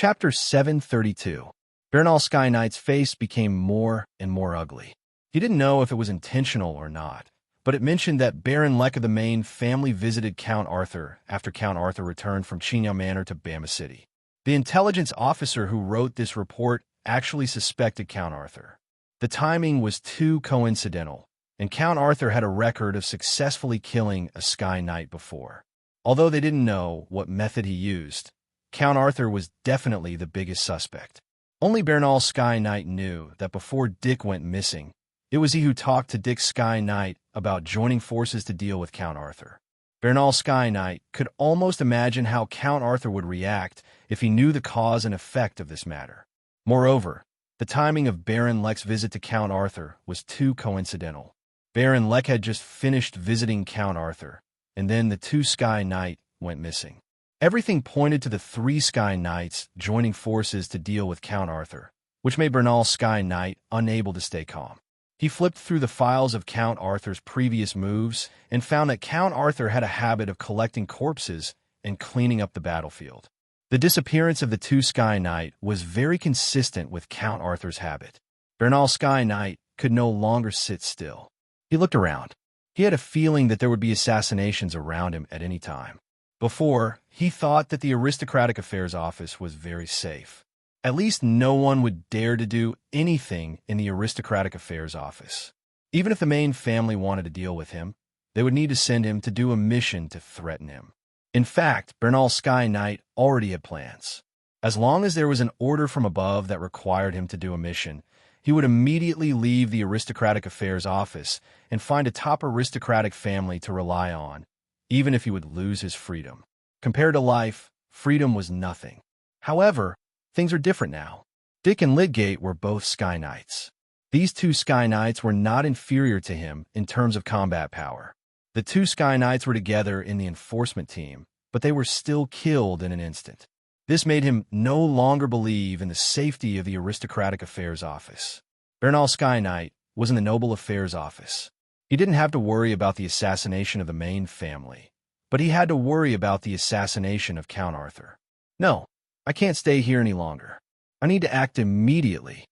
Chapter 732. Bernal Sky Knight's face became more and more ugly. He didn't know if it was intentional or not, but it mentioned that Baron Lek of the Main family visited Count Arthur after Count Arthur returned from Chinya Manor to Bama City. The intelligence officer who wrote this report actually suspected Count Arthur. The timing was too coincidental, and Count Arthur had a record of successfully killing a Sky Knight before. Although they didn't know what method he used, Count Arthur was definitely the biggest suspect. Only Bernal Sky Knight knew that before Dick went missing, it was he who talked to Dick Sky Knight about joining forces to deal with Count Arthur. Bernal Sky Knight could almost imagine how Count Arthur would react if he knew the cause and effect of this matter. Moreover, the timing of Baron Lek's visit to Count Arthur was too coincidental. Baron Lek had just finished visiting Count Arthur, and then the two Sky Knight went missing. Everything pointed to the three Sky Knights joining forces to deal with Count Arthur, which made Bernal Sky Knight unable to stay calm. He flipped through the files of Count Arthur's previous moves and found that Count Arthur had a habit of collecting corpses and cleaning up the battlefield. The disappearance of the two Sky Knight was very consistent with Count Arthur's habit. Bernal Sky Knight could no longer sit still. He looked around. He had a feeling that there would be assassinations around him at any time. Before, he thought that the Aristocratic Affairs Office was very safe. At least no one would dare to do anything in the Aristocratic Affairs Office. Even if the main family wanted to deal with him, they would need to send him to do a mission to threaten him. In fact, Bernal Sky Knight already had plans. As long as there was an order from above that required him to do a mission, he would immediately leave the Aristocratic Affairs Office and find a top aristocratic family to rely on, even if he would lose his freedom. Compared to life, freedom was nothing. However, things are different now. Dick and Lydgate were both Sky Knights. These two Sky Knights were not inferior to him in terms of combat power. The two Sky Knights were together in the enforcement team, but they were still killed in an instant. This made him no longer believe in the safety of the Aristocratic Affairs Office. Bernal Sky Knight was in the Noble Affairs Office. He didn't have to worry about the assassination of the main family, but he had to worry about the assassination of Count Arthur. No, I can't stay here any longer. I need to act immediately,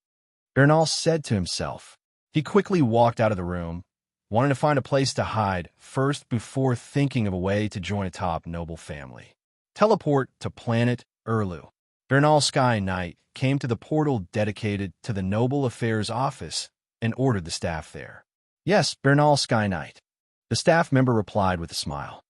Bernal said to himself. He quickly walked out of the room, wanting to find a place to hide first before thinking of a way to join a top noble family. Teleport to planet Urlu. Bernal Sky Knight came to the portal dedicated to the Noble Affairs Office and ordered the staff there. Yes, Bernal Sky Knight. The staff member replied with a smile.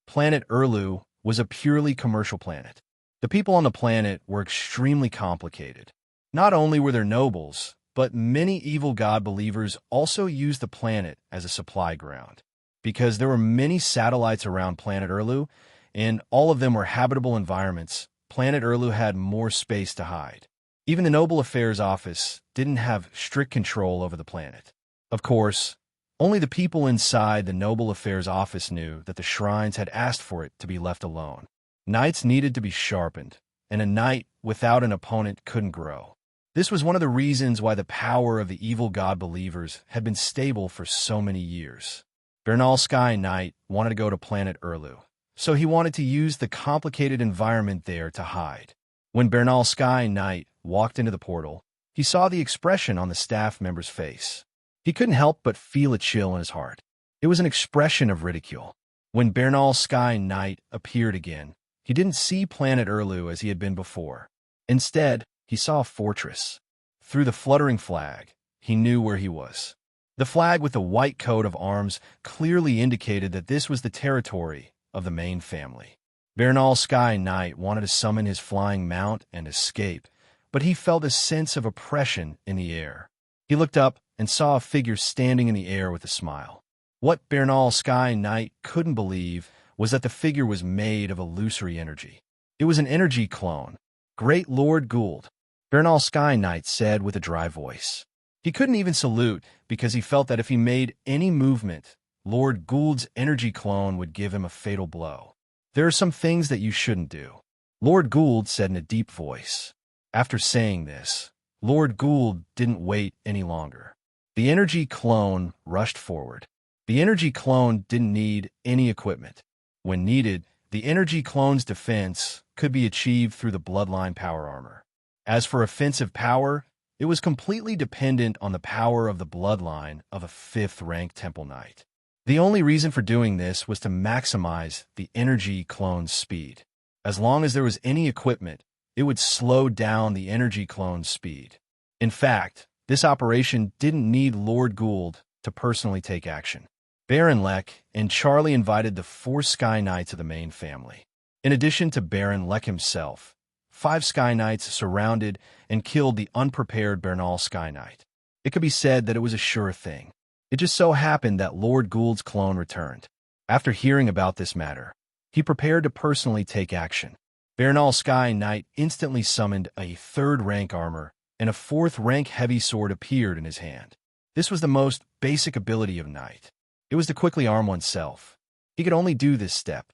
Planet Urlu was a purely commercial planet. The people on the planet were extremely complicated. Not only were there nobles, but many evil god believers also used the planet as a supply ground. Because there were many satellites around planet Urlu, and all of them were habitable environments, planet Urlu had more space to hide. Even the Noble Affairs Office didn't have strict control over the planet. Of course, only the people inside the Noble Affairs Office knew that the shrines had asked for it to be left alone. Knights needed to be sharpened, and a knight without an opponent couldn't grow. This was one of the reasons why the power of the evil god believers had been stable for so many years. Bernal Sky Knight wanted to go to planet Urlu, so he wanted to use the complicated environment there to hide. When Bernal Sky Knight walked into the portal, he saw the expression on the staff member's face. He couldn't help but feel a chill in his heart. It was an expression of ridicule. When Bernal Sky Knight appeared again, he didn't see planet Urlu as he had been before. Instead, he saw a fortress. Through the fluttering flag, he knew where he was. The flag with the white coat of arms clearly indicated that this was the territory of the main family. Bernal Sky Knight wanted to summon his flying mount and escape, but he felt a sense of oppression in the air. He looked up and saw a figure standing in the air with a smile. What Bernal Sky Knight couldn't believe was that the figure was made of illusory energy. It was an energy clone. Great Lord Gould, Bernal Sky Knight said with a dry voice. He couldn't even salute because he felt that if he made any movement, Lord Gould's energy clone would give him a fatal blow. There are some things that you shouldn't do, Lord Gould said in a deep voice. After saying this, Lord Gould didn't wait any longer. The energy clone rushed forward. The energy clone didn't need any equipment. When needed, the energy clone's defense could be achieved through the bloodline power armor. As for offensive power, it was completely dependent on the power of the bloodline of a 5th rank Temple Knight. The only reason for doing this was to maximize the energy clone's speed. As long as there was any equipment, it would slow down the energy clone's speed. In fact, this operation didn't need Lord Gould to personally take action. Baron Lek and Charlie invited the 4 Sky Knights of the main family. In addition to Baron Lek himself, 5 Sky Knights surrounded and killed the unprepared Bernal Sky Knight. It could be said that it was a sure thing. It just so happened that Lord Gould's clone returned. After hearing about this matter, he prepared to personally take action. Bernal Sky Knight instantly summoned a 3rd rank armor, and a 4th rank heavy sword appeared in his hand. This was the most basic ability of Knight. It was to quickly arm oneself. He could only do this step.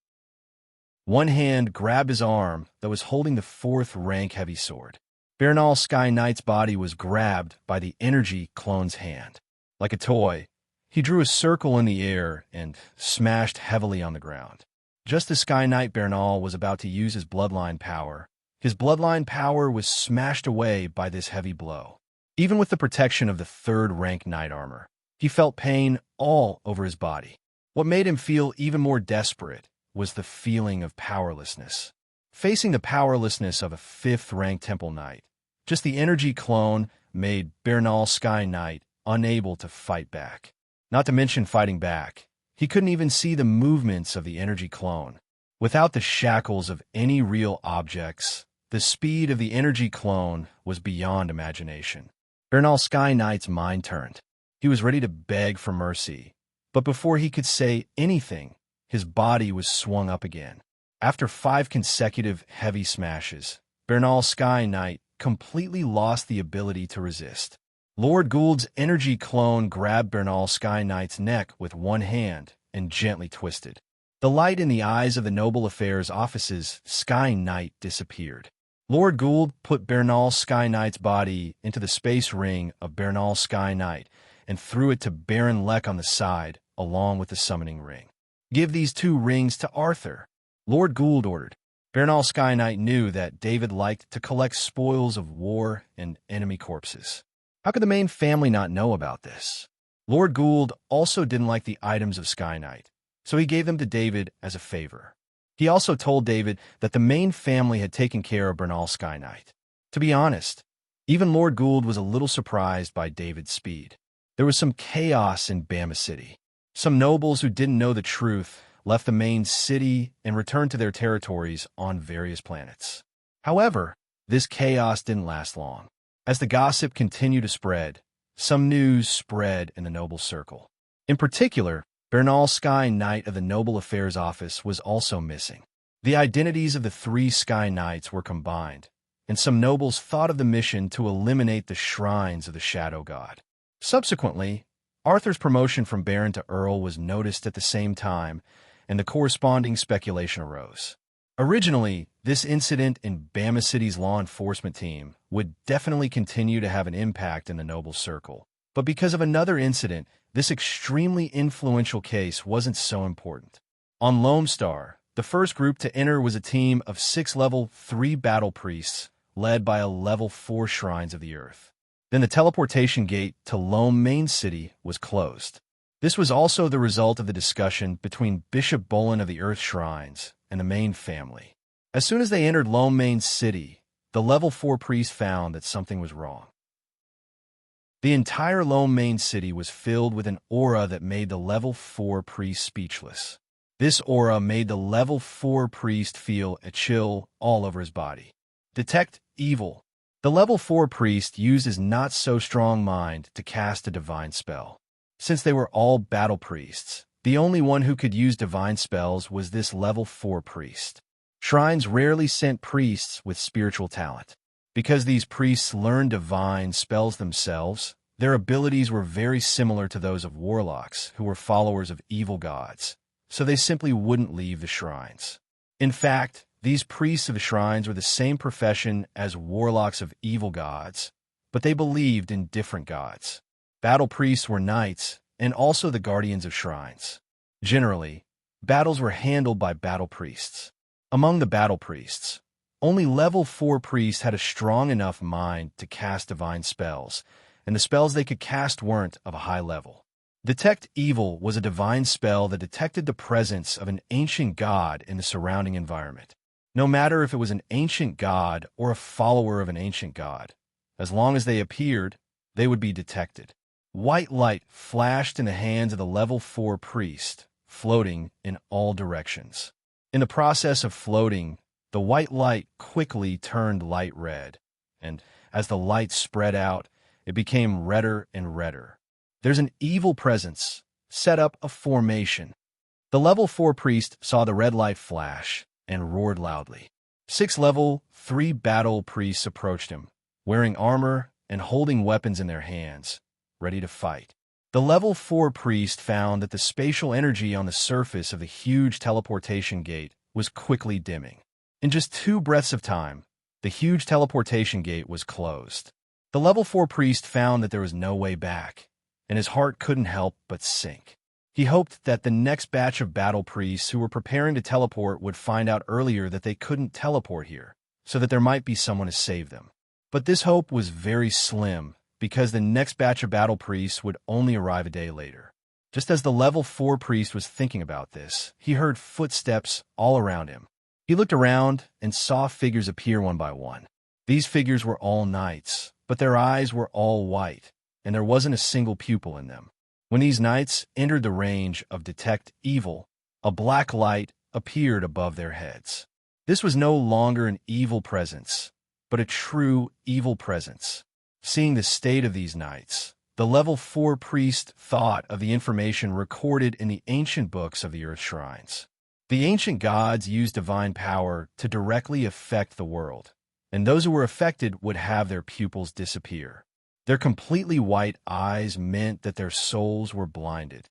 One hand grabbed his arm that was holding the 4th rank heavy sword. Bernal Sky Knight's body was grabbed by the energy clone's hand. Like a toy, he drew a circle in the air and smashed heavily on the ground. Just as Sky Knight Bernal was about to use his bloodline power was smashed away by this heavy blow. Even with the protection of the 3rd rank Knight armor, he felt pain all over his body. What made him feel even more desperate was the feeling of powerlessness. Facing the powerlessness of a 5th rank Temple Knight, just the energy clone made Bernal Sky Knight unable to fight back. Not to mention fighting back, he couldn't even see the movements of the energy clone. Without the shackles of any real objects, the speed of the energy clone was beyond imagination. Bernal Sky Knight's mind turned. He was ready to beg for mercy, but before he could say anything, his body was swung up again. After 5 consecutive heavy smashes, Bernal Sky Knight completely lost the ability to resist. Lord Gould's energy clone grabbed Bernal Sky Knight's neck with one hand and gently twisted. The light in the eyes of the Noble Affairs Office's Sky Knight disappeared. Lord Gould put Bernal Sky Knight's body into the space ring of Bernal Sky Knight and threw it to Baron Lek on the side, along with the summoning ring. "Give these 2 rings to Arthur," Lord Gould ordered. Bernal Sky Knight knew that David liked to collect spoils of war and enemy corpses. How could the main family not know about this? Lord Gould also didn't like the items of Sky Knight, so he gave them to David as a favor. He also told David that the main family had taken care of Bernal Sky Knight. To be honest, even Lord Gould was a little surprised by David's speed. There was some chaos in Bama City. Some nobles who didn't know the truth left the main city and returned to their territories on various planets. However, this chaos didn't last long. As the gossip continued to spread, some news spread in the noble circle. In particular, Bernal Sky Knight of the Noble Affairs Office was also missing. The identities of the 3 Sky Knights were combined, and some nobles thought of the mission to eliminate the shrines of the Shadow God. Subsequently, Arthur's promotion from Baron to Earl was noticed at the same time, and the corresponding speculation arose. Originally, this incident in Bama City's law enforcement team would definitely continue to have an impact in the noble circle. But because of another incident, this extremely influential case wasn't so important. On Lone Star, the first group to enter was a team of 6 level 3 battle priests, led by a level 4 Shrines of the Earth. Then the teleportation gate to Lone Main City was closed. This was also the result of the discussion between Bishop Bolin of the Earth Shrines and the main family. As soon as they entered Lone Main City, the level 4 priest found that something was wrong. The entire Lone Main City was filled with an aura that made the level 4 priest speechless. This aura made the level 4 priest feel a chill all over his body. Detect evil. The level 4 priest used his not-so-strong mind to cast a divine spell. Since they were all battle priests, the only one who could use divine spells was this level 4 priest. Shrines rarely sent priests with spiritual talent. Because these priests learned divine spells themselves, their abilities were very similar to those of warlocks who were followers of evil gods, so they simply wouldn't leave the shrines. In fact, these priests of the shrines were the same profession as warlocks of evil gods, but they believed in different gods. Battle priests were knights and also the guardians of shrines. Generally, battles were handled by battle priests. Among the battle priests, Only level 4 priests had a strong enough mind to cast divine spells, and the spells they could cast weren't of a high level. Detect Evil was a divine spell that detected the presence of an ancient god in the surrounding environment. No matter if it was an ancient god or a follower of an ancient god, as long as they appeared, they would be detected. White light flashed in the hands of the level 4 priest, floating in all directions. In the process of floating, the white light quickly turned light red, and as the light spread out, it became redder and redder. There's an evil presence. Set up a formation. The level 4 priest saw the red light flash and roared loudly. 6 level 3 battle priests approached him, wearing armor and holding weapons in their hands, ready to fight. The level 4 priest found that the spatial energy on the surface of the huge teleportation gate was quickly dimming. In just 2 breaths of time, the huge teleportation gate was closed. The level 4 priest found that there was no way back, and his heart couldn't help but sink. He hoped that the next batch of battle priests who were preparing to teleport would find out earlier that they couldn't teleport here, so that there might be someone to save them. But this hope was very slim, because the next batch of battle priests would only arrive a day later. Just as the level 4 priest was thinking about this, he heard footsteps all around him. He looked around and saw figures appear one by one. These figures were all knights, but their eyes were all white, and there wasn't a single pupil in them. When these knights entered the range of Detect Evil, a black light appeared above their heads. This was no longer an evil presence, but a true evil presence. Seeing the state of these knights, the level 4 priest thought of the information recorded in the ancient books of the Earth Shrines. The ancient gods used divine power to directly affect the world, and those who were affected would have their pupils disappear. Their completely white eyes meant that their souls were blinded.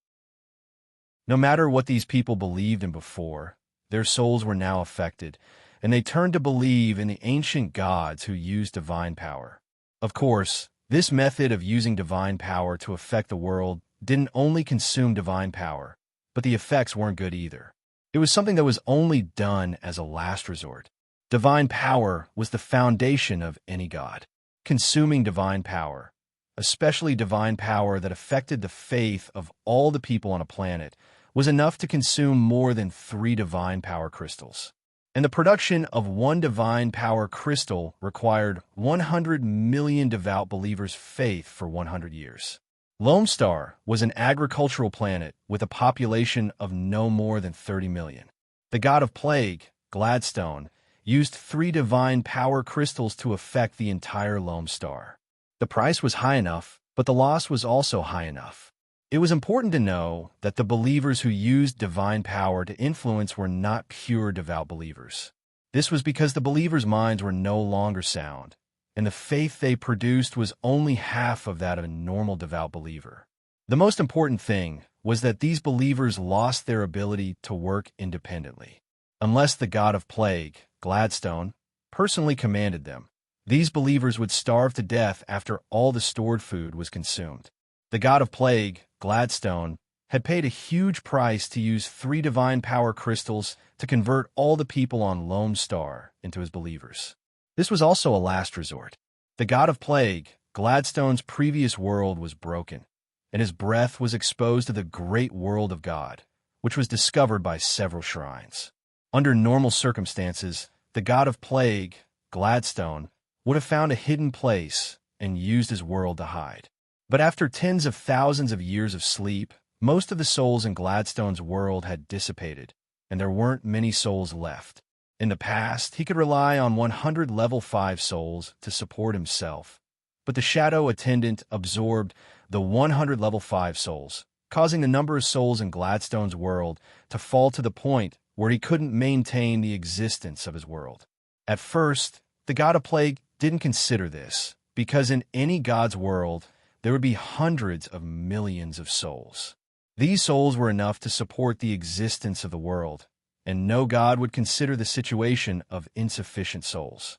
No matter what these people believed in before, their souls were now affected, and they turned to believe in the ancient gods who used divine power. Of course, this method of using divine power to affect the world didn't only consume divine power, but the effects weren't good either. It was something that was only done as a last resort. Divine power was the foundation of any god. Consuming divine power, especially divine power that affected the faith of all the people on a planet, was enough to consume more than 3 divine power crystals. And the production of 1 divine power crystal required 100 million devout believers' faith for 100 years. Lone Star was an agricultural planet with a population of no more than 30 million. The god of plague, Gladstone, used 3 divine power crystals to affect the entire Lone Star. The price was high enough, but the loss was also high enough. It was important to know that the believers who used divine power to influence were not pure devout believers. This was because the believers' minds were no longer sound, and the faith they produced was only half of that of a normal devout believer. The most important thing was that these believers lost their ability to work independently. Unless the god of plague, Gladstone, personally commanded them, these believers would starve to death after all the stored food was consumed. The god of plague, Gladstone, had paid a huge price to use 3 divine power crystals to convert all the people on Lone Star into his believers. This was also a last resort. The god of plague, Gladstone's previous world was broken, and his breath was exposed to the great world of God, which was discovered by several shrines. Under normal circumstances, the god of plague, Gladstone, would have found a hidden place and used his world to hide. But after tens of thousands of years of sleep, most of the souls in Gladstone's world had dissipated, and there weren't many souls left. In the past, he could rely on 100 level 5 souls to support himself, but the shadow attendant absorbed the 100 level 5 souls, causing the number of souls in Gladstone's world to fall to the point where he couldn't maintain the existence of his world. At first, the god of plague didn't consider this, because in any god's world, there would be hundreds of millions of souls. These souls were enough to support the existence of the world, and no god would consider the situation of insufficient souls.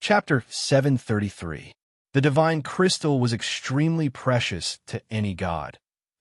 Chapter 733. The divine crystal was extremely precious to any god,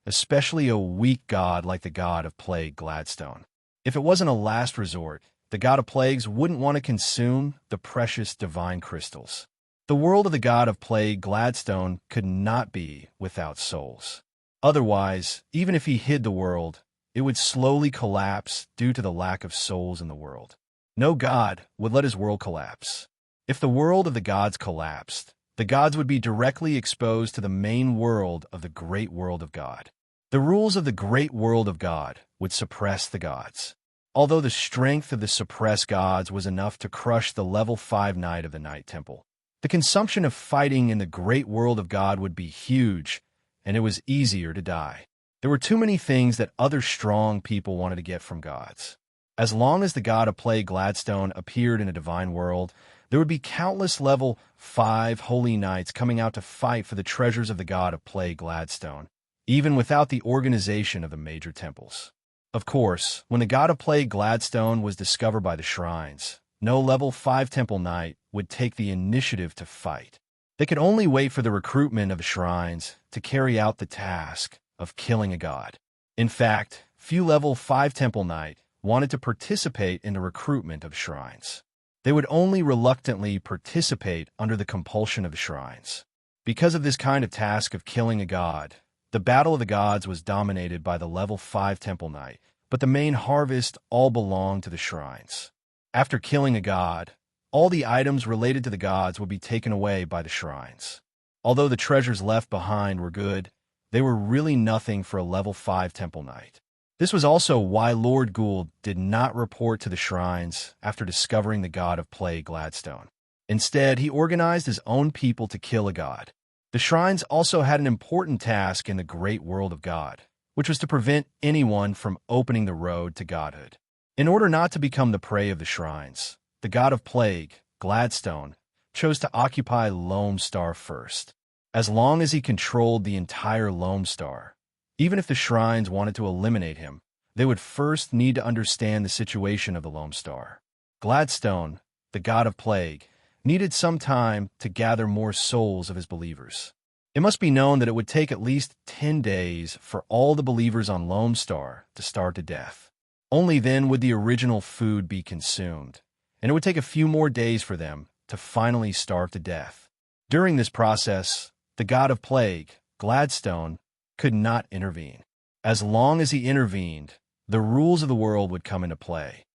especially a weak god like the god of plague Gladstone. If it wasn't a last resort, the god of plagues wouldn't want to consume the precious divine crystals. The world of the god of plague, Gladstone, could not be without souls. Otherwise, even if he hid the world, it would slowly collapse due to the lack of souls in the world. No god would let his world collapse. If the world of the gods collapsed, the gods would be directly exposed to the main world of the great world of God. The rules of the great world of God would suppress the gods. Although the strength of the suppressed gods was enough to crush the level 5 knight of the Night Temple, the consumption of fighting in the great world of God would be huge, and it was easier to die. There were too many things that other strong people wanted to get from gods. As long as the god of plague, Gladstone, appeared in a divine world, there would be countless level 5 holy knights coming out to fight for the treasures of the god of plague, Gladstone, even without the organization of the major temples. Of course, when the god of plague, Gladstone, was discovered by the shrines, no level 5 temple knight would take the initiative to fight. They could only wait for the recruitment of the shrines to carry out the task of killing a god. In fact, few level 5 temple knight wanted to participate in the recruitment of shrines. They would only reluctantly participate under the compulsion of the shrines. Because of this kind of task of killing a god, the battle of the gods was dominated by the level 5 temple knight, but the main harvest all belonged to the shrines. After killing a god, all the items related to the gods would be taken away by the shrines. Although the treasures left behind were good, they were really nothing for a level 5 temple knight. This was also why Lord Gould did not report to the shrines after discovering the god of plague, Gladstone. Instead, he organized his own people to kill a god. The shrines also had an important task in the great world of God, which was to prevent anyone from opening the road to godhood. In order not to become the prey of the shrines, the god of plague, Gladstone, chose to occupy Lone Star first. As long as he controlled the entire Lone Star, even if the shrines wanted to eliminate him, they would first need to understand the situation of the Lone Star. Gladstone, the god of plague, needed some time to gather more souls of his believers. It must be known that it would take at least 10 days for all the believers on Lone Star to starve to death. Only then would the original food be consumed, and it would take a few more days for them to finally starve to death. During this process, the god of plague, Gladstone, could not intervene. As long as he intervened, the rules of the world would come into play.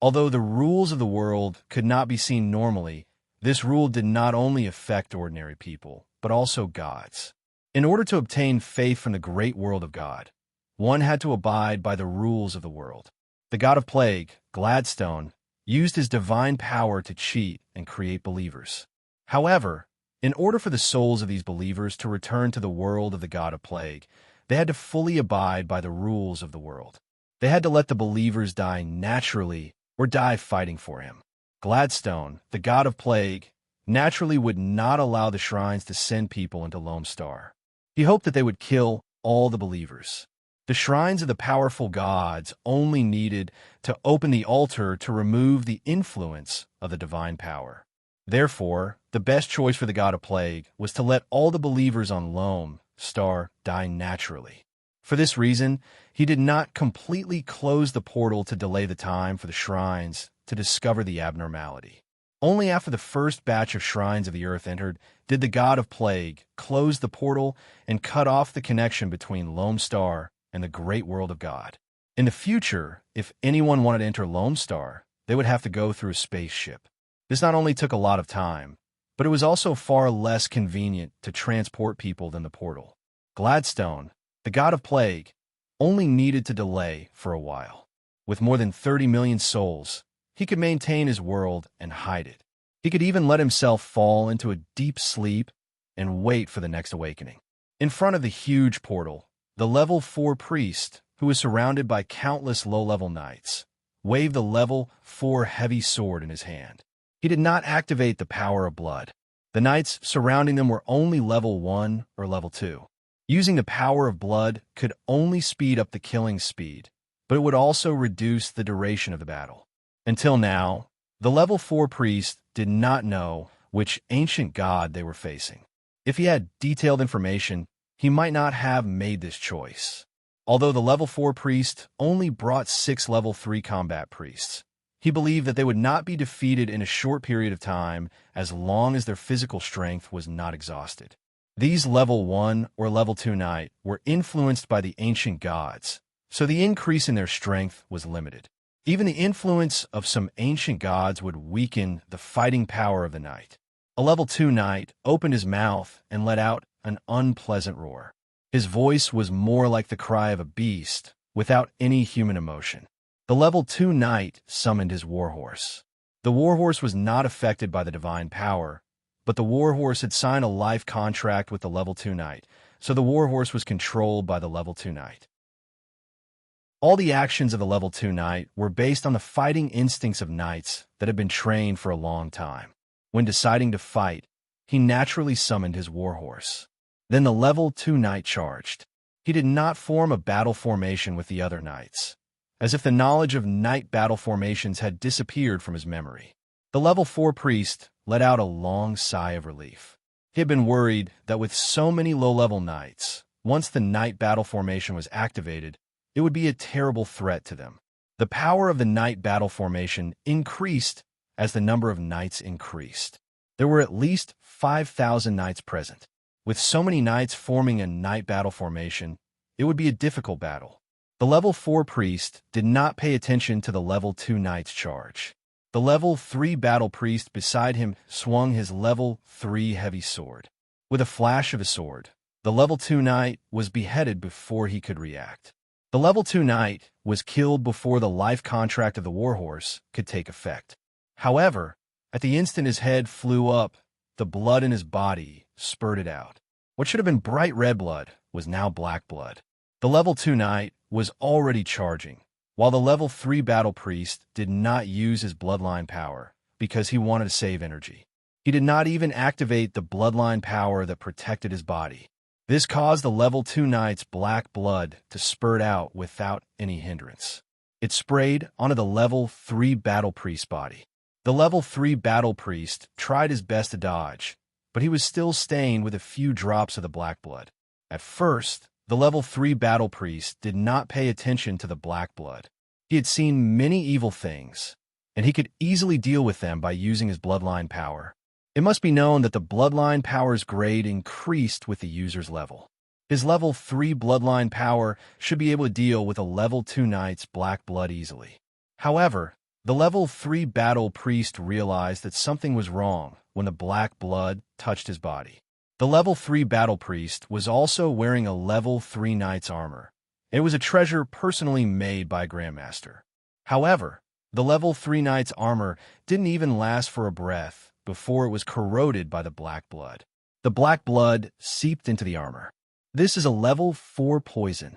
Although the rules of the world could not be seen normally, this rule did not only affect ordinary people, but also gods. In order to obtain faith from the great world of God, one had to abide by the rules of the world. The god of plague, Gladstone, used his divine power to cheat and create believers. However, in order for the souls of these believers to return to the world of the god of plague, they had to fully abide by the rules of the world. They had to let the believers die naturally or die fighting for him. Gladstone, the god of plague, naturally would not allow the shrines to send people into Lone Star. He hoped that they would kill all the believers. The shrines of the powerful gods only needed to open the altar to remove the influence of the divine power. Therefore, the best choice for the god of plague was to let all the believers on Lone Star die naturally. For this reason, he did not completely close the portal to delay the time for the shrines to discover the abnormality. Only after the first batch of shrines of the earth entered did the god of plague close the portal and cut off the connection between Lone Star and the great world of God. In the future, if anyone wanted to enter Lone Star, they would have to go through a spaceship. This not only took a lot of time, but it was also far less convenient to transport people than the portal. Gladstone, the god of plague, only needed to delay for a while. With more than 30 million souls, he could maintain his world and hide it. He could even let himself fall into a deep sleep and wait for the next awakening. In front of the huge portal, the level 4 priest, who was surrounded by countless low-level knights, waved the level 4 heavy sword in his hand. He did not activate the power of blood. The knights surrounding them were only level 1 or level 2. Using the power of blood could only speed up the killing speed, but it would also reduce the duration of the battle. Until now, the level 4 priest did not know which ancient god they were facing. If he had detailed information, he might not have made this choice. Although the level 4 priest only brought 6 level 3 combat priests, he believed that they would not be defeated in a short period of time as long as their physical strength was not exhausted. These level 1 or level 2 knight were influenced by the ancient gods, so the increase in their strength was limited. Even the influence of some ancient gods would weaken the fighting power of the knight. A level 2 knight opened his mouth and let out an unpleasant roar. His voice was more like the cry of a beast, without any human emotion. The level 2 knight summoned his warhorse. The warhorse was not affected by the divine power, but the warhorse had signed a life contract with the level 2 knight, so the warhorse was controlled by the level 2 knight. All the actions of the level 2 knight were based on the fighting instincts of knights that had been trained for a long time. When deciding to fight, he naturally summoned his warhorse. Then the level 2 knight charged. He did not form a battle formation with the other knights, as if the knowledge of knight battle formations had disappeared from his memory. The level 4 priest let out a long sigh of relief. He had been worried that with so many low-level knights, once the knight battle formation was activated, it would be a terrible threat to them. The power of the knight battle formation increased as the number of knights increased. There were at least 5,000 knights present. With so many knights forming a knight battle formation, it would be a difficult battle. The level 4 priest did not pay attention to the level 2 knight's charge. The level 3 battle priest beside him swung his level 3 heavy sword. With a flash of his sword, the level 2 knight was beheaded before he could react. The level 2 knight was killed before the life contract of the warhorse could take effect. However, at the instant his head flew up, the blood in his body spurted out. What should have been bright red blood was now black blood. The level 2 knight was already charging, while the level 3 battle priest did not use his bloodline power because he wanted to save energy. He did not even activate the bloodline power that protected his body. This caused the level 2 knight's black blood to spurt out without any hindrance. It sprayed onto the level 3 battle priest's body. The level 3 battle priest tried his best to dodge, but he was still stained with a few drops of the black blood. At first, the level 3 battle priest did not pay attention to the black blood. He had seen many evil things, and he could easily deal with them by using his bloodline power. It must be known that the bloodline power's grade increased with the user's level. His level 3 bloodline power should be able to deal with a level 2 knight's black blood easily. However, the level 3 battle priest realized that something was wrong when the black blood touched his body. The level 3 battle priest was also wearing a level 3 knight's armor. It was a treasure personally made by a grandmaster. However, the level 3 knight's armor didn't even last for a breath before it was corroded by the black blood. The black blood seeped into the armor. This is a level 4 poison.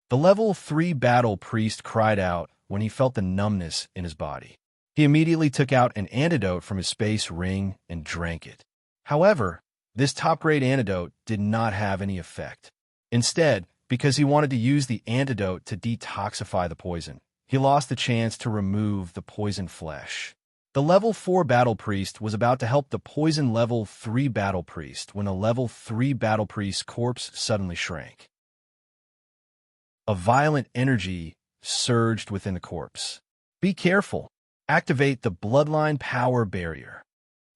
The level 3 battle priest cried out when he felt the numbness in his body. He immediately took out an antidote from his space ring and drank it. However, this top-grade antidote did not have any effect. Instead, because he wanted to use the antidote to detoxify the poison, he lost the chance to remove the poisoned flesh. The level 4 battle priest was about to help the poison level 3 battle priest when a level 3 battle priest's corpse suddenly shrank. A violent energy surged within the corpse. Be careful. Activate the bloodline power barrier.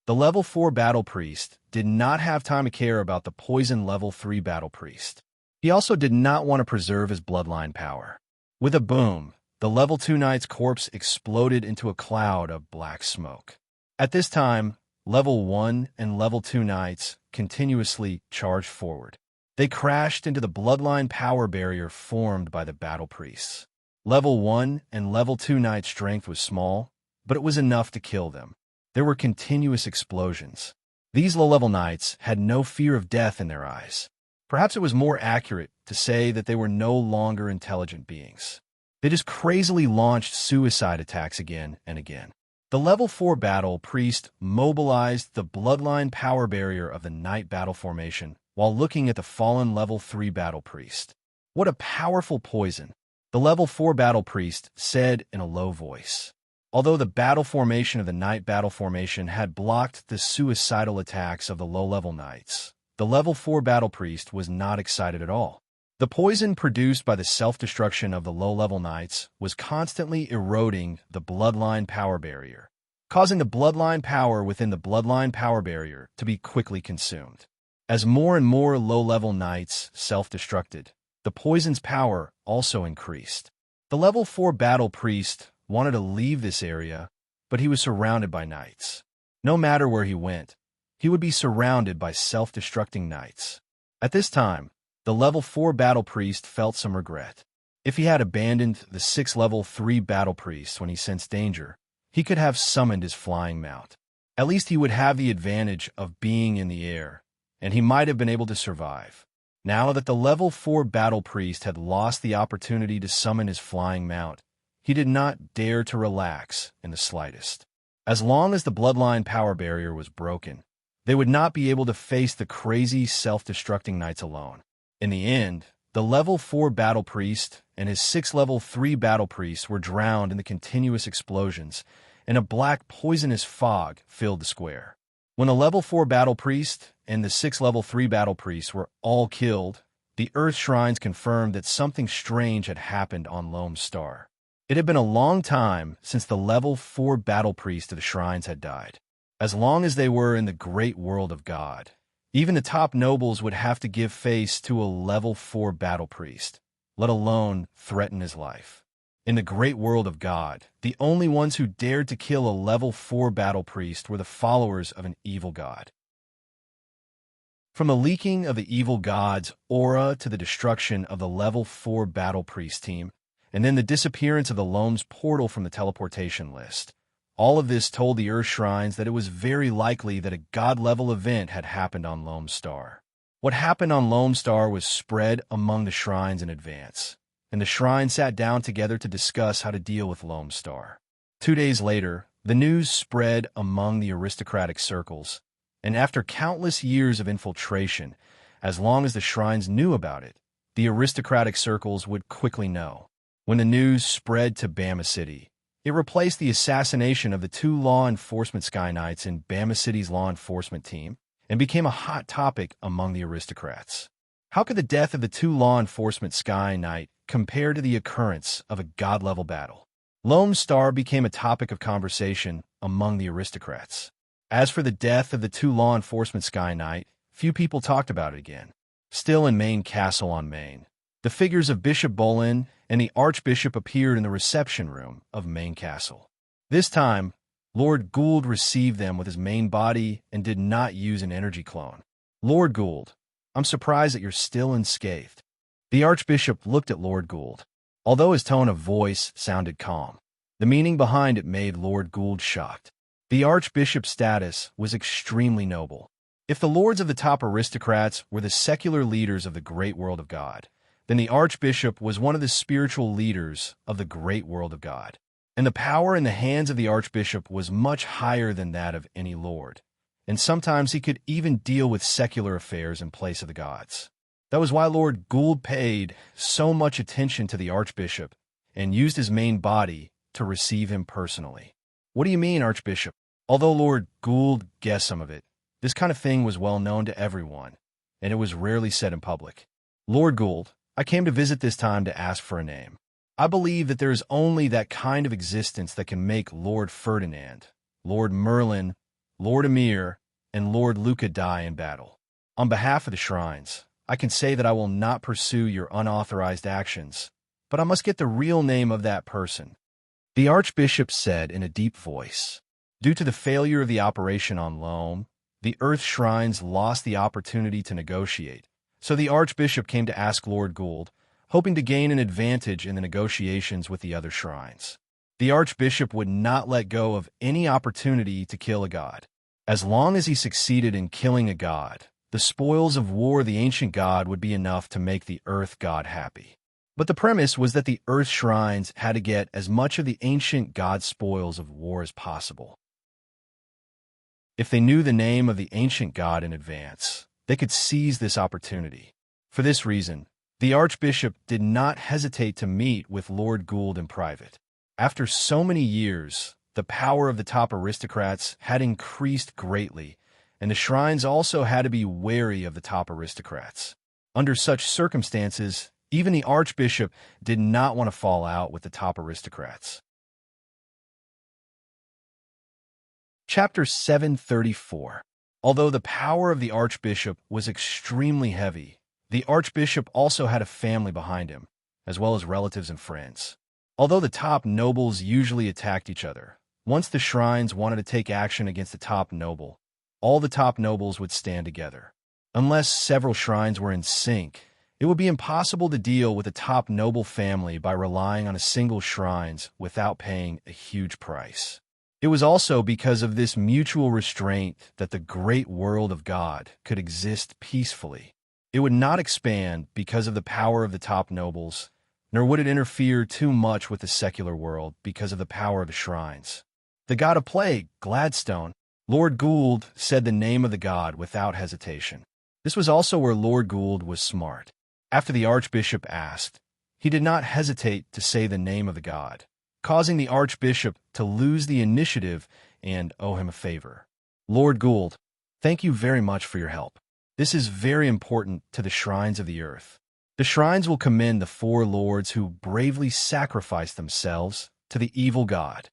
The level 4 battle priest did not have time to care about the poison level 3 battle priest. He also did not want to preserve his bloodline power. With a boom, the level 2 knight's corpse exploded into a cloud of black smoke. At this time, level 1 and level 2 knights continuously charged forward. They crashed into the bloodline power barrier formed by the battle priests. Level 1 and level 2 knight's strength was small, but it was enough to kill them. There were continuous explosions. These low-level knights had no fear of death in their eyes. Perhaps it was more accurate to say that they were no longer intelligent beings. They just crazily launched suicide attacks again and again. The level 4 battle priest mobilized the bloodline power barrier of the knight battle formation while looking at the fallen level 3 battle priest. What a powerful poison, the level 4 battle priest said in a low voice. Although the battle formation of the knight battle formation had blocked the suicidal attacks of the low-level knights, the level 4 battle priest was not excited at all. The poison produced by the self-destruction of the low-level knights was constantly eroding the bloodline power barrier, causing the bloodline power within the bloodline power barrier to be quickly consumed. As more and more low-level knights self-destructed, the poison's power also increased. The level 4 battle priest wanted to leave this area, but he was surrounded by knights. No matter where he went, he would be surrounded by self-destructing knights. At this time, the level 4 battle priest felt some regret. If he had abandoned the 6 level 3 battle priest when he sensed danger, he could have summoned his flying mount. At least he would have the advantage of being in the air, and he might have been able to survive. Now that the level 4 battle priest had lost the opportunity to summon his flying mount, he did not dare to relax in the slightest. As long as the bloodline power barrier was broken, they would not be able to face the crazy self-destructing knights alone. In the end, the level 4 battle priest and his 6 level 3 battle priests were drowned in the continuous explosions, and a black poisonous fog filled the square. When the level 4 battle priest and the 6 level 3 battle priests were all killed, the Earth Shrines confirmed that something strange had happened on Lone Star. It had been a long time since the level 4 battle priest of the Shrines had died. As long as they were in the great world of God, even the top nobles would have to give face to a level 4 battle priest, let alone threaten his life. In the great world of God, the only ones who dared to kill a level 4 battle priest were the followers of an evil god. From the leaking of the evil god's aura to the destruction of the level 4 battle priest team, and then the disappearance of the Loam's portal from the teleportation list, all of this told the Earth Shrines that it was very likely that a god-level event had happened on Lone Star. What happened on Lone Star was spread among the Shrines in advance, and the Shrines sat down together to discuss how to deal with Lone Star. 2 days later, the news spread among the aristocratic circles, and after countless years of infiltration, as long as the Shrines knew about it, the aristocratic circles would quickly know. When the news spread to Bama City, it replaced the assassination of the 2 law enforcement Sky Knights in Bama City's law enforcement team and became a hot topic among the aristocrats. How could the death of the 2 law enforcement Sky Knight compare to the occurrence of a god-level battle? Lone Star became a topic of conversation among the aristocrats. As for the death of the 2 law enforcement Sky Knight, few people talked about it again. Still in Maine Castle on Maine, the figures of Bishop Bolin and the Archbishop appeared in the reception room of Maine Castle. This time, Lord Gould received them with his main body and did not use an energy clone. Lord Gould, I'm surprised that you're still unscathed. The Archbishop looked at Lord Gould. Although his tone of voice sounded calm, the meaning behind it made Lord Gould shocked. The Archbishop's status was extremely noble. If the lords of the top aristocrats were the secular leaders of the great world of God, then the Archbishop was one of the spiritual leaders of the great world of God. And the power in the hands of the Archbishop was much higher than that of any lord, and sometimes he could even deal with secular affairs in place of the gods. That was why Lord Gould paid so much attention to the Archbishop and used his main body to receive him personally. What do you mean, Archbishop? Although Lord Gould guessed some of it, this kind of thing was well known to everyone, and it was rarely said in public. Lord Gould, I came to visit this time to ask for a name. I believe that there is only that kind of existence that can make Lord Ferdinand, Lord Merlin, Lord Emir, and Lord Luca die in battle. On behalf of the Shrines, I can say that I will not pursue your unauthorized actions, but I must get the real name of that person. The Archbishop said in a deep voice. Due to the failure of the operation on Loam, the Earth Shrines lost the opportunity to negotiate, so the Archbishop came to ask Lord Gould, hoping to gain an advantage in the negotiations with the other Shrines. The Archbishop would not let go of any opportunity to kill a god. As long as he succeeded in killing a god, the spoils of war of the ancient god would be enough to make the Earth god happy. But the premise was that the Earth Shrines had to get as much of the ancient god spoils of war as possible. If they knew the name of the ancient god in advance, they could seize this opportunity. For this reason, the Archbishop did not hesitate to meet with Lord Gould in private. After so many years, the power of the top aristocrats had increased greatly, and the Shrines also had to be wary of the top aristocrats. Under such circumstances, even the archbishop did not want to fall out with the top aristocrats. Chapter 734. Although the power of the archbishop was extremely heavy, the archbishop also had a family behind him, as well as relatives and friends. Although the top nobles usually attacked each other, once the shrines wanted to take action against the top noble, all the top nobles would stand together. Unless several shrines were in sync, it would be impossible to deal with a top noble family by relying on a single shrine without paying a huge price. It was also because of this mutual restraint that the great world of God could exist peacefully. It would not expand because of the power of the top nobles, nor would it interfere too much with the secular world because of the power of the shrines. The god of plague, Gladstone, Lord Gould, said the name of the god without hesitation. This was also where Lord Gould was smart. After the archbishop asked, he did not hesitate to say the name of the god, causing the archbishop to lose the initiative and owe him a favor. Lord Gould, thank you very much for your help. This is very important to the shrines of the earth. The shrines will commend the four lords who bravely sacrificed themselves to the evil god.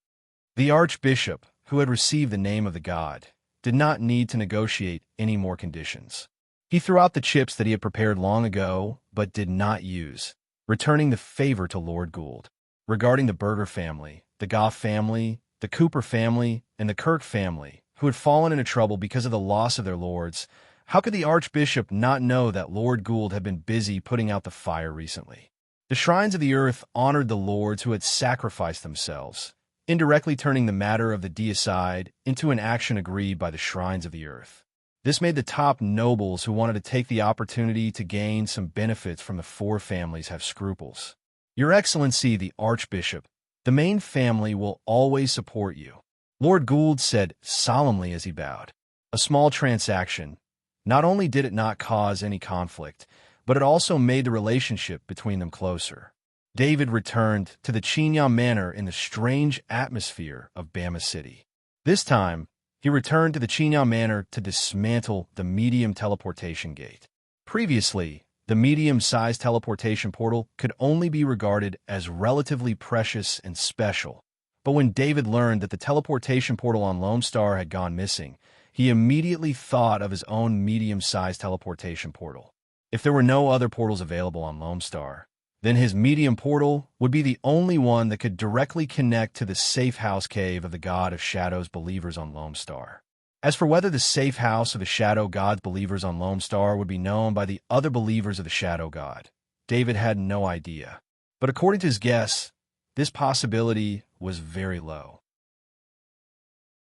The archbishop, who had received the name of the god, did not need to negotiate any more conditions. He threw out the chips that he had prepared long ago, but did not use, returning the favor to Lord Gould. Regarding the Berger family, the Goff family, the Cooper family, and the Kirk family, who had fallen into trouble because of the loss of their lords, how could the archbishop not know that Lord Gould had been busy putting out the fire recently? The shrines of the earth honored the lords who had sacrificed themselves, indirectly turning the matter of the deicide into an action agreed by the shrines of the earth. This made the top nobles who wanted to take the opportunity to gain some benefits from the four families have scruples. Your Excellency, the Archbishop, the main family will always support you, Lord Gould said solemnly as he bowed. A small transaction. Not only did it not cause any conflict, but it also made the relationship between them closer. David returned to the Chinyam Manor in the strange atmosphere of Bama City. This time, he returned to the Chinyam Manor to dismantle the medium teleportation gate. Previously, the medium-sized teleportation portal could only be regarded as relatively precious and special. But when David learned that the teleportation portal on Lone Star had gone missing, he immediately thought of his own medium-sized teleportation portal. If there were no other portals available on Lone Star, then his medium portal would be the only one that could directly connect to the safe house cave of the God of Shadows believers on Lone Star. As for whether the safe house of the Shadow God's believers on Lone Star would be known by the other believers of the Shadow God, David had no idea. But according to his guess, this possibility was very low.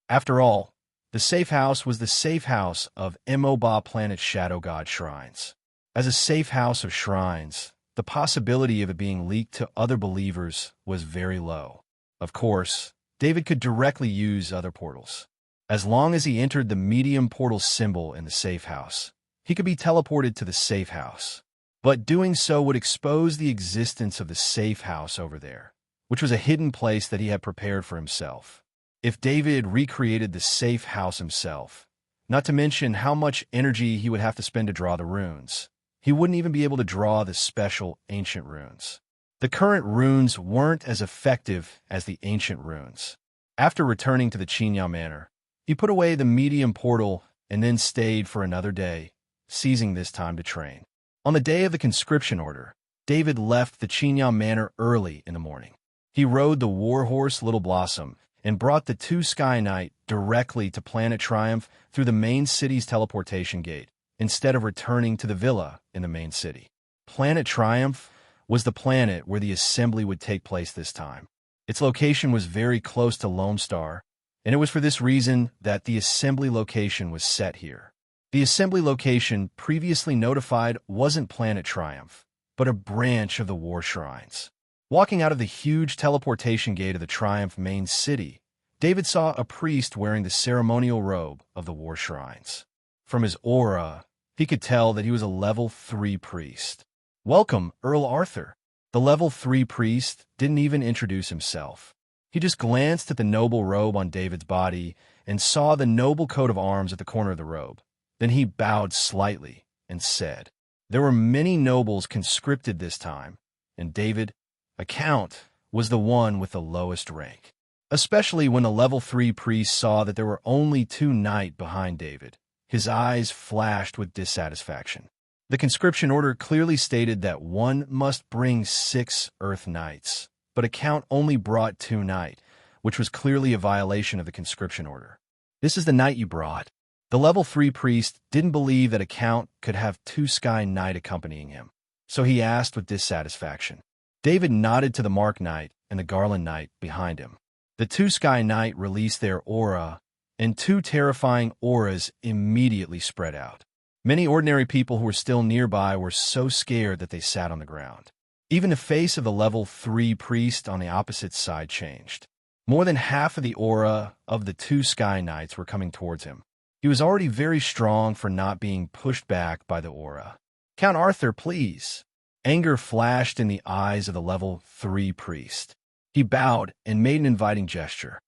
After all, the safe house was the safe house of Moba Planet's Shadow God shrines. As a safe house of shrines, the possibility of it being leaked to other believers was very low. Of course, David could directly use other portals. As long as he entered the medium portal symbol in the safe house, he could be teleported to the safe house. But doing so would expose the existence of the safe house over there, which was a hidden place that he had prepared for himself. If David recreated the safe house himself, not to mention how much energy he would have to spend to draw the runes, he wouldn't even be able to draw the special ancient runes. The current runes weren't as effective as the ancient runes. After returning to the Chinyam Manor, he put away the medium portal and then stayed for another day, seizing this time to train. On the day of the conscription order, David left the Chinyam Manor early in the morning. He rode the warhorse Little Blossom and brought the two Sky Knight directly to Planet Triumph through the main city's teleportation gate, instead of returning to the villa in the main city. Planet Triumph was the planet where the assembly would take place this time. Its location was very close to Lone Star, and it was for this reason that the assembly location was set here. The assembly location previously notified wasn't Planet Triumph, but a branch of the War Shrines. Walking out of the huge teleportation gate of the Triumph main city, David saw a priest wearing the ceremonial robe of the War Shrines. From his aura, he could tell that he was a level 3 priest. Welcome, Earl Arthur. The level 3 priest didn't even introduce himself. He just glanced at the noble robe on David's body and saw the noble coat of arms at the corner of the robe. Then he bowed slightly and said, There were many nobles conscripted this time, and David, a count, was the one with the lowest rank. Especially when the level 3 priest saw that there were only 2 knights behind David. His eyes flashed with dissatisfaction. The conscription order clearly stated that one must bring 6 Earth Knights, but a count only brought 2 knights, which was clearly a violation of the conscription order. "This is the knight you brought." The level 3 priest didn't believe that a count could have 2 Sky Knight accompanying him, so he asked with dissatisfaction. David nodded to the Mark Knight and the Garland Knight behind him. The 2 Sky Knight released their aura, and 2 terrifying auras immediately spread out. Many ordinary people who were still nearby were so scared that they sat on the ground. Even the face of the level 3 priest on the opposite side changed. More than half of the aura of the 2 Sky Knights were coming towards him. He was already very strong for not being pushed back by the aura. "Count Arthur, please." Anger flashed in the eyes of the level 3 priest. He bowed and made an inviting gesture.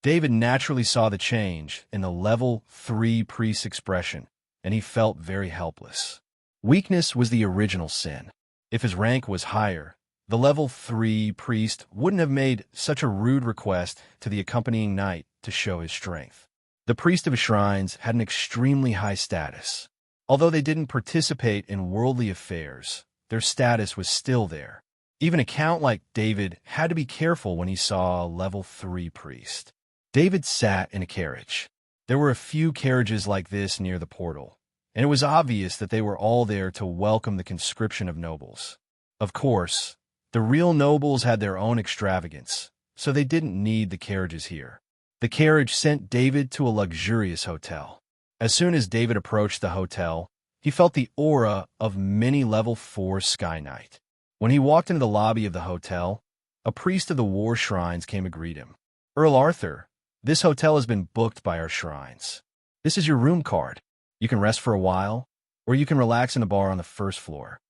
David naturally saw the change in the level 3 priest's expression, and he felt very helpless. Weakness was the original sin. If his rank was higher, the level 3 priest wouldn't have made such a rude request to the accompanying knight to show his strength. The priest of his shrines had an extremely high status. Although they didn't participate in worldly affairs, their status was still there. Even a count like David had to be careful when he saw a level 3 priest. David sat in a carriage. There were a few carriages like this near the portal, and it was obvious that they were all there to welcome the conscription of nobles. Of course, the real nobles had their own extravagance, so they didn't need the carriages here. The carriage sent David to a luxurious hotel. As soon as David approached the hotel, he felt the aura of many level 4 Sky Knight. When he walked into the lobby of the hotel, a priest of the war shrines came to greet him. "Earl Arthur, this hotel has been booked by our shrines. This is your room card. You can rest for a while, or you can relax in a bar on the first floor."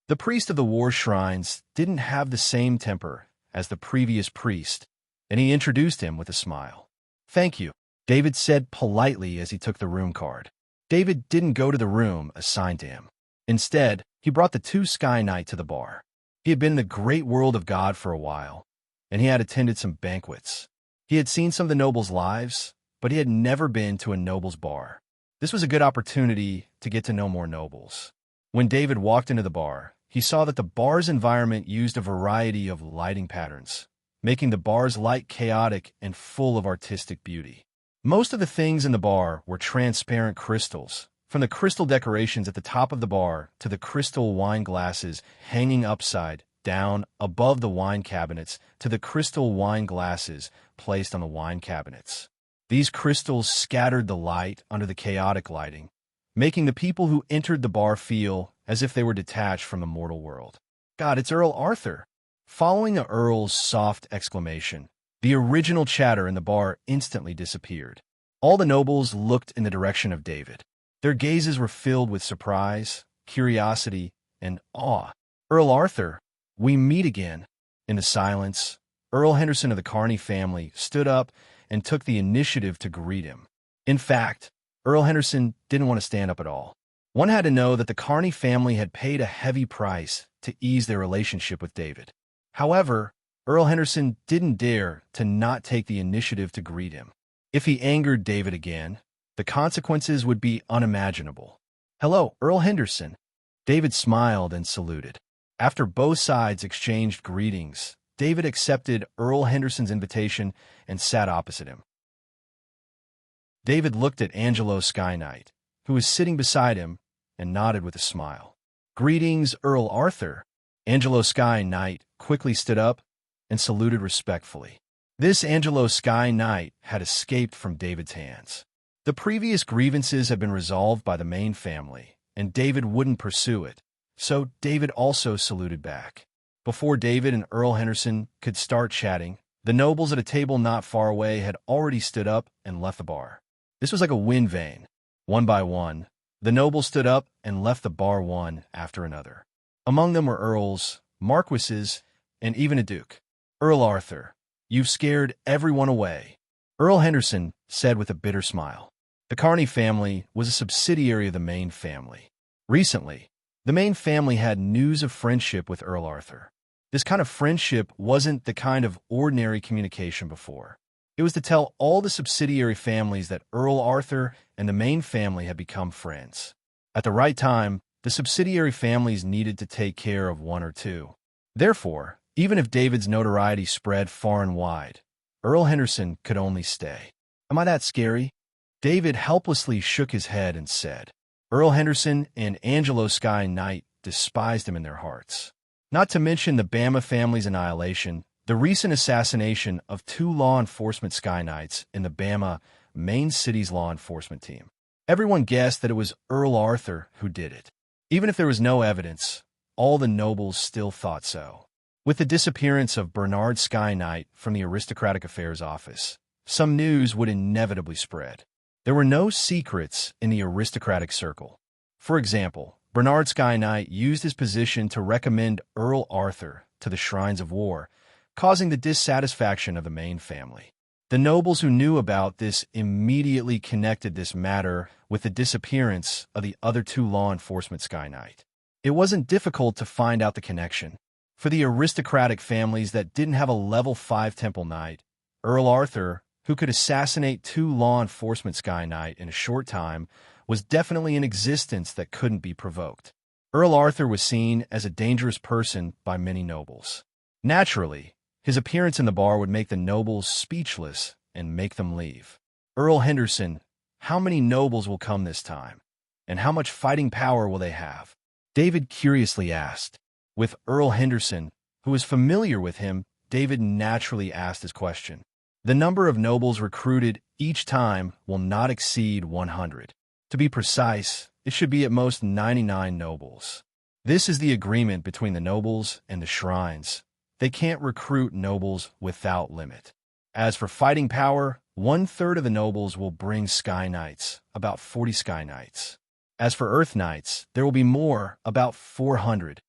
The priest of the war shrines didn't have the same temper as the previous priest, and he introduced him with a smile. "Thank you," David said politely as he took the room card. David didn't go to the room assigned to him. Instead, he brought the 2 Sky Knight to the bar. He had been in the great world of God for a while, and he had attended some banquets. He had seen some of the nobles' lives, but he had never been to a noble's bar. This was a good opportunity to get to know more nobles. When David walked into the bar, he saw that the bar's environment used a variety of lighting patterns, making the bar's light chaotic and full of artistic beauty. Most of the things in the bar were transparent crystals, from the crystal decorations at the top of the bar to the crystal wine glasses hanging upside down above the wine cabinets to the crystal wine glasses placed on the wine cabinets. These crystals scattered the light under the chaotic lighting, making the people who entered the bar feel as if they were detached from the mortal world. "God, it's Earl Arthur!" Following the Earl's soft exclamation, the original chatter in the bar instantly disappeared. All the nobles looked in the direction of David. Their gazes were filled with surprise, curiosity, and awe. "Earl Arthur, we meet again." In the silence, Earl Henderson of the Carney family stood up and took the initiative to greet him. In fact, Earl Henderson didn't want to stand up at all. One had to know that the Carney family had paid a heavy price to ease their relationship with David. However, Earl Henderson didn't dare to not take the initiative to greet him. If he angered David again, the consequences would be unimaginable. "Hello, Earl Henderson." David smiled and saluted. After both sides exchanged greetings, David accepted Earl Henderson's invitation and sat opposite him. David looked at Angelo Sky Knight, who was sitting beside him, and nodded with a smile. "Greetings, Earl Arthur." Angelo Sky Knight quickly stood up and saluted respectfully. This Angelo Sky Knight had escaped from David's hands. The previous grievances had been resolved by the main family, and David wouldn't pursue it, so David also saluted back. Before David and Earl Henderson could start chatting, the nobles at a table not far away had already stood up and left the bar. This was like a wind vane. One by one, the nobles stood up and left the bar one after another. Among them were earls, marquises, and even a duke. "Earl Arthur, you've scared everyone away," Earl Henderson said with a bitter smile. The Carney family was a subsidiary of the main family. Recently, the Main family had news of friendship with Earl Arthur. This kind of friendship wasn't the kind of ordinary communication before. It was to tell all the subsidiary families that Earl Arthur and the Main family had become friends. At the right time, the subsidiary families needed to take care of one or two. Therefore, even if David's notoriety spread far and wide, Earl Henderson could only stay. Am I that scary? David helplessly shook his head and said. Earl Henderson and Angelo Sky Knight despised him in their hearts. Not to mention the Bama family's annihilation, the recent assassination of 2 law enforcement Sky Knights in the Bama main city's law enforcement team. Everyone guessed that it was Earl Arthur who did it. Even if there was no evidence, all the nobles still thought so. With the disappearance of Bernard Sky Knight from the Aristocratic Affairs Office, some news would inevitably spread. There were no secrets in the aristocratic circle. For example, Bernard Sky Knight used his position to recommend Earl Arthur to the Shrines of War, causing the dissatisfaction of the Main family. The nobles who knew about this immediately connected this matter with the disappearance of the other 2 law enforcement Sky Knight. It wasn't difficult to find out the connection. For the aristocratic families that didn't have a level 5 Temple Knight, Earl Arthur, who could assassinate 2 law enforcement Sky Knight in a short time, was definitely an existence that couldn't be provoked. Earl Arthur was seen as a dangerous person by many nobles. Naturally, his appearance in the bar would make the nobles speechless and make them leave. Earl Henderson, how many nobles will come this time? And how much fighting power will they have? David curiously asked. With Earl Henderson, who was familiar with him, David naturally asked his question. The number of nobles recruited each time will not exceed 100. To be precise, it should be at most 99 nobles. This is the agreement between the nobles and the shrines. They can't recruit nobles without limit. As for fighting power, 1/3 of the nobles will bring Sky Knights, about 40 Sky Knights. As for Earth Knights, there will be more, about 400.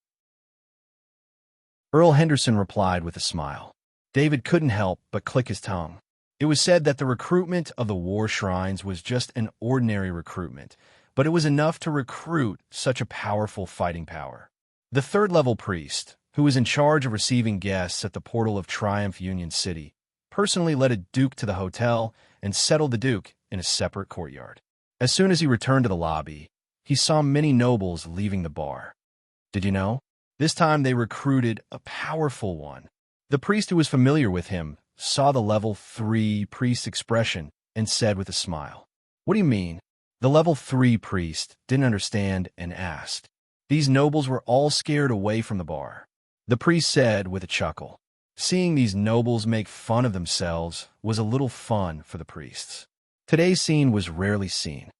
Earl Henderson replied with a smile. David couldn't help but click his tongue. It was said that the recruitment of the war shrines was just an ordinary recruitment, but it was enough to recruit such a powerful fighting power. The 3rd-level priest, who was in charge of receiving guests at the portal of Triumph Union City, personally led a duke to the hotel and settled the duke in a separate courtyard. As soon as he returned to the lobby, he saw many nobles leaving the bar. Did you know? This time they recruited a powerful one. The priest who was familiar with him saw the level 3 priest's expression and said with a smile, "What do you mean?" The level 3 priest didn't understand and asked. These nobles were all scared away from the bar. The priest said with a chuckle, seeing these nobles make fun of themselves was a little fun for the priests. Today's scene was rarely seen.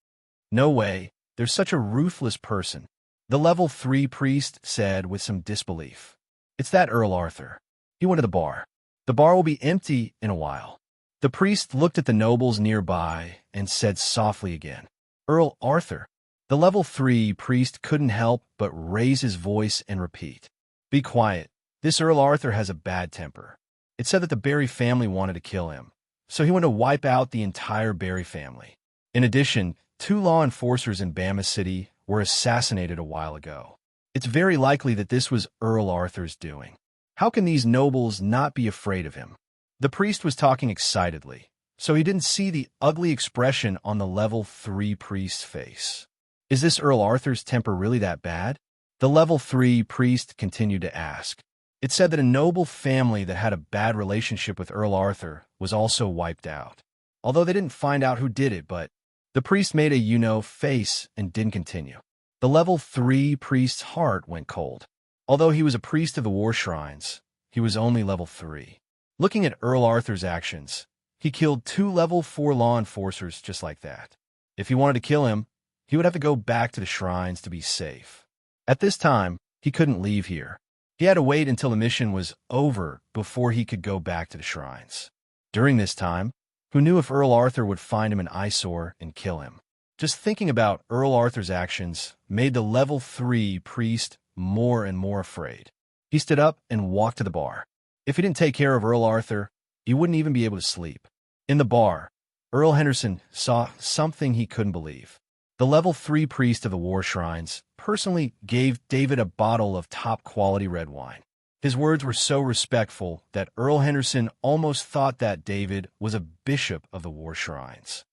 No way, there's such a ruthless person. The level 3 priest said with some disbelief. It's that Earl Arthur. He went to the bar. The bar will be empty in a while. The priest looked at the nobles nearby and said softly again, Earl Arthur. The level 3 priest couldn't help but raise his voice and repeat. Be quiet. This Earl Arthur has a bad temper. It said that the Barry family wanted to kill him, so he wanted to wipe out the entire Barry family. In addition, 2 law enforcers in Bama City were assassinated a while ago. It's very likely that this was Earl Arthur's doing. How can these nobles not be afraid of him? The priest was talking excitedly, so he didn't see the ugly expression on the level 3 priest's face. Is this Earl Arthur's temper really that bad? The level 3 priest continued to ask. It said that a noble family that had a bad relationship with Earl Arthur was also wiped out. Although they didn't find out who did it, but the priest made a face and didn't continue. The level 3 priest's heart went cold. Although he was a priest of the war shrines, he was only level 3. Looking at Earl Arthur's actions, he killed 2 level 4 law enforcers just like that. If he wanted to kill him, he would have to go back to the shrines to be safe. At this time, he couldn't leave here. He had to wait until the mission was over before he could go back to the shrines. During this time, who knew if Earl Arthur would find him an eyesore and kill him? Just thinking about Earl Arthur's actions made the level 3 priest more and more afraid. He stood up and walked to the bar. If he didn't take care of Earl Arthur, he wouldn't even be able to sleep. In the bar, Earl Henderson saw something he couldn't believe. The level 3 priest of the war shrines personally gave David a bottle of top-quality red wine. His words were so respectful that Earl Henderson almost thought that David was a bishop of the war shrines.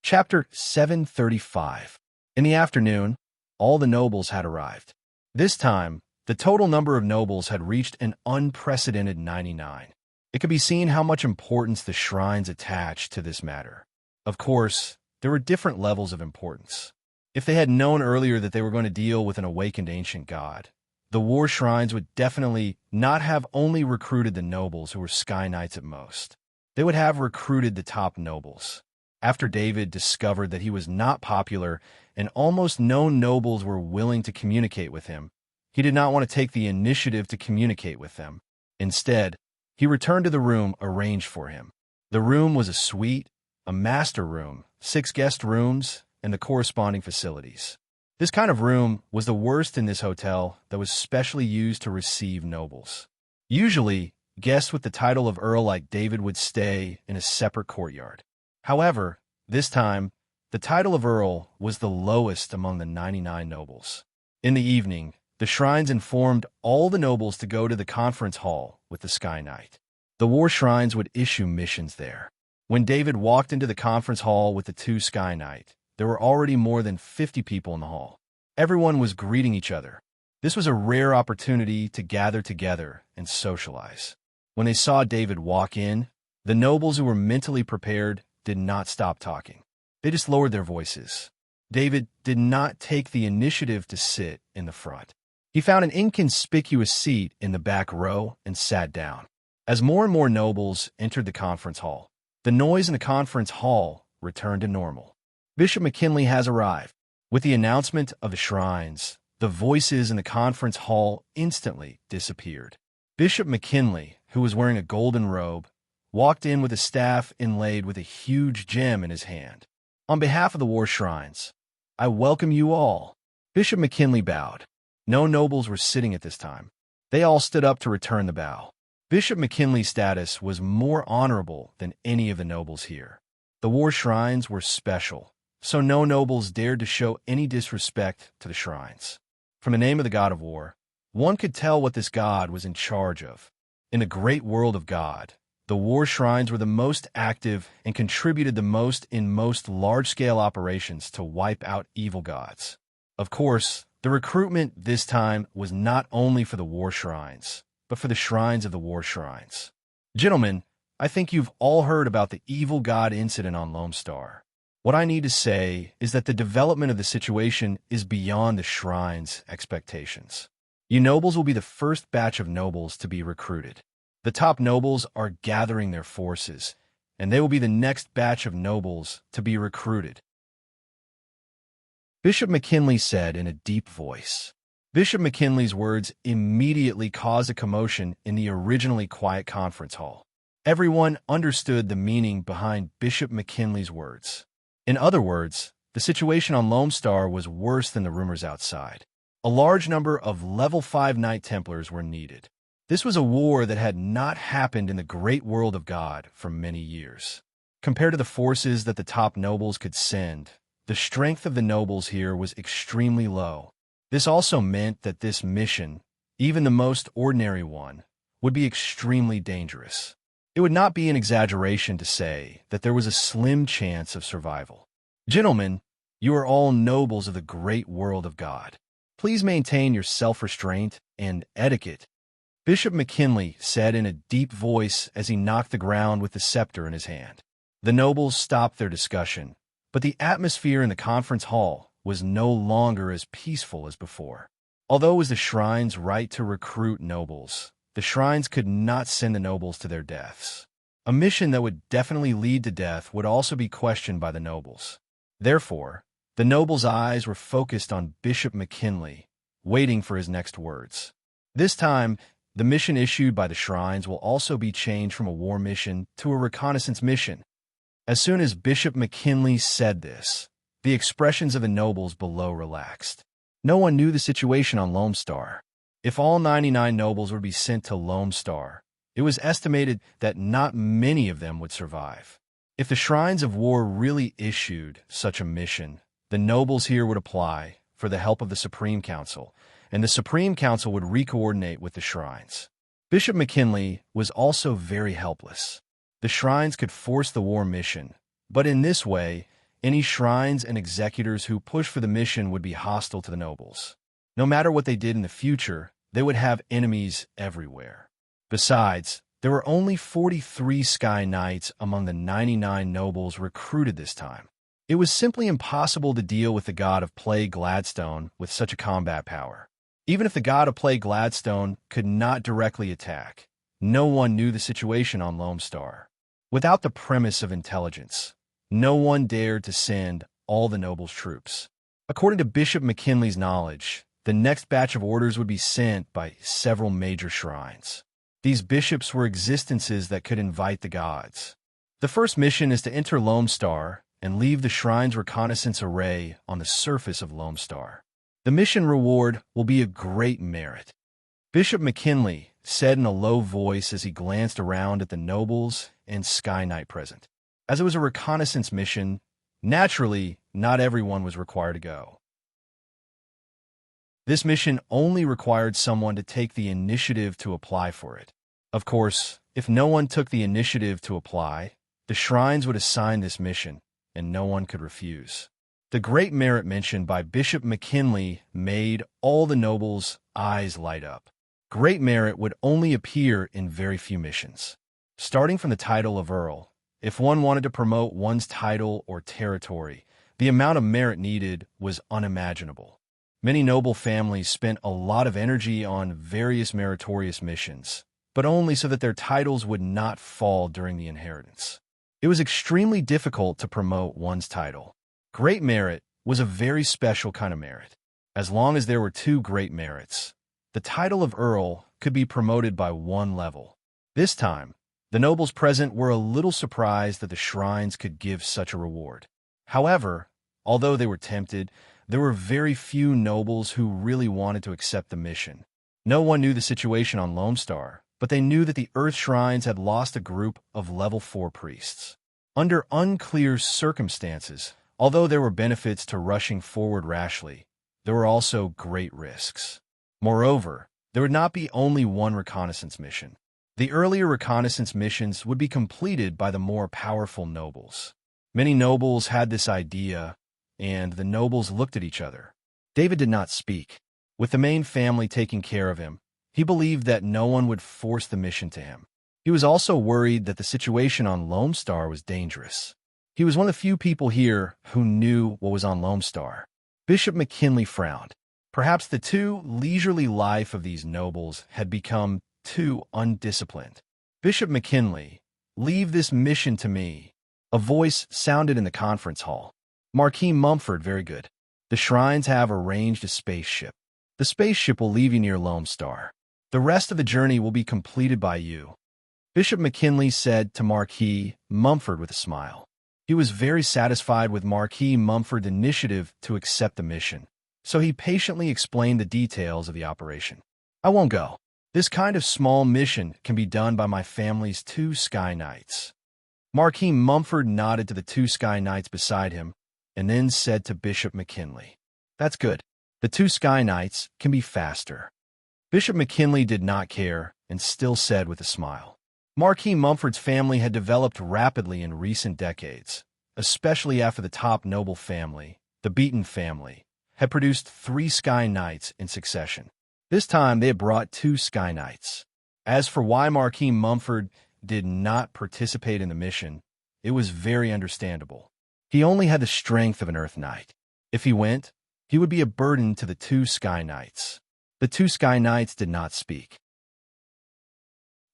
Chapter 735. In the afternoon, all the nobles had arrived. This time, the total number of nobles had reached an unprecedented 99. It could be seen how much importance the shrines attached to this matter. Of course, there were different levels of importance. If they had known earlier that they were going to deal with an awakened ancient god, the war shrines would definitely not have only recruited the nobles who were Sky Knights at most. They would have recruited the top nobles. After David discovered that he was not popular and almost no nobles were willing to communicate with him, he did not want to take the initiative to communicate with them. Instead, he returned to the room arranged for him. The room was a suite, a master room, 6 guest rooms, and the corresponding facilities. This kind of room was the worst in this hotel that was specially used to receive nobles. Usually, guests with the title of Earl like David would stay in a separate courtyard. However, this time, the title of Earl was the lowest among the 99 nobles. In the evening, the shrines informed all the nobles to go to the conference hall with the Sky Knight. The war shrines would issue missions there. When David walked into the conference hall with the 2 Sky Knight, there were already more than 50 people in the hall. Everyone was greeting each other. This was a rare opportunity to gather together and socialize. When they saw David walk in, the nobles who were mentally prepared did not stop talking. They just lowered their voices. David did not take the initiative to sit in the front. He found an inconspicuous seat in the back row and sat down. As more and more nobles entered the conference hall, the noise in the conference hall returned to normal. Bishop McKinley has arrived. With the announcement of the shrines, the voices in the conference hall instantly disappeared. Bishop McKinley, who was wearing a golden robe, walked in with a staff inlaid with a huge gem in his hand. On behalf of the war shrines, I welcome you all. Bishop McKinley bowed. No nobles were sitting at this time. They all stood up to return the bow. Bishop McKinley's status was more honorable than any of the nobles here. The war shrines were special, so no nobles dared to show any disrespect to the shrines. From the name of the god of war, one could tell what this god was in charge of. In the great world of God, the war shrines were the most active and contributed the most in most large-scale operations to wipe out evil gods. Of course, the recruitment this time was not only for the war shrines, but for the shrines of the war shrines. Gentlemen, I think you've all heard about the evil god incident on Lone Star. What I need to say is that the development of the situation is beyond the shrine's expectations. You nobles will be the first batch of nobles to be recruited. The top nobles are gathering their forces, and they will be the next batch of nobles to be recruited. Bishop McKinley said in a deep voice. Bishop McKinley's words immediately caused a commotion in the originally quiet conference hall. Everyone understood the meaning behind Bishop McKinley's words. In other words, the situation on Lone Star was worse than the rumors outside. A large number of level 5 Knight Templars were needed. This was a war that had not happened in the great world of God for many years. Compared to the forces that the top nobles could send, the strength of the nobles here was extremely low. This also meant that this mission, even the most ordinary one, would be extremely dangerous. It would not be an exaggeration to say that there was a slim chance of survival. Gentlemen, you are all nobles of the great world of God. Please maintain your self-restraint and etiquette. Bishop McKinley said in a deep voice as he knocked the ground with the scepter in his hand. The nobles stopped their discussion, but the atmosphere in the conference hall was no longer as peaceful as before. Although it was the shrine's right to recruit nobles, the shrines could not send the nobles to their deaths. A mission that would definitely lead to death would also be questioned by the nobles. Therefore, the nobles' eyes were focused on Bishop McKinley, waiting for his next words. This time, the mission issued by the shrines will also be changed from a war mission to a reconnaissance mission. As soon as Bishop McKinley said this, the expressions of the nobles below relaxed. No one knew the situation on Lone Star. If all 99 nobles would be sent to Lone Star, it was estimated that not many of them would survive. If the Shrines of War really issued such a mission, the nobles here would apply for the help of the Supreme Council, and the Supreme Council would re-coordinate with the Shrines. Bishop McKinley was also very helpless. The Shrines could force the war mission, but in this way, any Shrines and executors who pushed for the mission would be hostile to the nobles. No matter what they did in the future, they would have enemies everywhere. Besides, there were only 43 Sky Knights among the 99 nobles recruited this time. It was simply impossible to deal with the god of Plague Gladstone with such a combat power. Even if the god of Plague Gladstone could not directly attack, no one knew the situation on Lone Star. Without the premise of intelligence, no one dared to send all the nobles' troops. According to Bishop McKinley's knowledge, the next batch of orders would be sent by several major shrines. These bishops were existences that could invite the gods. The first mission is to enter Lone Star and leave the shrine's reconnaissance array on the surface of Lone Star. The mission reward will be a great merit. Bishop McKinley said in a low voice as he glanced around at the nobles and Sky Knight present. As it was a reconnaissance mission, naturally, not everyone was required to go. This mission only required someone to take the initiative to apply for it. Of course, if no one took the initiative to apply, the shrines would assign this mission, and no one could refuse. The great merit mentioned by Bishop McKinley made all the nobles' eyes light up. Great merit would only appear in very few missions. Starting from the title of Earl, if one wanted to promote one's title or territory, the amount of merit needed was unimaginable. Many noble families spent a lot of energy on various meritorious missions, but only so that their titles would not fall during the inheritance. It was extremely difficult to promote one's title. Great merit was a very special kind of merit. As long as there were 2 great merits, the title of Earl could be promoted by 1 level. This time, the nobles present were a little surprised that the shrines could give such a reward. However, although they were tempted, there were very few nobles who really wanted to accept the mission. No one knew the situation on Lone Star, but they knew that the Earth Shrines had lost a group of level 4 priests. Under unclear circumstances, although there were benefits to rushing forward rashly, there were also great risks. Moreover, there would not be only one reconnaissance mission. The earlier reconnaissance missions would be completed by the more powerful nobles. Many nobles had this idea, and the nobles looked at each other. David did not speak. With the main family taking care of him, he believed that no one would force the mission to him. He was also worried that the situation on Lone Star was dangerous. He was one of the few people here who knew what was on Lone Star. Bishop McKinley frowned. Perhaps the too leisurely life of these nobles had become too undisciplined. Bishop McKinley, leave this mission to me. A voice sounded in the conference hall. Marquis Mumford, very good. The shrines have arranged a spaceship. The spaceship will leave you near Lone Star. The rest of the journey will be completed by you. Bishop McKinley said to Marquis Mumford with a smile. He was very satisfied with Marquis Mumford's initiative to accept the mission, so he patiently explained the details of the operation. I won't go. This kind of small mission can be done by my family's 2 Sky Knights. Marquis Mumford nodded to the 2 Sky Knights beside him, and then said to Bishop McKinley, That's good. The 2 Sky Knights can be faster. Bishop McKinley did not care, and still said with a smile. Marquis Mumford's family had developed rapidly in recent decades, especially after the top noble family, the Beaton family, had produced 3 Sky Knights in succession. This time they had brought 2 Sky Knights. As for why Marquis Mumford did not participate in the mission, it was very understandable. He only had the strength of an Earth Knight. If he went, he would be a burden to the 2 Sky Knights. The 2 Sky Knights did not speak.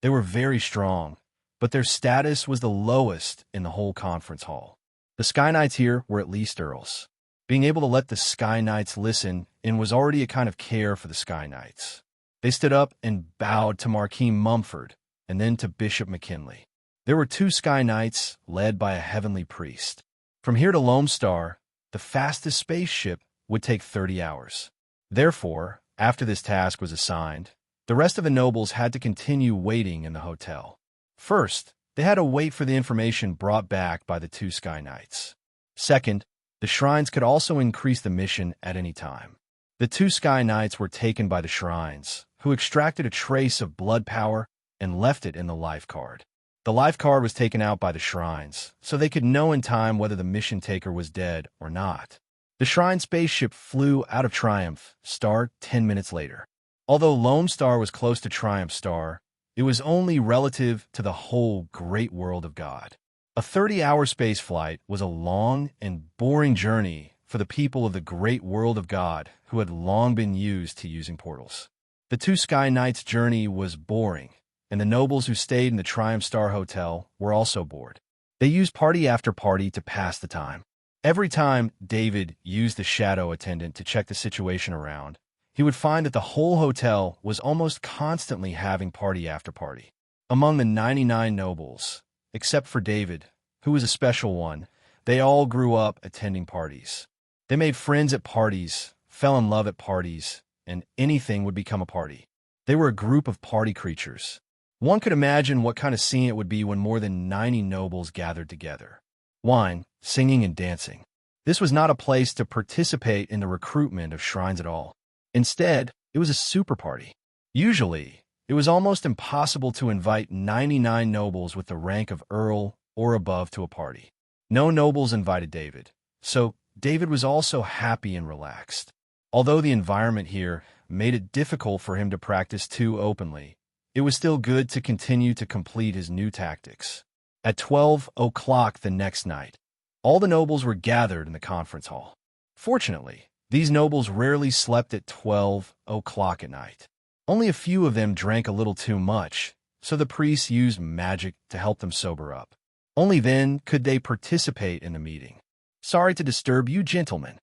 They were very strong, but their status was the lowest in the whole conference hall. The Sky Knights here were at least Earls. Being able to let the Sky Knights listen in was already a kind of care for the Sky Knights. They stood up and bowed to Marquis Mumford, and then to Bishop McKinley. There were 2 Sky Knights led by a heavenly priest. From here to Lone Star, the fastest spaceship would take 30 hours. Therefore, after this task was assigned, the rest of the nobles had to continue waiting in the hotel. First, They had to wait for the information brought back by the two Sky Knights. Second, the shrines could also increase the mission at any time. The two Sky Knights were taken by the shrines, who extracted a trace of blood power and left it in the life card. The life card was taken out by the shrines, so they could know in time whether the mission taker was dead or not. The shrine spaceship flew out of Triumph Star 10 minutes later. Although Lone Star was close to Triumph Star, it was only relative to the whole great world of God. A 30-hour space flight was a long and boring journey for the people of the great world of God who had long been used to using portals. The two Sky Knights' journey was boring, and the nobles who stayed in the Triumph Star Hotel were also bored. They used party after party to pass the time. Every time David used the shadow attendant to check the situation around, he would find that the whole hotel was almost constantly having party after party. Among the 99 nobles, except for David, who was a special one, they all grew up attending parties. They made friends at parties, fell in love at parties, and anything would become a party. They were a group of party creatures. One could imagine what kind of scene it would be when more than 90 nobles gathered together. Wine, singing, and dancing. This was not a place to participate in the recruitment of shrines at all. Instead, it was a super party. Usually, it was almost impossible to invite 99 nobles with the rank of Earl or above to a party. No nobles invited David, so David was also happy and relaxed. Although the environment here made it difficult for him to practice too openly, it was still good to continue to complete his new tactics. At 12 o'clock the next night, all the nobles were gathered in the conference hall. Fortunately, these nobles rarely slept at 12 o'clock at night. Only a few of them drank a little too much, so the priests used magic to help them sober up. Only then could they participate in the meeting. "Sorry to disturb you, gentlemen,"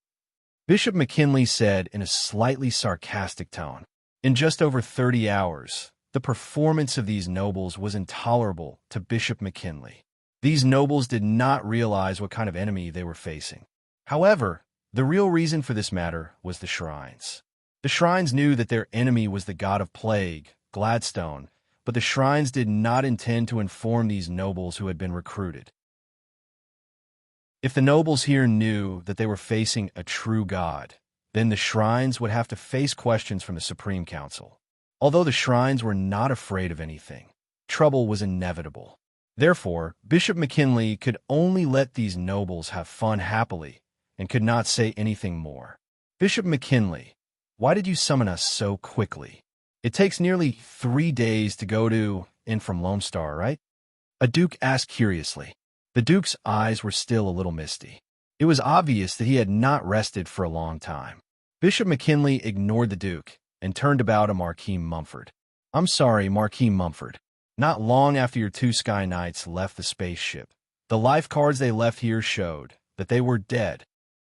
Bishop McKinley said in a slightly sarcastic tone. In just over 30 hours, the performance of these nobles was intolerable to Bishop McKinley. These nobles did not realize what kind of enemy they were facing. However, the real reason for this matter was the shrines. The shrines knew that their enemy was the god of plague, Gladstone, but the shrines did not intend to inform these nobles who had been recruited. If the nobles here knew that they were facing a true god, then the shrines would have to face questions from the Supreme Council. Although the shrines were not afraid of anything, trouble was inevitable. Therefore, Bishop McKinley could only let these nobles have fun happily and could not say anything more. "Bishop McKinley, why did you summon us so quickly? It takes nearly 3 days to go to and from Lone Star, right?" a duke asked curiously. The duke's eyes were still a little misty. It was obvious that he had not rested for a long time. Bishop McKinley ignored the duke and turned about to Marquis Mumford. "I'm sorry, Marquis Mumford. Not long after your two Sky Knights left the spaceship, the life cards they left here showed that they were dead."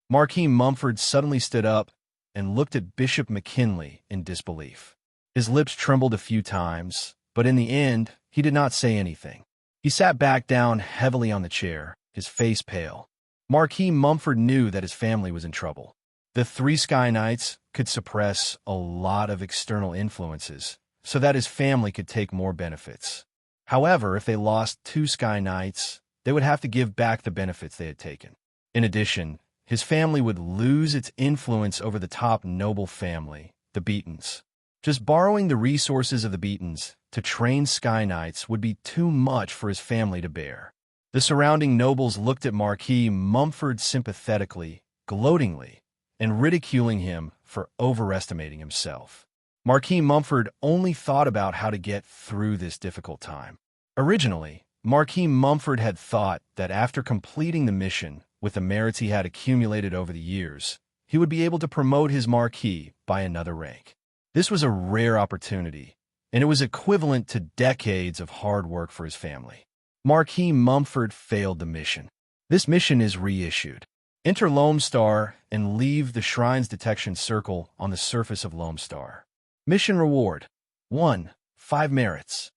Marquis Mumford suddenly stood up and looked at Bishop McKinley in disbelief. His lips trembled a few times, but in the end, he did not say anything. He sat back down heavily on the chair, his face pale. Marquis Mumford knew that his family was in trouble. The three Sky Knights could suppress a lot of external influences so that his family could take more benefits. However, if they lost two Sky Knights, they would have to give back the benefits they had taken. In addition, his family would lose its influence over the top noble family, the Beatons. Just borrowing the resources of the Beatons to train Sky Knights would be too much for his family to bear. The surrounding nobles looked at Marquis Mumford sympathetically, gloatingly, and ridiculing him for overestimating himself. Marquis Mumford only thought about how to get through this difficult time. Originally, Marquis Mumford had thought that after completing the mission with the merits he had accumulated over the years, he would be able to promote his Marquis by another rank. This was a rare opportunity, and it was equivalent to decades of hard work for his family. Marquis Mumford failed the mission. This mission is reissued. Enter Lone Star and leave the Shrine's detection circle on the surface of Lone Star. Mission reward: 1. 5 merits.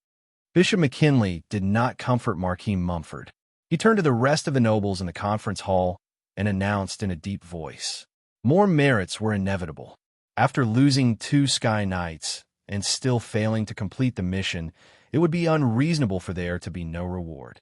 Bishop McKinley did not comfort Marquis Mumford. He turned to the rest of the nobles in the conference hall and announced in a deep voice. More merits were inevitable. After losing 2 Sky Knights and still failing to complete the mission, it would be unreasonable for there to be no reward.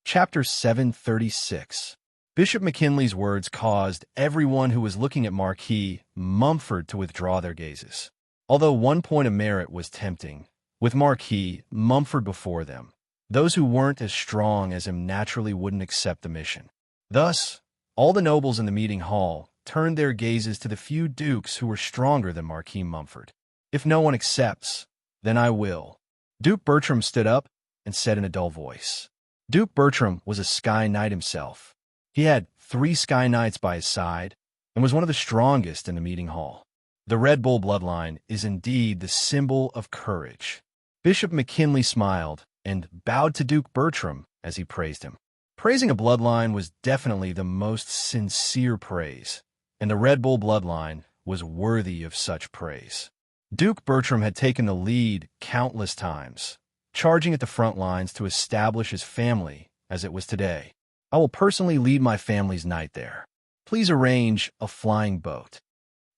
Chapter 736. Bishop McKinley's words caused everyone who was looking at Marquis Mumford to withdraw their gazes. Although one point of merit was tempting, with Marquis Mumford before them, those who weren't as strong as him naturally wouldn't accept the mission. Thus, all the nobles in the meeting hall turned their gazes to the few dukes who were stronger than Marquis Mumford. "If no one accepts, then I will." Duke Bertram stood up and said in a dull voice. Duke Bertram was a Sky Knight himself. He had 3 Sky Knights by his side and was one of the strongest in the meeting hall. The Red Bull bloodline is indeed the symbol of courage. Bishop McKinley smiled and bowed to Duke Bertram as he praised him. Praising a bloodline was definitely the most sincere praise, and the Red Bull bloodline was worthy of such praise. Duke Bertram had taken the lead countless times, charging at the front lines to establish his family as it was today. "I will personally lead my family's night there. Please arrange a flying boat."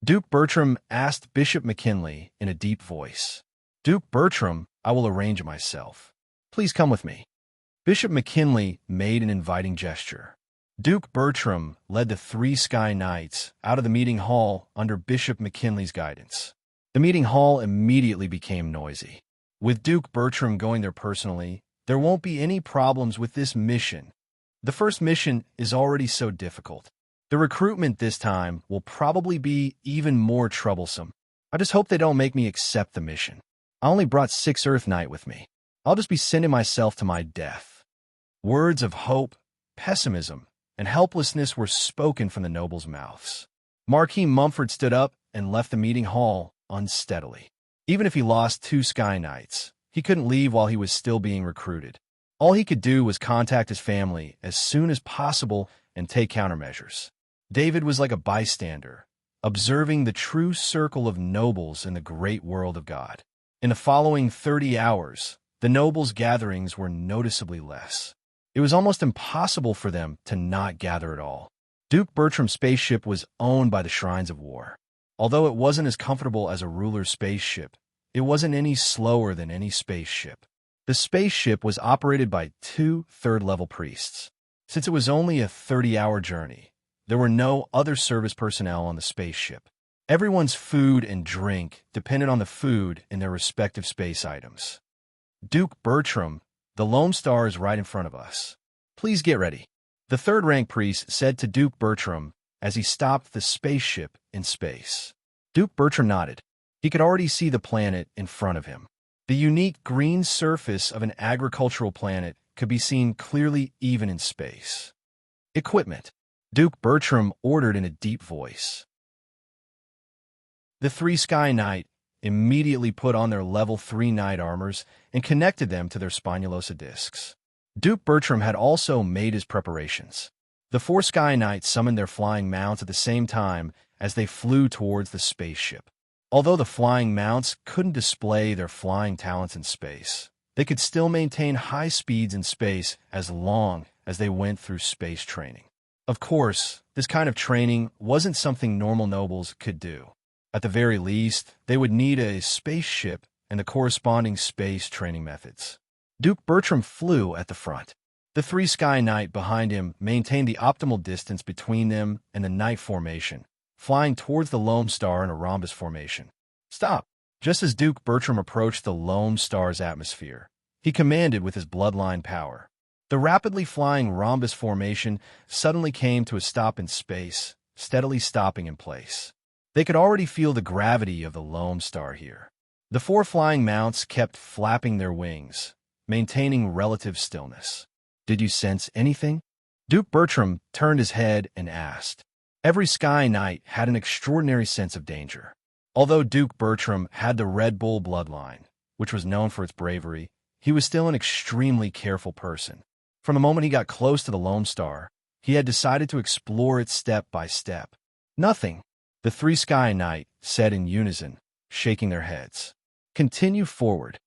Duke Bertram asked Bishop McKinley in a deep voice. "Duke Bertram, I will arrange it myself. Please come with me." Bishop McKinley made an inviting gesture. Duke Bertram led the 3 Sky Knights out of the meeting hall under Bishop McKinley's guidance. The meeting hall immediately became noisy. With Duke Bertram going there personally, there won't be any problems with this mission. The first mission is already so difficult. The recruitment this time will probably be even more troublesome. I just hope they don't make me accept the mission. I only brought 6 Earth Knight with me. I'll just be sending myself to my death. Words of hope, pessimism, and helplessness were spoken from the nobles' mouths. Marquis Mumford stood up and left the meeting hall unsteadily. Even if he lost 2 Sky Knights, he couldn't leave while he was still being recruited. All he could do was contact his family as soon as possible and take countermeasures. David was like a bystander, observing the true circle of nobles in the great world of God. In the following 30 hours, the nobles' gatherings were noticeably less. It was almost impossible for them to not gather at all. Duke Bertram's spaceship was owned by the Shrines of War. Although it wasn't as comfortable as a ruler's spaceship, it wasn't any slower than any spaceship. The spaceship was operated by 2 third-level priests. Since it was only a 30-hour journey, there were no other service personnel on the spaceship. Everyone's food and drink depended on the food in their respective space items. "Duke Bertram, the Lone Star is right in front of us. Please get ready," the third-rank priest said to Duke Bertram as he stopped the spaceship in space. Duke Bertram nodded. He could already see the planet in front of him. The unique green surface of an agricultural planet could be seen clearly even in space. "Equipment," Duke Bertram ordered in a deep voice. The 3 Sky Knight immediately put on their level 3 knight armors and connected them to their spinulosa discs. Duke Bertram had also made his preparations. The 4 Sky Knights summoned their flying mounts at the same time as they flew towards the spaceship. Although the flying mounts couldn't display their flying talents in space, they could still maintain high speeds in space as long as they went through space training. Of course, this kind of training wasn't something normal nobles could do. At the very least, they would need a spaceship and the corresponding space training methods. Duke Bertram flew at the front. The 3 Sky Knight behind him maintained the optimal distance between them and the Knight formation, flying towards the Lone Star in a rhombus formation. "Stop!" Just as Duke Bertram approached the Lone Star's atmosphere, he commanded with his bloodline power. The rapidly flying rhombus formation suddenly came to a stop in space, steadily stopping in place. They could already feel the gravity of the Lone Star here. The 4 flying mounts kept flapping their wings, maintaining relative stillness. "Did you sense anything?" Duke Bertram turned his head and asked. Every Sky Knight had an extraordinary sense of danger. Although Duke Bertram had the Red Bull bloodline, which was known for its bravery, he was still an extremely careful person. From the moment he got close to the Lone Star, he had decided to explore it step by step. "Nothing," the 3 Sky Knight said in unison, shaking their heads. "Continue forward,"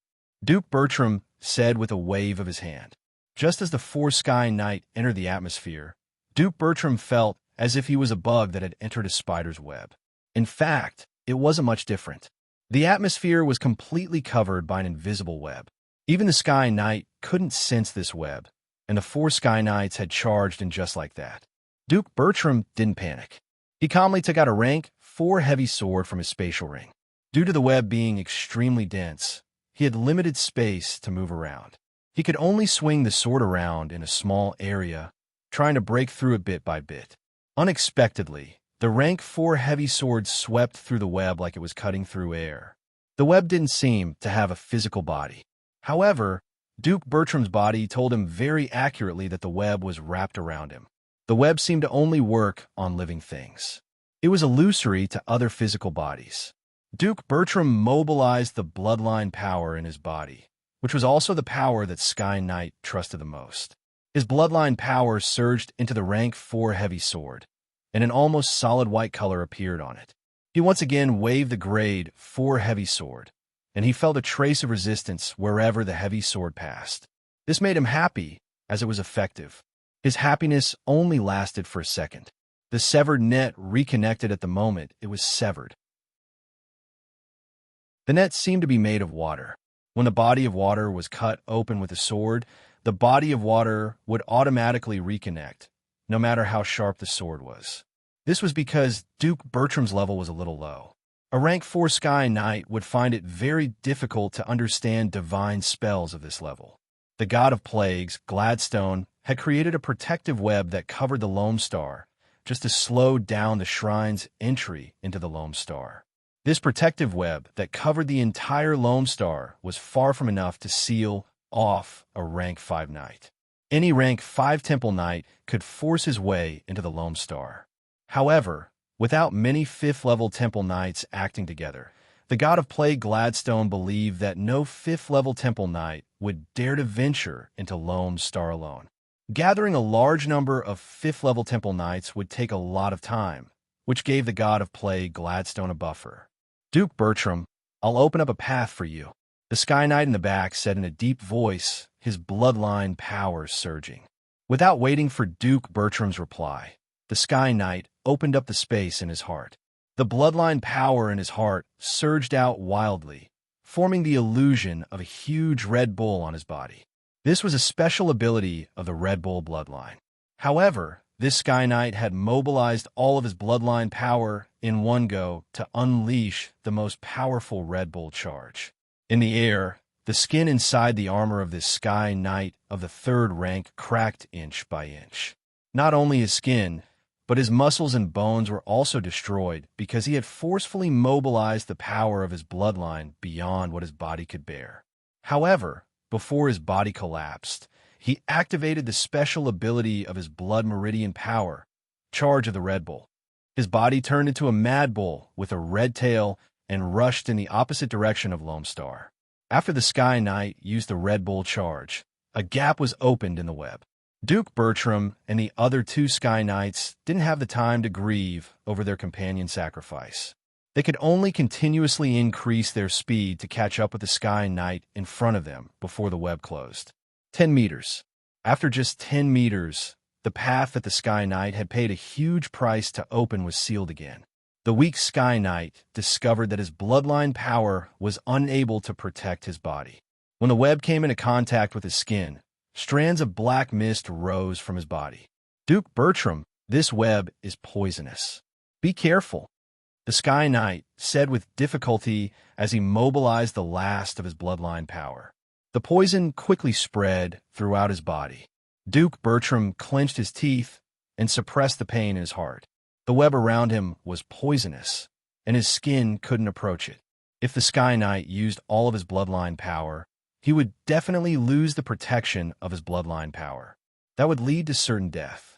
Duke Bertram said with a wave of his hand. Just as the 4 Sky Knight entered the atmosphere, Duke Bertram felt as if he was a bug that had entered a spider's web. In fact, it wasn't much different. The atmosphere was completely covered by an invisible web. Even the Sky Knight couldn't sense this web, and the 4 Sky Knights had charged in just like that. Duke Bertram didn't panic. He calmly took out a rank 4 heavy sword from his spatial ring. Due to the web being extremely dense, he had limited space to move around. He could only swing the sword around in a small area, trying to break through it bit by bit. Unexpectedly, the rank 4 heavy sword swept through the web like it was cutting through air. The web didn't seem to have a physical body. However, Duke Bertram's body told him very accurately that the web was wrapped around him. The web seemed to only work on living things. It was illusory to other physical bodies. Duke Bertram mobilized the bloodline power in his body, which was also the power that Sky Knight trusted the most. His bloodline power surged into the rank 4 heavy sword, and an almost solid white color appeared on it. He once again waved the grade 4 heavy sword, and he felt a trace of resistance wherever the heavy sword passed. This made him happy, as it was effective. His happiness only lasted for a second. The severed net reconnected at the moment it was severed. The net seemed to be made of water. When the body of water was cut open with a sword, the body of water would automatically reconnect, no matter how sharp the sword was. This was because Duke Bertram's level was a little low. A rank 4 Sky Knight would find it very difficult to understand divine spells of this level. The god of plagues, Gladstone, had created a protective web that covered the Lone Star, just to slow down the shrine's entry into the Lone Star. This protective web that covered the entire Lone Star was far from enough to seal off a rank 5 knight. Any rank 5 Temple Knight could force his way into the Lone Star. However, without many 5th-level Temple Knights acting together, the god of plague Gladstone believed that no 5th-level Temple Knight would dare to venture into Lone Star alone. Gathering a large number of 5th-level Temple Knights would take a lot of time, which gave the god of plague Gladstone a buffer. Duke Bertram, I'll open up a path for you, the Sky Knight in the back said in a deep voice, his bloodline powers surging. Without waiting for Duke Bertram's reply, the Sky Knight opened up the space in his heart. The bloodline power in his heart surged out wildly, forming the illusion of a huge Red Bull on his body. This was a special ability of the Red Bull bloodline. However, this Sky Knight had mobilized all of his bloodline power in one go to unleash the most powerful Red Bull charge. In the air, the skin inside the armor of this Sky Knight of the 3rd rank cracked inch by inch. Not only his skin, but his muscles and bones were also destroyed because he had forcefully mobilized the power of his bloodline beyond what his body could bear. However, before his body collapsed, he activated the special ability of his blood meridian power, charge of the Red Bull. His body turned into a Mad Bull with a red tail and rushed in the opposite direction of Lone Star. After the Sky Knight used the Red Bull charge, a gap was opened in the web. Duke Bertram and the other 2 Sky Knights didn't have the time to grieve over their companion's sacrifice. They could only continuously increase their speed to catch up with the Sky Knight in front of them before the web closed. 10 meters. After just 10 meters, the path that the Sky Knight had paid a huge price to open was sealed again. The weak Sky Knight discovered that his bloodline power was unable to protect his body. When the web came into contact with his skin, strands of black mist rose from his body. Duke Bertram, this web is poisonous. Be careful, the Sky Knight said with difficulty as he mobilized the last of his bloodline power. The poison quickly spread throughout his body. Duke Bertram clenched his teeth and suppressed the pain in his heart. The web around him was poisonous, and his skin couldn't approach it. If the Sky Knight used all of his bloodline power, he would definitely lose the protection of his bloodline power. That would lead to certain death.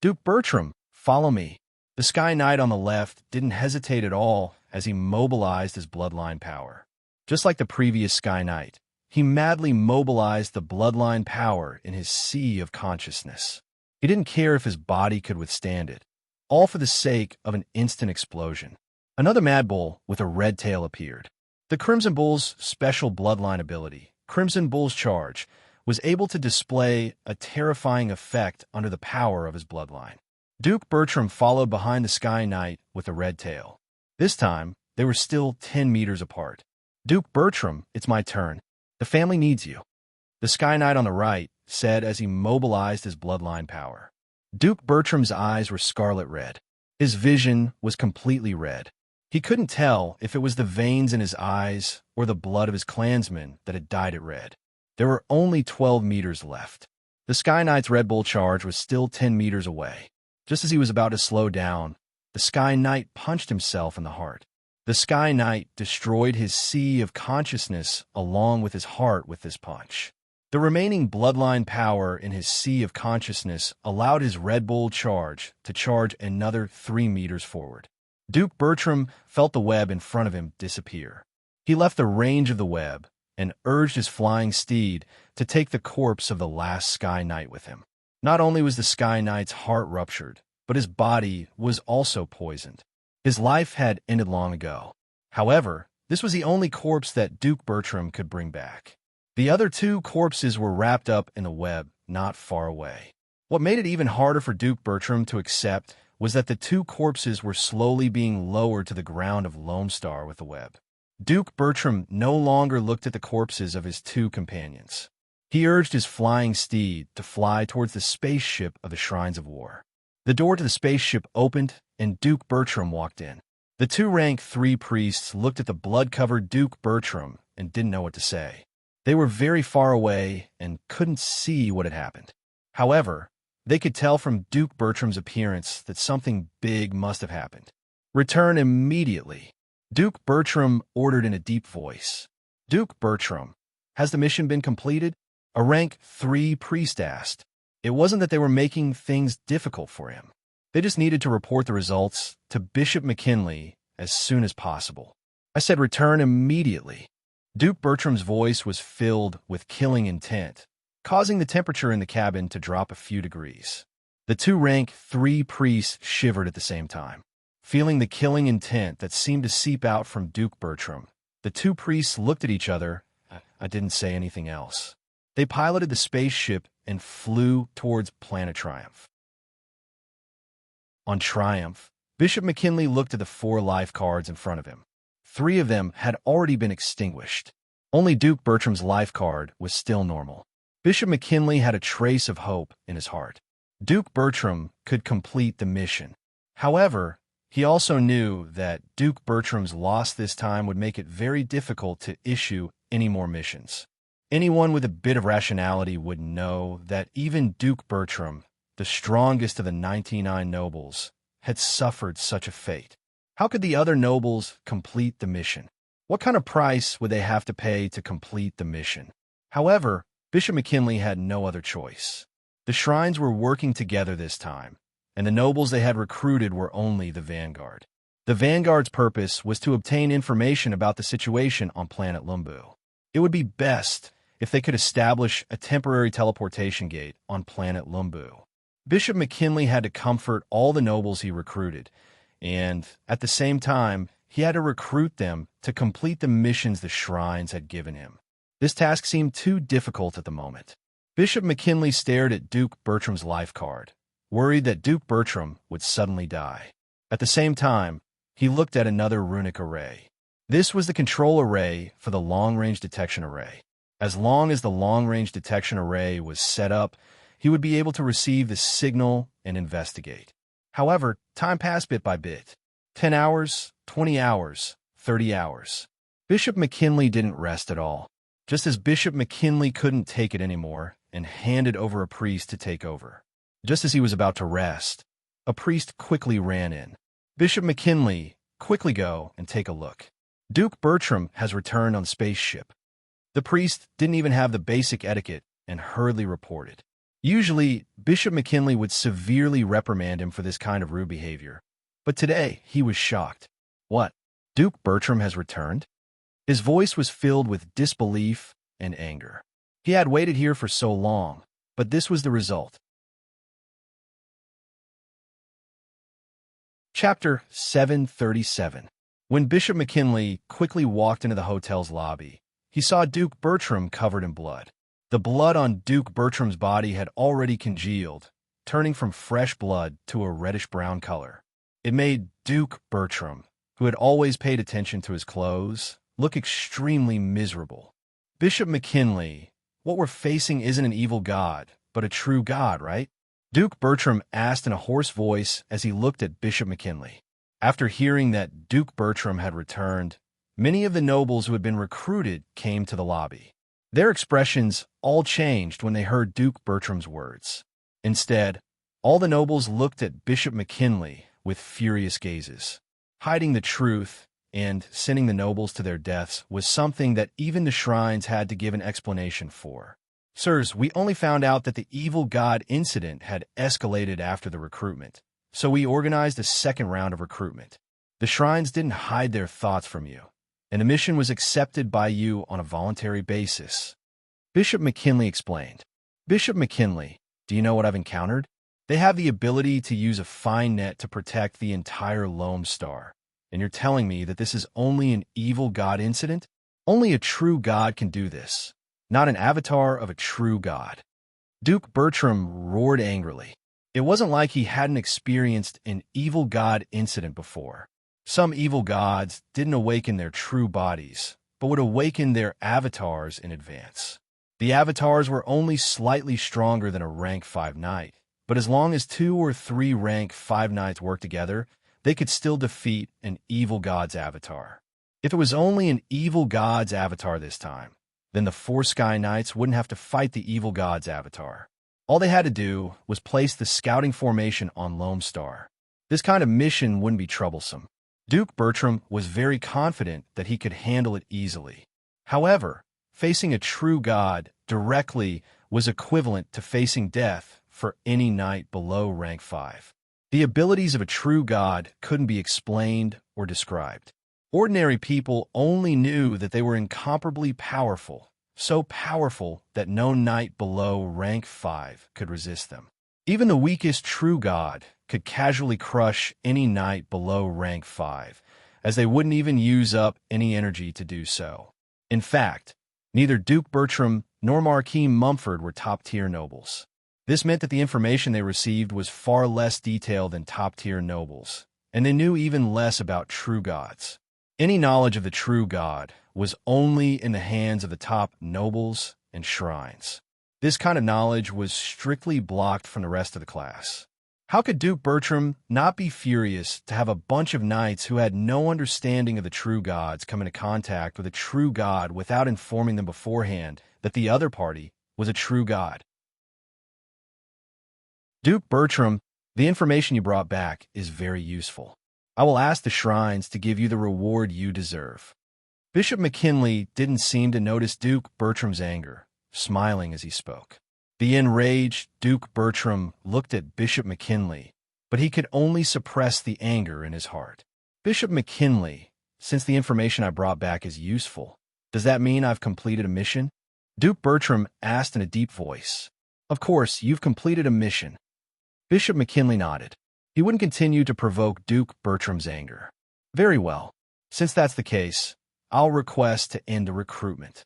Duke Bertram, follow me. The Sky Knight on the left didn't hesitate at all as he mobilized his bloodline power. Just like the previous Sky Knight, he madly mobilized the bloodline power in his sea of consciousness. He didn't care if his body could withstand it, all for the sake of an instant explosion. Another Mad Bull with a red tail appeared. The Crimson Bull's special bloodline ability, Crimson Bull's Charge, was able to display a terrifying effect under the power of his bloodline. Duke Bertram followed behind the Sky Knight with a red tail. This time, They were still 10 meters apart. "Duke Bertram, it's my turn. The family needs you," the Sky Knight on the right said as he mobilized his bloodline power. Duke Bertram's eyes were scarlet red. His vision was completely red. He couldn't tell if it was the veins in his eyes or the blood of his clansmen that had dyed it red. There were only 12 meters left. The Sky Knight's Red Bull charge was still 10 meters away. Just as he was about to slow down, the Sky Knight punched himself in the heart. The Sky Knight destroyed his sea of consciousness along with his heart with this punch. The remaining bloodline power in his sea of consciousness allowed his Red Bull charge to charge another 3 meters forward. Duke Bertram felt the web in front of him disappear. He left the range of the web and urged his flying steed to take the corpse of the last Sky Knight with him. Not only was the Sky Knight's heart ruptured, but his body was also poisoned. His life had ended long ago. However, this was the only corpse that Duke Bertram could bring back. The other 2 corpses were wrapped up in a web not far away. What made it even harder for Duke Bertram to accept was that the 2 corpses were slowly being lowered to the ground of Lone Star with the web. Duke Bertram no longer looked at the corpses of his 2 companions. He urged his flying steed to fly towards the spaceship of the Shrines of War. The door to the spaceship opened, and Duke Bertram walked in. The 2 rank 3 priests looked at the blood-covered Duke Bertram and didn't know what to say. They were very far away and couldn't see what had happened. However, they could tell from Duke Bertram's appearance that something big must have happened. "Return immediately," Duke Bertram ordered in a deep voice. "Duke Bertram, has the mission been completed?" a rank 3 priest asked. It wasn't that they were making things difficult for him. They just needed to report the results to Bishop McKinley as soon as possible. "I said return immediately." Duke Bertram's voice was filled with killing intent, causing the temperature in the cabin to drop a few degrees. The 2 rank 3 priests shivered at the same time. Feeling the killing intent that seemed to seep out from Duke Bertram, the 2 priests looked at each other. I didn't say anything else. They piloted the spaceship and flew towards Planet Triumph. On Triumph, Bishop McKinley looked at the 4 life cards in front of him. 3 of them had already been extinguished. Only Duke Bertram's life card was still normal. Bishop McKinley had a trace of hope in his heart. Duke Bertram could complete the mission. However, he also knew that Duke Bertram's loss this time would make it very difficult to issue any more missions. Anyone with a bit of rationality would know that even Duke Bertram, the strongest of the 99 nobles, had suffered such a fate. How could the other nobles complete the mission? What kind of price would they have to pay to complete the mission? However, Bishop McKinley had no other choice. The shrines were working together this time, and the nobles they had recruited were only the Vanguard. The Vanguard's purpose was to obtain information about the situation on planet Lumbu. It would be best if they could establish a temporary teleportation gate on planet Lumbu. Bishop McKinley had to comfort all the nobles he recruited, and at the same time, he had to recruit them to complete the missions the shrines had given him. This task seemed too difficult at the moment. Bishop McKinley stared at Duke Bertram's life card, worried that Duke Bertram would suddenly die. At the same time, he looked at another runic array. This was the control array for the long-range detection array. As long as the long-range detection array was set up, he would be able to receive the signal and investigate. However, time passed bit by bit. 10 hours, 20 hours, 30 hours. Bishop McKinley didn't rest at all. Just as Bishop McKinley couldn't take it anymore and handed over a priest to take over. Just as he was about to rest, a priest quickly ran in. "Bishop McKinley, quickly go and take a look. Duke Bertram has returned on the spaceship." The priest didn't even have the basic etiquette and hurriedly reported. Usually, Bishop McKinley would severely reprimand him for this kind of rude behavior. But today, he was shocked. "What? Duke Bertram has returned?" His voice was filled with disbelief and anger. He had waited here for so long, but this was the result. Chapter 737. When Bishop McKinley quickly walked into the hotel's lobby, he saw Duke Bertram covered in blood. The blood on Duke Bertram's body had already congealed, turning from fresh blood to a reddish-brown color. It made Duke Bertram who had always paid attention to his clothes, look extremely miserable. Bishop McKinley, what we're facing isn't an evil god, but a true god, right? Duke Bertram asked in a hoarse voice as he looked at Bishop McKinley. After hearing that Duke Bertram had returned, many of the nobles who had been recruited came to the lobby. Their expressions all changed when they heard Duke Bertram's words. Instead, all the nobles looked at Bishop McKinley with furious gazes. Hiding the truth and sending the nobles to their deaths was something that even the shrines had to give an explanation for. Sirs, we only found out that the evil god incident had escalated after the recruitment, so we organized a second round of recruitment. The shrines didn't hide their thoughts from you, and the mission was accepted by you on a voluntary basis. Bishop McKinley explained. Bishop McKinley, do you know what I've encountered? They have the ability to use a fine net to protect the entire Lone Star, and you're telling me that this is only an evil god incident? Only a true god can do this, not an avatar of a true god. Duke Bertram roared angrily. It wasn't like he hadn't experienced an evil god incident before. Some evil gods didn't awaken their true bodies, but would awaken their avatars in advance. The avatars were only slightly stronger than a rank 5 knight, but as long as 2 or 3 rank 5 knights worked together, they could still defeat an evil god's avatar. If it was only an evil god's avatar this time, then the 4 Sky Knights wouldn't have to fight the evil god's avatar. All they had to do was place the scouting formation on Lone Star. This kind of mission wouldn't be troublesome. Duke Bertram was very confident that he could handle it easily. However, facing a true god directly was equivalent to facing death for any knight below rank 5. The abilities of a true god couldn't be explained or described. Ordinary people only knew that they were incomparably powerful, so powerful that no knight below rank 5 could resist them. Even the weakest true god could casually crush any knight below rank 5, as they wouldn't even use up any energy to do so. In fact, neither Duke Bertram nor Marquis Mumford were top-tier nobles. This meant that the information they received was far less detailed than top-tier nobles, and they knew even less about true gods. Any knowledge of the true god was only in the hands of the top nobles and shrines. This kind of knowledge was strictly blocked from the rest of the class. How could Duke Bertram not be furious to have a bunch of knights who had no understanding of the true gods come into contact with a true god without informing them beforehand that the other party was a true god? Duke Bertram, the information you brought back is very useful. I will ask the shrines to give you the reward you deserve. Bishop McKinley didn't seem to notice Duke Bertram's anger, smiling as he spoke. The enraged Duke Bertram looked at Bishop McKinley, but he could only suppress the anger in his heart. Bishop McKinley, since the information I brought back is useful, does that mean I've completed a mission? Duke Bertram asked in a deep voice. Of course, you've completed a mission. Bishop McKinley nodded. He wouldn't continue to provoke Duke Bertram's anger. Very well. Since that's the case, I'll request to end the recruitment.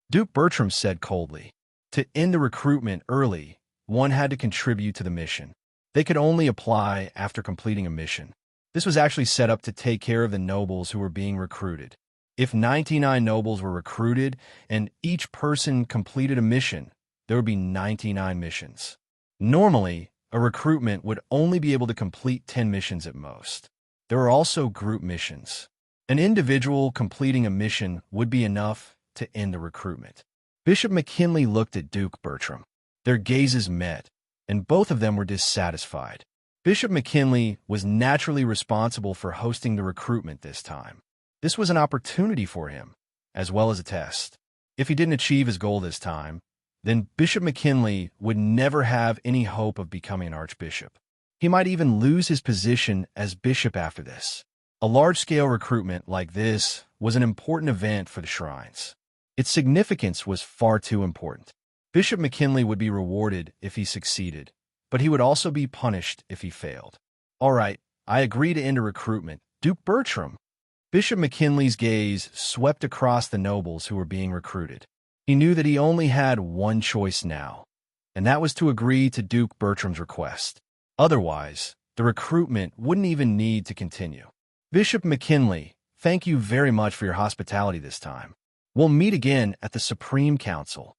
Duke Bertram said coldly. To end the recruitment early, one had to contribute to the mission. They could only apply after completing a mission. This was actually set up to take care of the nobles who were being recruited. If 99 nobles were recruited and each person completed a mission, there would be 99 missions. Normally, a recruitment would only be able to complete 10 missions at most. There are also group missions. An individual completing a mission would be enough to end the recruitment. Bishop McKinley looked at Duke Bertram. Their gazes met, and both of them were dissatisfied. Bishop McKinley was naturally responsible for hosting the recruitment this time. This was an opportunity for him, as well as a test. If he didn't achieve his goal this time, then Bishop McKinley would never have any hope of becoming an archbishop. He might even lose his position as bishop after this. A large-scale recruitment like this was an important event for the shrines. Its significance was far too important. Bishop McKinley would be rewarded if he succeeded, but he would also be punished if he failed. All right, I agree to end a recruitment. Duke Bertram. Bishop McKinley's gaze swept across the nobles who were being recruited. He knew that he only had one choice now, and that was to agree to Duke Bertram's request. Otherwise, the recruitment wouldn't even need to continue. Bishop McKinley, thank you very much for your hospitality this time. We'll meet again at the Supreme Council.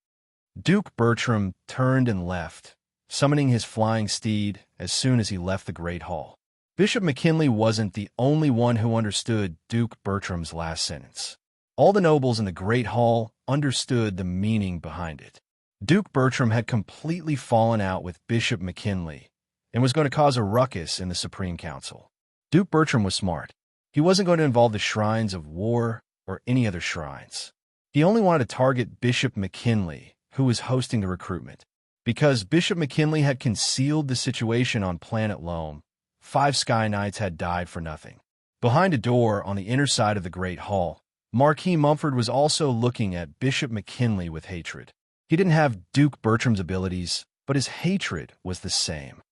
Duke Bertram turned and left, summoning his flying steed as soon as he left the Great Hall. Bishop McKinley wasn't the only one who understood Duke Bertram's last sentence. All the nobles in the Great Hall understood the meaning behind it. Duke Bertram had completely fallen out with Bishop McKinley and was going to cause a ruckus in the Supreme Council. Duke Bertram was smart. He wasn't going to involve the shrines of war or any other shrines. He only wanted to target Bishop McKinley, who was hosting the recruitment. Because Bishop McKinley had concealed the situation on Planet Loam, 5 Sky Knights had died for nothing. Behind a door on the inner side of the Great Hall, Marquis Mumford was also looking at Bishop McKinley with hatred. He didn't have Duke Bertram's abilities, but his hatred was the same.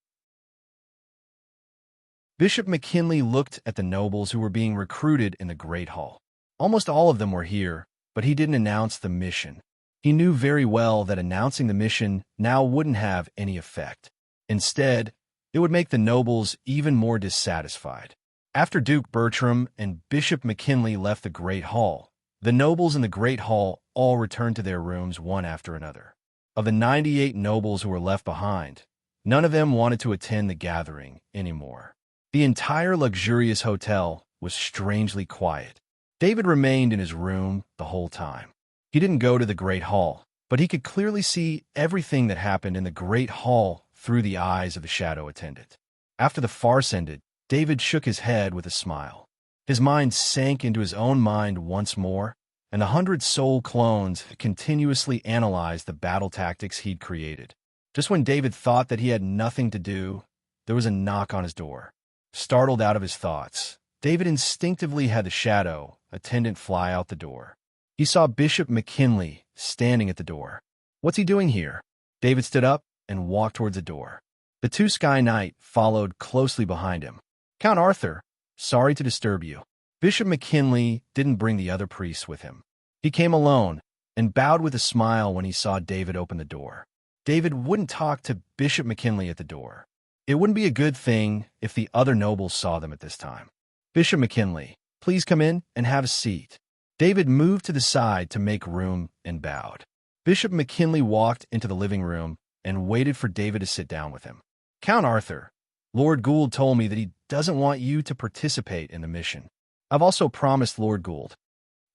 Bishop McKinley looked at the nobles who were being recruited in the Great Hall. Almost all of them were here, but he didn't announce the mission. He knew very well that announcing the mission now wouldn't have any effect. Instead, it would make the nobles even more dissatisfied. After Duke Bertram and Bishop McKinley left the Great Hall, the nobles in the Great Hall all returned to their rooms one after another. Of the 98 nobles who were left behind, none of them wanted to attend the gathering anymore. The entire luxurious hotel was strangely quiet. David remained in his room the whole time. He didn't go to the Great Hall, but he could clearly see everything that happened in the Great Hall through the eyes of the shadow attendant. After the farce ended, David shook his head with a smile. His mind sank into his own mind once more, and the 100 soul clones continuously analyzed the battle tactics he'd created. Just when David thought that he had nothing to do, there was a knock on his door. Startled out of his thoughts, David instinctively had the shadow attendant fly out the door. He saw Bishop McKinley standing at the door. What's he doing here? David stood up and walked towards the door. The 2 Sky Knight followed closely behind him. Count Arthur, sorry to disturb you. Bishop McKinley didn't bring the other priests with him. He came alone and bowed with a smile when he saw David open the door. David wouldn't talk to Bishop McKinley at the door. It wouldn't be a good thing if the other nobles saw them at this time. Bishop McKinley, please come in and have a seat. David moved to the side to make room and bowed. Bishop McKinley walked into the living room and waited for David to sit down with him. Count Arthur, Lord Gould told me that he doesn't want you to participate in the mission. I've also promised Lord Gould.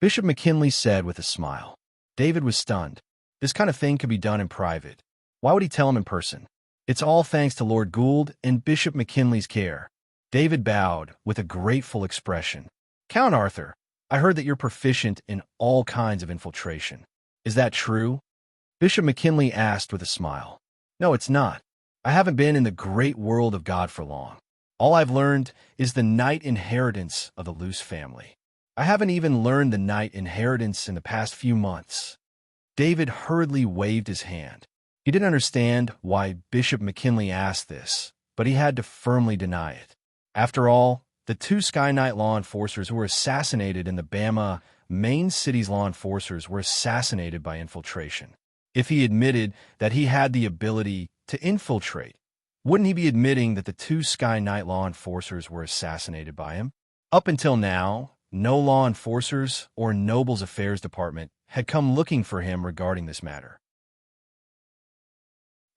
Bishop McKinley said with a smile. David was stunned. This kind of thing could be done in private. Why would he tell him in person? It's all thanks to Lord Gould and Bishop McKinley's care. David bowed with a grateful expression. Count Arthur, I heard that you're proficient in all kinds of infiltration. Is that true? Bishop McKinley asked with a smile. No, it's not. I haven't been in the great world of God for long. All I've learned is the knight inheritance of the Luce family. I haven't even learned the knight inheritance in the past few months. David hurriedly waved his hand. He didn't understand why Bishop McKinley asked this, but he had to firmly deny it. After all, the 2 Sky Knight law enforcers who were assassinated in the Bama main city's law enforcers were assassinated by infiltration. If he admitted that he had the ability to infiltrate, wouldn't he be admitting that the 2 Sky Knight law enforcers were assassinated by him? Up until now, no law enforcers or Nobles Affairs Department had come looking for him regarding this matter.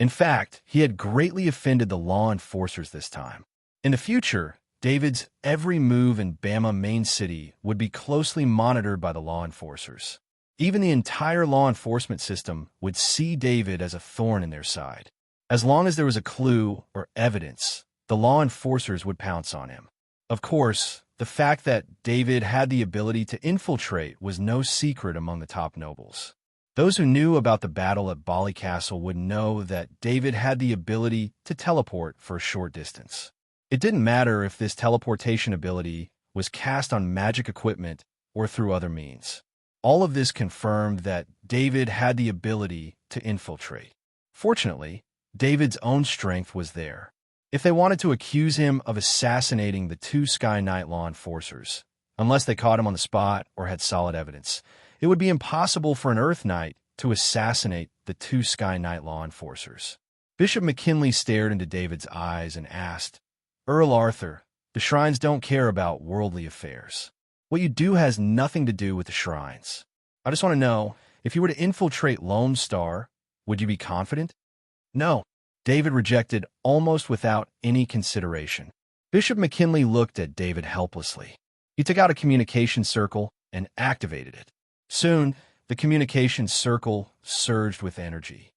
In fact, he had greatly offended the law enforcers this time. In the future, David's every move in Bama main city would be closely monitored by the law enforcers. Even the entire law enforcement system would see David as a thorn in their side. As long as there was a clue or evidence, the law enforcers would pounce on him. Of course, the fact that David had the ability to infiltrate was no secret among the top nobles. Those who knew about the battle at Bali Castle would know that David had the ability to teleport for a short distance. It didn't matter if this teleportation ability was cast on magic equipment or through other means. All of this confirmed that David had the ability to infiltrate. Fortunately, David's own strength was there. If they wanted to accuse him of assassinating the 2 Sky Knight law enforcers, unless they caught him on the spot or had solid evidence, it would be impossible for an Earth Knight to assassinate the 2 Sky Knight law enforcers. Bishop McKinley stared into David's eyes and asked, Earl Arthur, The shrines don't care about worldly affairs. What you do has nothing to do with the shrines. I just want to know, if you were to infiltrate Lone Star, would you be confident? No. David rejected almost without any consideration. Bishop McKinley looked at David helplessly. He took out a communication circle and activated it. Soon, the communication circle surged with energy.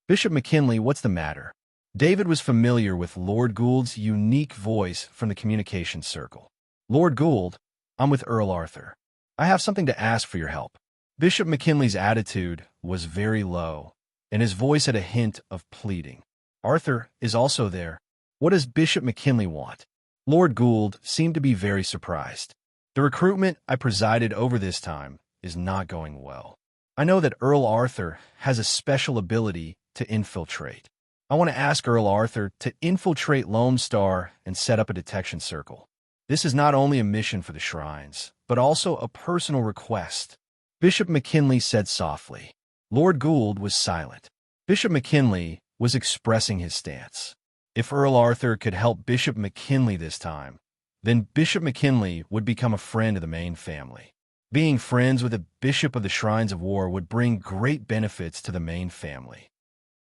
Bishop McKinley, what's the matter? David was familiar with Lord Gould's unique voice from the communication circle. Lord Gould, I'm with Earl Arthur. I have something to ask for your help. Bishop McKinley's attitude was very low, and his voice had a hint of pleading. Arthur is also there. What does Bishop McKinley want? Lord Gould seemed to be very surprised. The recruitment I presided over this time is not going well. I know that Earl Arthur has a special ability to infiltrate. I want to ask Earl Arthur to infiltrate Lone Star and set up a detection circle. This is not only a mission for the shrines, but also a personal request. Bishop McKinley said softly. Lord Gould was silent. Bishop McKinley was expressing his stance. If Earl Arthur could help Bishop McKinley this time, then Bishop McKinley would become a friend of the main family. Being friends with a bishop of the Shrines of War would bring great benefits to the main family.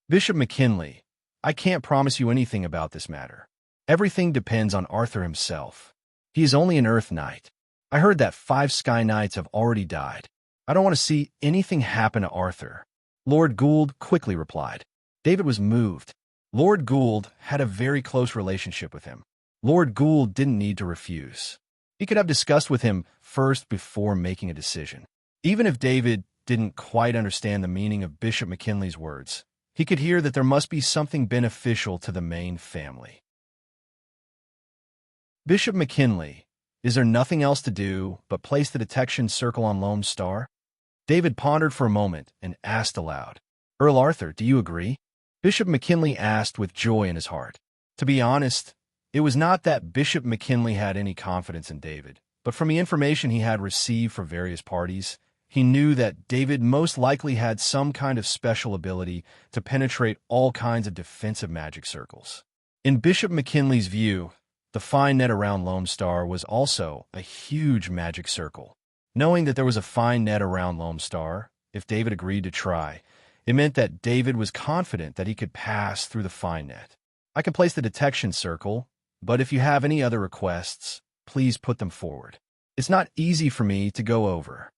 Bishop McKinley, I can't promise you anything about this matter. Everything depends on Arthur himself. He is only an Earth Knight. I heard that 5 Sky Knights have already died. I don't want to see anything happen to Arthur. Lord Gould quickly replied. David was moved. Lord Gould had a very close relationship with him. Lord Gould didn't need to refuse. He could have discussed with him first before making a decision. Even if David didn't quite understand the meaning of Bishop McKinley's words, he could hear that there must be something beneficial to the main family. Bishop McKinley, is there nothing else to do but place the detection circle on Lone Star? David pondered for a moment and asked aloud. Earl Arthur, do you agree? Bishop McKinley asked with joy in his heart. To be honest, it was not that Bishop McKinley had any confidence in David, but from the information he had received from various parties, he knew that David most likely had some kind of special ability to penetrate all kinds of defensive magic circles. In Bishop McKinley's view, the fine net around Lone Star was also a huge magic circle. Knowing that there was a fine net around Lone Star, if David agreed to try, it meant that David was confident that he could pass through the fine net. I can place the detection circle, but if you have any other requests, please put them forward. It's not easy for me to go over.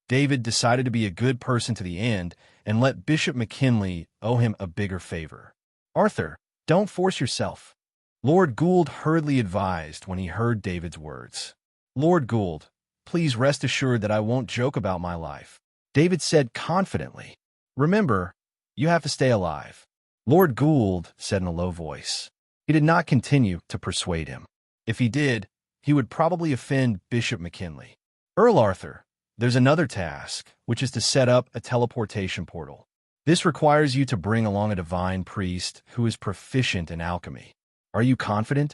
David decided to be a good person to the end and let Bishop McKinley owe him a bigger favor. Arthur, don't force yourself. Lord Gould hurriedly advised when he heard David's words. Lord Gould, please rest assured that I won't joke about my life. David said confidently. Remember, you have to stay alive. Lord Gould said in a low voice. He did not continue to persuade him. If he did, he would probably offend Bishop McKinley. Earl Arthur, there's another task, which is to set up a teleportation portal. This requires you to bring along a divine priest who is proficient in alchemy. Are you confident?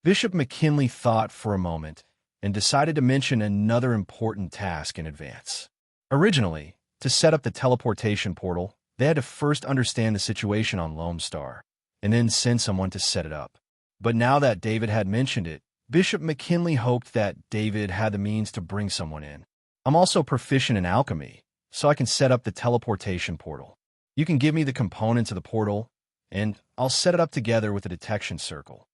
Bishop McKinley thought for a moment and decided to mention another important task in advance. Originally, to set up the teleportation portal, they had to first understand the situation on Lone Star, and then send someone to set it up. But now that David had mentioned it, Bishop McKinley hoped that David had the means to bring someone in. I'm also proficient in alchemy, so I can set up the teleportation portal. You can give me the components of the portal, and I'll set it up together with the detection circle.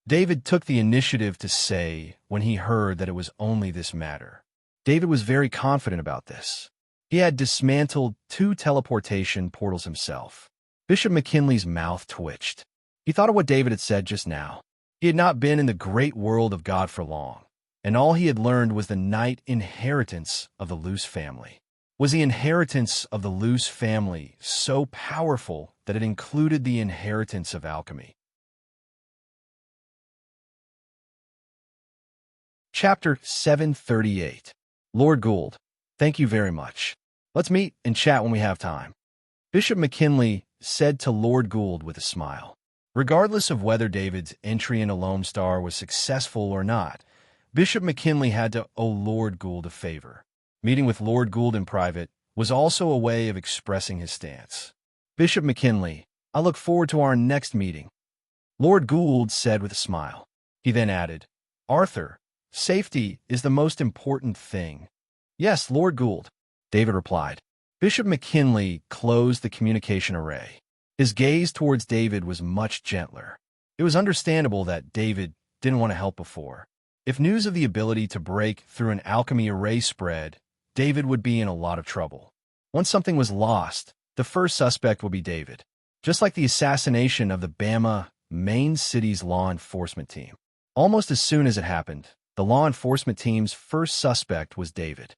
David took the initiative to say when he heard that it was only this matter. David was very confident about this. He had dismantled 2 teleportation portals himself. Bishop McKinley's mouth twitched. He thought of what David had said just now. He had not been in the great world of God for long, and all he had learned was the knight inheritance of the Luce family. Was the inheritance of the Luce family so powerful that it included the inheritance of alchemy? Chapter 738. Lord Gould, thank you very much. Let's meet and chat when we have time. Bishop McKinley said to Lord Gould with a smile. Regardless of whether David's entry into Lone Star was successful or not, Bishop McKinley had to owe Lord Gould a favor. Meeting with Lord Gould in private was also a way of expressing his stance. Bishop McKinley, I look forward to our next meeting. Lord Gould said with a smile. He then added, Arthur, safety is the most important thing. Yes, Lord Gould, David replied. Bishop McKinley closed the communication array. His gaze towards David was much gentler. It was understandable that David didn't want to help before. If news of the ability to break through an alchemy array spread, David would be in a lot of trouble. Once something was lost, the first suspect would be David. Just like the assassination of the Bama, Maine city's law enforcement team. Almost as soon as it happened, the law enforcement team's first suspect was David.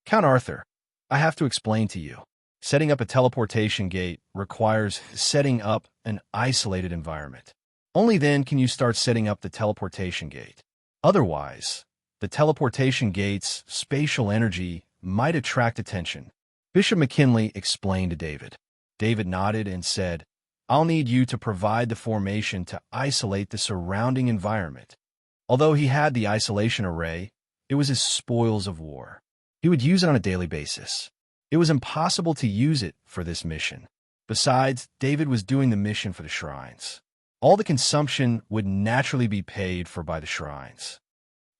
Count Arthur, I have to explain to you. Setting up a teleportation gate requires setting up an isolated environment. Only then can you start setting up the teleportation gate. Otherwise, the teleportation gate's spatial energy might attract attention. Bishop McKinley explained to David. David nodded and said, I'll need you to provide the formation to isolate the surrounding environment. Although he had the isolation array, it was his spoils of war. He would use it on a daily basis. It was impossible to use it for this mission. Besides, David was doing the mission for the shrines. All the consumption would naturally be paid for by the shrines.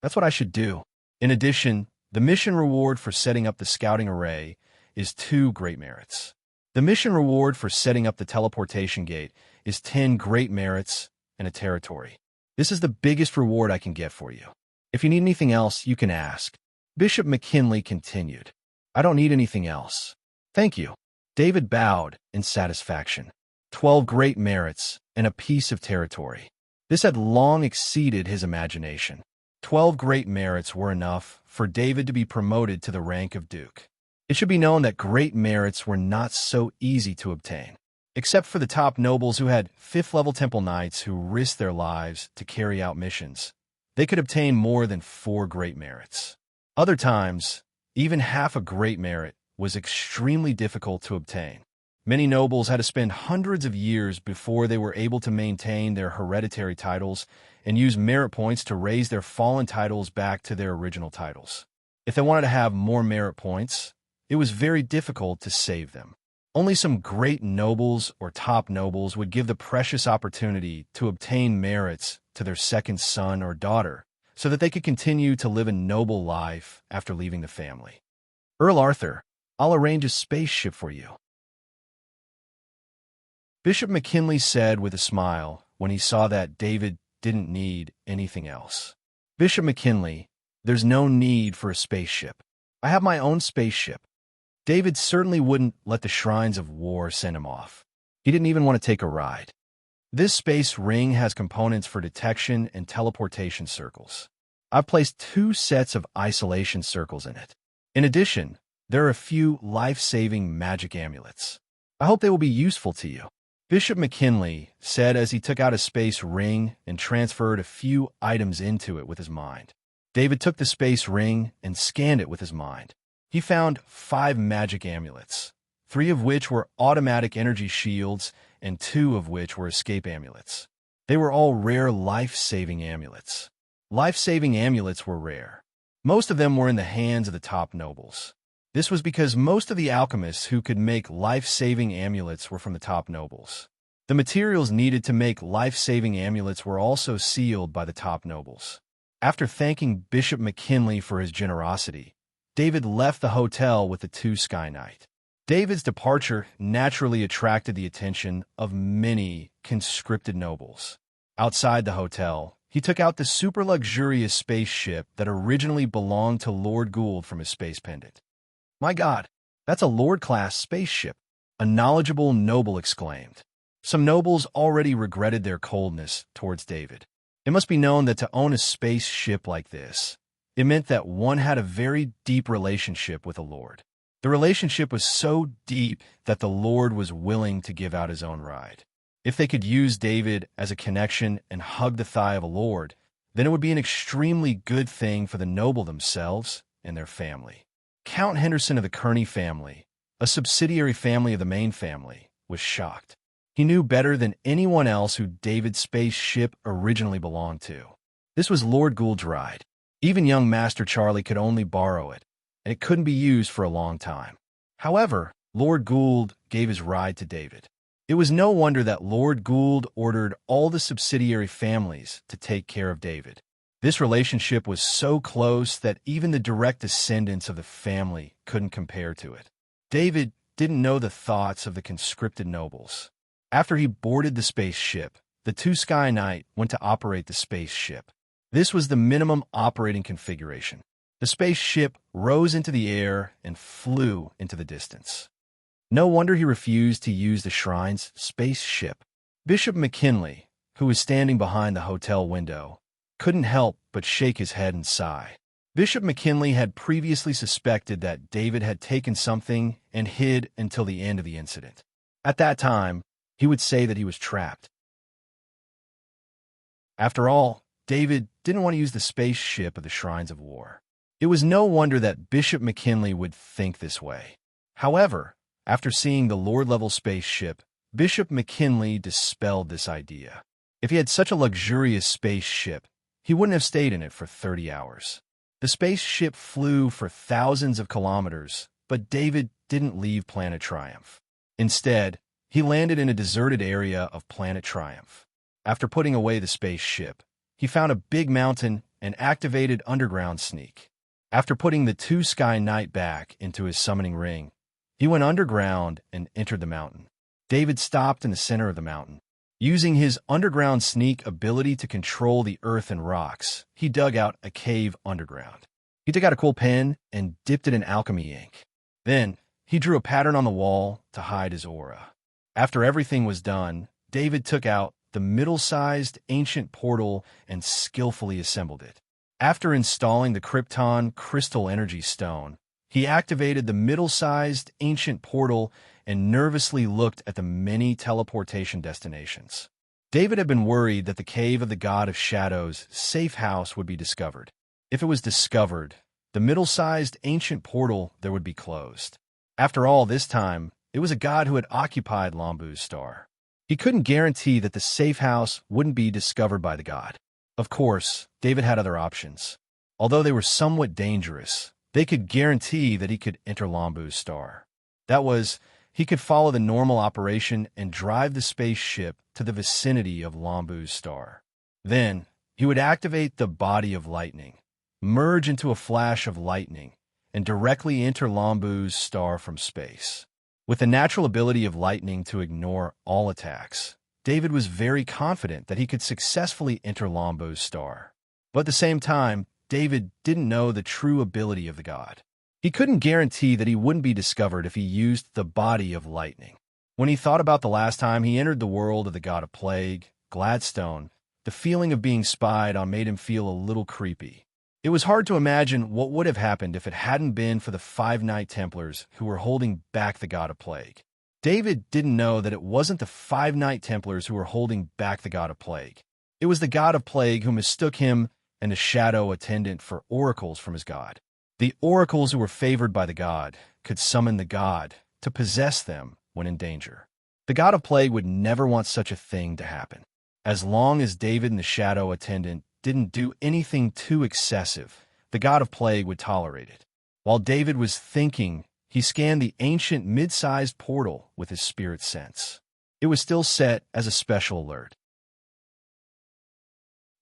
That's what I should do. In addition, the mission reward for setting up the scouting array is 2 great merits. The mission reward for setting up the teleportation gate is 10 great merits and a territory. This is the biggest reward I can get for you. If you need anything else, you can ask. Bishop McKinley continued. I don't need anything else. Thank you. David bowed in satisfaction. 12 great merits and a piece of territory. This had long exceeded his imagination. 12 great merits were enough for David to be promoted to the rank of Duke. It should be known that great merits were not so easy to obtain. Except for the top nobles who had 5th-level temple knights who risked their lives to carry out missions, they could obtain more than 4 great merits. Other times, even half a great merit was extremely difficult to obtain. Many nobles had to spend hundreds of years before they were able to maintain their hereditary titles and use merit points to raise their fallen titles back to their original titles. If they wanted to have more merit points, it was very difficult to save them. Only some great nobles or top nobles would give the precious opportunity to obtain merits to their second son or daughter so that they could continue to live a noble life after leaving the family. Earl Arthur, I'll arrange a spaceship for you. Bishop McKinley said with a smile when he saw that David didn't need anything else. Bishop McKinley, there's no need for a spaceship. I have my own spaceship. David certainly wouldn't let the shrines of war send him off. He didn't even want to take a ride. This space ring has components for detection and teleportation circles. I've placed 2 sets of isolation circles in it. In addition, there are a few life-saving magic amulets. I hope they will be useful to you. Bishop McKinley said as he took out a space ring and transferred a few items into it with his mind. David took the space ring and scanned it with his mind. He found 5 magic amulets, 3 of which were automatic energy shields and 2 of which were escape amulets. They were all rare life-saving amulets. Life-saving amulets were rare. Most of them were in the hands of the top nobles. This was because most of the alchemists who could make life-saving amulets were from the top nobles. The materials needed to make life-saving amulets were also sealed by the top nobles. After thanking Bishop McKinley for his generosity, David left the hotel with the 2 Sky Knight. David's departure naturally attracted the attention of many conscripted nobles. Outside the hotel, he took out the super luxurious spaceship that originally belonged to Lord Gould from his space pendant. My God, that's a Lord-class spaceship, a knowledgeable noble exclaimed. Some nobles already regretted their coldness towards David. It must be known that to own a spaceship like this, it meant that one had a very deep relationship with a lord. The relationship was so deep that the lord was willing to give out his own ride. If they could use David as a connection and hug the thigh of a lord, then it would be an extremely good thing for the noble themselves and their family. Count Henderson of the Kearney family, a subsidiary family of the Maine family, was shocked. He knew better than anyone else who David's spaceship originally belonged to. This was Lord Gould's ride. Even young Master Charlie could only borrow it, and it couldn't be used for a long time. However, Lord Gould gave his ride to David. It was no wonder that Lord Gould ordered all the subsidiary families to take care of David. This relationship was so close that even the direct descendants of the family couldn't compare to it. David didn't know the thoughts of the conscripted nobles. After he boarded the spaceship, the two Sky Knight went to operate the spaceship. This was the minimum operating configuration. The spaceship rose into the air and flew into the distance. No wonder he refused to use the shrine's spaceship. Bishop McKinley, who was standing behind the hotel window, couldn't help but shake his head and sigh. Bishop McKinley had previously suspected that David had taken something and hid until the end of the incident. At that time, he would say that he was trapped. After all, David didn't want to use the spaceship of the Shrines of War. It was no wonder that Bishop McKinley would think this way. However, after seeing the Lord-level spaceship, Bishop McKinley dispelled this idea. If he had such a luxurious spaceship, he wouldn't have stayed in it for 30 hours. The spaceship flew for thousands of kilometers, but David didn't leave Planet Triumph. Instead, he landed in a deserted area of Planet Triumph. After putting away the spaceship, he found a big mountain and activated Underground Sneak. After putting the two Sky Knight back into his summoning ring, he went underground and entered the mountain. David stopped in the center of the mountain. Using his Underground Sneak ability to control the earth and rocks, he dug out a cave underground. He took out a cool pen and dipped it in alchemy ink. Then, he drew a pattern on the wall to hide his aura. After everything was done, David took out the middle-sized ancient portal and skillfully assembled it. After installing the Krypton Crystal Energy Stone, he activated the middle-sized ancient portal and nervously looked at the many teleportation destinations. David had been worried that the cave of the God of Shadows' safe house would be discovered. If it was discovered, the middle-sized ancient portal there would be closed. After all, this time, it was a god who had occupied Lambu's star. He couldn't guarantee that the safe house wouldn't be discovered by the god. Of course, David had other options. Although they were somewhat dangerous, they could guarantee that he could enter Lambu's star. That was, he could follow the normal operation and drive the spaceship to the vicinity of Lambu's star. Then, he would activate the body of lightning, merge into a flash of lightning, and directly enter Lambu's star from space. With the natural ability of lightning to ignore all attacks, David was very confident that he could successfully enter Lambu's star. But at the same time, David didn't know the true ability of the god. He couldn't guarantee that he wouldn't be discovered if he used the body of lightning. When he thought about the last time he entered the world of the god of plague, Gladstone, the feeling of being spied on made him feel a little creepy. It was hard to imagine what would have happened if it hadn't been for the 5 Knight Templars who were holding back the god of plague. David didn't know that it wasn't the 5 Knight Templars who were holding back the god of plague. It was the god of plague who mistook him and the shadow attendant for oracles from his god. The oracles who were favored by the god could summon the god to possess them when in danger. The god of plague would never want such a thing to happen. As long as David and the shadow attendant didn't do anything too excessive, the god of plague would tolerate it. While David was thinking, he scanned the ancient mid-sized portal with his spirit sense. It was still set as a special alert.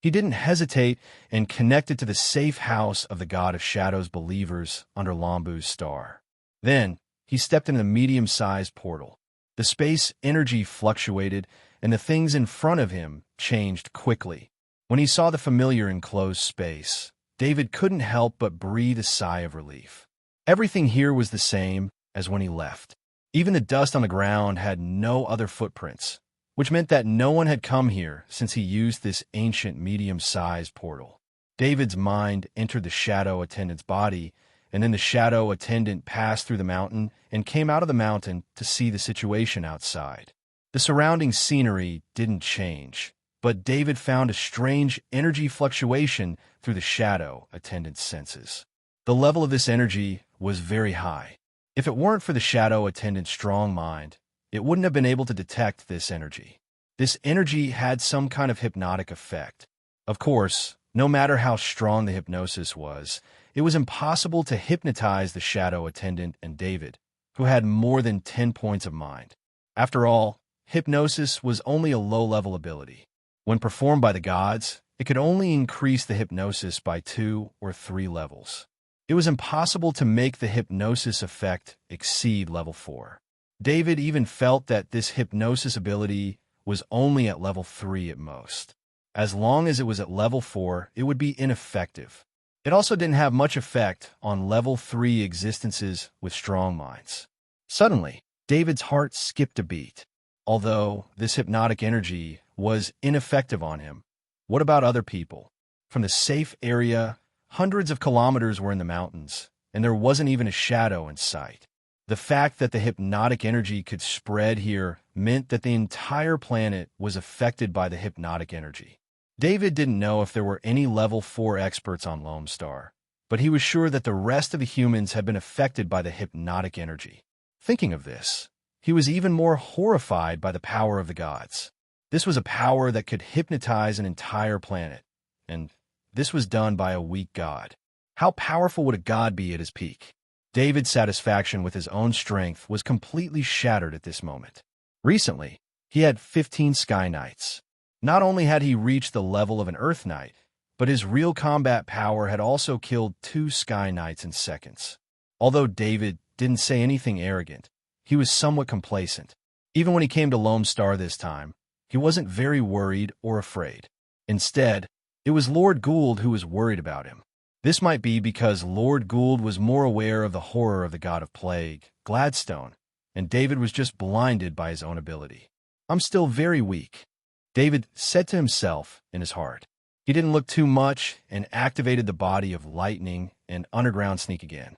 He didn't hesitate and connected to the safe house of the God of Shadows believers under Lambu's star. Then, he stepped into the medium-sized portal. The space energy fluctuated, and the things in front of him changed quickly. When he saw the familiar enclosed space, David couldn't help but breathe a sigh of relief. Everything here was the same as when he left. Even the dust on the ground had no other footprints, which meant that no one had come here since he used this ancient medium-sized portal. David's mind entered the shadow attendant's body, and then the shadow attendant passed through the mountain and came out of the mountain to see the situation outside. The surrounding scenery didn't change, but David found a strange energy fluctuation through the shadow attendant's senses. The level of this energy was very high. If it weren't for the shadow attendant's strong mind, it wouldn't have been able to detect this energy. This energy had some kind of hypnotic effect. Of course, no matter how strong the hypnosis was, it was impossible to hypnotize the shadow attendant and David, who had more than 10 points of mind. After all, hypnosis was only a low-level ability. When performed by the gods, it could only increase the hypnosis by 2 or 3 levels. It was impossible to make the hypnosis effect exceed level 4. David even felt that this hypnosis ability was only at level 3 at most. As long as it was at level 4, it would be ineffective. It also didn't have much effect on level 3 existences with strong minds. Suddenly, David's heart skipped a beat. Although this hypnotic energy was ineffective on him, what about other people? From the safe area, hundreds of kilometers were in the mountains, and there wasn't even a shadow in sight. The fact that the hypnotic energy could spread here meant that the entire planet was affected by the hypnotic energy. David didn't know if there were any level 4 experts on Lone Star, but he was sure that the rest of the humans had been affected by the hypnotic energy. Thinking of this, he was even more horrified by the power of the gods. This was a power that could hypnotize an entire planet, and this was done by a weak god. How powerful would a god be at his peak? David's satisfaction with his own strength was completely shattered at this moment. Recently, he had 15 Sky Knights. Not only had he reached the level of an Earth Knight, but his real combat power had also killed 2 Sky Knights in seconds. Although David didn't say anything arrogant, he was somewhat complacent. Even when he came to Lone Star this time, he wasn't very worried or afraid. Instead, it was Lord Gould who was worried about him. This might be because Lord Gould was more aware of the horror of the god of plague, Gladstone, and David was just blinded by his own ability. "I'm still very weak," David said to himself in his heart. He didn't look too much and activated the body of lightning and underground sneak again.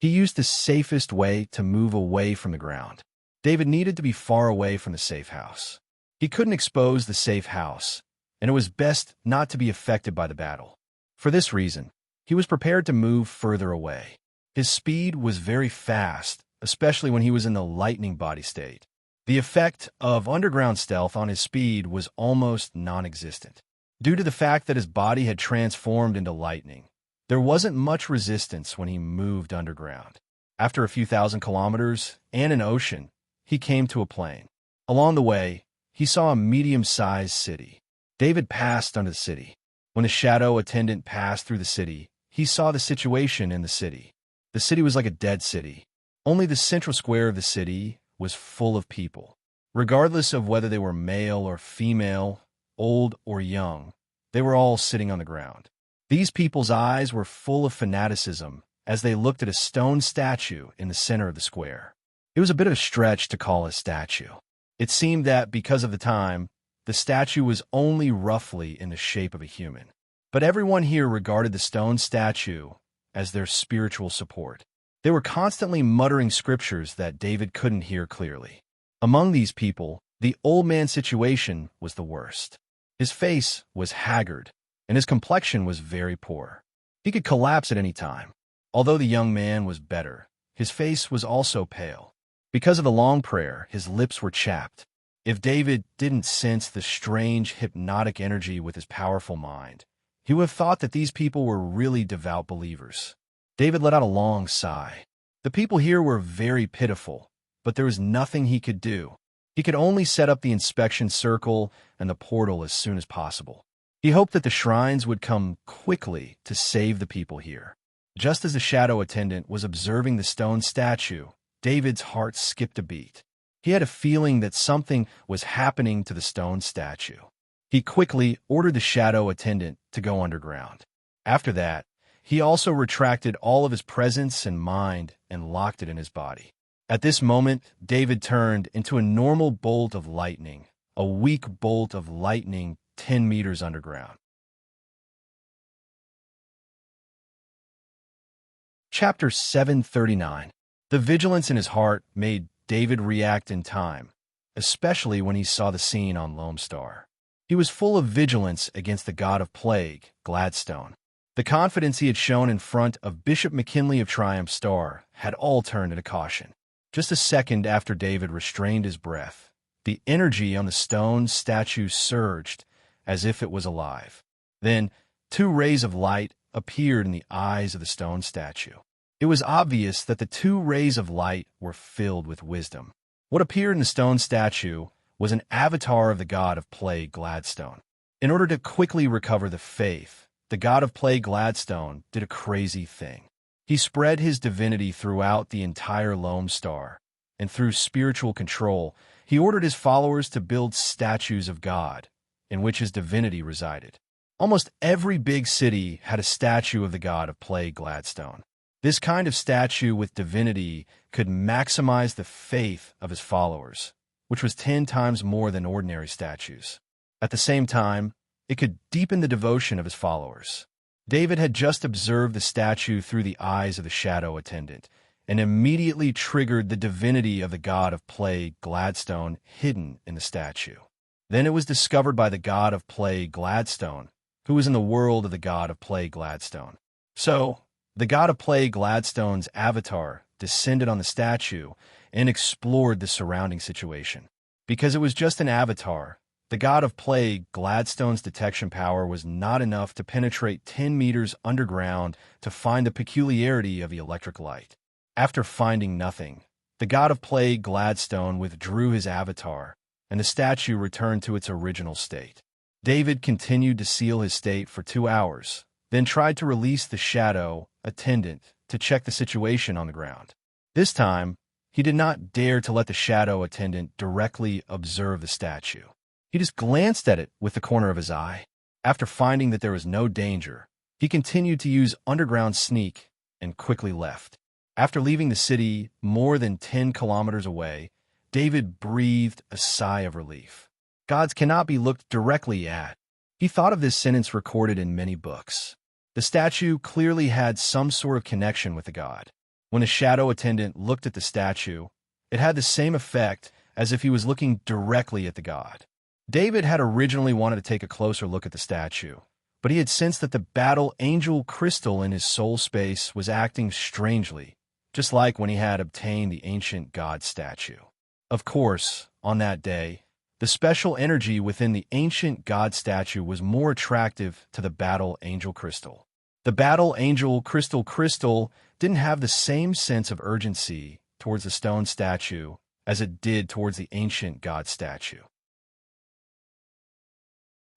He used the safest way to move away from the ground. David needed to be far away from the safe house. He couldn't expose the safe house, and it was best not to be affected by the battle. For this reason, he was prepared to move further away. His speed was very fast, especially when he was in the lightning body state. The effect of underground stealth on his speed was almost non-existent. Due to the fact that his body had transformed into lightning, there wasn't much resistance when he moved underground. After a few thousand kilometers and an ocean, he came to a plain. Along the way, he saw a medium-sized city. David passed under the city. When the shadow attendant passed through the city, he saw the situation in the city. The city was like a dead city. Only the central square of the city was full of people. Regardless of whether they were male or female, old or young, they were all sitting on the ground. These people's eyes were full of fanaticism as they looked at a stone statue in the center of the square. It was a bit of a stretch to call a statue. It seemed that because of the time, the statue was only roughly in the shape of a human. But everyone here regarded the stone statue as their spiritual support. They were constantly muttering scriptures that David couldn't hear clearly. Among these people, the old man's situation was the worst. His face was haggard, and his complexion was very poor. He could collapse at any time. Although the young man was better, his face was also pale. Because of the long prayer, his lips were chapped. If David didn't sense the strange hypnotic energy with his powerful mind, he would have thought that these people were really devout believers. David let out a long sigh. The people here were very pitiful, but there was nothing he could do. He could only set up the inspection circle and the portal as soon as possible. He hoped that the shrines would come quickly to save the people here. Just as the shadow attendant was observing the stone statue, David's heart skipped a beat. He had a feeling that something was happening to the stone statue. He quickly ordered the shadow attendant to go underground. After that, he also retracted all of his presence and mind and locked it in his body. At this moment, David turned into a normal bolt of lightning, a weak bolt of lightning 10 meters underground. Chapter 739. The vigilance in his heart made David react in time, especially when he saw the scene on Lone Star. He was full of vigilance against the god of plague, Gladstone. The confidence he had shown in front of Bishop McKinley of Triumph Star had all turned into caution. Just a second after David restrained his breath, the energy on the stone statue surged as if it was alive. Then, 2 rays of light appeared in the eyes of the stone statue. It was obvious that the 2 rays of light were filled with wisdom. What appeared in the stone statue was an avatar of the god of plague, Gladstone. In order to quickly recover the faith, the god of plague, Gladstone, did a crazy thing. He spread his divinity throughout the entire Lone Star, and through spiritual control, he ordered his followers to build statues of God, in which his divinity resided. Almost every big city had a statue of the god of plague, Gladstone. This kind of statue with divinity could maximize the faith of his followers, which was 10 times more than ordinary statues. At the same time, it could deepen the devotion of his followers. David had just observed the statue through the eyes of the shadow attendant, and immediately triggered the divinity of the god of plague, Gladstone, hidden in the statue. Then it was discovered by the god of plague, Gladstone, who was in the world of the god of plague, Gladstone. So, the god of plague, Gladstone's avatar descended on the statue and explored the surrounding situation. Because it was just an avatar, the god of plague, Gladstone's detection power was not enough to penetrate 10 meters underground to find the peculiarity of the electric light. After finding nothing, the god of plague, Gladstone, withdrew his avatar, and the statue returned to its original state. David continued to seal his state for 2 hours, then tried to release the shadow attendant to check the situation on the ground. This time, he did not dare to let the shadow attendant directly observe the statue. He just glanced at it with the corner of his eye. After finding that there was no danger, he continued to use underground sneak and quickly left. After leaving the city more than 10 kilometers away, David breathed a sigh of relief. Gods cannot be looked directly at. He thought of this sentence recorded in many books. The statue clearly had some sort of connection with the god. When the shadow attendant looked at the statue, it had the same effect as if he was looking directly at the god. David had originally wanted to take a closer look at the statue, but he had sensed that the battle angel crystal in his soul space was acting strangely, just like when he had obtained the ancient god statue. Of course, on that day, the special energy within the ancient god statue was more attractive to the battle angel crystal. The battle angel crystal didn't have the same sense of urgency towards the stone statue as it did towards the ancient god statue.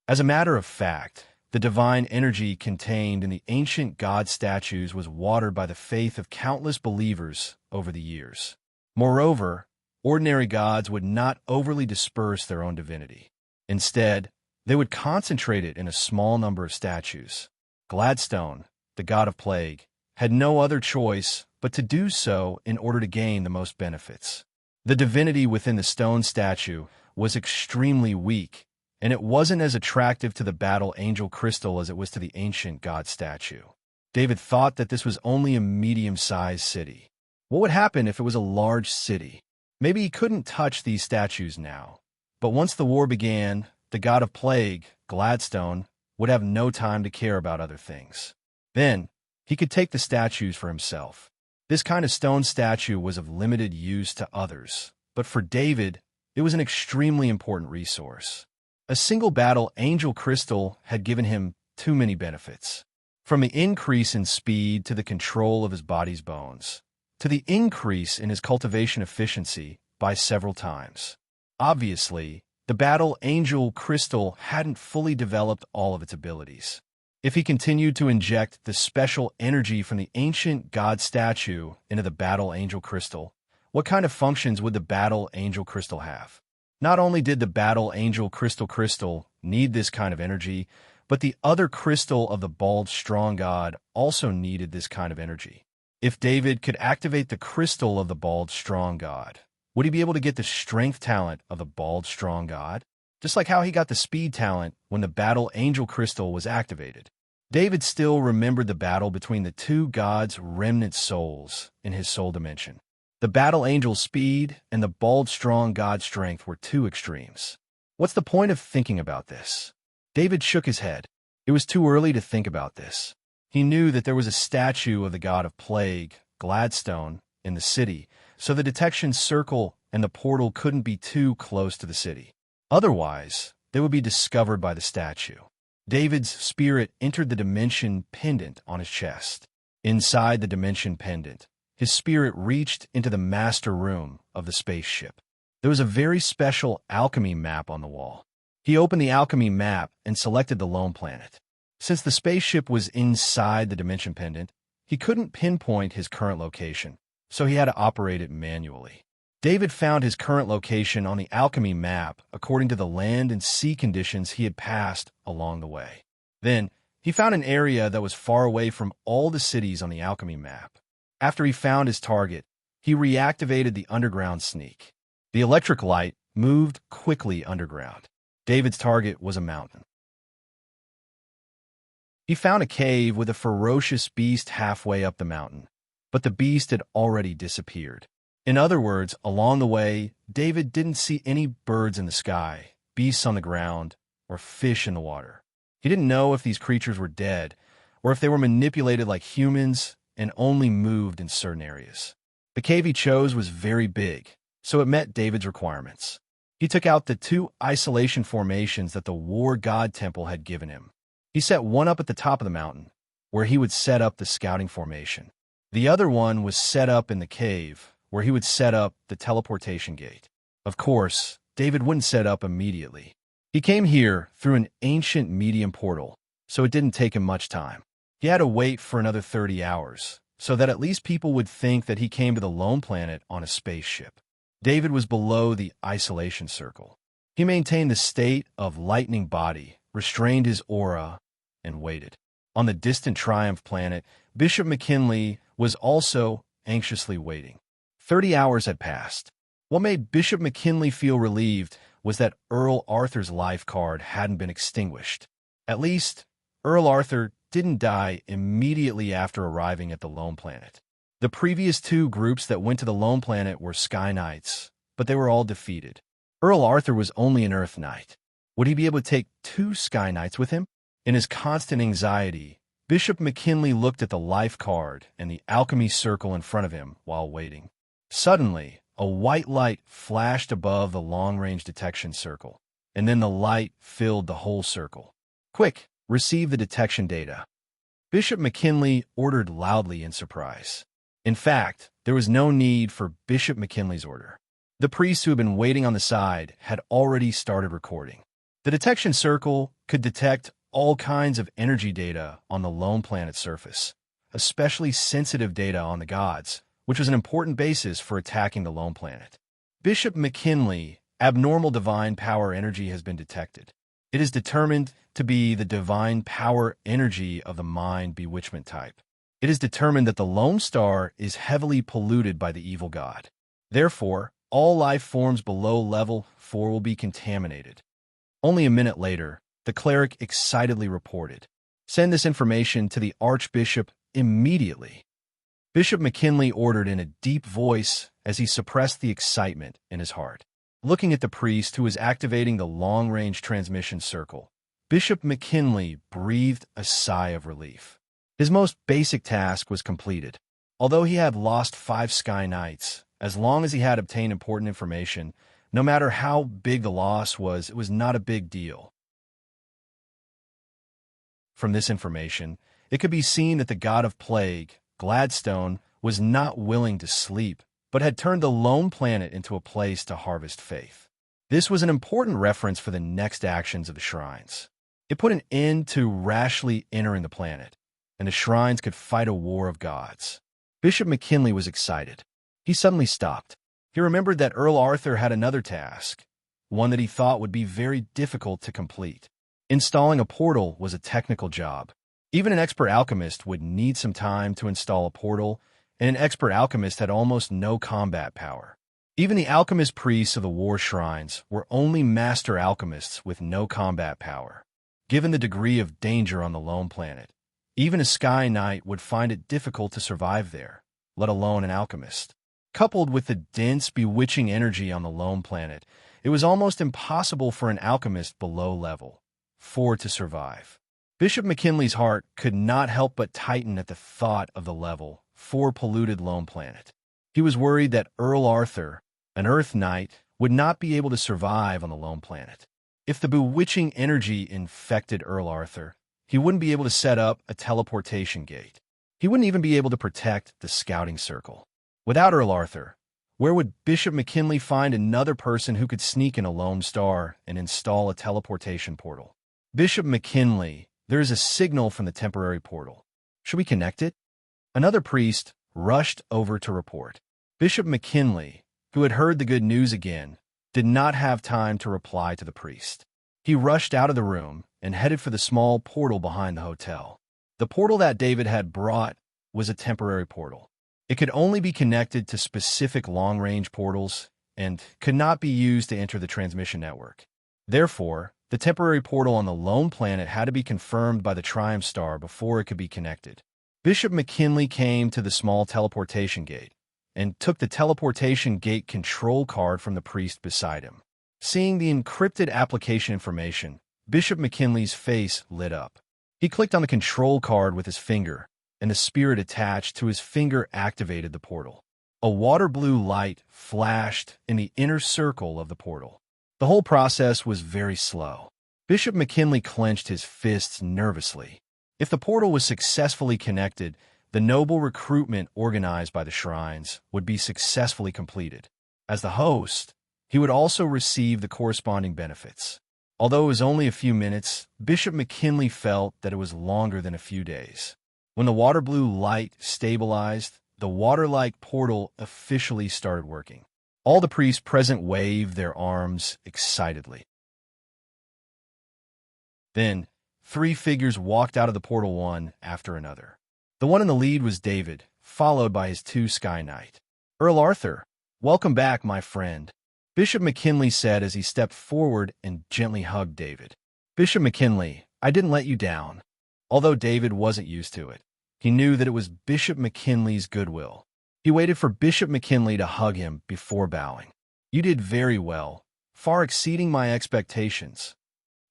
As a matter of fact, the divine energy contained in the ancient god statues was watered by the faith of countless believers over the years. Moreover, ordinary gods would not overly disperse their own divinity. Instead, they would concentrate it in a small number of statues. Gladstone, the god of plague, had no other choice but to do so in order to gain the most benefits. The divinity within the stone statue was extremely weak, and it wasn't as attractive to the battle angel crystal as it was to the ancient god statue. David thought that this was only a medium-sized city. What would happen if it was a large city? Maybe he couldn't touch these statues now. But once the war began, the god of plague, Gladstone, would have no time to care about other things. Then, he could take the statues for himself. This kind of stone statue was of limited use to others, but for David, it was an extremely important resource. A single battle angel crystal had given him too many benefits. From the increase in speed to the control of his body's bones, to the increase in his cultivation efficiency by several times. Obviously, the battle angel crystal hadn't fully developed all of its abilities. If he continued to inject the special energy from the ancient god statue into the battle angel crystal, what kind of functions would the battle angel crystal have? Not only did the battle angel crystal need this kind of energy, but the other crystal of the bald strong god also needed this kind of energy. If David could activate the crystal of the bald strong god, would he be able to get the strength talent of the bald strong god? Just like how he got the speed talent when the battle angel crystal was activated. David still remembered the battle between the two gods' remnant souls in his soul dimension. The battle angel's speed and the bald strong god's strength were two extremes. What's the point of thinking about this? David shook his head. It was too early to think about this. He knew that there was a statue of the god of plague, Gladstone, in the city, so the detection circle and the portal couldn't be too close to the city. Otherwise, they would be discovered by the statue. David's spirit entered the dimension pendant on his chest. Inside the dimension pendant, his spirit reached into the master room of the spaceship. There was a very special alchemy map on the wall. He opened the alchemy map and selected the lone planet. Since the spaceship was inside the dimension pendant, he couldn't pinpoint his current location, so he had to operate it manually. David found his current location on the alchemy map according to the land and sea conditions he had passed along the way. Then, he found an area that was far away from all the cities on the alchemy map. After he found his target, he reactivated the underground sneak. The electric light moved quickly underground. David's target was a mountain. He found a cave with a ferocious beast halfway up the mountain, but the beast had already disappeared. In other words, along the way, David didn't see any birds in the sky, beasts on the ground, or fish in the water. He didn't know if these creatures were dead, or if they were manipulated like humans and only moved in certain areas. The cave he chose was very big, so it met David's requirements. He took out the 2 isolation formations that the war god temple had given him. He set one up at the top of the mountain, where he would set up the scouting formation. The other one was set up in the cave, where he would set up the teleportation gate. Of course, David wouldn't set up immediately. He came here through an ancient medium portal, so it didn't take him much time. He had to wait for another 30 hours, so that at least people would think that he came to the lone planet on a spaceship. David was below the isolation circle. He maintained the state of lightning body, restrained his aura, and waited. On the distant Triumph planet, Bishop McKinley was also anxiously waiting. 30 hours had passed. What made Bishop McKinley feel relieved was that Earl Arthur's life card hadn't been extinguished. At least, Earl Arthur didn't die immediately after arriving at the lone planet. The previous 2 groups that went to the lone planet were Sky Knights, but they were all defeated. Earl Arthur was only an Earth Knight. Would he be able to take 2 Sky Knights with him? In his constant anxiety, Bishop McKinley looked at the life card and the alchemy circle in front of him while waiting. Suddenly, a white light flashed above the long-range detection circle, and then the light filled the whole circle. "Quick, receive the detection data." Bishop McKinley ordered loudly in surprise. In fact, there was no need for Bishop McKinley's order. The priests who had been waiting on the side had already started recording. The detection circle could detect all kinds of energy data on the lone planet's surface, especially sensitive data on the gods, which was an important basis for attacking the lone planet. Bishop McKinley, abnormal divine power energy has been detected. It is determined to be the divine power energy of the mind bewitchment type. It is determined that the Lone Star is heavily polluted by the evil god. Therefore, all life forms below level 4 will be contaminated. Only a minute later, the cleric excitedly reported, "Send this information to the Archbishop immediately." Bishop McKinley ordered in a deep voice as he suppressed the excitement in his heart. Looking at the priest who was activating the long-range transmission circle, Bishop McKinley breathed a sigh of relief. His most basic task was completed. Although he had lost 5 Sky Knights, as long as he had obtained important information, no matter how big the loss was, it was not a big deal. From this information, it could be seen that the god of plague, Gladstone, was not willing to sleep, but had turned the lone planet into a place to harvest faith. This was an important reference for the next actions of the shrines. It put an end to rashly entering the planet, and the shrines could fight a war of gods. Bishop McKinley was excited. He suddenly stopped. He remembered that Earl Arthur had another task, one that he thought would be very difficult to complete. Installing a portal was a technical job. Even an expert alchemist would need some time to install a portal, and an expert alchemist had almost no combat power. Even the alchemist priests of the war shrines were only master alchemists with no combat power. Given the degree of danger on the lone planet, even a Sky Knight would find it difficult to survive there, let alone an alchemist. Coupled with the dense, bewitching energy on the lone planet, it was almost impossible for an alchemist below level 4 to survive. Bishop McKinley's heart could not help but tighten at the thought of the level 4 polluted lone planet. He was worried that Earl Arthur, an Earth Knight, would not be able to survive on the lone planet. If the bewitching energy infected Earl Arthur, he wouldn't be able to set up a teleportation gate. He wouldn't even be able to protect the scouting circle. Without Earl Arthur, Where would Bishop McKinley find another person who could sneak in a lone star and install a teleportation portal? Bishop McKinley, there is a signal from the temporary portal. Should we connect it? Another priest rushed over to report. Bishop McKinley, who had heard the good news again, did not have time to reply to the priest. He rushed out of the room and headed for the small portal behind the hotel. The portal that David had brought was a temporary portal. It could only be connected to specific long-range portals and could not be used to enter the transmission network. Therefore, the temporary portal on the lone planet had to be confirmed by the Triumph Star before it could be connected. Bishop McKinley came to the small teleportation gate and took the teleportation gate control card from the priest beside him. Seeing the encrypted application information, Bishop McKinley's face lit up. He clicked on the control card with his finger, and the spirit attached to his finger activated the portal. A water blue light flashed in the inner circle of the portal. The whole process was very slow. Bishop McKinley clenched his fists nervously. If the portal was successfully connected, the noble recruitment organized by the shrines would be successfully completed. As the host, he would also receive the corresponding benefits. Although it was only a few minutes, Bishop McKinley felt that it was longer than a few days. When the water blue light stabilized, the water-like portal officially started working. All the priests present waved their arms excitedly. Then, 3 figures walked out of the portal one after another. The one in the lead was David, followed by his 2 Sky Knight. "Earl Arthur, welcome back, my friend," Bishop McKinley said as he stepped forward and gently hugged David. "Bishop McKinley, I didn't let you down." Although David wasn't used to it, he knew that it was Bishop McKinley's goodwill. He waited for Bishop McKinley to hug him before bowing. "You did very well, far exceeding my expectations,"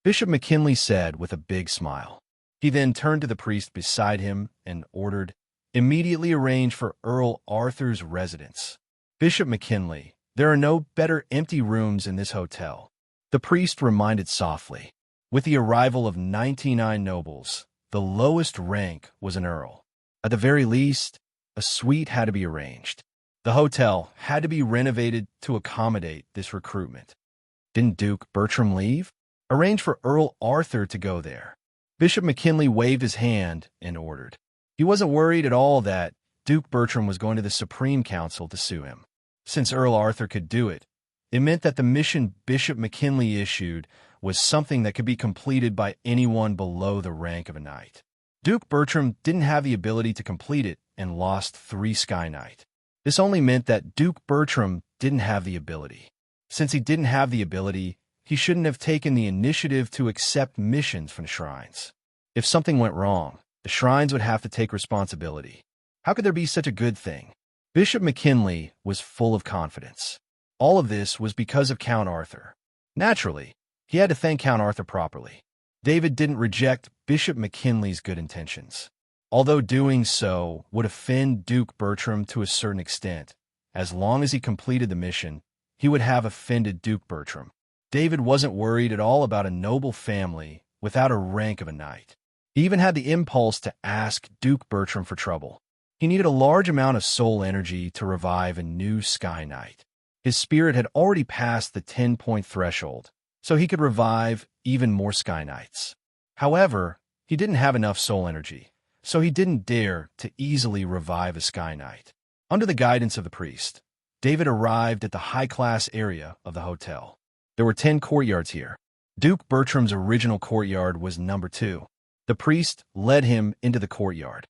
Bishop McKinley said with a big smile. He then turned to the priest beside him and ordered, "Immediately arrange for Earl Arthur's residence." "Bishop McKinley, there are no better empty rooms in this hotel," the priest reminded softly. With the arrival of 99 nobles, the lowest rank was an earl. At the very least, a suite had to be arranged. The hotel had to be renovated to accommodate this recruitment. Didn't Duke Bertram leave? Arrange for Earl Arthur to go there. Bishop McKinley waved his hand and ordered. He wasn't worried at all that Duke Bertram was going to the Supreme Council to sue him. Since Earl Arthur could do it, it meant that the mission Bishop McKinley issued was something that could be completed by anyone below the rank of a knight. Duke Bertram didn't have the ability to complete it and lost 3 Sky Knight. This only meant that Duke Bertram didn't have the ability. Since he didn't have the ability, he shouldn't have taken the initiative to accept missions from the shrines. If something went wrong, the shrines would have to take responsibility. How could there be such a good thing? Bishop McKinley was full of confidence. All of this was because of Count Arthur. Naturally, he had to thank Count Arthur properly. David didn't reject Bishop McKinley's good intentions. Although doing so would offend Duke Bertram to a certain extent, as long as he completed the mission, he would have offended Duke Bertram. David wasn't worried at all about a noble family without a rank of a knight. He even had the impulse to ask Duke Bertram for trouble. He needed a large amount of soul energy to revive a new Sky Knight. His spirit had already passed the 10-point threshold, so he could revive even more Sky Knights. However, he didn't have enough soul energy, so he didn't dare to easily revive a Sky Knight. Under the guidance of the priest, David arrived at the high-class area of the hotel. There were 10 courtyards here. Duke Bertram's original courtyard was number 2. The priest led him into the courtyard.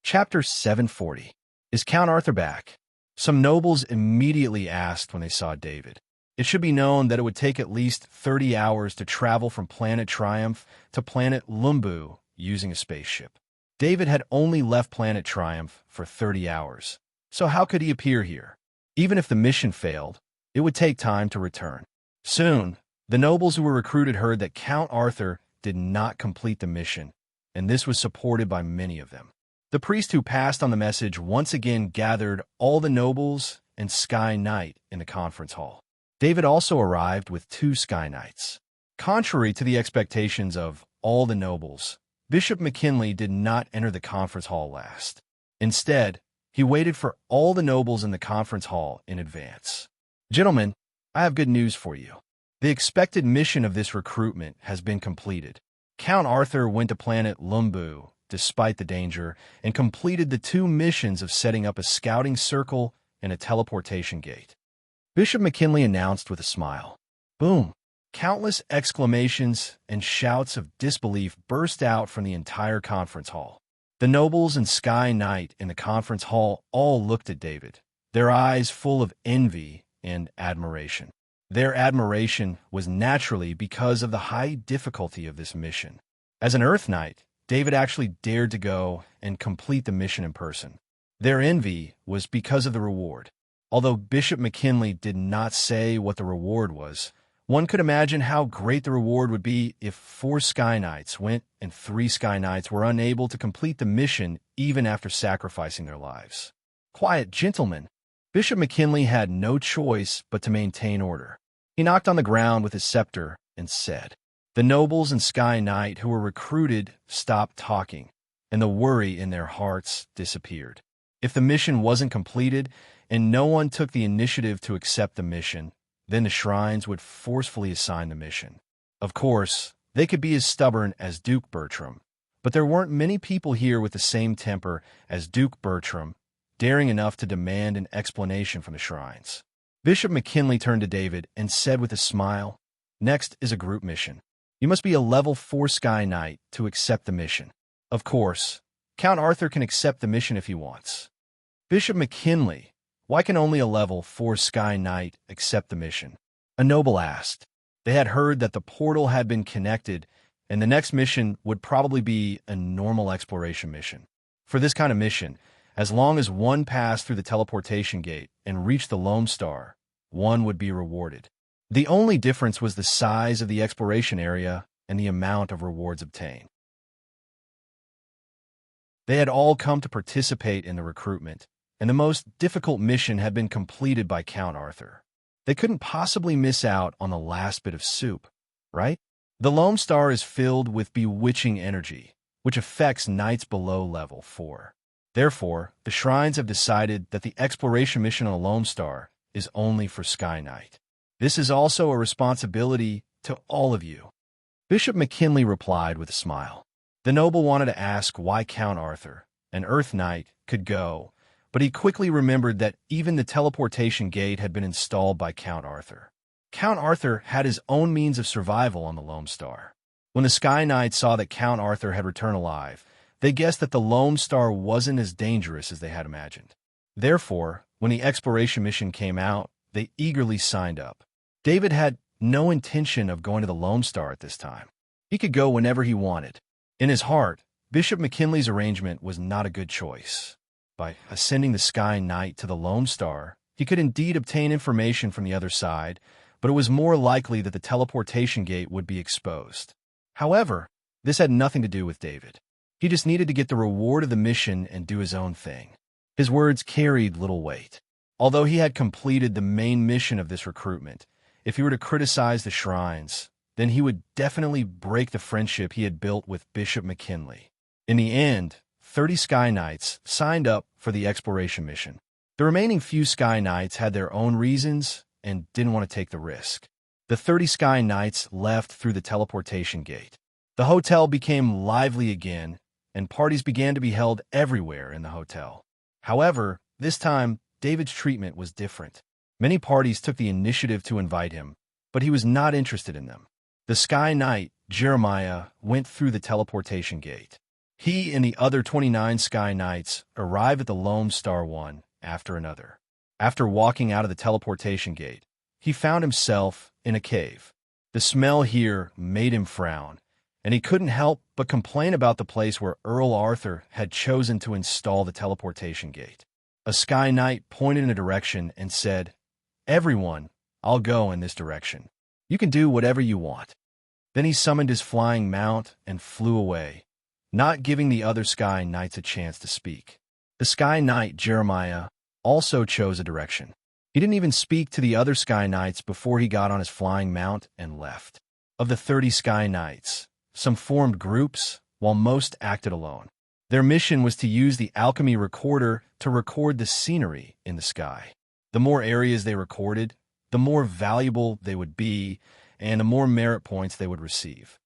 Chapter 740. Is Count Arthur back? Some nobles immediately asked when they saw David. It should be known that it would take at least 30 hours to travel from planet Triumph to planet Lumbu using a spaceship. David had only left planet Triumph for 30 hours, so how could he appear here? Even if the mission failed, it would take time to return. Soon, the nobles who were recruited heard that Count Arthur did not complete the mission, and this was supported by many of them. The priest who passed on the message once again gathered all the nobles and Sky Knight in the conference hall. David also arrived with 2 Sky Knights. Contrary to the expectations of all the nobles, Bishop McKinley did not enter the conference hall last. Instead, he waited for all the nobles in the conference hall in advance. "Gentlemen, I have good news for you. The expected mission of this recruitment has been completed. Count Arthur went to planet Lumbu, despite the danger, and completed the 2 missions of setting up a scouting circle and a teleportation gate." Bishop McKinley announced with a smile. Boom! Countless exclamations and shouts of disbelief burst out from the entire conference hall. The nobles and Sky Knight in the conference hall all looked at David, their eyes full of envy and admiration. Their admiration was naturally because of the high difficulty of this mission. As an Earth Knight, David actually dared to go and complete the mission in person. Their envy was because of the reward. Although Bishop McKinley did not say what the reward was, one could imagine how great the reward would be if 4 Sky Knights went and 3 Sky Knights were unable to complete the mission even after sacrificing their lives. Quiet, gentlemen. Bishop McKinley had no choice but to maintain order. He knocked on the ground with his scepter and said, The nobles and Sky Knight who were recruited stopped talking, and the worry in their hearts disappeared. If the mission wasn't completed and no one took the initiative to accept the mission, then the shrines would forcefully assign the mission. Of course, they could be as stubborn as Duke Bertram, but there weren't many people here with the same temper as Duke Bertram, daring enough to demand an explanation from the shrines. Bishop McKinley turned to David and said with a smile, "Next is a group mission. You must be a level 4 Sky Knight to accept the mission. Of course, Count Arthur can accept the mission if he wants." Bishop McKinley, why can only a level 4 Sky Knight accept the mission? A noble asked. They had heard that the portal had been connected, and the next mission would probably be a normal exploration mission. For this kind of mission, as long as one passed through the teleportation gate and reached the Lone Star, one would be rewarded. The only difference was the size of the exploration area and the amount of rewards obtained. They had all come to participate in the recruitment, and the most difficult mission had been completed by Count Arthur. They couldn't possibly miss out on the last bit of soup, right? The Lone Star is filled with bewitching energy, which affects knights below level 4. Therefore, the shrines have decided that the exploration mission on the Lone Star is only for Sky Knight. This is also a responsibility to all of you. Bishop McKinley replied with a smile. The noble wanted to ask why Count Arthur, an Earth Knight, could go, but he quickly remembered that even the teleportation gate had been installed by Count Arthur. Count Arthur had his own means of survival on the Lone Star. When the Sky Knights saw that Count Arthur had returned alive, they guessed that the Lone Star wasn't as dangerous as they had imagined. Therefore, when the exploration mission came out, they eagerly signed up. David had no intention of going to the Lone Star at this time. He could go whenever he wanted. In his heart, Bishop McKinley's arrangement was not a good choice. By ascending the Sky Knight to the Lone Star, he could indeed obtain information from the other side, but it was more likely that the teleportation gate would be exposed. However, this had nothing to do with David. He just needed to get the reward of the mission and do his own thing. His words carried little weight. Although he had completed the main mission of this recruitment, if he were to criticize the shrines, then he would definitely break the friendship he had built with Bishop McKinley. In the end, 30 Sky Knights signed up for the exploration mission. The remaining few Sky Knights had their own reasons and didn't want to take the risk. The 30 Sky Knights left through the teleportation gate. The hotel became lively again, and parties began to be held everywhere in the hotel. However, this time, David's treatment was different. Many parties took the initiative to invite him, but he was not interested in them. The Sky Knight, Jeremiah, went through the teleportation gate. He and the other 29 Sky Knights arrived at the Lone Star one after another. After walking out of the teleportation gate, he found himself in a cave. The smell here made him frown, and he couldn't help but complain about the place where Earl Arthur had chosen to install the teleportation gate. A Sky Knight pointed in a direction and said, "Everyone, I'll go in this direction. You can do whatever you want." Then he summoned his flying mount and flew away, not giving the other Sky Knights a chance to speak. The Sky Knight, Jeremiah, also chose a direction. He didn't even speak to the other Sky Knights before he got on his flying mount and left. Of the 30 Sky Knights, some formed groups, while most acted alone. Their mission was to use the alchemy recorder to record the scenery in the sky. The more areas they recorded, the more valuable they would be, and the more merit points they would receive.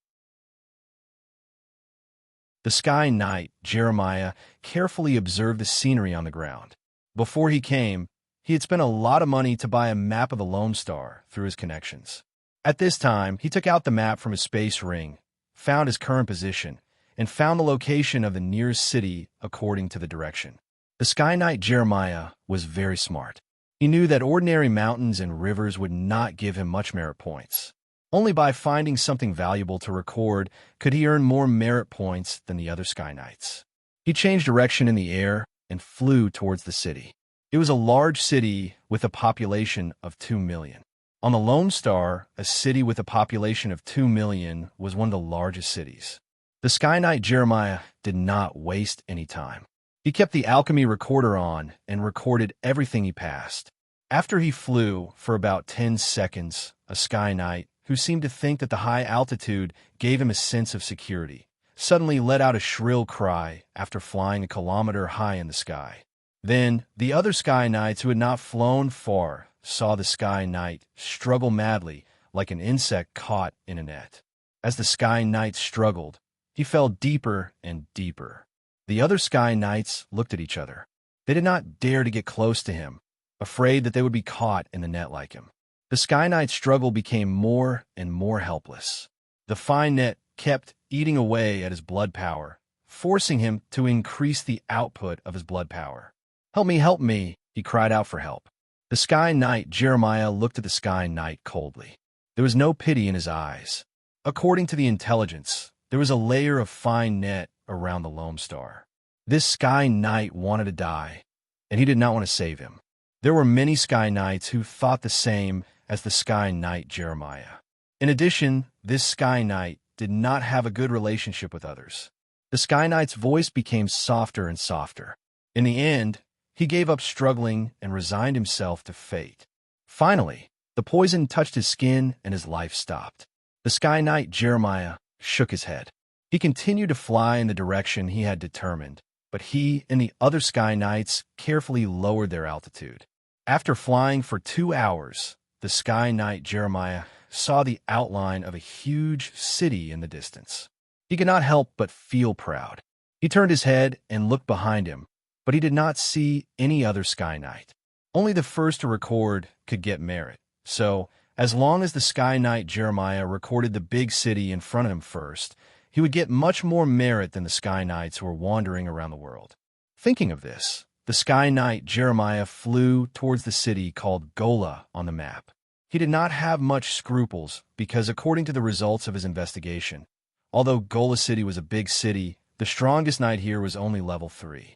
The Sky Knight, Jeremiah, carefully observed the scenery on the ground. Before he came, he had spent a lot of money to buy a map of the Lone Star through his connections. At this time, he took out the map from his space ring, found his current position, and found the location of the nearest city according to the direction. The Sky Knight Jeremiah was very smart. He knew that ordinary mountains and rivers would not give him much merit points. Only by finding something valuable to record could he earn more merit points than the other Sky Knights. He changed direction in the air and flew towards the city. It was a large city with a population of 2 million. On the Lone Star, a city with a population of 2 million was one of the largest cities. The Sky Knight Jeremiah did not waste any time. He kept the alchemy recorder on and recorded everything he passed. After he flew for about 10 seconds, a Sky Knight, who seemed to think that the high altitude gave him a sense of security, suddenly let out a shrill cry after flying a kilometer high in the sky. Then, the other Sky Knights who had not flown far saw the Sky Knight struggle madly like an insect caught in a net. As the Sky Knight struggled, he fell deeper and deeper. The other Sky Knights looked at each other. They did not dare to get close to him, afraid that they would be caught in the net like him. The Sky Knight's struggle became more and more helpless. The fine net kept eating away at his blood power, forcing him to increase the output of his blood power. Help me, he cried out for help. The Sky Knight Jeremiah looked at the Sky Knight coldly. There was no pity in his eyes. According to the intelligence, there was a layer of fine net around the Lone Star. This Sky Knight wanted to die, and he did not want to save him. There were many Sky Knights who thought the same as the Sky Knight Jeremiah. In addition, this Sky Knight did not have a good relationship with others. The Sky Knight's voice became softer and softer. In the end, he gave up struggling and resigned himself to fate. Finally, the poison touched his skin and his life stopped. The Sky Knight Jeremiah shook his head. He continued to fly in the direction he had determined, but he and the other Sky Knights carefully lowered their altitude. After flying for 2 hours, the Sky Knight Jeremiah saw the outline of a huge city in the distance. He could not help but feel proud. He turned his head and looked behind him, but he did not see any other Sky Knight. Only the first to record could get merit. So, as long as the Sky Knight Jeremiah recorded the big city in front of him first, he would get much more merit than the Sky Knights who were wandering around the world. Thinking of this, the Sky Knight Jeremiah flew towards the city called Gola on the map. He did not have much scruples because, according to the results of his investigation, although Gola City was a big city, the strongest knight here was only level 3.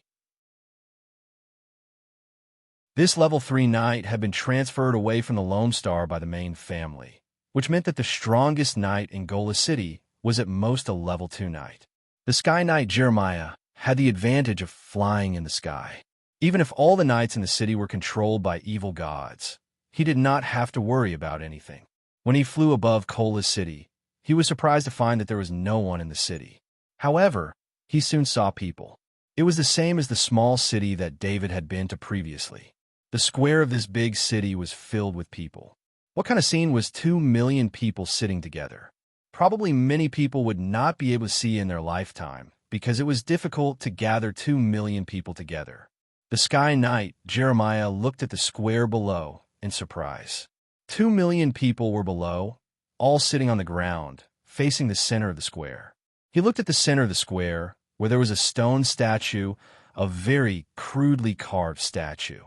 This level 3 knight had been transferred away from the Lone Star by the main family, which meant that the strongest knight in Gola City was at most a level 2 knight. The Sky Knight Jeremiah had the advantage of flying in the sky. Even if all the knights in the city were controlled by evil gods, he did not have to worry about anything. When he flew above Gola City, he was surprised to find that there was no one in the city. However, he soon saw people. It was the same as the small city that David had been to previously. The square of this big city was filled with people. What kind of scene was 2 million people sitting together? Probably many people would not be able to see in their lifetime because it was difficult to gather 2 million people together. The Sky Knight Jeremiah looked at the square below in surprise. 2 million people were below, all sitting on the ground, facing the center of the square. He looked at the center of the square, where there was a stone statue, a very crudely carved statue.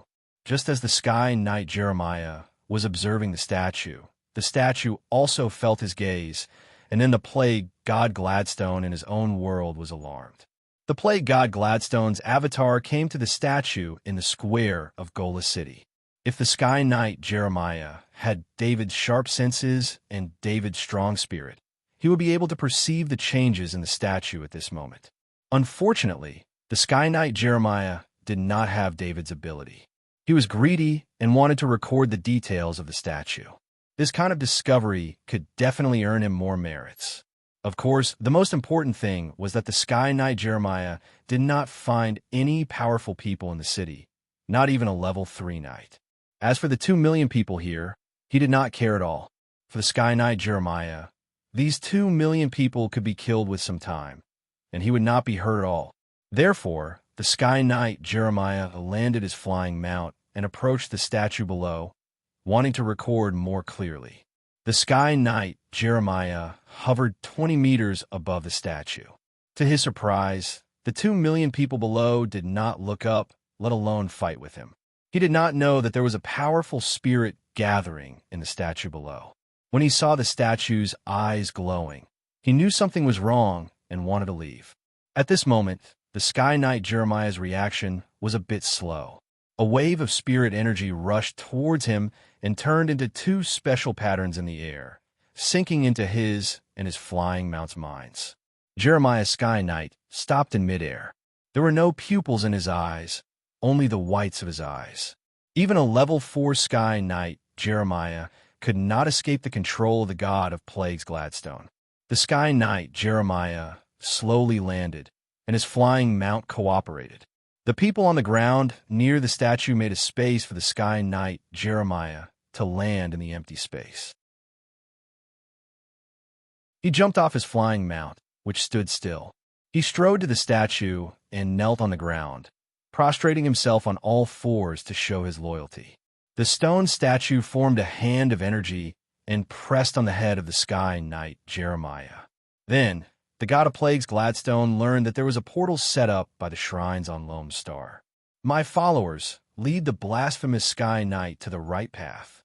Just as the Sky Knight Jeremiah was observing the statue also felt his gaze, and then the plague god Gladstone in his own world was alarmed. The plague god Gladstone's avatar came to the statue in the square of Gola City. If the Sky Knight Jeremiah had David's sharp senses and David's strong spirit, he would be able to perceive the changes in the statue at this moment. Unfortunately, the Sky Knight Jeremiah did not have David's ability. He was greedy and wanted to record the details of the statue. This kind of discovery could definitely earn him more merits. Of course, the most important thing was that the Sky Knight Jeremiah did not find any powerful people in the city, not even a level 3 knight. As for the 2 million people here, he did not care at all. For the Sky Knight Jeremiah, these 2 million people could be killed with some time, and he would not be hurt at all. Therefore, the Sky Knight Jeremiah landed his flying mount and approached the statue below, wanting to record more clearly. The Sky Knight Jeremiah hovered 20 meters above the statue. To his surprise, the 2 million people below did not look up, let alone fight with him. He did not know that there was a powerful spirit gathering in the statue below. When he saw the statue's eyes glowing, he knew something was wrong and wanted to leave. At this moment, the Sky Knight Jeremiah's reaction was a bit slow. A wave of spirit energy rushed towards him and turned into 2 special patterns in the air, sinking into his and his flying mount's minds. Jeremiah's Sky Knight stopped in midair. There were no pupils in his eyes, only the whites of his eyes. Even a level 4 Sky Knight Jeremiah could not escape the control of the god of plagues Gladstone. The Sky Knight Jeremiah slowly landed, and his flying mount cooperated. The people on the ground near the statue made a space for the Sky Knight Jeremiah to land in the empty space. He jumped off his flying mount, which stood still. He strode to the statue and knelt on the ground, prostrating himself on all fours to show his loyalty. The stone statue formed a hand of energy and pressed on the head of the Sky Knight Jeremiah. Then, the god of plagues Gladstone learned that there was a portal set up by the shrines on Lone Star. My followers, lead the blasphemous Sky Knight to the right path.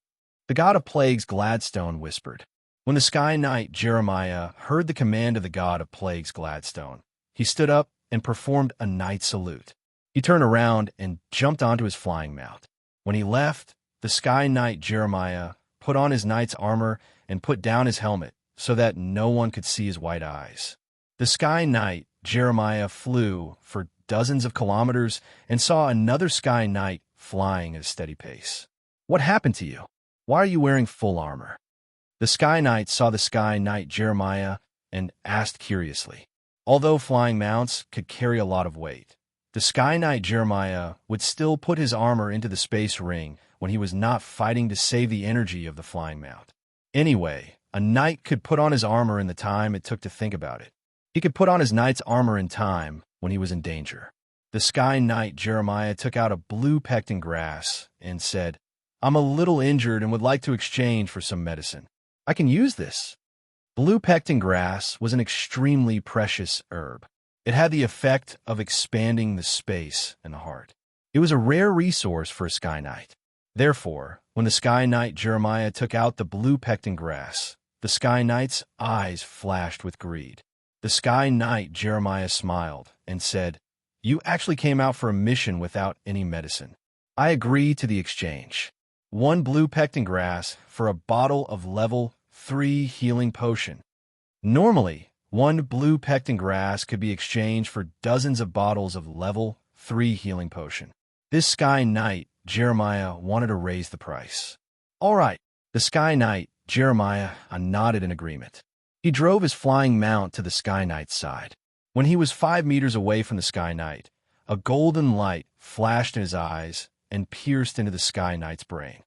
The god of plagues Gladstone whispered. When the Sky Knight Jeremiah heard the command of the god of plagues Gladstone, he stood up and performed a knight salute. He turned around and jumped onto his flying mount. When he left, the Sky Knight Jeremiah put on his knight's armor and put down his helmet so that no one could see his white eyes. The Sky Knight Jeremiah flew for dozens of kilometers and saw another Sky Knight flying at a steady pace. What happened to you? Why are you wearing full armor? The Sky Knight saw the Sky Knight Jeremiah and asked curiously. Although flying mounts could carry a lot of weight, the Sky Knight Jeremiah would still put his armor into the space ring when he was not fighting to save the energy of the flying mount. Anyway, a knight could put on his armor in the time it took to think about it. He could put on his knight's armor in time when he was in danger. The Sky Knight Jeremiah took out a blue pectin grass and said, I'm a little injured and would like to exchange for some medicine. I can use this. Blue pectin grass was an extremely precious herb. It had the effect of expanding the space in the heart. It was a rare resource for a Sky Knight. Therefore, when the Sky Knight Jeremiah took out the blue pectin grass, the Sky Knight's eyes flashed with greed. The Sky Knight Jeremiah smiled and said, You actually came out for a mission without any medicine. I agree to the exchange. 1 blue pectin grass for a bottle of level 3 healing potion. Normally, 1 blue pectin grass could be exchanged for dozens of bottles of level 3 healing potion. This Sky Knight Jeremiah wanted to raise the price. All right, the Sky Knight Jeremiah nodded in agreement. He drove his flying mount to the Sky Knight's side. When he was 5 meters away from the Sky Knight, a golden light flashed in his eyes and pierced into the Sky Knight's brain.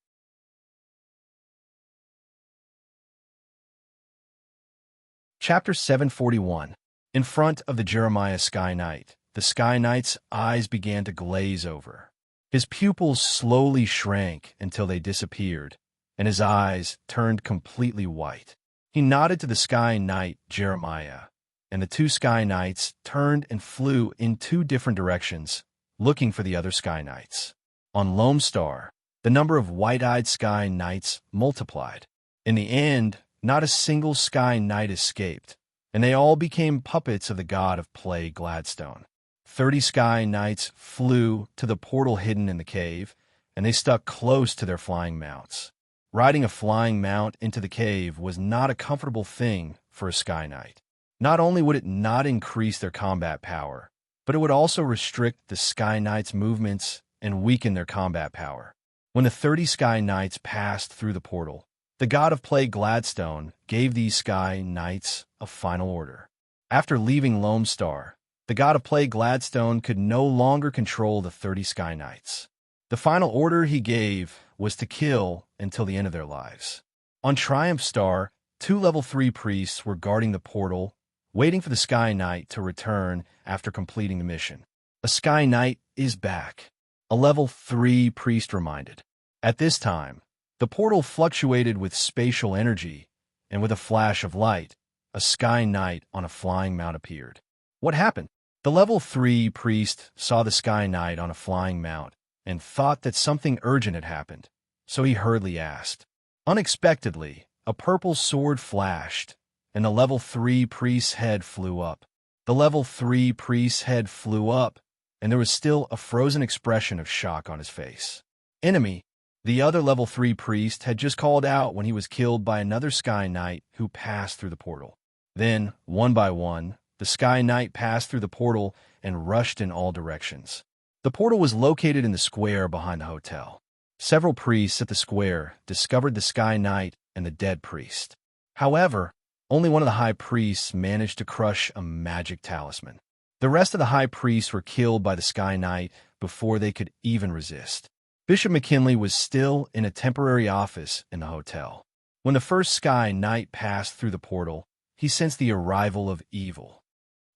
Chapter 741. In front of the Jeremiah Sky Knight, the Sky Knight's eyes began to glaze over. His pupils slowly shrank until they disappeared, and his eyes turned completely white. He nodded to the Sky Knight Jeremiah, and the 2 Sky Knights turned and flew in 2 different directions, looking for the other Sky Knights. On Lone Star, the number of white-eyed Sky Knights multiplied. In the end, not a single Sky Knight escaped, and they all became puppets of the god of plague Gladstone. 30 Sky Knights flew to the portal hidden in the cave, and they stuck close to their flying mounts. Riding a flying mount into the cave was not a comfortable thing for a Sky Knight. Not only would it not increase their combat power, but it would also restrict the Sky Knight's movements and weaken their combat power. When the 30 Sky Knights passed through the portal, The god of plague Gladstone gave these sky knights a final order. After leaving Lone Star, the god of plague Gladstone could no longer control the 30 sky knights. The final order he gave was to kill until the end of their lives. On Triumph Star, 2 level 3 priests were guarding the portal, waiting for the Sky Knight to return after completing the mission. A Sky Knight is back, a level 3 priest reminded. At this time, the portal fluctuated with spatial energy, and with a flash of light, a Sky Knight on a flying mount appeared. What happened? The level 3 priest saw the Sky Knight on a flying mount and thought that something urgent had happened, so he hurriedly asked. Unexpectedly, a purple sword flashed, and the level 3 priest's head flew up. The level 3 priest's head flew up, and there was still a frozen expression of shock on his face. Enemy, the other level 3 priest had just called out when he was killed by another Sky Knight who passed through the portal. Then, one by one, the Sky Knight passed through the portal and rushed in all directions. The portal was located in the square behind the hotel. Several priests at the square discovered the Sky Knight and the dead priest. However, only one of the high priests managed to crush a magic talisman. The rest of the high priests were killed by the Sky Knight before they could even resist. Bishop McKinley was still in a temporary office in the hotel. When the first Sky Knight passed through the portal, he sensed the arrival of evil.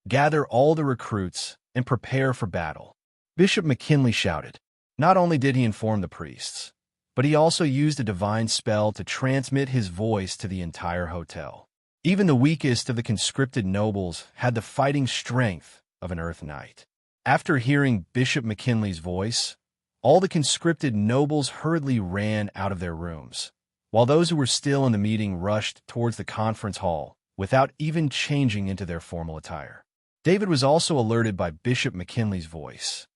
Gather all the recruits and prepare for battle, Bishop McKinley shouted. Not only did he inform the priests, but he also used a divine spell to transmit his voice to the entire hotel. Even the weakest of the conscripted nobles had the fighting strength of an Earth Knight. After hearing Bishop McKinley's voice, all the conscripted nobles hurriedly ran out of their rooms, while those who were still in the meeting rushed towards the conference hall without even changing into their formal attire. David was also alerted by Bishop McKinley's voice.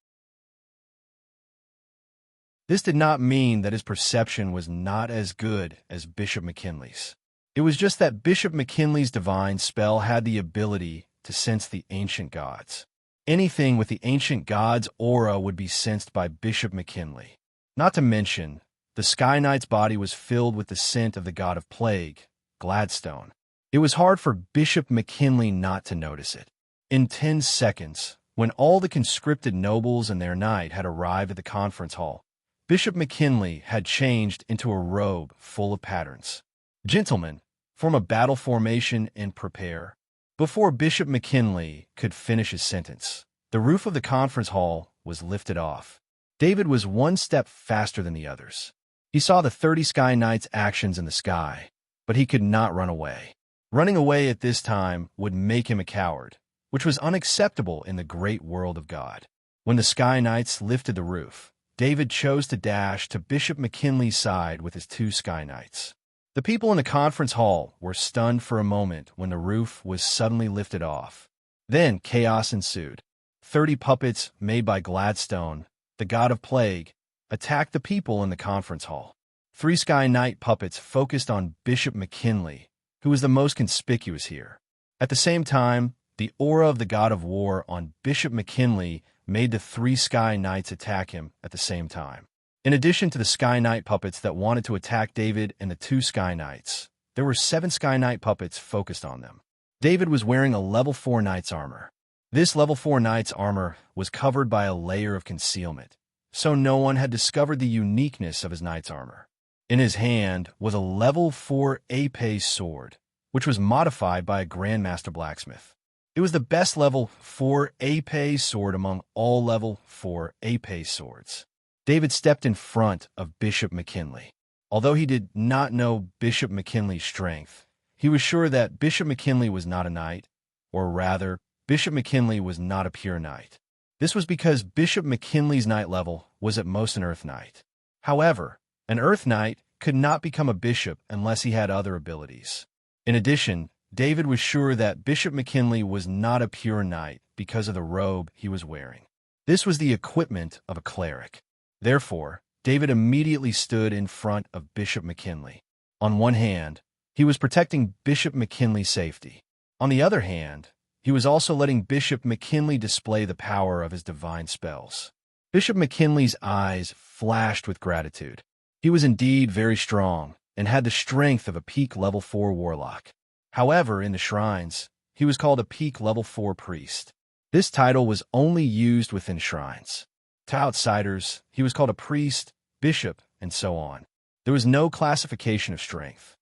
This did not mean that his perception was not as good as Bishop McKinley's. It was just that Bishop McKinley's divine spell had the ability to sense the ancient gods. Anything with the ancient gods' aura would be sensed by Bishop McKinley. Not to mention, the Sky Knight's body was filled with the scent of the god of plague, Gladstone. It was hard for Bishop McKinley not to notice it. In 10 seconds, when all the conscripted nobles and their knight had arrived at the conference hall, Bishop McKinley had changed into a robe full of patterns. Gentlemen, form a battle formation and prepare. Before Bishop McKinley could finish his sentence, the roof of the conference hall was lifted off. David was one step faster than the others. He saw the 30 Sky Knights' actions in the sky, but he could not run away. Running away at this time would make him a coward, which was unacceptable in the great world of God. When the Sky Knights lifted the roof, David chose to dash to Bishop McKinley's side with his 2 Sky Knights. The people in the conference hall were stunned for a moment when the roof was suddenly lifted off. Then chaos ensued. 30 puppets made by Gladstone, the god of plague, attacked the people in the conference hall. 3 Sky Knight puppets focused on Bishop McKinley, who was the most conspicuous here. At the same time, the aura of the god of war on Bishop McKinley made the 3 Sky Knights attack him at the same time. In addition to the Sky Knight puppets that wanted to attack David and the 2 Sky Knights, there were 7 Sky Knight puppets focused on them. David was wearing a level 4 Knight's armor. This level 4 Knight's armor was covered by a layer of concealment, so no one had discovered the uniqueness of his Knight's armor. In his hand was a level 4 Ape sword, which was modified by a Grandmaster Blacksmith. It was the best level 4 Ape sword among all level 4 Ape swords. David stepped in front of Bishop McKinley. Although he did not know Bishop McKinley's strength, he was sure that Bishop McKinley was not a knight, or rather, Bishop McKinley was not a pure knight. This was because Bishop McKinley's knight level was at most an Earth Knight. However, an Earth Knight could not become a bishop unless he had other abilities. In addition, David was sure that Bishop McKinley was not a pure knight because of the robe he was wearing. This was the equipment of a cleric. Therefore, David immediately stood in front of Bishop McKinley. On one hand, he was protecting Bishop McKinley's safety. On the other hand, he was also letting Bishop McKinley display the power of his divine spells. Bishop McKinley's eyes flashed with gratitude. He was indeed very strong, and had the strength of a peak level 4 warlock. However, in the shrines, he was called a peak level 4 priest. This title was only used within shrines. To outsiders, he was called a priest, bishop, and so on. There was no classification of strength.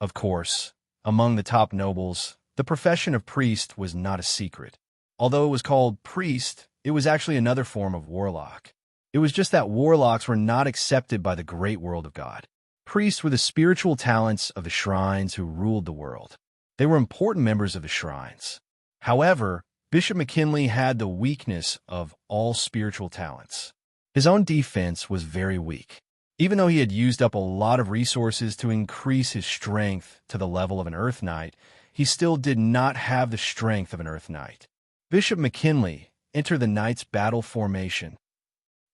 Of course, among the top nobles, the profession of priest was not a secret. Although it was called priest, it was actually another form of warlock. It was just that warlocks were not accepted by the great world of God. Priests were the spiritual talents of the shrines who ruled the world. They were important members of the shrines. However, Bishop McKinley had the weakness of all spiritual talents. His own defense was very weak. Even though he had used up a lot of resources to increase his strength to the level of an Earth Knight, he still did not have the strength of an Earth Knight. Bishop McKinley entered the Knight's battle formation.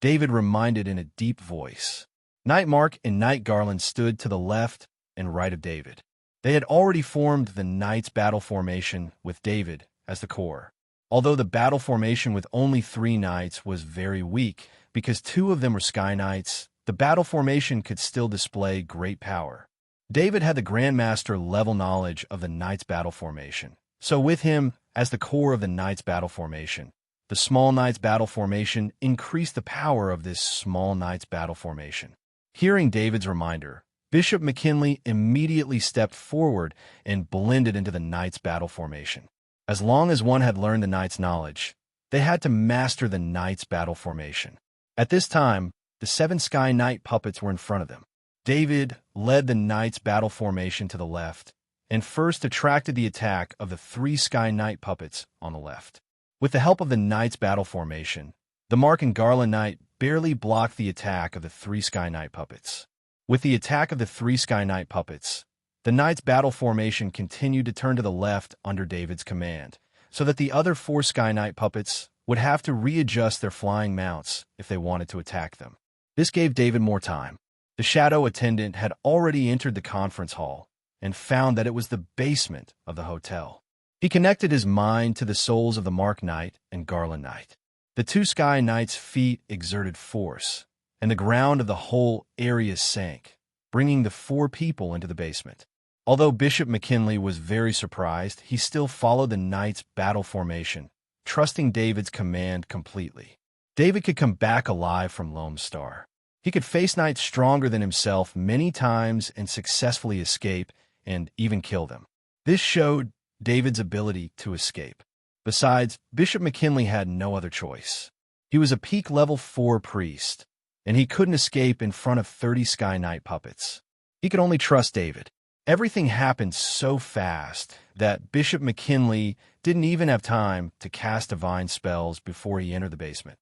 David reminded in a deep voice. Knight Mark and Knight Garland stood to the left and right of David. They had already formed the Knight's battle formation with David as the core. Although the battle formation with only 3 knights was very weak, because 2 of them were Sky Knights, the battle formation could still display great power. David had the Grandmaster level knowledge of the Knight's battle formation. So with him, as the core of the Knight's battle formation, the Small Knight's battle formation increased the power of this Small Knight's battle formation. Hearing David's reminder, Bishop McKinley immediately stepped forward and blended into the Knight's battle formation. As long as one had learned the Knight's knowledge, they had to master the Knight's battle formation. At this time, the 7 Sky Knight puppets were in front of them. David led the Knight's battle formation to the left, and first attracted the attack of the 3 Sky Knight puppets on the left. With the help of the Knight's battle formation, the Mark and Garland Knight barely blocked the attack of the 3 Sky Knight puppets. With the attack of the 3 Sky Knight puppets, the Knight's battle formation continued to turn to the left under David's command, so that the other 4 Sky Knight puppets would have to readjust their flying mounts if they wanted to attack them. This gave David more time. The shadow attendant had already entered the conference hall and found that it was the basement of the hotel. He connected his mind to the souls of the Mark Knight and Garland Knight. The 2 Sky Knights' feet exerted force, and the ground of the whole area sank, bringing the 4 people into the basement. Although Bishop McKinley was very surprised, he still followed the Knight's battle formation, trusting David's command completely. David could come back alive from Lone Star. He could face knights stronger than himself many times and successfully escape and even kill them. This showed David's ability to escape. Besides, Bishop McKinley had no other choice. He was a peak level 4 priest, and he couldn't escape in front of 30 Sky Knight puppets. He could only trust David. Everything happened so fast that Bishop McKinley didn't even have time to cast divine spells before he entered the basement.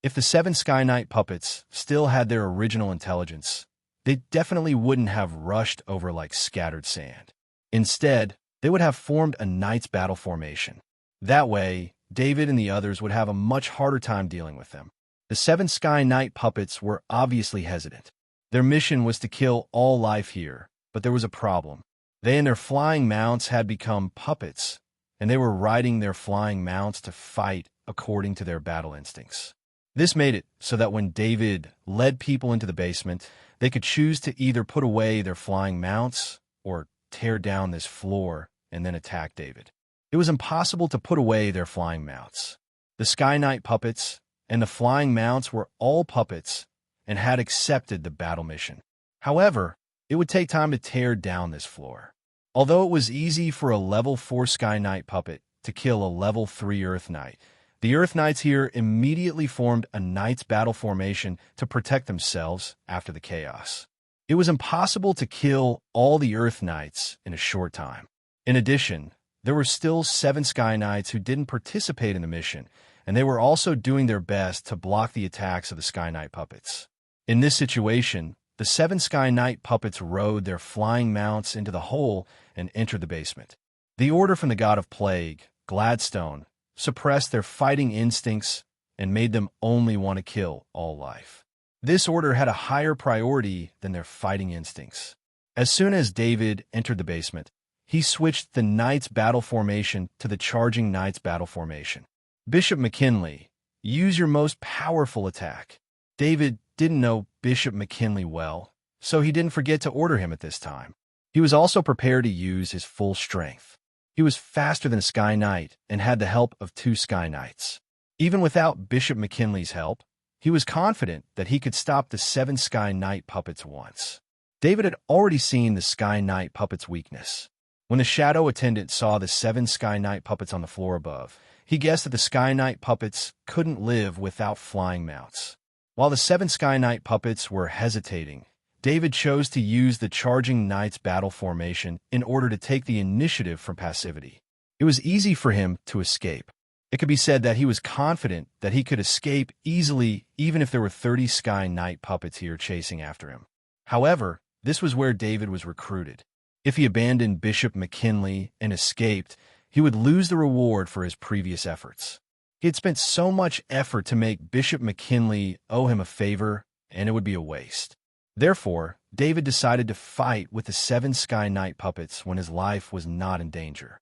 If the 7 Sky Knight puppets still had their original intelligence, they definitely wouldn't have rushed over like scattered sand. Instead, they would have formed a Knight's battle formation. That way, David and the others would have a much harder time dealing with them. The 7 Sky Knight puppets were obviously hesitant. Their mission was to kill all life here, but there was a problem. They and their flying mounts had become puppets, and they were riding their flying mounts to fight according to their battle instincts. This made it so that when David led people into the basement, they could choose to either put away their flying mounts or tear down this floor and then attack David. It was impossible to put away their flying mounts. The Sky Knight puppets and the flying mounts were all puppets and had accepted the battle mission. However, it would take time to tear down this floor. Although it was easy for a level 4 Sky Knight puppet to kill a level 3 Earth Knight, the Earth Knights here immediately formed a Knight's battle formation to protect themselves after the chaos. It was impossible to kill all the Earth Knights in a short time. In addition, there were still 7 Sky Knights who didn't participate in the mission, and they were also doing their best to block the attacks of the Sky Knight puppets. In this situation, the 7 Sky Knight puppets rode their flying mounts into the hole and entered the basement. The order from the god of plague, Gladstone, suppressed their fighting instincts and made them only want to kill all life. This order had a higher priority than their fighting instincts. As soon as David entered the basement, he switched the Knight's battle formation to the charging Knight's battle formation. Bishop McKinley, use your most powerful attack. David didn't know Bishop McKinley well, so he didn't forget to order him at this time. He was also prepared to use his full strength. He was faster than a Sky Knight and had the help of 2 Sky Knights. Even without Bishop McKinley's help, he was confident that he could stop the 7 Sky Knight puppets once. David had already seen the Sky Knight puppet's weakness. When the shadow attendant saw the 7 Sky Knight puppets on the floor above, he guessed that the Sky Knight puppets couldn't live without flying mounts. While the 7 Sky Knight puppets were hesitating, David chose to use the Charging Knight's battle formation in order to take the initiative from passivity. It was easy for him to escape. It could be said that he was confident that he could escape easily even if there were 30 Sky Knight puppets here chasing after him. However, this was where David was recruited. If he abandoned Bishop McKinley and escaped, he would lose the reward for his previous efforts. He had spent so much effort to make Bishop McKinley owe him a favor, and it would be a waste. Therefore, David decided to fight with the 7 Sky Knight puppets when his life was not in danger.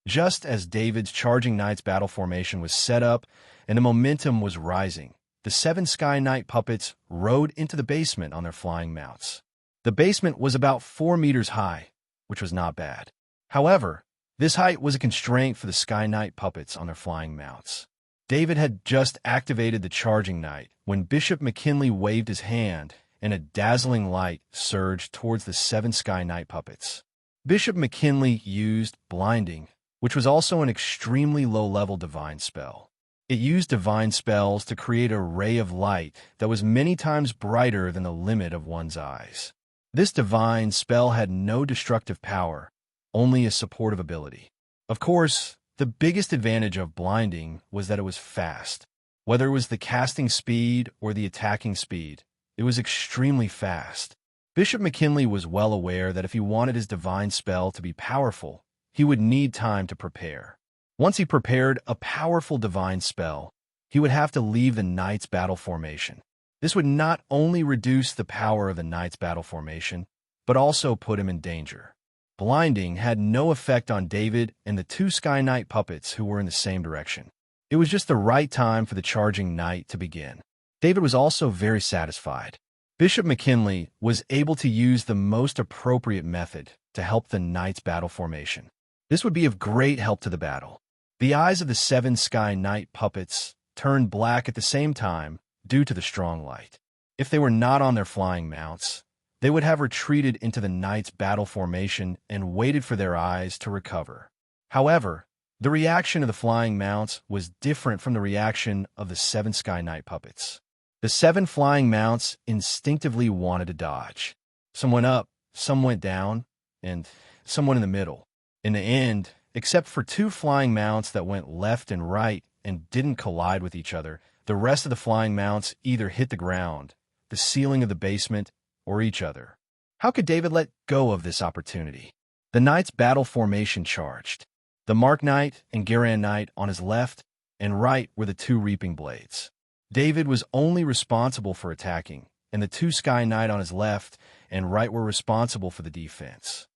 Just as David's Charging Knight's battle formation was set up and the momentum was rising, the 7 Sky Knight puppets rode into the basement on their flying mounts. The basement was about 4 meters high, which was not bad. However, this height was a constraint for the Sky Knight puppets on their flying mounts. David had just activated the Charging Knight when Bishop McKinley waved his hand and a dazzling light surged towards the 7 Sky Knight puppets. Bishop McKinley used blinding, which was also an extremely low-level divine spell. It used divine spells to create a ray of light that was many times brighter than the limit of one's eyes. This divine spell had no destructive power, only a supportive ability. Of course, the biggest advantage of blinding was that it was fast. Whether it was the casting speed or the attacking speed, it was extremely fast. Bishop McKinley was well aware that if he wanted his divine spell to be powerful, he would need time to prepare. Once he prepared a powerful divine spell, he would have to leave the Knight's battle formation. This would not only reduce the power of the Knight's battle formation, but also put him in danger. Blinding had no effect on David and the 2 Sky Knight puppets who were in the same direction. It was just the right time for the Charging Knight to begin. David was also very satisfied. Bishop McKinley was able to use the most appropriate method to help the Knight's battle formation. This would be of great help to the battle. The eyes of the 7 Sky Knight puppets turned black at the same time due to the strong light. If they were not on their flying mounts, they would have retreated into the Knight's battle formation and waited for their eyes to recover. However, the reaction of the flying mounts was different from the reaction of the 7 Sky Knight puppets. The 7 flying mounts instinctively wanted to dodge. Some went up, some went down, and some went in the middle. In the end, except for 2 flying mounts that went left and right and didn't collide with each other, the rest of the flying mounts either hit the ground, the ceiling of the basement, or each other. How could David let go of this opportunity? The Knight's battle formation charged. The Mark Knight and Garan Knight on his left and right were the 2 reaping blades. David was only responsible for attacking, and the 2 Sky Knight on his left and right were responsible for the defense.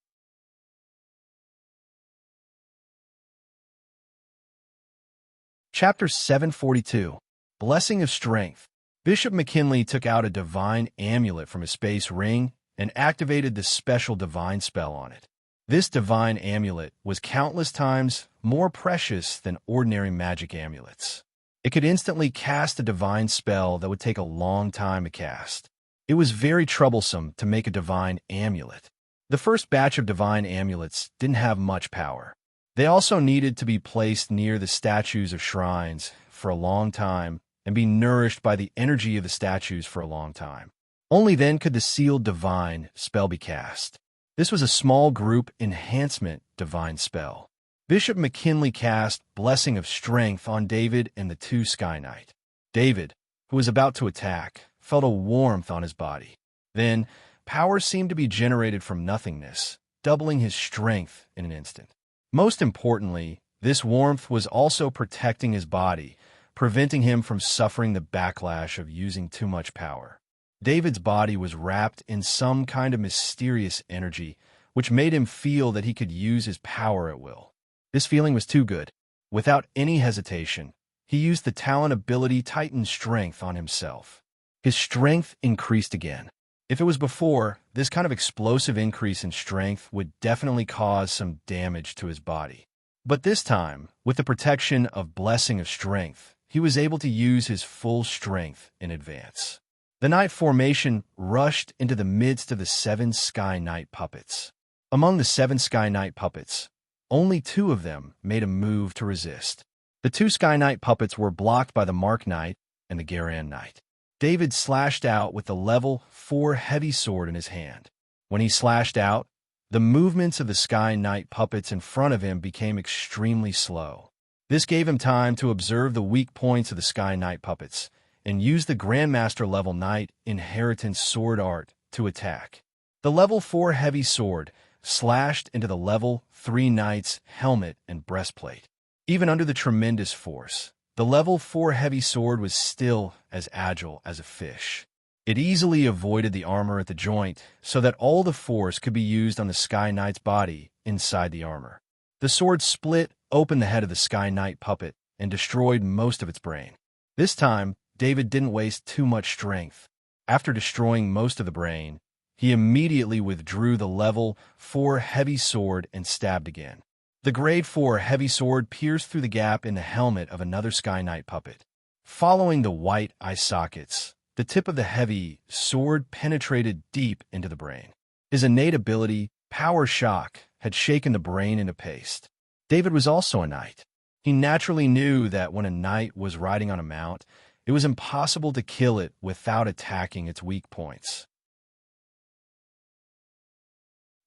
Chapter 742, Blessing of Strength. Bishop McKinley took out a divine amulet from his space ring and activated the special divine spell on it. This divine amulet was countless times more precious than ordinary magic amulets. It could instantly cast a divine spell that would take a long time to cast. It was very troublesome to make a divine amulet. The first batch of divine amulets didn't have much power. They also needed to be placed near the statues of shrines for a long time and be nourished by the energy of the statues for a long time. Only then could the sealed divine spell be cast. This was a small group enhancement divine spell. Bishop McKinley cast Blessing of Strength on David and the 2 Sky Knight. David, who was about to attack, felt a warmth on his body. Then, power seemed to be generated from nothingness, doubling his strength in an instant. Most importantly, this warmth was also protecting his body, preventing him from suffering the backlash of using too much power. David's body was wrapped in some kind of mysterious energy, which made him feel that he could use his power at will. This feeling was too good. Without any hesitation, he used the talent ability Titan Strength on himself. His strength increased again. If it was before, this kind of explosive increase in strength would definitely cause some damage to his body. But this time, with the protection of Blessing of Strength, he was able to use his full strength in advance. The Knight formation rushed into the midst of the 7 Sky Knight puppets. Among the 7 Sky Knight puppets, only 2 of them made a move to resist. The 2 Sky Knight puppets were blocked by the Mark Knight and the Garan Knight. David slashed out with the level 4 heavy sword in his hand. When he slashed out, the movements of the Sky Knight puppets in front of him became extremely slow. This gave him time to observe the weak points of the Sky Knight puppets and use the Grandmaster level Knight Inheritance Sword Art to attack. The level 4 heavy sword slashed into the level 3 Knight's helmet and breastplate. Even under the tremendous force, the level 4 heavy sword was still as agile as a fish. It easily avoided the armor at the joint so that all the force could be used on the Sky Knight's body inside the armor. The sword split open the head of the Sky Knight puppet and destroyed most of its brain. This time, David didn't waste too much strength. After destroying most of the brain, he immediately withdrew the level 4 heavy sword and stabbed again. The grade 4 heavy sword pierced through the gap in the helmet of another Sky Knight puppet. Following the white eye sockets, the tip of the heavy sword penetrated deep into the brain. His innate ability, Power Shock, had shaken the brain into paste. David was also a knight. He naturally knew that when a knight was riding on a mount, it was impossible to kill it without attacking its weak points.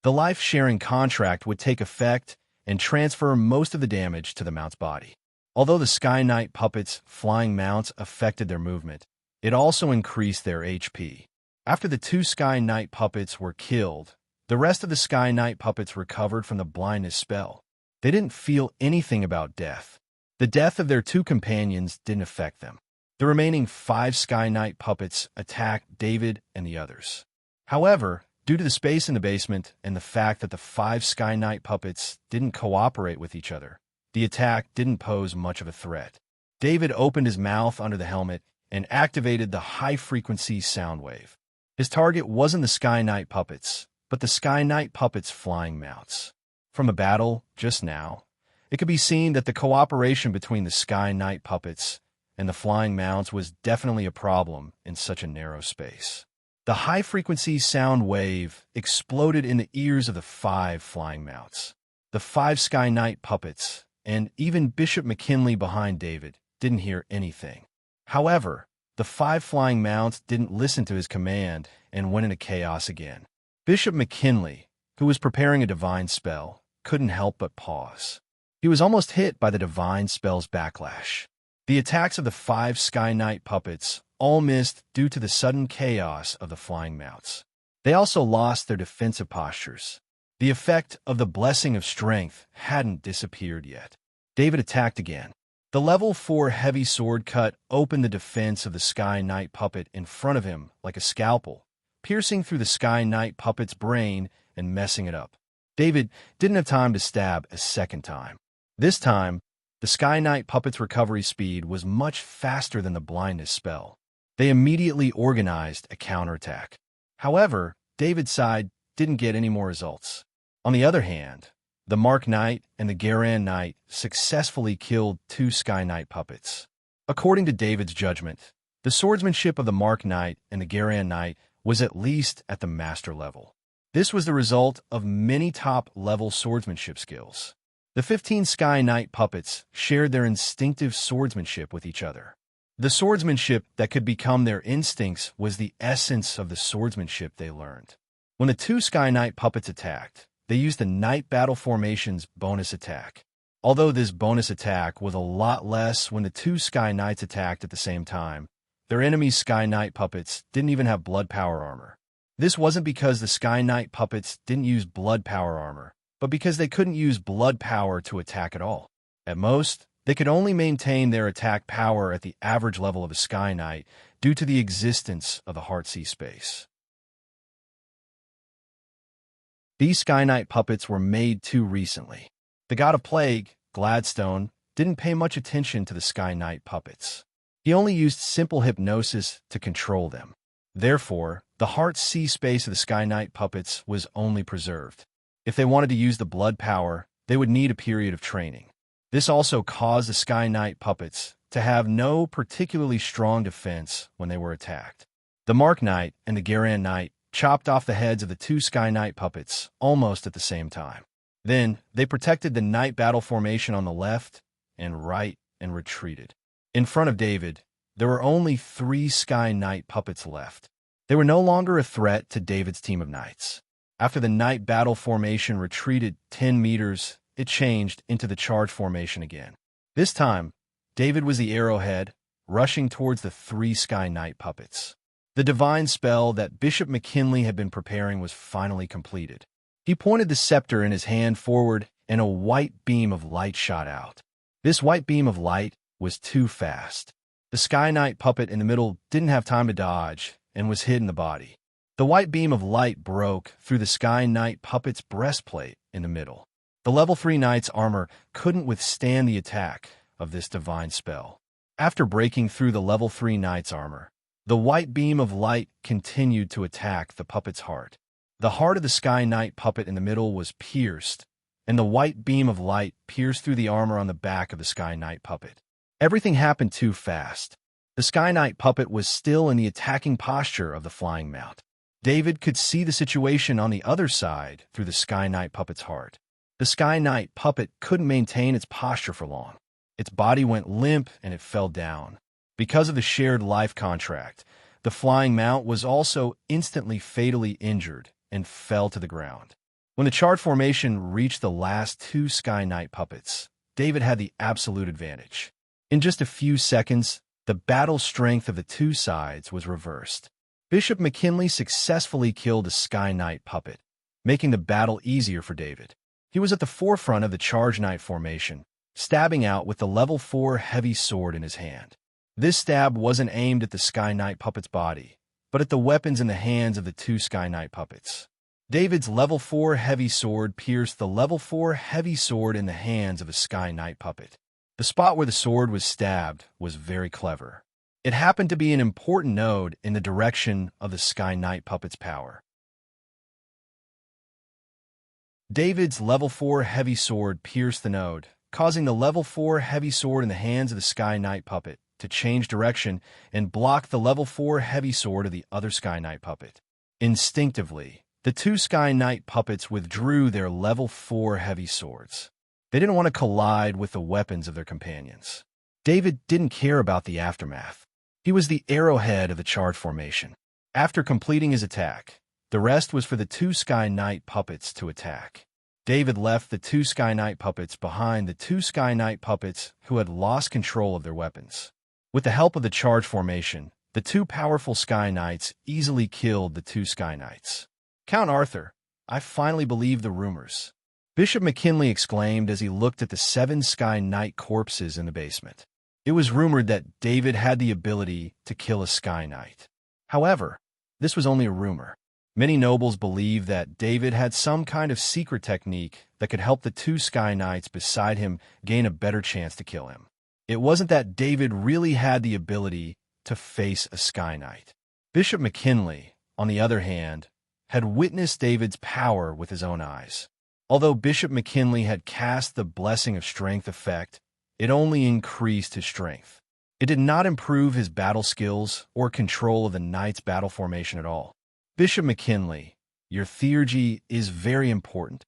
The life-sharing contract would take effect and transfer most of the damage to the mount's body. Although the Sky Knight puppets' flying mounts affected their movement, it also increased their HP. After the 2 Sky Knight puppets were killed, the rest of the Sky Knight puppets recovered from the blindness spell. They didn't feel anything about death. The death of their 2 companions didn't affect them. The remaining 5 Sky Knight puppets attacked David and the others. However, due to the space in the basement and the fact that the 5 Sky Knight puppets didn't cooperate with each other, the attack didn't pose much of a threat. David opened his mouth under the helmet and activated the high-frequency sound wave. His target wasn't the Sky Knight puppets, but the Sky Knight puppets' flying mounts. From a battle just now, it could be seen that the cooperation between the Sky Knight puppets and the flying mounts was definitely a problem in such a narrow space. The high-frequency sound wave exploded in the ears of the 5 flying mounts. The 5 Sky Knight puppets, and even Bishop McKinley behind David, didn't hear anything. However, the 5 flying mounts didn't listen to his command and went into chaos again. Bishop McKinley, who was preparing a divine spell, couldn't help but pause. He was almost hit by the divine spell's backlash. The attacks of the 5 Sky Knight puppets all missed due to the sudden chaos of the flying mounts. They also lost their defensive postures. The effect of the Blessing of Strength hadn't disappeared yet. David attacked again. The level 4 heavy sword cut opened the defense of the Sky Knight puppet in front of him like a scalpel, piercing through the Sky Knight puppet's brain and messing it up. David didn't have time to stab a second time. This time, the Sky Knight puppet's recovery speed was much faster than the blindness spell. They immediately organized a counterattack. However, David's side didn't get any more results. On the other hand, the Mark Knight and the Garan Knight successfully killed 2 Sky Knight puppets. According to David's judgment, the swordsmanship of the Mark Knight and the Garan Knight was at least at the master level. This was the result of many top-level swordsmanship skills. The 15 Sky Knight puppets shared their instinctive swordsmanship with each other. The swordsmanship that could become their instincts was the essence of the swordsmanship they learned. When the 2 Sky Knight puppets attacked, they used the Knight Battle Formation's bonus attack. Although this bonus attack was a lot less when the 2 Sky Knights attacked at the same time, their enemy's Sky Knight puppets didn't even have blood power armor. This wasn't because the Sky Knight puppets didn't use blood power armor, but because they couldn't use blood power to attack at all. At most, they could only maintain their attack power at the average level of a Sky Knight due to the existence of the Heartsea space. These Sky Knight puppets were made too recently. The God of Plague, Gladstone, didn't pay much attention to the Sky Knight puppets. He only used simple hypnosis to control them. Therefore, the heart sea space of the Sky Knight puppets was only preserved. If they wanted to use the blood power, they would need a period of training. This also caused the Sky Knight puppets to have no particularly strong defense when they were attacked. The Mark Knight and the Garan Knight chopped off the heads of the two Sky Knight puppets almost at the same time. Then, they protected the Knight battle formation on the left and right and retreated. In front of David, there were only 3 Sky Knight puppets left. They were no longer a threat to David's team of knights. After the Knight battle formation retreated 10 meters, it changed into the charge formation again. This time, David was the arrowhead, rushing towards the 3 Sky Knight puppets. The divine spell that Bishop McKinley had been preparing was finally completed. He pointed the scepter in his hand forward, and a white beam of light shot out. This white beam of light was too fast. The Sky Knight puppet in the middle didn't have time to dodge and was hit in the body. The white beam of light broke through the Sky Knight puppet's breastplate in the middle. The level 3 knight's armor couldn't withstand the attack of this divine spell. After breaking through the level 3 knight's armor, the white beam of light continued to attack the puppet's heart. The heart of the Sky Knight puppet in the middle was pierced, and the white beam of light pierced through the armor on the back of the Sky Knight puppet. Everything happened too fast. The Sky Knight puppet was still in the attacking posture of the flying mount. David could see the situation on the other side through the Sky Knight puppet's heart. The Sky Knight puppet couldn't maintain its posture for long. Its body went limp and it fell down. Because of the shared life contract, the flying mount was also instantly fatally injured and fell to the ground. When the charge formation reached the last 2 Sky Knight puppets, David had the absolute advantage. In just a few seconds, the battle strength of the 2 sides was reversed. Bishop McKinley successfully killed a Sky Knight puppet, making the battle easier for David. He was at the forefront of the Charge Knight formation, stabbing out with the level 4 heavy sword in his hand. This stab wasn't aimed at the Sky Knight puppet's body, but at the weapons in the hands of the 2 Sky Knight puppets. David's level 4 heavy sword pierced the level 4 heavy sword in the hands of a Sky Knight puppet. The spot where the sword was stabbed was very clever. It happened to be an important node in the direction of the Sky Knight puppet's power. David's level 4 heavy sword pierced the node, causing the level 4 heavy sword in the hands of the Sky Knight puppet to change direction and block the level 4 heavy sword of the other Sky Knight puppet. Instinctively, the 2 Sky Knight puppets withdrew their level 4 heavy swords. They didn't want to collide with the weapons of their companions. David didn't care about the aftermath. He was the arrowhead of the charge formation. After completing his attack, the rest was for the 2 Sky Knight puppets to attack. David left the 2 Sky Knight puppets behind the 2 Sky Knight puppets who had lost control of their weapons. With the help of the charge formation, the 2 powerful Sky Knights easily killed the 2 Sky Knights. "Count Arthur, I finally believe the rumors," Bishop McKinley exclaimed as he looked at the 7 Sky Knight corpses in the basement. It was rumored that David had the ability to kill a Sky Knight. However, this was only a rumor. Many nobles believed that David had some kind of secret technique that could help the 2 Sky Knights beside him gain a better chance to kill him. It wasn't that David really had the ability to face a Sky Knight. Bishop McKinley, on the other hand, had witnessed David's power with his own eyes. Although Bishop McKinley had cast the Blessing of Strength effect, it only increased his strength. It did not improve his battle skills or control of the knight's battle formation at all. "Bishop McKinley, your theurgy is very important,"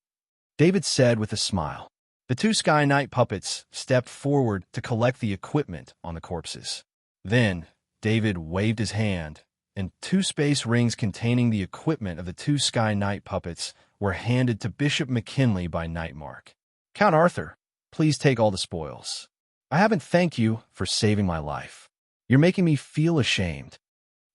David said with a smile. The 2 Sky Knight puppets stepped forward to collect the equipment on the corpses. Then, David waved his hand, and 2 space rings containing the equipment of the 2 Sky Knight puppets were handed to Bishop McKinley by Nightmark. "Count Arthur, please take all the spoils. I haven't thanked you for saving my life. You're making me feel ashamed."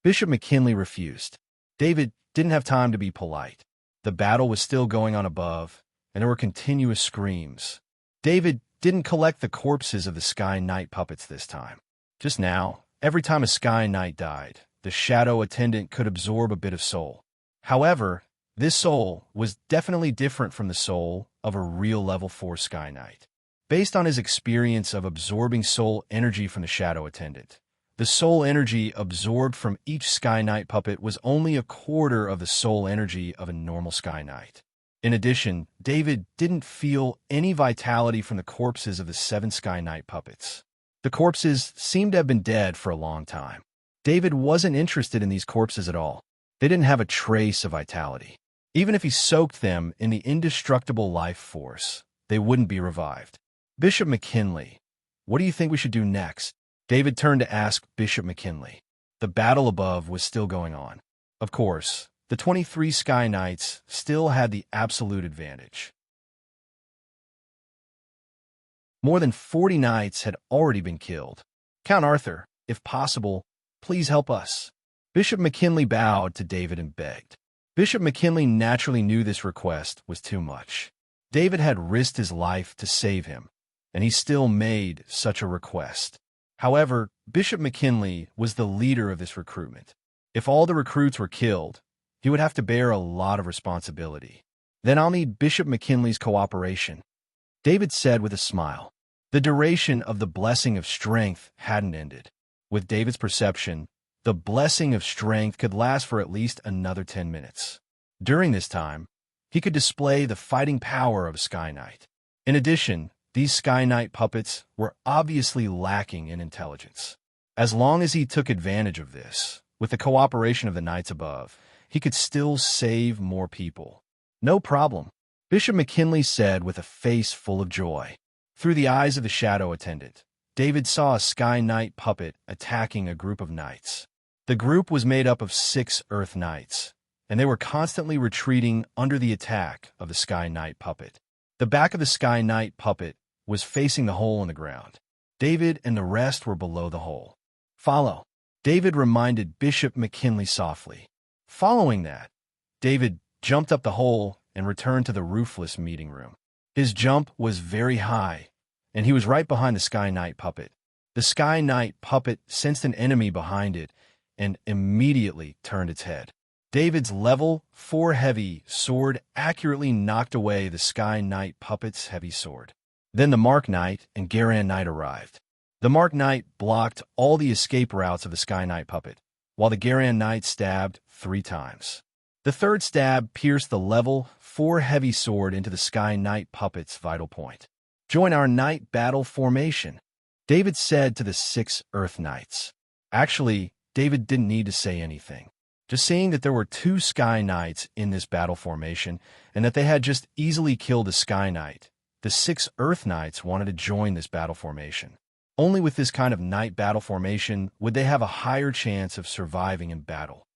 Bishop McKinley refused. David didn't have time to be polite. The battle was still going on above, and there were continuous screams. David didn't collect the corpses of the Sky Knight puppets this time. Just now, every time a Sky Knight died, the shadow attendant could absorb a bit of soul. However, this soul was definitely different from the soul of a real level 4 Sky Knight. based on his experience of absorbing soul energy from the shadow attendant. The soul energy absorbed from each Sky Knight puppet was only a quarter of the soul energy of a normal Sky Knight. In addition, David didn't feel any vitality from the corpses of the 7 Sky Knight puppets. The corpses seemed to have been dead for a long time. David wasn't interested in these corpses at all. They didn't have a trace of vitality. Even if he soaked them in the indestructible life force, they wouldn't be revived. Bishop McKinley, what do you think we should do next? David turned to ask Bishop McKinley. The battle above was still going on. Of course, the 23 Sky Knights still had the absolute advantage. More than 40 knights had already been killed. Count Arthur, if possible, please help us. Bishop McKinley bowed to David and begged. Bishop McKinley naturally knew this request was too much. David had risked his life to save him, and he still made such a request. However, Bishop McKinley was the leader of this recruitment. If all the recruits were killed, he would have to bear a lot of responsibility. Then I'll need Bishop McKinley's cooperation, David said with a smile. The duration of the blessing of strength hadn't ended. With David's perception, the blessing of strength could last for at least another 10 minutes. During this time, he could display the fighting power of a Sky Knight. In addition, these Sky Knight puppets were obviously lacking in intelligence. As long as he took advantage of this, with the cooperation of the knights above, he could still save more people. No problem, Bishop McKinley said with a face full of joy. Through the eyes of the shadow attendant, David saw a Sky Knight puppet attacking a group of knights. The group was made up of 6 Earth Knights, and they were constantly retreating under the attack of the Sky Knight puppet. The back of the Sky Knight puppet was facing the hole in the ground. David and the rest were below the hole. Follow, David reminded Bishop McKinley softly. Following that, David jumped up the hole and returned to the roofless meeting room. His jump was very high, and he was right behind the Sky Knight puppet. The Sky Knight puppet sensed an enemy behind it and immediately turned its head. David's level 4 heavy sword accurately knocked away the Sky Knight puppet's heavy sword. Then the Mark Knight and Garan Knight arrived. The Mark Knight blocked all the escape routes of the Sky Knight puppet, while the Garan Knight stabbed 3 times. The third stab pierced the level 4 heavy sword into the Sky Knight puppet's vital point. Join our Knight battle formation, David said to the 6 Earth Knights. Actually, David didn't need to say anything. Just seeing that there were 2 Sky Knights in this battle formation and that they had just easily killed a Sky Knight, the 6 Earth Knights wanted to join this battle formation. Only with this kind of Knight battle formation would they have a higher chance of surviving in battle.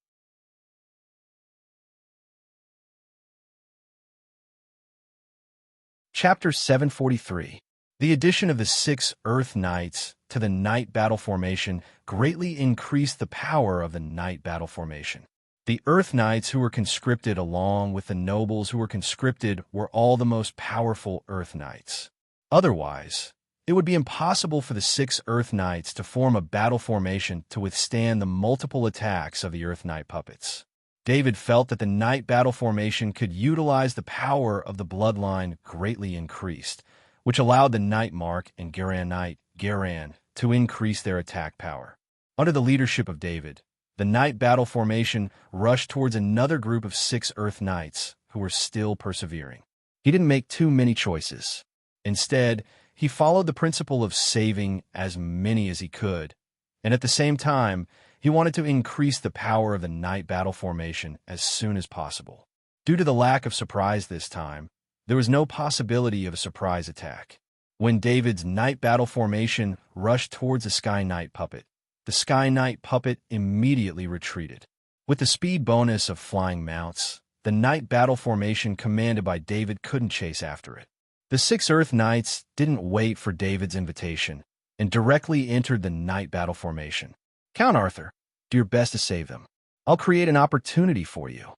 Chapter 743. The addition of the 6 Earth Knights to the Knight battle formation greatly increased the power of the Knight battle formation. The Earth Knights who were conscripted along with the nobles who were conscripted were all the most powerful Earth Knights. Otherwise, it would be impossible for the 6 Earth Knights to form a battle formation to withstand the multiple attacks of the Earth Knight puppets. David felt that the Knight battle formation could utilize the power of the bloodline greatly increased, which allowed the Knight Mark and Garan Knight Garan to increase their attack power. Under the leadership of David, the Knight battle formation rushed towards another group of 6 Earth Knights who were still persevering. He didn't make too many choices. Instead, he followed the principle of saving as many as he could, and at the same time, he wanted to increase the power of the Knight battle formation as soon as possible. Due to the lack of surprise this time, there was no possibility of a surprise attack. When David's Knight battle formation rushed towards the Sky Knight puppet, the Sky Knight puppet immediately retreated. With the speed bonus of flying mounts, the Knight battle formation commanded by David couldn't chase after it. The 6 Earth Knights didn't wait for David's invitation and directly entered the Knight battle formation. Count Arthur, do your best to save them. I'll create an opportunity for you.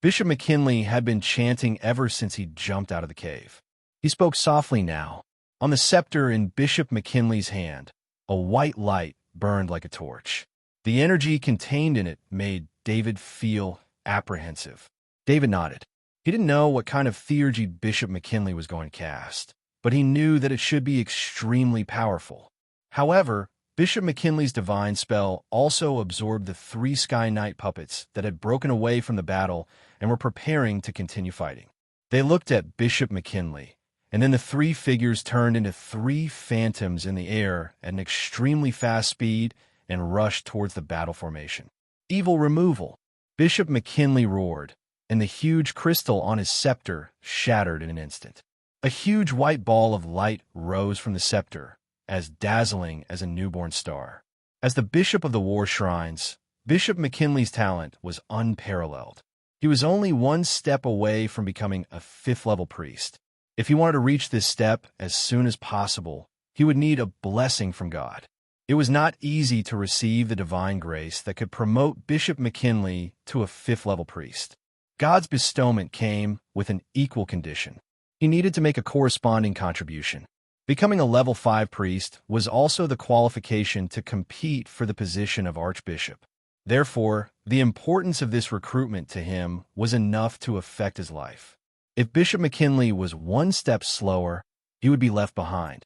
Bishop McKinley had been chanting ever since he jumped out of the cave. He spoke softly now. On the scepter in Bishop McKinley's hand, a white light burned like a torch. The energy contained in it made David feel apprehensive. David nodded. He didn't know what kind of theurgy Bishop McKinley was going to cast, but he knew that it should be extremely powerful. However, Bishop McKinley's divine spell also absorbed the 3 Sky Knight puppets that had broken away from the battle and were preparing to continue fighting. They looked at Bishop McKinley, and then the 3 figures turned into 3 phantoms in the air at an extremely fast speed and rushed towards the battle formation. Evil removal. Bishop McKinley roared, and the huge crystal on his scepter shattered in an instant. A huge white ball of light rose from the scepter, as dazzling as a newborn star. As the Bishop of the War Shrines, Bishop McKinley's talent was unparalleled. He was only 1 step away from becoming a 5th-level priest. If he wanted to reach this step as soon as possible, he would need a blessing from God. It was not easy to receive the divine grace that could promote Bishop McKinley to a 5th-level priest. God's bestowment came with an equal condition. He needed to make a corresponding contribution. Becoming a level 5 priest was also the qualification to compete for the position of archbishop. Therefore, the importance of this recruitment to him was enough to affect his life. If Bishop McKinley was 1 step slower, he would be left behind.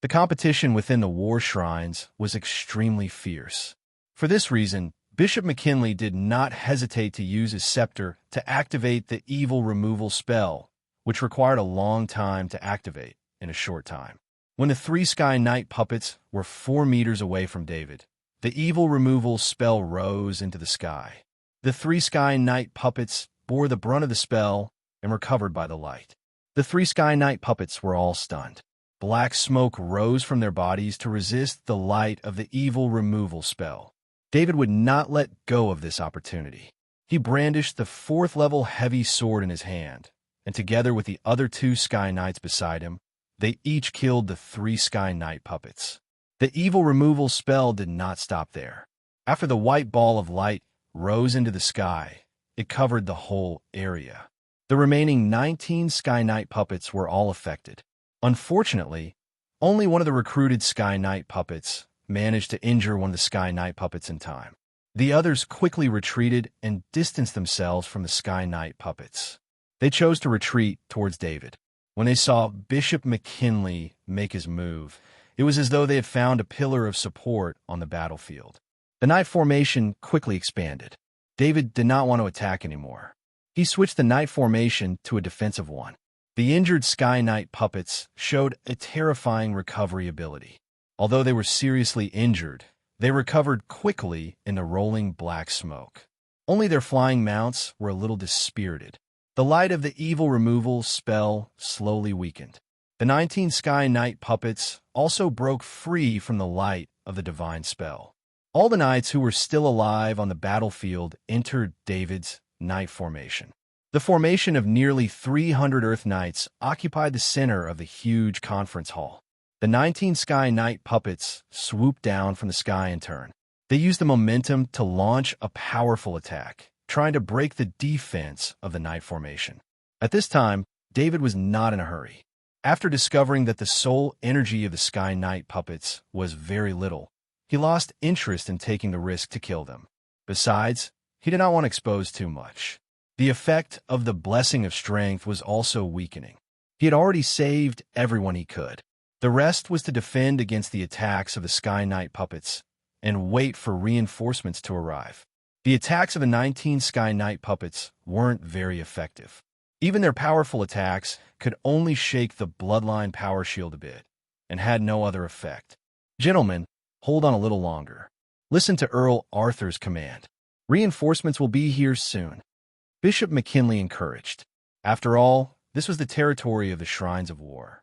The competition within the war shrines was extremely fierce. For this reason, Bishop McKinley did not hesitate to use his scepter to activate the evil removal spell, which required a long time to activate in a short time. When the 3 Sky Knight puppets were 4 meters away from David, the evil removal spell rose into the sky. The 3 Sky Knight puppets bore the brunt of the spell and were covered by the light. The 3 Sky Knight puppets were all stunned. Black smoke rose from their bodies to resist the light of the evil removal spell. David would not let go of this opportunity. He brandished the 4th-level heavy sword in his hand, and together with the other 2 Sky Knights beside him, they each killed the 3 Sky Knight puppets. The evil removal spell did not stop there. After the white ball of light rose into the sky, it covered the whole area. The remaining 19 Sky Knight puppets were all affected. Unfortunately, only one of the recruited Sky Knight puppets managed to injure one of the Sky Knight puppets in time. The others quickly retreated and distanced themselves from the Sky Knight puppets. They chose to retreat towards David. When they saw Bishop McKinley make his move, it was as though they had found a pillar of support on the battlefield. The knight formation quickly expanded. David did not want to attack anymore. He switched the knight formation to a defensive one. The injured Sky Knight puppets showed a terrifying recovery ability. Although they were seriously injured, they recovered quickly in the rolling black smoke. Only their flying mounts were a little dispirited. The light of the evil removal spell slowly weakened. The 19 Sky Knight puppets also broke free from the light of the divine spell. All the knights who were still alive on the battlefield entered David's knight formation. The formation of nearly 300 Earth Knights occupied the center of the huge conference hall. The 19 Sky Knight puppets swooped down from the sky in turn. They used the momentum to launch a powerful attack, trying to break the defense of the knight formation. At this time, David was not in a hurry. After discovering that the soul energy of the Sky Knight puppets was very little, he lost interest in taking the risk to kill them. Besides, he did not want to expose too much. The effect of the blessing of strength was also weakening. He had already saved everyone he could. The rest was to defend against the attacks of the Sky Knight puppets and wait for reinforcements to arrive. The attacks of the 19 Sky Knight puppets weren't very effective. Even their powerful attacks could only shake the bloodline power shield a bit and had no other effect. Gentlemen, hold on a little longer. Listen to Earl Arthur's command. Reinforcements will be here soon. Bishop McKinley encouraged. After all, this was the territory of the Shrines of War.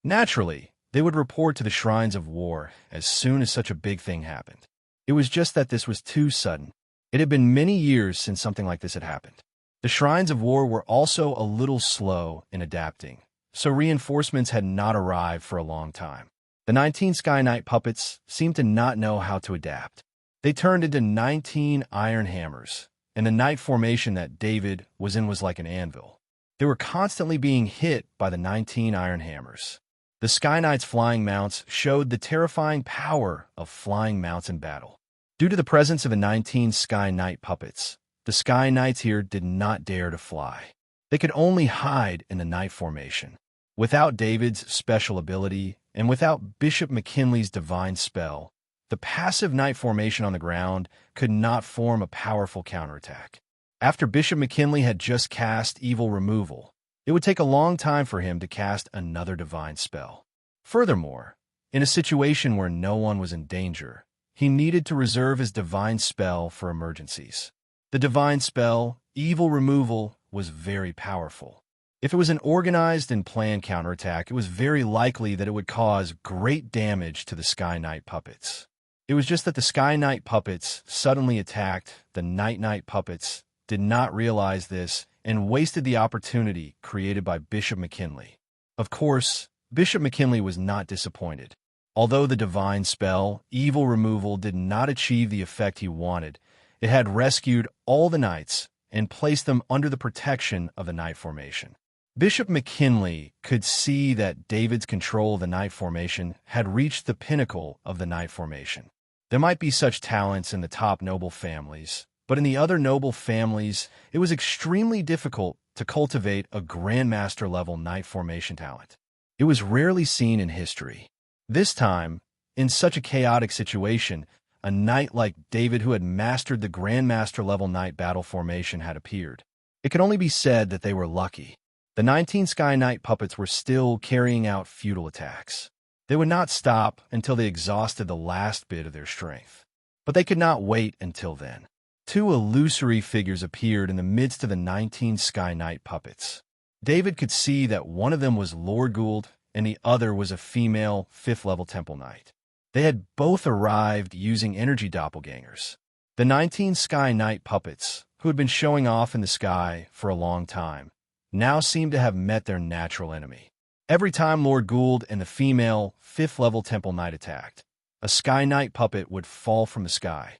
Naturally, they would report to the Shrines of War as soon as such a big thing happened. It was just that this was too sudden. It had been many years since something like this had happened. The Shrines of War were also a little slow in adapting, so reinforcements had not arrived for a long time. The 19 Sky Knight puppets seemed to not know how to adapt. They turned into 19 iron hammers, and the knight formation that David was in was like an anvil. They were constantly being hit by the 19 iron hammers. The Sky Knight's flying mounts showed the terrifying power of flying mounts in battle. Due to the presence of the 19 Sky Knight puppets, The Sky Knights here did not dare to fly. They could only hide in the night formation. Without David's special ability, and without Bishop McKinley's divine spell, the passive night formation on the ground could not form a powerful counterattack. After Bishop McKinley had just cast Evil Removal, it would take a long time for him to cast another divine spell. Furthermore, in a situation where no one was in danger, he needed to reserve his divine spell for emergencies. The divine spell, Evil Removal, was very powerful. If it was an organized and planned counterattack, it was very likely that it would cause great damage to the Sky Knight puppets. It was just that the Sky Knight puppets suddenly attacked. The Night Knight puppets did not realize this and wasted the opportunity created by Bishop McKinley. Of course, Bishop McKinley was not disappointed. Although the divine spell, Evil Removal, did not achieve the effect he wanted, it had rescued all the knights and placed them under the protection of the night formation. Bishop McKinley could see that David's control of the night formation had reached the pinnacle of the night formation. There might be such talents in the top noble families, but in the other noble families, it was extremely difficult to cultivate a grandmaster-level night formation talent. It was rarely seen in history. This time, in such a chaotic situation, a knight like David who had mastered the grandmaster-level night battle formation had appeared. It could only be said that they were lucky. The 19 Sky Knight puppets were still carrying out futile attacks. They would not stop until they exhausted the last bit of their strength. But they could not wait until then. Two illusory figures appeared in the midst of the 19 Sky Knight puppets. David could see that one of them was Lord Gould and the other was a female 5th-level Temple Knight. They had both arrived using energy doppelgangers. The 19 Sky Knight puppets, who had been showing off in the sky for a long time, now seemed to have met their natural enemy. Every time Lord Gould and the female 5th-level Temple Knight attacked, a Sky Knight puppet would fall from the sky.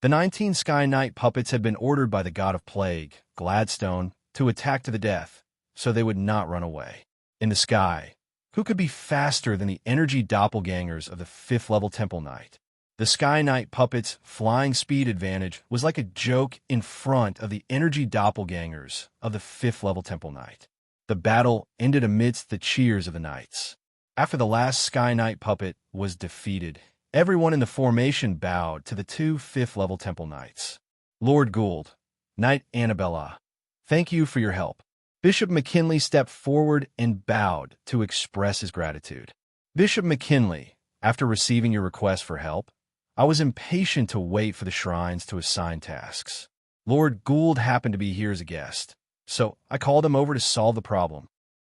The 19 Sky Knight puppets had been ordered by the god of plague, Gladstone, to attack to the death, so they would not run away. In the sky, who could be faster than the energy doppelgangers of the 5th-level Temple Knight? The Sky Knight puppets' flying speed advantage was like a joke in front of the energy doppelgangers of the 5th-level Temple Knight. The battle ended amidst the cheers of the knights. After the last Sky Knight puppet was defeated, everyone in the formation bowed to the two 5th-level Temple Knights. Lord Gould, Knight Annabella, thank you for your help. Bishop McKinley stepped forward and bowed to express his gratitude. Bishop McKinley, after receiving your request for help, I was impatient to wait for the shrines to assign tasks. Lord Gould happened to be here as a guest, so I called him over to solve the problem.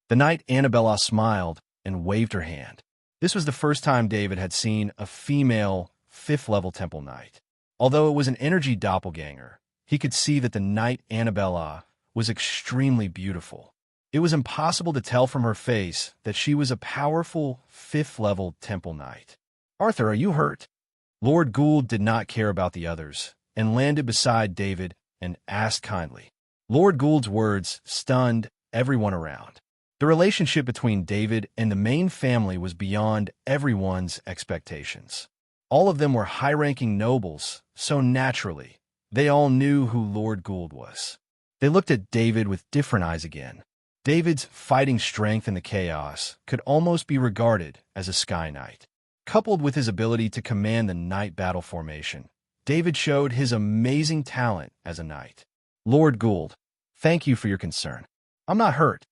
The Knight Annabella smiled and waved her hand. This was the first time David had seen a female 5th-level Temple Knight. Although it was an energy doppelganger, he could see that the Knight Annabella was extremely beautiful. It was impossible to tell from her face that she was a powerful 5th-level Temple Knight. Arthur, are you hurt? Lord Gould did not care about the others and landed beside David and asked kindly. Lord Gould's words stunned everyone around. The relationship between David and the main family was beyond everyone's expectations. All of them were high-ranking nobles, so naturally, they all knew who Lord Gould was. They looked at David with different eyes again. David's fighting strength in the chaos could almost be regarded as a Sky Knight. Coupled with his ability to command the night battle formation, David showed his amazing talent as a knight. Lord Gould, thank you for your concern. I'm not hurt.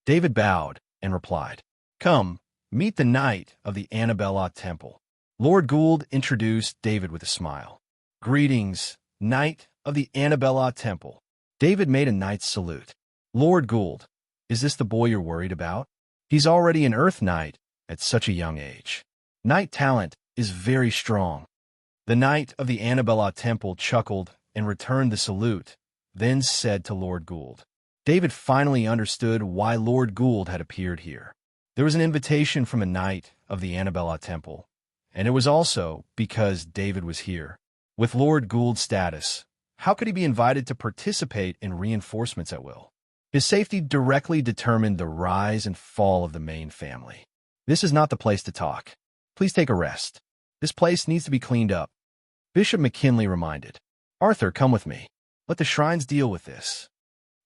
David bowed and replied, Come, meet the Knight of the Annabella Temple. Lord Gould introduced David with a smile. Greetings, Knight of the Annabella Temple. David made a knight's salute. Lord Gould, is this the boy you're worried about? He's already an Earth Knight at such a young age. Knight talent is very strong. The Knight of the Annabella Temple chuckled and returned the salute, then said to Lord Gould. David finally understood why Lord Gould had appeared here. There was an invitation from a Knight of the Annabella Temple, and it was also because David was here. With Lord Gould's status, how could he be invited to participate in reinforcements at will? His safety directly determined the rise and fall of the main family. This is not the place to talk. Please take a rest. This place needs to be cleaned up. Bishop McKinley reminded. Arthur, come with me. Let the shrines deal with this.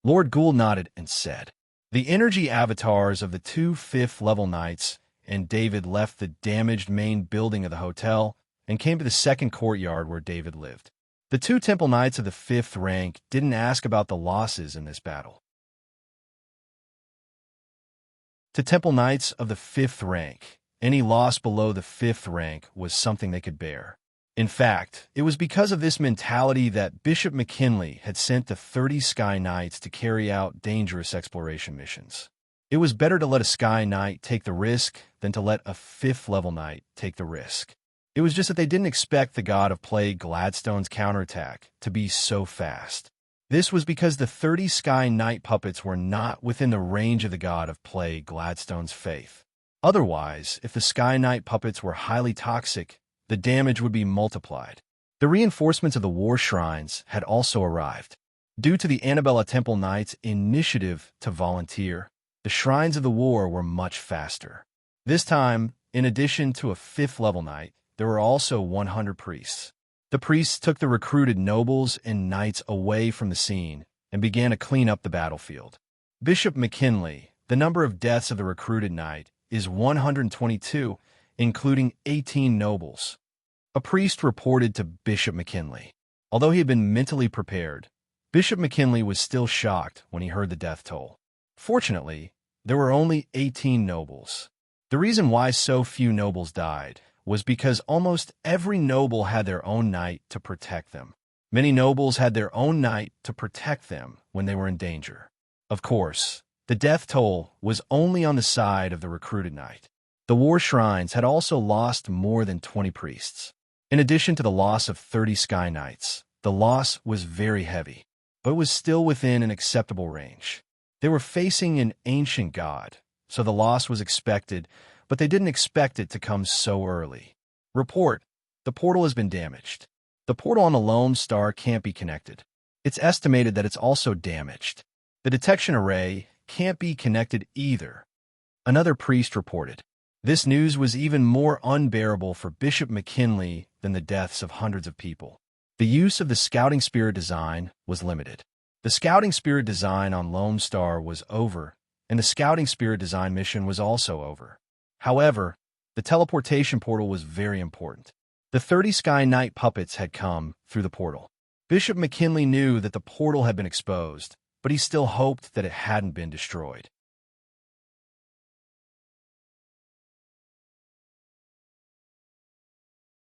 Lord Gould nodded and said. The energy avatars of the two fifth-level knights and David left the damaged main building of the hotel and came to the second courtyard where David lived. The two temple knights of the fifth rank didn't ask about the losses in this battle. To temple knights of the fifth rank, any loss below the fifth rank was something they could bear. In fact, it was because of this mentality that Bishop McKinley had sent the 30 Sky Knights to carry out dangerous exploration missions. It was better to let a Sky Knight take the risk than to let a fifth-level knight take the risk. It was just that they didn't expect the god of plague Gladstone's counterattack to be so fast. This was because the 30 Sky Knight puppets were not within the range of the god of plague Gladstone's faith. Otherwise, if the Sky Knight puppets were highly toxic, the damage would be multiplied. The reinforcements of the war shrines had also arrived. Due to the Annabella Temple Knights' initiative to volunteer, the shrines of the war were much faster. This time, in addition to a fifth-level knight, there were also 100 priests. The priests took the recruited nobles and knights away from the scene and began to clean up the battlefield. Bishop McKinley, the number of deaths of the recruited knight is 122, including 18 nobles. A priest reported to Bishop McKinley. Although he had been mentally prepared, Bishop McKinley was still shocked when he heard the death toll. Fortunately, there were only 18 nobles. The reason why so few nobles died was because almost every noble had their own knight to protect them. Many nobles had their own knight to protect them when they were in danger. Of course, the death toll was only on the side of the recruited knight. The war shrines had also lost more than 20 priests. In addition to the loss of 30 Sky Knights, the loss was very heavy, but it was still within an acceptable range. They were facing an ancient god, so the loss was expected, but they didn't expect it to come so early. Report: the portal has been damaged. The portal on the Lone Star can't be connected. It's estimated that it's also damaged. The detection array can't be connected either. Another priest reported. This news was even more unbearable for Bishop McKinley than the deaths of hundreds of people. The use of the Scouting Spirit design was limited. The Scouting Spirit design on Lone Star was over, and the Scouting Spirit design mission was also over. However, the teleportation portal was very important. The 30 Sky Knight puppets had come through the portal. Bishop McKinley knew that the portal had been exposed, but he still hoped that it hadn't been destroyed.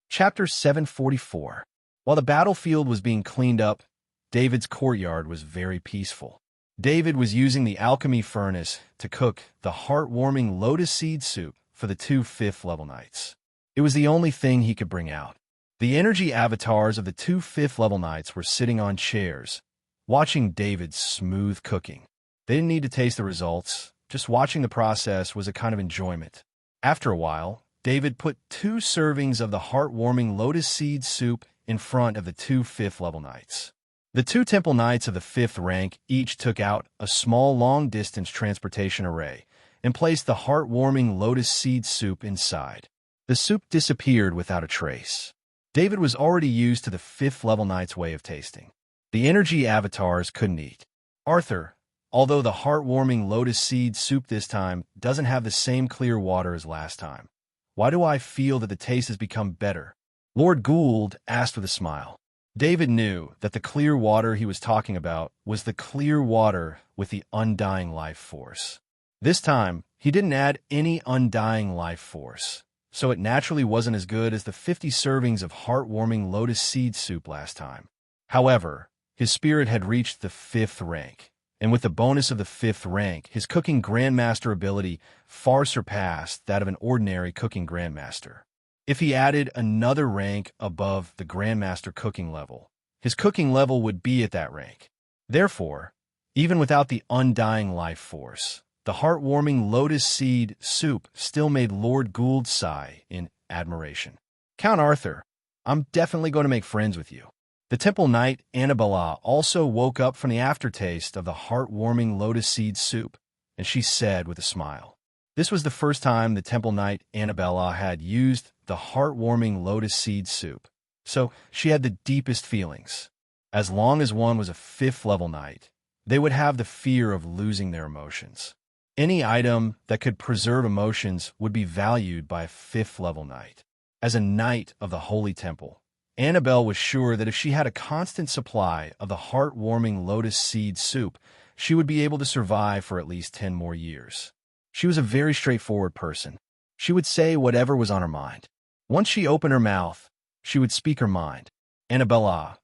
Chapter 744. While the battlefield was being cleaned up, David's courtyard was very peaceful. David was using the alchemy furnace to cook the heartwarming lotus seed soup for the two fifth-level knights. It was the only thing he could bring out. The energy avatars of the two fifth-level knights were sitting on chairs, watching David's smooth cooking. They didn't need to taste the results. Just watching the process was a kind of enjoyment. After a while, David put 2 servings of the heartwarming lotus seed soup in front of the two fifth-level knights. The 2 temple knights of the 5th rank each took out a small long-distance transportation array and placed the heartwarming lotus seed soup inside. The soup disappeared without a trace. David was already used to the 5th-level knight's way of tasting. The energy avatars couldn't eat. Arthur, although the heartwarming lotus seed soup this time doesn't have the same clear water as last time, why do I feel that the taste has become better? Lord Gould asked with a smile. David knew that the clear water he was talking about was the clear water with the undying life force. This time, he didn't add any undying life force, so it naturally wasn't as good as the 50 servings of heartwarming lotus seed soup last time. However, his spirit had reached the 5th rank, and with the bonus of the 5th rank, his cooking grandmaster ability far surpassed that of an ordinary cooking grandmaster. If he added another rank above the grandmaster cooking level, his cooking level would be at that rank. Therefore, even without the undying life force, the heartwarming lotus seed soup still made Lord Gould sigh in admiration. Count Arthur, I'm definitely going to make friends with you. The temple knight Annabella also woke up from the aftertaste of the heartwarming lotus seed soup, and she said with a smile. This was the first time the temple knight Annabella had used the heartwarming lotus seed soup, So she had the deepest feelings. As long as one was a 5th level knight, they would have the fear of losing their emotions. Any item that could preserve emotions would be valued by a 5th level knight. As a knight of the Holy Temple, Annabelle was sure that if she had a constant supply of the heartwarming lotus seed soup, she would be able to survive for at least 10 more years. She was a very straightforward person. She would say whatever was on her mind. Once she opened her mouth, she would speak her mind. Annabella,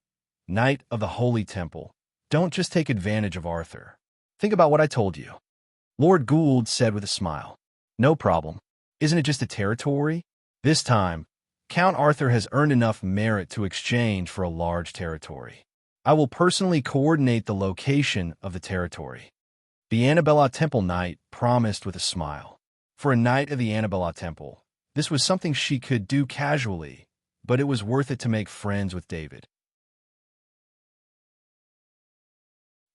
Knight of the Holy Temple, don't just take advantage of Arthur. Think about what I told you. Lord Gould said with a smile. No problem. Isn't it just a territory? This time, Count Arthur has earned enough merit to exchange for a large territory. I will personally coordinate the location of the territory. The Annabella Temple Knight promised with a smile. For a knight of the Annabella Temple, this was something she could do casually, but it was worth it to make friends with David.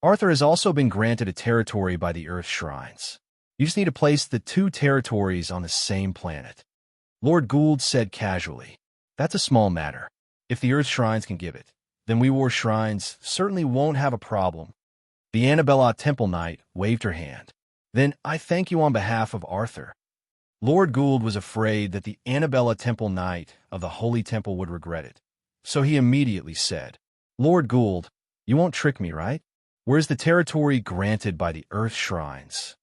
Arthur has also been granted a territory by the Earth Shrines. You just need to place the 2 territories on the same planet. Lord Gould said casually, that's a small matter. If the Earth Shrines can give it, then we War Shrines certainly won't have a problem. The Annabella Temple Knight waved her hand. Then I thank you on behalf of Arthur. Lord Gould was afraid that the Annabella Temple Knight of the Holy Temple would regret it. So he immediately said, Lord Gould, you won't trick me, right? Where's the territory granted by the Earth Shrines?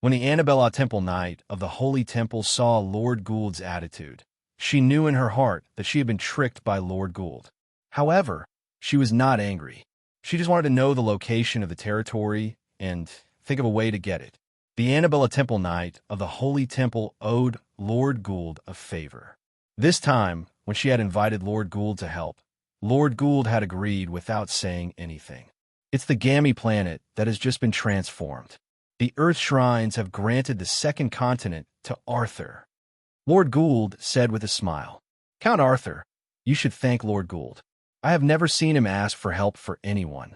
When the Annabella Temple Knight of the Holy Temple saw Lord Gould's attitude, she knew in her heart that she had been tricked by Lord Gould. However, she was not angry. She just wanted to know the location of the territory and think of a way to get it. The Annabella Temple Knight of the Holy Temple owed Lord Gould a favor. This time, when she had invited Lord Gould to help, Lord Gould had agreed without saying anything. It's the Gammy planet that has just been transformed. The Earth Shrines have granted the 2nd continent to Arthur. Lord Gould said with a smile, Count Arthur, you should thank Lord Gould. I have never seen him ask for help for anyone.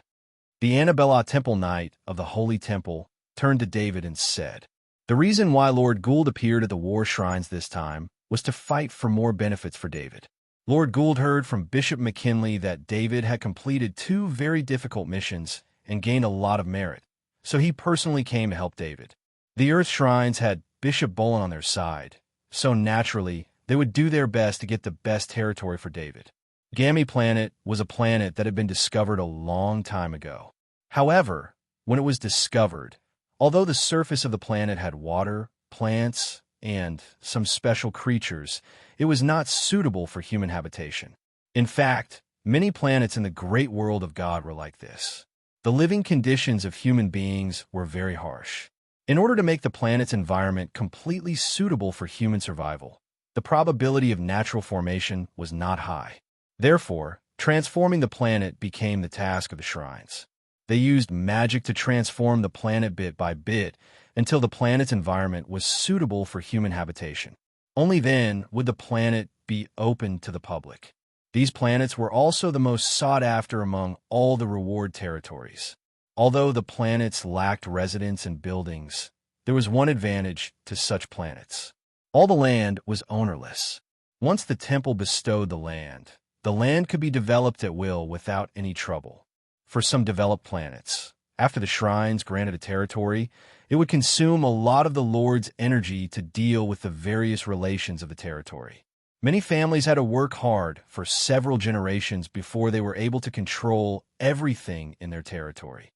The Annabella Temple Knight of the Holy Temple turned to David and said, the reason why Lord Gould appeared at the War Shrines this time was to fight for more benefits for David. Lord Gould heard from Bishop McKinley that David had completed 2 very difficult missions and gained a lot of merit, so he personally came to help David. The Earth Shrines had Bishop Bolin on their side, so naturally they would do their best to get the best territory for David. Gammy Planet was a planet that had been discovered a long time ago. However, when it was discovered, although the surface of the planet had water, plants, and some special creatures, it was not suitable for human habitation. In fact, many planets in the great world of God were like this. The living conditions of human beings were very harsh. In order to make the planet's environment completely suitable for human survival, the probability of natural formation was not high. Therefore, transforming the planet became the task of the shrines. They used magic to transform the planet bit by bit until the planet's environment was suitable for human habitation. Only then would the planet be open to the public. These planets were also the most sought after among all the reward territories. Although the planets lacked residents and buildings, there was one advantage to such planets. All the land was ownerless. Once the temple bestowed the land could be developed at will without any trouble. For some developed planets, after the shrines granted a territory, it would consume a lot of the Lord's energy to deal with the various relations of the territory. Many families had to work hard for several generations before they were able to control everything in their territory.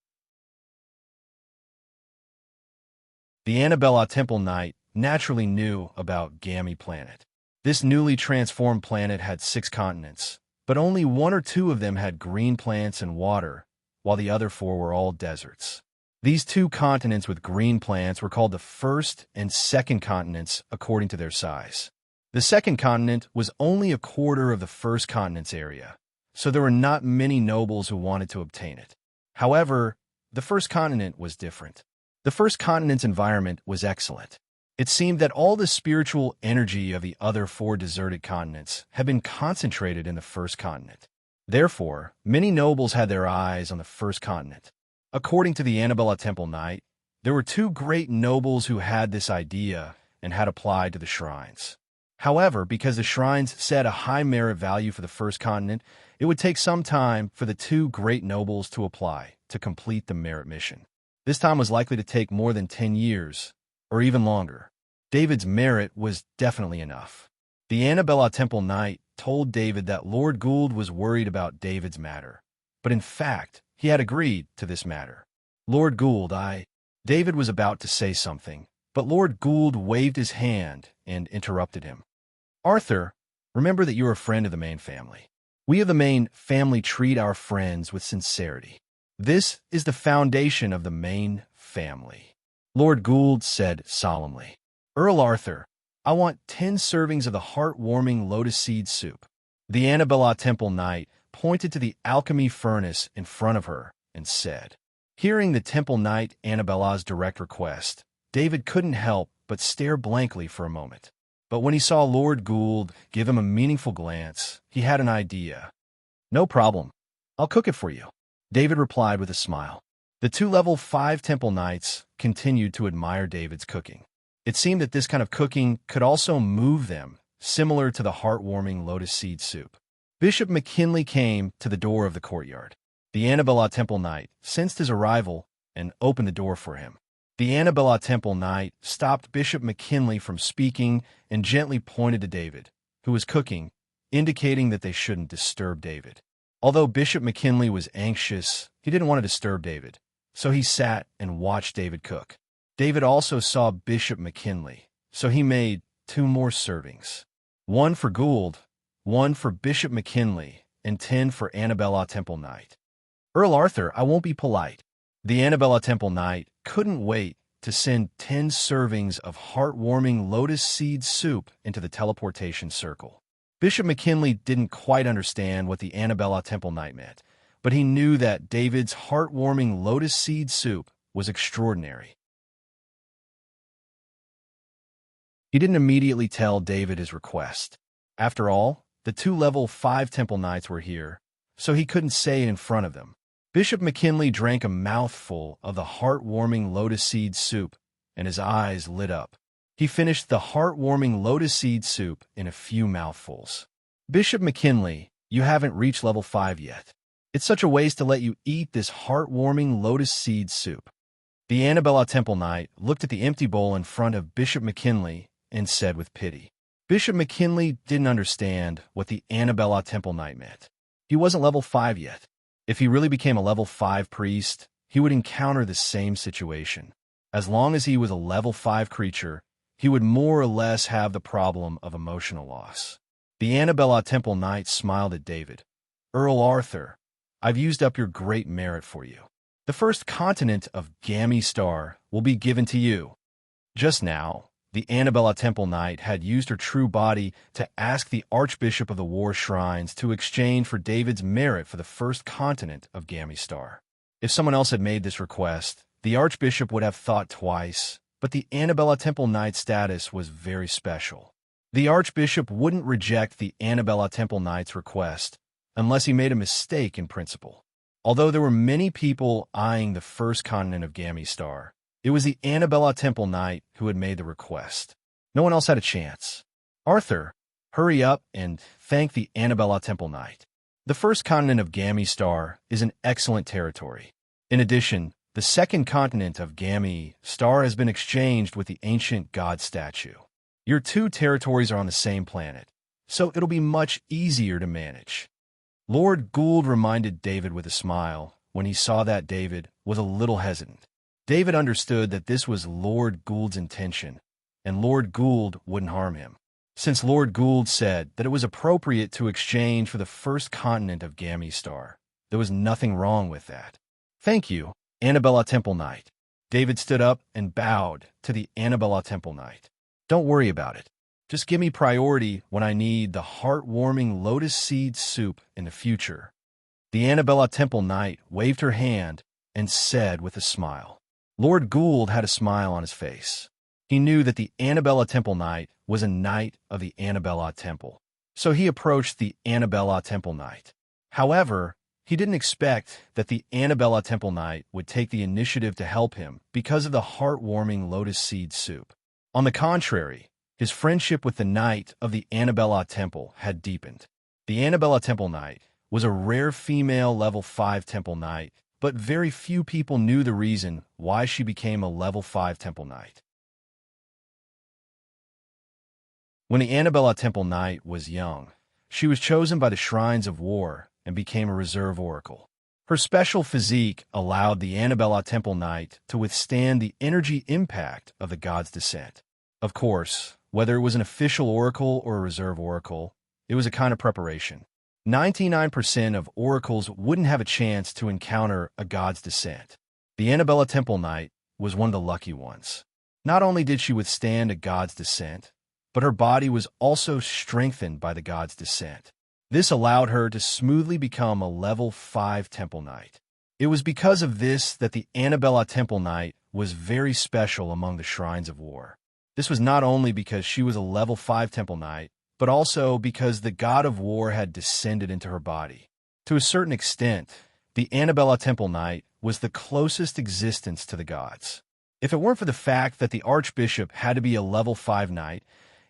The Annabella Temple Knight naturally knew about Gammy Planet. This newly transformed planet had 6 continents, but only 1 or 2 of them had green plants and water, while the other 4 were all deserts. These 2 continents with green plants were called the 1st and 2nd continents according to their size. The 2nd continent was only a quarter of the 1st continent's area, so there were not many nobles who wanted to obtain it. However, the 1st continent was different. The 1st continent's environment was excellent. It seemed that all the spiritual energy of the other 4 deserted continents had been concentrated in the 1st continent. Therefore, many nobles had their eyes on the 1st continent. According to the Annabella Temple Knight, there were 2 great nobles who had this idea and had applied to the shrines. However, because the shrines set a high merit value for the first continent, it would take some time for the two great nobles to apply to complete the merit mission. This time was likely to take more than 10 years, or even longer. David's merit was definitely enough. The Annabella Temple Knight told David that Lord Gould was worried about David's matter, but in fact, he had agreed to this matter. Lord Gould, David was about to say something, but Lord Gould waved his hand and interrupted him. Arthur, remember that you're a friend of the Main family. We of the Main family treat our friends with sincerity. This is the foundation of the Main family, Lord Gould said solemnly. Earl Arthur, I want 10 servings of the heartwarming lotus seed soup. The Annabella Temple Knight pointed to the alchemy furnace in front of her and said. Hearing the Temple Knight Annabella's direct request, David couldn't help but stare blankly for a moment. But when he saw Lord Gould give him a meaningful glance, he had an idea. No problem. I'll cook it for you, David replied with a smile. The two level 5 Temple Knights continued to admire David's cooking. It seemed that this kind of cooking could also move them, similar to the heartwarming lotus seed soup. Bishop McKinley came to the door of the courtyard. The Annabella Temple Knight sensed his arrival and opened the door for him. The Annabella Temple Knight stopped Bishop McKinley from speaking and gently pointed to David, who was cooking, indicating that they shouldn't disturb David. Although Bishop McKinley was anxious, he didn't want to disturb David, so he sat and watched David cook. David also saw Bishop McKinley, so he made 2 more servings. 1 for Gould, 1 for Bishop McKinley, and 10 for Annabella Temple Knight. Earl Arthur, I won't be polite. The Annabella Temple Knight couldn't wait to send 10 servings of heartwarming lotus seed soup into the teleportation circle. Bishop McKinley didn't quite understand what the Annabella Temple Knight meant, but he knew that David's heartwarming lotus seed soup was extraordinary. He didn't immediately tell David his request. After all, the 2 level 5 Temple Knights were here, so he couldn't say it in front of them. Bishop McKinley drank a mouthful of the heartwarming lotus seed soup, and his eyes lit up. He finished the heartwarming lotus seed soup in a few mouthfuls. Bishop McKinley, you haven't reached level 5 yet. It's such a waste to let you eat this heartwarming lotus seed soup. The Annabella Temple Knight looked at the empty bowl in front of Bishop McKinley and said with pity. Bishop McKinley didn't understand what the Annabella Temple Knight meant. He wasn't level 5 yet. If he really became a level 5 priest, he would encounter the same situation. As long as he was a level 5 creature, he would more or less have the problem of emotional loss. The Annabella Temple Knight smiled at David. Earl Arthur, I've used up your great merit for you. The first continent of Gammy Star will be given to you. Just now, the Annabella Temple Knight had used her true body to ask the Archbishop of the War Shrines to exchange for David's merit for the first continent of Gammy Star. If someone else had made this request, the Archbishop would have thought twice, but the Annabella Temple Knight's status was very special. The Archbishop wouldn't reject the Annabella Temple Knight's request unless he made a mistake in principle. Although there were many people eyeing the first continent of Gammy Star, it was the Annabella Temple Knight who had made the request. No one else had a chance. Arthur, hurry up and thank the Annabella Temple Knight. The first continent of Gammy Star is an excellent territory. In addition, the second continent of Gammy Star has been exchanged with the ancient god statue. Your 2 territories are on the same planet, so it'll be much easier to manage. Lord Gould reminded David with a smile when he saw that David was a little hesitant. David understood that this was Lord Gould's intention, and Lord Gould wouldn't harm him. Since Lord Gould said that it was appropriate to exchange for the first continent of Gammy Star, there was nothing wrong with that. Thank you, Annabella Temple Knight. David stood up and bowed to the Annabella Temple Knight. Don't worry about it. Just give me priority when I need the heartwarming lotus seed soup in the future. The Annabella Temple Knight waved her hand and said with a smile. Lord Gould had a smile on his face. He knew that the Annabella Temple Knight was a knight of the Annabella Temple, so he approached the Annabella Temple Knight. However, he didn't expect that the Annabella Temple Knight would take the initiative to help him because of the heartwarming lotus seed soup. On the contrary, His friendship with the Knight of the Annabella Temple had deepened. The Annabella Temple Knight was a rare female level 5 Temple Knight, but very few people knew the reason why she became a level 5 Temple Knight. When the Annabella Temple Knight was young, she was chosen by the Shrines of War and became a reserve oracle. Her special physique allowed the Annabella Temple Knight to withstand the energy impact of the god's descent. Of course, whether it was an official oracle or a reserve oracle, it was a kind of preparation. 99% of oracles wouldn't have a chance to encounter a god's descent. The Annabella Temple Knight was one of the lucky ones. Not only did she withstand a god's descent, but her body was also strengthened by the god's descent. This allowed her to smoothly become a level 5 Temple Knight. It was because of this that the Annabella Temple Knight was very special among the Shrines of War. This was not only because she was a level 5 Temple Knight, but also because the god of war had descended into her body. To a certain extent, the Annabella Temple Knight was the closest existence to the gods. If it weren't for the fact that the Archbishop had to be a level 5 Knight,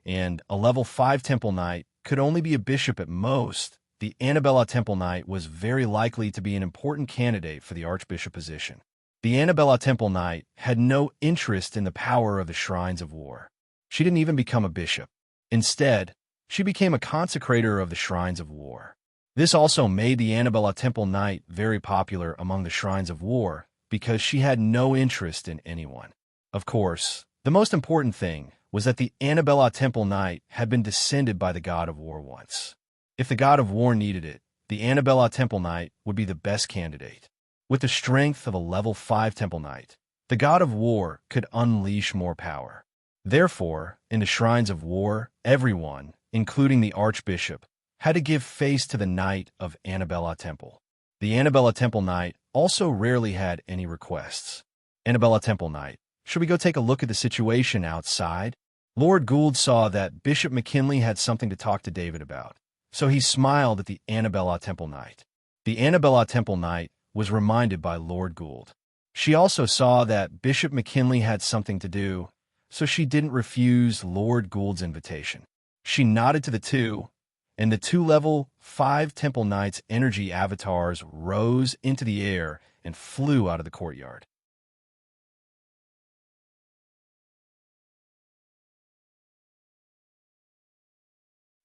and a level 5 Temple Knight could only be a bishop at most, the Annabella Temple Knight was very likely to be an important candidate for the Archbishop position. The Annabella Temple Knight had no interest in the power of the Shrines of War. She didn't even become a bishop. Instead, she became a consecrator of the Shrines of War. This also made the Annabella Temple Knight very popular among the Shrines of War because she had no interest in anyone. Of course, the most important thing was that the Annabella Temple Knight had been descended by the god of war once. If the god of war needed it, the Annabella Temple Knight would be the best candidate. With the strength of a level 5 Temple Knight, the god of war could unleash more power. Therefore, in the Shrines of War, everyone, including the Archbishop, had to give face to the Knight of Annabella Temple. The Annabella Temple Knight also rarely had any requests. Annabella Temple Knight, should we go take a look at the situation outside? Lord Gould saw that Bishop McKinley had something to talk to David about, so he smiled at the Annabella Temple Knight. The Annabella Temple Knight was reminded by Lord Gould. She also saw that Bishop McKinley had something to do, so she didn't refuse Lord Gould's invitation. She nodded to the two, and the two level 5 Temple Knights' energy avatars rose into the air and flew out of the courtyard.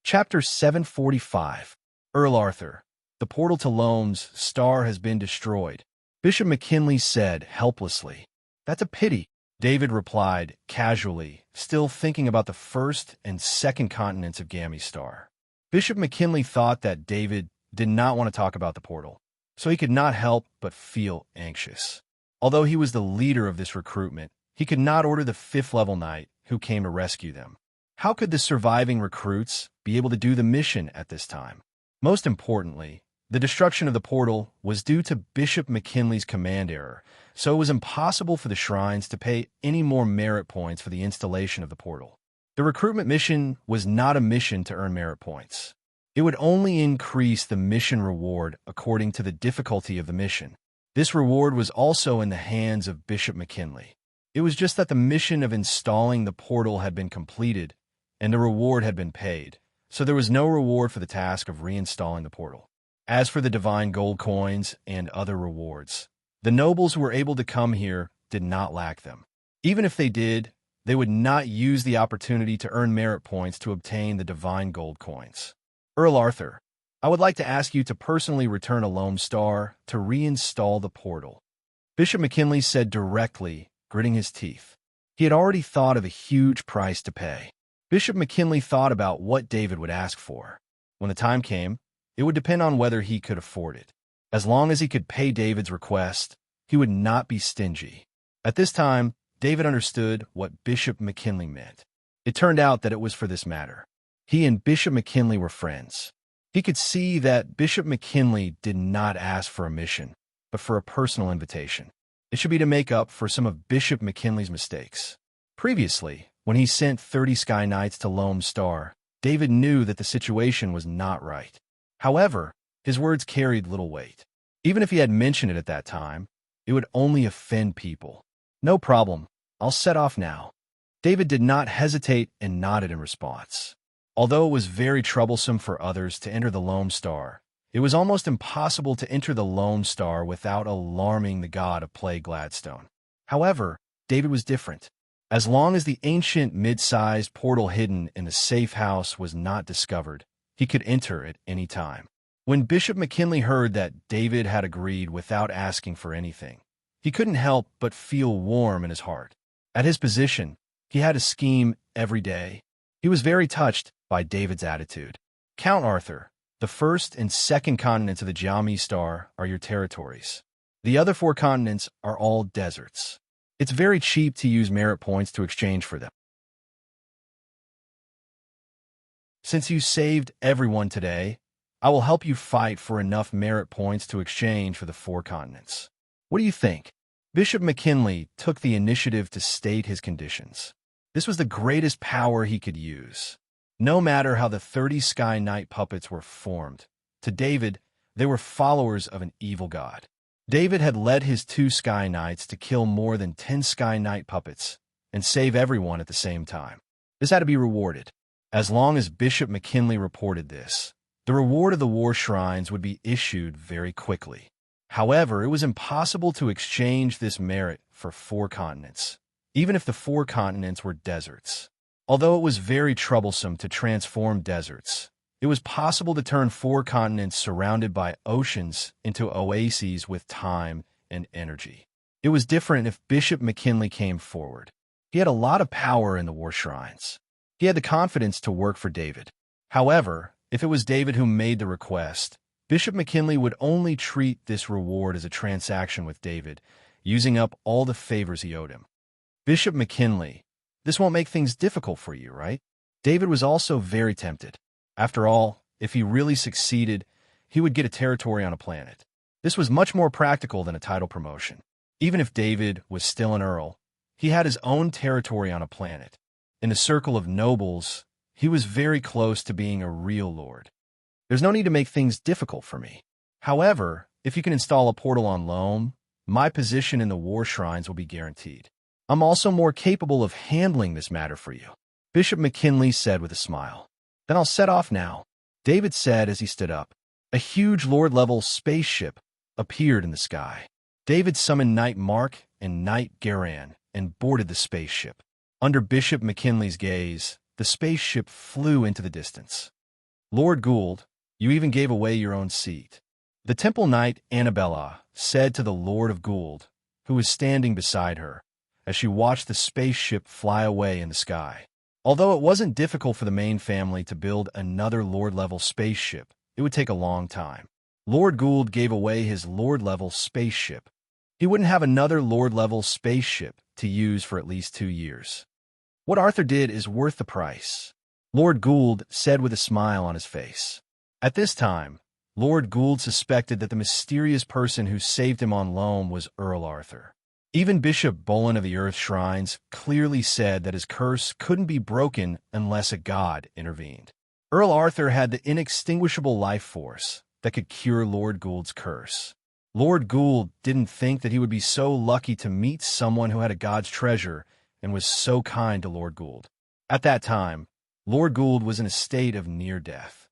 Chapter 745. Earl Arthur. The portal to Loam's star has been destroyed. Bishop McKinley said helplessly. That's a pity, David replied casually, still thinking about the first and second continents of Gammy's star. Bishop McKinley thought that David did not want to talk about the portal, so he could not help but feel anxious. Although he was the leader of this recruitment, he could not order the 5th level knight who came to rescue them. How could the surviving recruits be able to do the mission at this time? Most importantly, the destruction of the portal was due to Bishop McKinley's command error, so it was impossible for the shrines to pay any more merit points for the installation of the portal. The recruitment mission was not a mission to earn merit points. It would only increase the mission reward according to the difficulty of the mission. This reward was also in the hands of Bishop McKinley. It was just that the mission of installing the portal had been completed, and the reward had been paid, so there was no reward for the task of reinstalling the portal. As for the divine gold coins and other rewards, the nobles who were able to come here did not lack them. Even if they did, they would not use the opportunity to earn merit points to obtain the divine gold coins. Earl Arthur, I would like to ask you to personally return a Loam Star to reinstall the portal. Bishop McKinley said directly, gritting his teeth. He had already thought of a huge price to pay. Bishop McKinley thought about what David would ask for. When the time came, it would depend on whether he could afford it. As long as he could pay David's request, he would not be stingy. At this time, David understood what Bishop McKinley meant. It turned out that it was for this matter. He and Bishop McKinley were friends. He could see that Bishop McKinley did not ask for a mission, but for a personal invitation. It should be to make up for some of Bishop McKinley's mistakes. Previously, when he sent 30 Sky Knights to Loam Star, David knew that the situation was not right. However, his words carried little weight. Even if he had mentioned it at that time, it would only offend people. No problem, I'll set off now. David did not hesitate and nodded in response. Although it was very troublesome for others to enter the Lone Star, it was almost impossible to enter the Lone Star without alarming the god of plague Gladstone. However, David was different. As long as the ancient mid-sized portal hidden in the safe house was not discovered, he could enter at any time. When Bishop McKinley heard that David had agreed without asking for anything, he couldn't help but feel warm in his heart. At his position, he had to scheme every day. He was very touched by David's attitude. Count Arthur, the first and second continents of the Jami Star are your territories. The other 4 continents are all deserts. It's very cheap to use merit points to exchange for them. Since you saved everyone today, I will help you fight for enough merit points to exchange for the 4 continents. What do you think? Bishop McKinley took the initiative to state his conditions. This was the greatest power he could use. No matter how the 30 Sky Knight puppets were formed, to David, they were followers of an evil god. David had led his 2 Sky Knights to kill more than 10 Sky Knight puppets and save everyone at the same time. This had to be rewarded. As long as Bishop McKinley reported this, the reward of the war shrines would be issued very quickly. However, it was impossible to exchange this merit for 4 continents, even if the 4 continents were deserts. Although it was very troublesome to transform deserts, it was possible to turn 4 continents surrounded by oceans into oases with time and energy. It was different if Bishop McKinley came forward. He had a lot of power in the war shrines. He had the confidence to work for David. However, if it was David who made the request, Bishop McKinley would only treat this reward as a transaction with David, using up all the favors he owed him. Bishop McKinley, this won't make things difficult for you, right? David was also very tempted. After all, if he really succeeded, he would get a territory on a planet. This was much more practical than a title promotion. Even if David was still an earl, he had his own territory on a planet. In the circle of nobles, he was very close to being a real lord. There's no need to make things difficult for me. However, if you can install a portal on loan, my position in the war shrines will be guaranteed. I'm also more capable of handling this matter for you, Bishop McKinley said with a smile. Then I'll set off now, David said as he stood up. A huge Lord-level spaceship appeared in the sky. David summoned Knight Mark and Knight Garan and boarded the spaceship. Under Bishop McKinley's gaze, the spaceship flew into the distance. Lord Gould, you even gave away your own seat. The Temple Knight Annabella said to the Lord of Gould, who was standing beside her, as she watched the spaceship fly away in the sky. Although it wasn't difficult for the main family to build another Lord-level spaceship, it would take a long time. Lord Gould gave away his Lord-level spaceship. He wouldn't have another Lord-level spaceship to use for at least 2 years. What Arthur did is worth the price, Lord Gould said with a smile on his face. At this time, Lord Gould suspected that the mysterious person who saved him on loan was Earl Arthur. Even Bishop Bolin of the Earth Shrines clearly said that his curse couldn't be broken unless a god intervened. Earl Arthur had the inextinguishable life force that could cure Lord Gould's curse. Lord Gould didn't think that he would be so lucky to meet someone who had a god's treasure and was so kind to Lord Gould. At that time, Lord Gould was in a state of near death.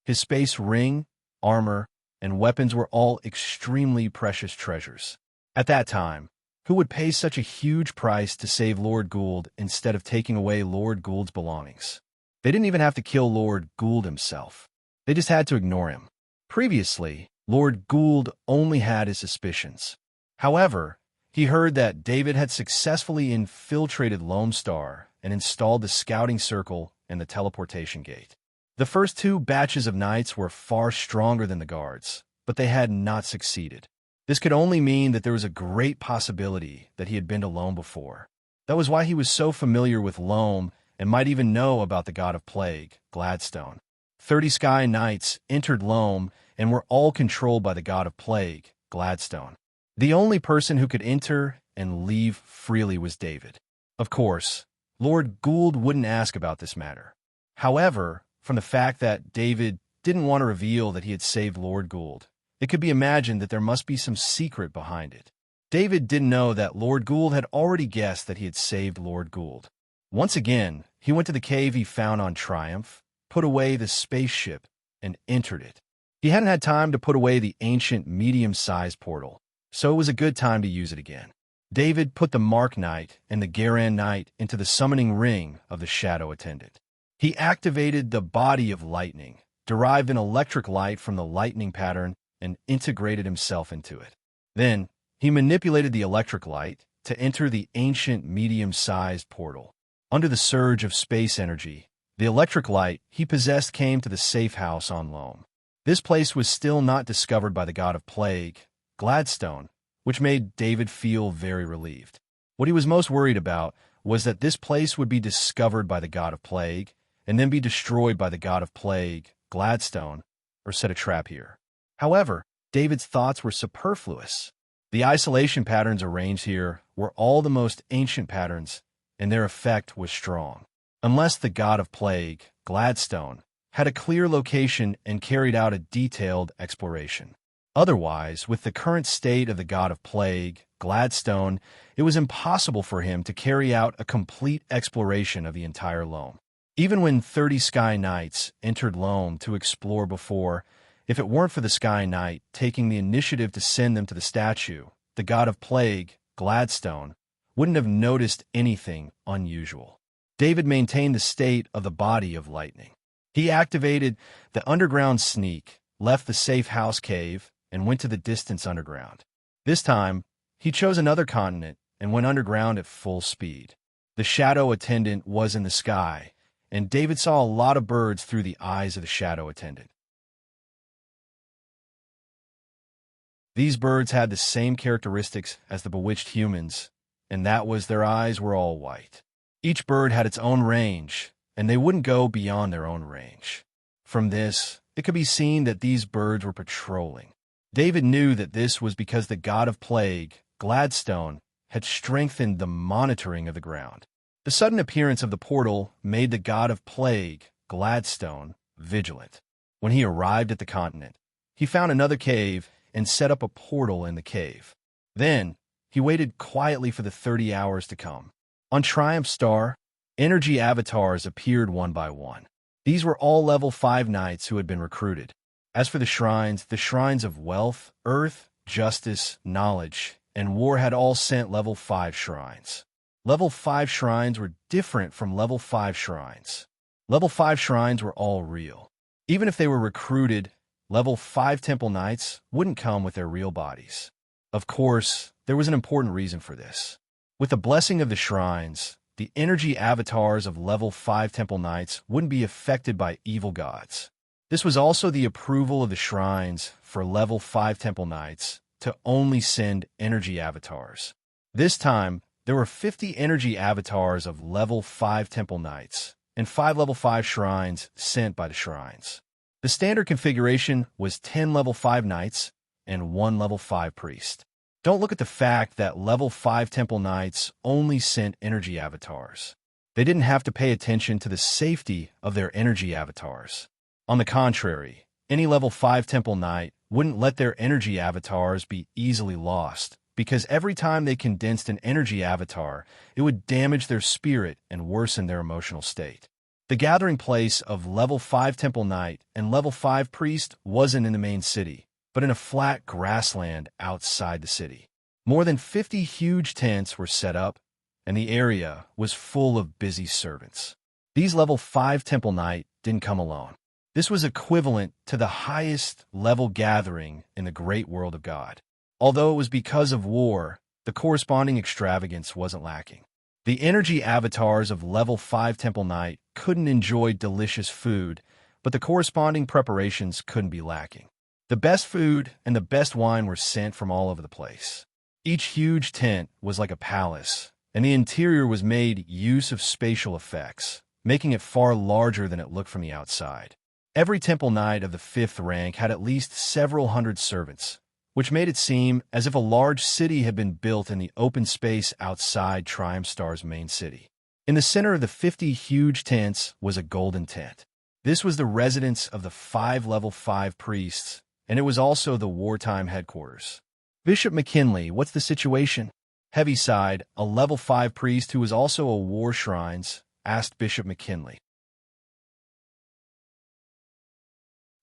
His space ring, armor, and weapons were all extremely precious treasures. At that time, who would pay such a huge price to save Lord Gould instead of taking away Lord Gould's belongings? They didn't even have to kill Lord Gould himself. They just had to ignore him. Previously, Lord Gould only had his suspicions. However, he heard that David had successfully infiltrated Lone Star and installed the scouting circle and the teleportation gate. The first 2 batches of knights were far stronger than the guards, but they had not succeeded. This could only mean that there was a great possibility that he had been to Loam before. That was why he was so familiar with Loam and might even know about the god of plague, Gladstone. 30 Sky Knights entered Loam and were all controlled by the god of plague, Gladstone. The only person who could enter and leave freely was David. Of course, Lord Gould wouldn't ask about this matter. However, from the fact that David didn't want to reveal that he had saved Lord Gould, it could be imagined that there must be some secret behind it. David didn't know that Lord Gould had already guessed that he had saved Lord Gould. Once again, he went to the cave he found on Triumph, put away the spaceship, and entered it. He hadn't had time to put away the ancient medium-sized portal, so it was a good time to use it again. David put the Mark Knight and the Garan Knight into the summoning ring of the Shadow Attendant. He activated the body of lightning, derived an electric light from the lightning pattern, and integrated himself into it. Then, he manipulated the electric light to enter the ancient medium-sized portal. Under the surge of space energy, the electric light he possessed came to the safe house on Loam. This place was still not discovered by the god of plague, Gladstone, which made David feel very relieved. What he was most worried about was that this place would be discovered by the god of plague, and then be destroyed by the god of plague, Gladstone, or set a trap here. However, David's thoughts were superfluous. The isolation patterns arranged here were all the most ancient patterns, and their effect was strong. Unless the god of plague, Gladstone, had a clear location and carried out a detailed exploration. Otherwise, with the current state of the god of plague, Gladstone, it was impossible for him to carry out a complete exploration of the entire Loam. Even when 30 Sky Knights entered Loam to explore before, if it weren't for the Sky Knight taking the initiative to send them to the statue, the god of plague, Gladstone, wouldn't have noticed anything unusual. David maintained the state of the body of lightning. He activated the underground sneak, left the safe house cave, and went to the distance underground. This time, he chose another continent and went underground at full speed. The Shadow Attendant was in the sky, and David saw a lot of birds through the eyes of the Shadow Attendant. These birds had the same characteristics as the bewitched humans, and that was their eyes were all white. Each bird had its own range, and they wouldn't go beyond their own range. From this, it could be seen that these birds were patrolling. David knew that this was because the god of plague, Gladstone, had strengthened the monitoring of the ground. The sudden appearance of the portal made the god of plague, Gladstone, vigilant. When he arrived at the continent, he found another cave and set up a portal in the cave. Then, he waited quietly for the 30 hours to come. On Triumph Star, energy avatars appeared one by one. These were all level 5 knights who had been recruited. As for the shrines of wealth, earth, justice, knowledge, and war had all sent level 5 shrines. Level 5 shrines were different from level 5 shrines. Level 5 shrines were all real. Even if they were recruited, level 5 temple knights wouldn't come with their real bodies. Of course, there was an important reason for this. With the blessing of the shrines, the energy avatars of level 5 temple knights wouldn't be affected by evil gods. This was also the approval of the shrines for level 5 temple knights to only send energy avatars. This time, there were 50 energy avatars of level 5 temple knights and 5 level 5 shrines sent by the shrines. The standard configuration was 10 level 5 knights and 1 level 5 priest. Don't look at the fact that level 5 temple knights only sent energy avatars. They didn't have to pay attention to the safety of their energy avatars. On the contrary, any level 5 temple knight wouldn't let their energy avatars be easily lost, because every time they condensed an energy avatar, it would damage their spirit and worsen their emotional state. The gathering place of level 5 temple knight and level 5 priest wasn't in the main city, but in a flat grassland outside the city. More than 50 huge tents were set up, and the area was full of busy servants. These level 5 temple knight didn't come alone. This was equivalent to the highest level gathering in the great world of God. Although it was because of war, the corresponding extravagance wasn't lacking. The energy avatars of level 5 temple knight couldn't enjoy delicious food, but the corresponding preparations couldn't be lacking. The best food and the best wine were sent from all over the place. Each huge tent was like a palace, and the interior was made use of spatial effects, making it far larger than it looked from the outside. Every temple knight of the 5th rank had at least several hundred servants, which made it seem as if a large city had been built in the open space outside Triumph Star's main city. In the center of the 50 huge tents was a golden tent. This was the residence of the 5 level 5 priests, and it was also the wartime headquarters. Bishop McKinley, what's the situation? Heaviside, a level 5 priest who was also a war shrines, asked Bishop McKinley.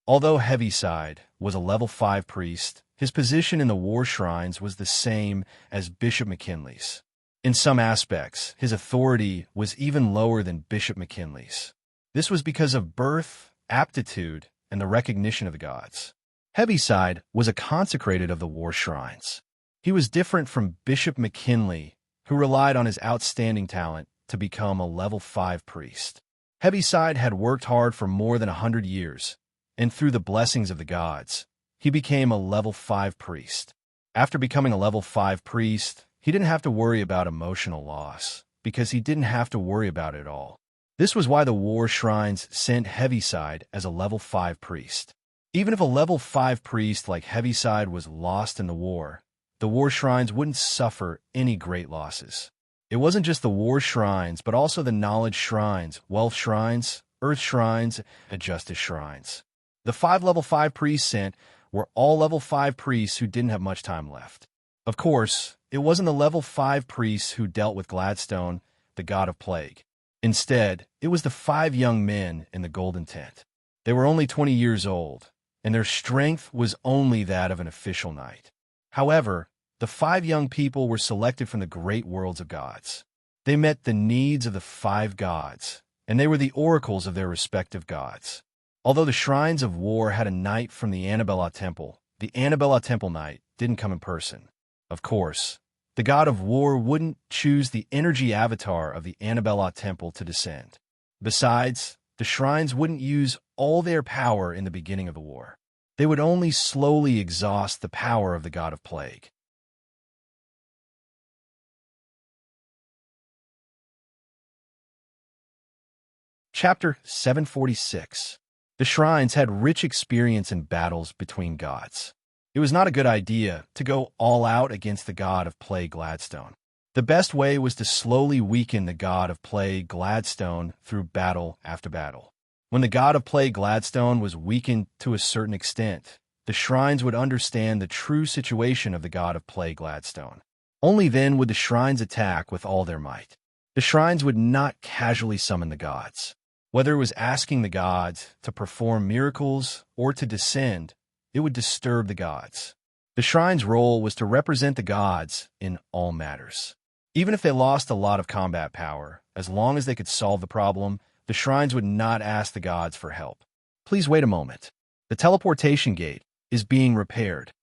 Although Heaviside was a level 5 priest, his position in the war shrines was the same as Bishop McKinley's. In some aspects, his authority was even lower than Bishop McKinley's. This was because of birth, aptitude, and the recognition of the gods. Heaviside was a consecrated of the war shrines. He was different from Bishop McKinley, who relied on his outstanding talent to become a level 5 priest. Heaviside had worked hard for more than 100 years, and through the blessings of the gods, he became a level 5 priest. After becoming a level 5 priest, he didn't have to worry about emotional loss, because he didn't have to worry about it at all. This was why the war shrines sent Heaviside as a level 5 priest. Even if a level 5 priest like Heaviside was lost in the war shrines wouldn't suffer any great losses. It wasn't just the war shrines, but also the knowledge shrines, wealth shrines, earth shrines, and justice shrines. The 5 level 5 priests sent were all level 5 priests who didn't have much time left. Of course, it wasn't the level 5 priests who dealt with Gladstone, the god of plague. Instead, it was the 5 young men in the golden tent. They were only 20 years old, and their strength was only that of an official knight. However, the 5 young people were selected from the great worlds of gods. They met the needs of the 5 gods, and they were the oracles of their respective gods. Although the shrines of war had a knight from the Annabella Temple, the Annabella Temple knight didn't come in person. Of course, the god of war wouldn't choose the energy avatar of the Annabella Temple to descend. Besides, the shrines wouldn't use all their power in the beginning of the war. They would only slowly exhaust the power of the god of plague. Chapter 746. The shrines had rich experience in battles between gods. It was not a good idea to go all out against the god of plague Gladstone. The best way was to slowly weaken the god of plague Gladstone through battle after battle. When the god of plague Gladstone was weakened to a certain extent, the shrines would understand the true situation of the god of plague Gladstone. Only then would the shrines attack with all their might. The shrines would not casually summon the gods. Whether it was asking the gods to perform miracles or to descend, it would disturb the gods. The shrine's role was to represent the gods in all matters. Even if they lost a lot of combat power, as long as they could solve the problem, the shrines would not ask the gods for help. Please wait a moment. The teleportation gate is being repaired.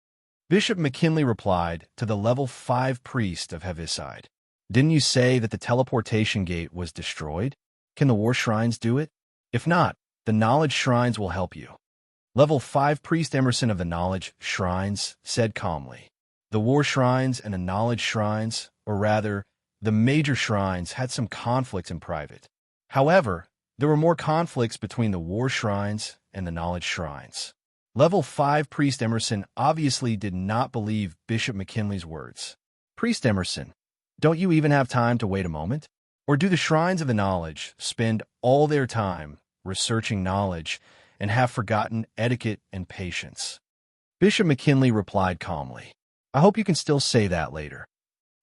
Bishop McKinley replied to the level 5 priest of Heaviside. Didn't you say that the teleportation gate was destroyed? Can the war shrines do it? If not, the knowledge shrines will help you. Level 5 priest Emerson of the knowledge shrines said calmly. The war shrines and the knowledge shrines, or rather, the major shrines, had some conflicts in private. However, there were more conflicts between the war shrines and the knowledge shrines. Level 5 priest Emerson obviously did not believe Bishop McKinley's words. Priest Emerson, don't you even have time to wait a moment? Or do the shrines of the knowledge spend all their time researching knowledge and have forgotten etiquette and patience? Bishop McKinley replied calmly, I hope you can still say that later.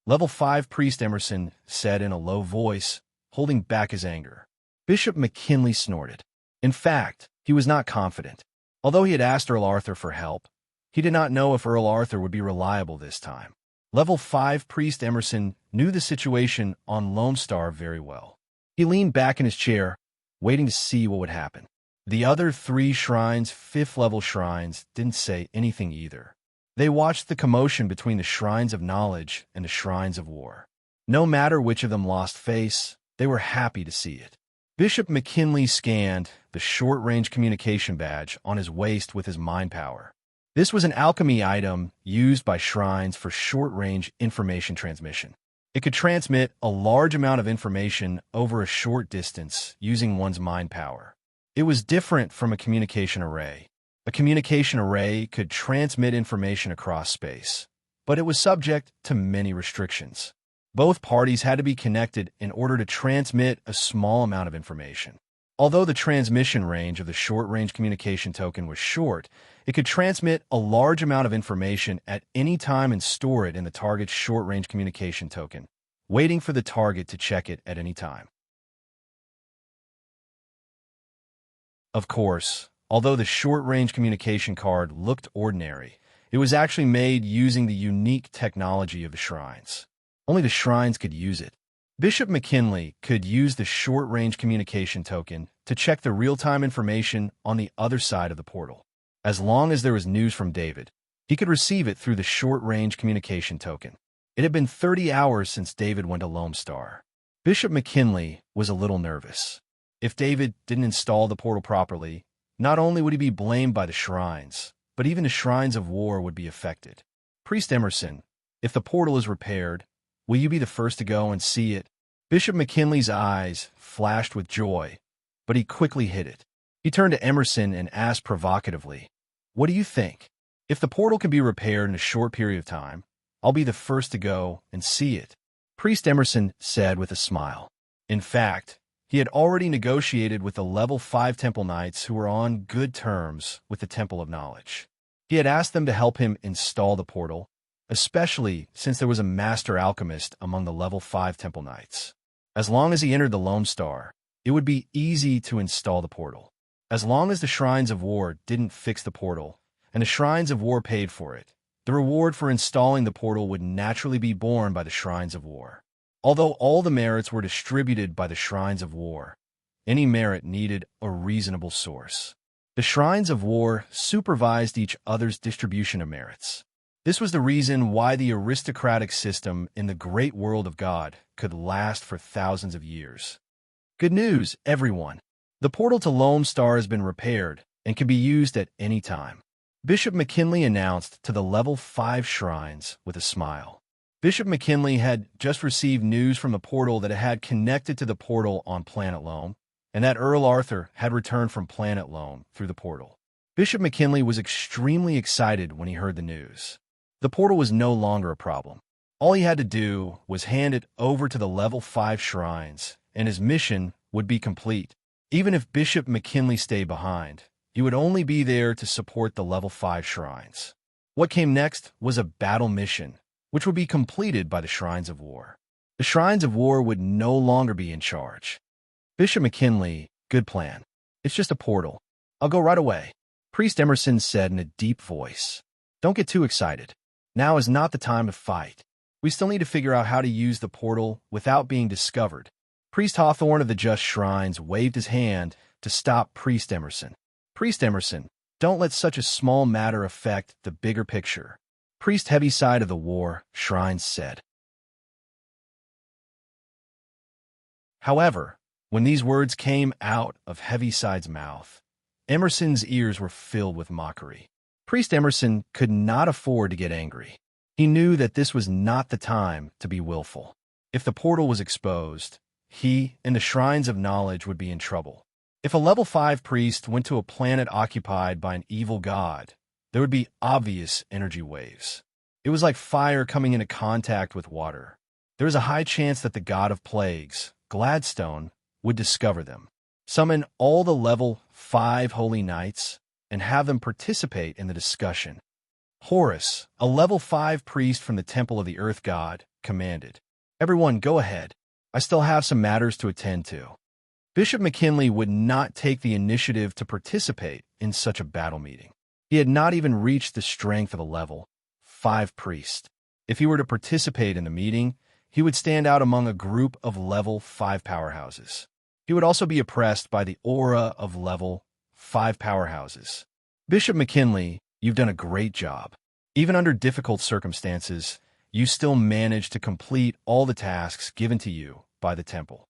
Level 5 priest Emerson said in a low voice, holding back his anger. Bishop McKinley snorted. In fact, he was not confident. Although he had asked Earl Arthur for help, he did not know if Earl Arthur would be reliable this time. Level 5 priest Emerson knew the situation on Lone Star very well. He leaned back in his chair, waiting to see what would happen. The other 3 shrines, 5th level shrines, didn't say anything either. They watched the commotion between the shrines of knowledge and the shrines of war. No matter which of them lost face, they were happy to see it. Bishop McKinley scanned the short-range communication badge on his waist with his mind power. This was an alchemy item used by shrines for short-range information transmission. It could transmit a large amount of information over a short distance using one's mind power. It was different from a communication array. A communication array could transmit information across space, but it was subject to many restrictions. Both parties had to be connected in order to transmit a small amount of information. Although the transmission range of the short-range communication token was short, it could transmit a large amount of information at any time and store it in the target's short-range communication token, waiting for the target to check it at any time. Of course, although the short-range communication card looked ordinary, it was actually made using the unique technology of the shrines. Only the shrines could use it. Bishop McKinley could use the short-range communication token to check the real-time information on the other side of the portal. As long as there was news from David, he could receive it through the short-range communication token. It had been 30 hours since David went to Lone Star. Bishop McKinley was a little nervous. If David didn't install the portal properly, not only would he be blamed by the shrines, but even the shrines of war would be affected. Priest Emerson, if the portal is repaired, will you be the first to go and see it? Bishop McKinley's eyes flashed with joy, but he quickly hid it. He turned to Emerson and asked provocatively, "What do you think? If the portal can be repaired in a short period of time, I'll be the first to go and see it." Priest Emerson said with a smile. In fact, he had already negotiated with the Level 5 Temple Knights who were on good terms with the Temple of Knowledge. He had asked them to help him install the portal, especially since there was a master alchemist among the Level 5 Temple Knights. As long as he entered the Lone Star, it would be easy to install the portal. As long as the Shrines of War didn't fix the portal, and the Shrines of War paid for it, the reward for installing the portal would naturally be borne by the Shrines of War. Although all the merits were distributed by the Shrines of War, any merit needed a reasonable source. The Shrines of War supervised each other's distribution of merits. This was the reason why the aristocratic system in the great world of God could last for thousands of years. Good news, everyone! The portal to Lone Star has been repaired and can be used at any time. Bishop McKinley announced to the Level 5 shrines with a smile. Bishop McKinley had just received news from the portal that it had connected to the portal on Planet Loam, and that Earl Arthur had returned from Planet Loam through the portal. Bishop McKinley was extremely excited when he heard the news. The portal was no longer a problem. All he had to do was hand it over to the Level 5 shrines, and his mission would be complete. Even if Bishop McKinley stayed behind, he would only be there to support the Level 5 shrines. What came next was a battle mission, which would be completed by the Shrines of War. The Shrines of War would no longer be in charge. Bishop McKinley, good plan. It's just a portal. I'll go right away. Priest Emerson said in a deep voice. Don't get too excited. Now is not the time to fight. We still need to figure out how to use the portal without being discovered. Priest Hawthorne of the Just Shrines waved his hand to stop Priest Emerson. Priest Emerson, don't let such a small matter affect the bigger picture. Priest Heaviside of the War Shrines said. However, when these words came out of Heaviside's mouth, Emerson's ears were filled with mockery. Priest Emerson could not afford to get angry. He knew that this was not the time to be willful. If the portal was exposed, he and the Shrines of Knowledge would be in trouble. If a Level 5 priest went to a planet occupied by an evil god, there would be obvious energy waves. It was like fire coming into contact with water. There was a high chance that the god of plagues, Gladstone, would discover them, summon all the Level 5 holy knights, and have them participate in the discussion. Horus, a Level 5 priest from the Temple of the Earth God, commanded, "Everyone, go ahead. I still have some matters to attend to." Bishop McKinley would not take the initiative to participate in such a battle meeting. He had not even reached the strength of a Level 5 priest. If he were to participate in the meeting, he would stand out among a group of Level 5 powerhouses. He would also be oppressed by the aura of Level 5 powerhouses. Bishop McKinley, you've done a great job. Even under difficult circumstances, you still managed to complete all the tasks given to you by the temple.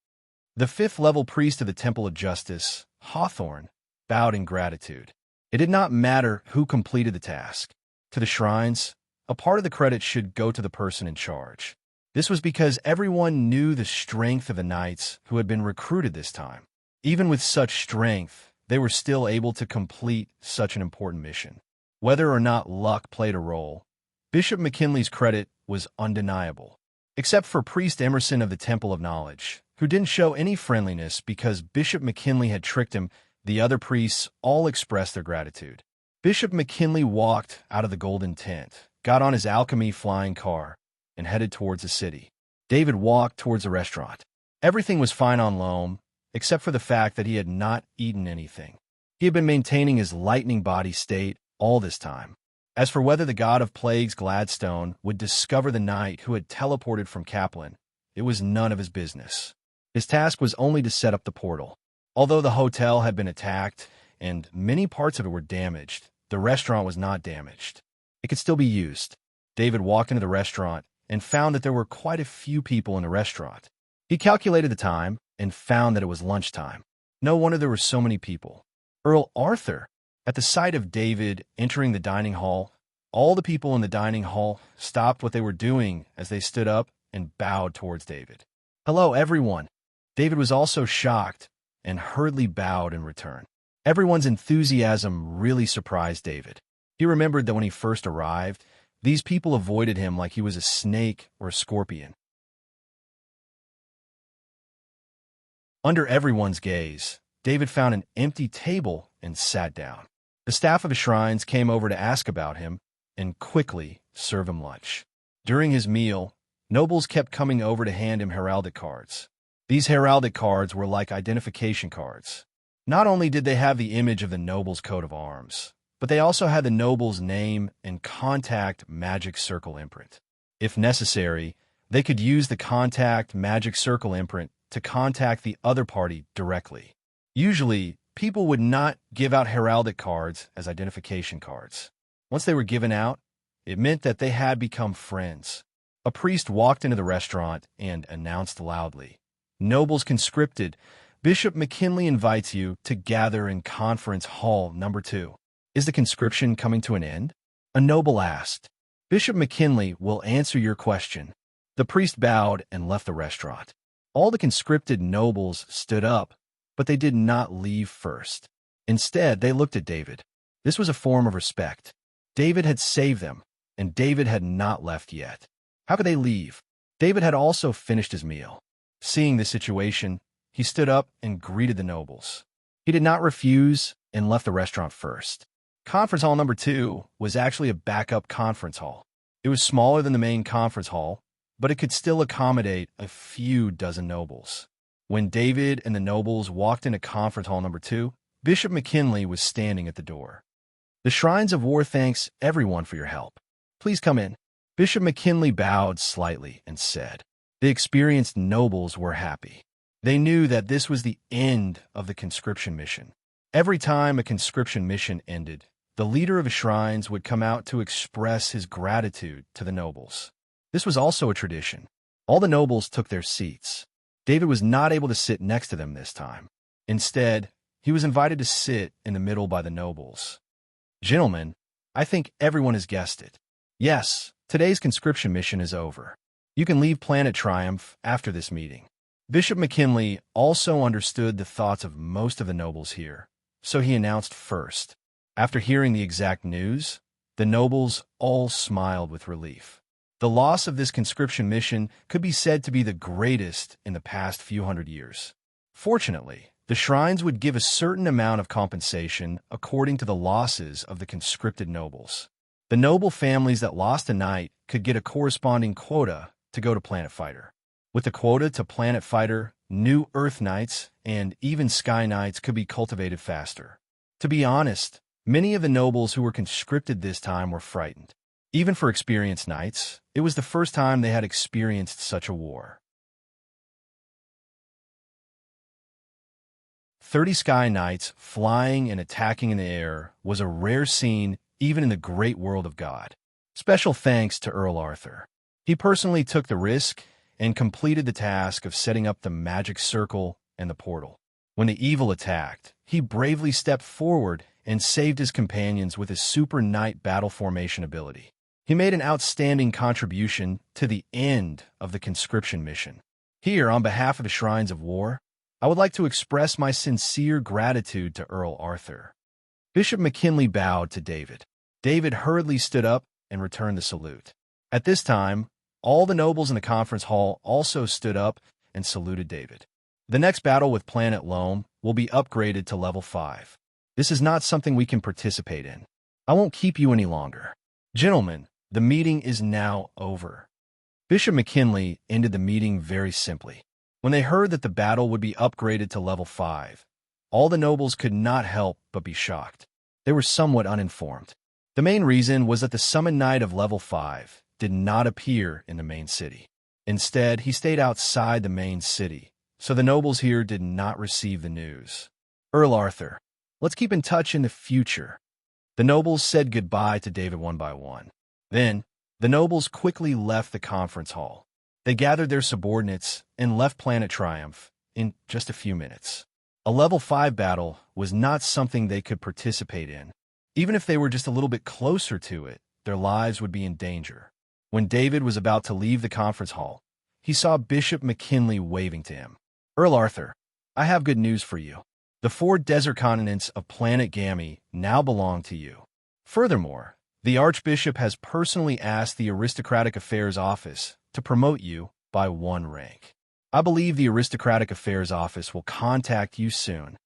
The 5th level priest of the Temple of Justice, Hawthorne, bowed in gratitude. It did not matter who completed the task. To the shrines, a part of the credit should go to the person in charge. This was because everyone knew the strength of the knights who had been recruited this time. Even with such strength, they were still able to complete such an important mission. Whether or not luck played a role, Bishop McKinley's credit was undeniable. Except for Priest Emerson of the Temple of Knowledge, who didn't show any friendliness because Bishop McKinley had tricked him. The other priests all expressed their gratitude. Bishop McKinley walked out of the golden tent, got on his alchemy flying car, and headed towards the city. David walked towards the restaurant. Everything was fine on Loam, except for the fact that he had not eaten anything. He had been maintaining his lightning body state all this time. As for whether the god of plagues Gladstone would discover the knight who had teleported from Kaplan, it was none of his business. His task was only to set up the portal. Although the hotel had been attacked and many parts of it were damaged, the restaurant was not damaged. It could still be used. David walked into the restaurant and found that there were quite a few people in the restaurant. He calculated the time and found that it was lunchtime. No wonder there were so many people. Earl Arthur, at the sight of David entering the dining hall, all the people in the dining hall stopped what they were doing as they stood up and bowed towards David. "Hello, everyone." David was also shocked and hurriedly bowed in return. Everyone's enthusiasm really surprised David. He remembered that when he first arrived, these people avoided him like he was a snake or a scorpion. Under everyone's gaze, David found an empty table and sat down. The staff of the shrines came over to ask about him and quickly serve him lunch. During his meal, nobles kept coming over to hand him heraldic cards. These heraldic cards were like identification cards. Not only did they have the image of the noble's coat of arms, but they also had the noble's name and contact magic circle imprint. If necessary, they could use the contact magic circle imprint to contact the other party directly. Usually, people would not give out heraldic cards as identification cards. Once they were given out, it meant that they had become friends. A priest walked into the restaurant and announced loudly, "Nobles conscripted, Bishop McKinley invites you to gather in Conference Hall number 2. Is the conscription coming to an end?" A noble asked. "Bishop McKinley will answer your question." The priest bowed and left the restaurant. All the conscripted nobles stood up, but they did not leave first. Instead, they looked at David. This was a form of respect. David had saved them, and David had not left yet. How could they leave? David had also finished his meal. Seeing the situation, he stood up and greeted the nobles. He did not refuse and left the restaurant first. Conference Hall number 2 was actually a backup conference hall. It was smaller than the main conference hall, but it could still accommodate a few dozen nobles. When David and the nobles walked into Conference Hall number 2, Bishop McKinley was standing at the door. "The Shrines of War thanks everyone for your help. Please come in." Bishop McKinley bowed slightly and said. The experienced nobles were happy. They knew that this was the end of the conscription mission. Every time a conscription mission ended, the leader of the shrines would come out to express his gratitude to the nobles. This was also a tradition. All the nobles took their seats. David was not able to sit next to them this time. Instead, he was invited to sit in the middle by the nobles. "Gentlemen, I think everyone has guessed it. Yes, today's conscription mission is over. You can leave Planet Triumph after this meeting." Bishop McKinley also understood the thoughts of most of the nobles here, so he announced first. After hearing the exact news, the nobles all smiled with relief. The loss of this conscription mission could be said to be the greatest in the past few hundred years. Fortunately, the shrines would give a certain amount of compensation according to the losses of the conscripted nobles. The noble families that lost a knight could get a corresponding quota to go to Planet Fighter. With the quota to Planet Fighter, new Earth Knights and even Sky Knights could be cultivated faster. To be honest, many of the nobles who were conscripted this time were frightened. Even for experienced knights, it was the first time they had experienced such a war. 30 Sky Knights flying and attacking in the air was a rare scene even in the great world of God. Special thanks to Earl Arthur. He personally took the risk and completed the task of setting up the magic circle and the portal. When the evil attacked, he bravely stepped forward and saved his companions with his Super Knight battle formation ability. He made an outstanding contribution to the end of the conscription mission. Here, on behalf of the Shrines of War, I would like to express my sincere gratitude to Earl Arthur. Bishop McKinley bowed to David. David hurriedly stood up and returned the salute. At this time, all the nobles in the conference hall also stood up and saluted David. The next battle with Planet Loam will be upgraded to level 5. This is not something we can participate in. I won't keep you any longer. Gentlemen, the meeting is now over. Bishop McKinley ended the meeting very simply. When they heard that the battle would be upgraded to level 5, all the nobles could not help but be shocked. They were somewhat uninformed. The main reason was that the summoned knight of level 5 did not appear in the main city. Instead, he stayed outside the main city, so the nobles here did not receive the news. Earl Arthur, let's keep in touch in the future. The nobles said goodbye to David one by one. Then, the nobles quickly left the conference hall. They gathered their subordinates and left Planet Triumph in just a few minutes. A level 5 battle was not something they could participate in. Even if they were just a little bit closer to it, their lives would be in danger. When David was about to leave the conference hall, he saw Bishop McKinley waving to him. Earl Arthur, I have good news for you. The 4 desert continents of Planet Gammy now belong to you. Furthermore, the Archbishop has personally asked the Aristocratic Affairs Office to promote you by 1 rank. I believe the Aristocratic Affairs Office will contact you soon.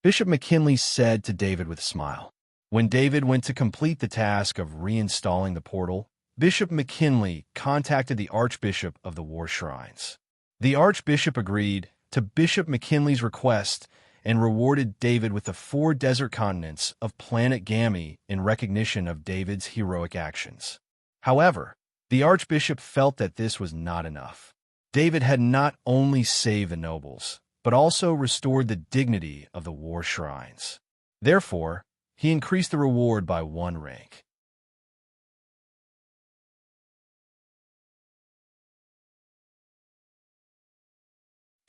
Bishop McKinley said to David with a smile. When David went to complete the task of reinstalling the portal, Bishop McKinley contacted the Archbishop of the War Shrines. The Archbishop agreed to Bishop McKinley's request and rewarded David with the 4 desert continents of Planet Gammy in recognition of David's heroic actions. However, the Archbishop felt that this was not enough. David had not only saved the nobles, but also restored the dignity of the War Shrines. Therefore, he increased the reward by 1 rank.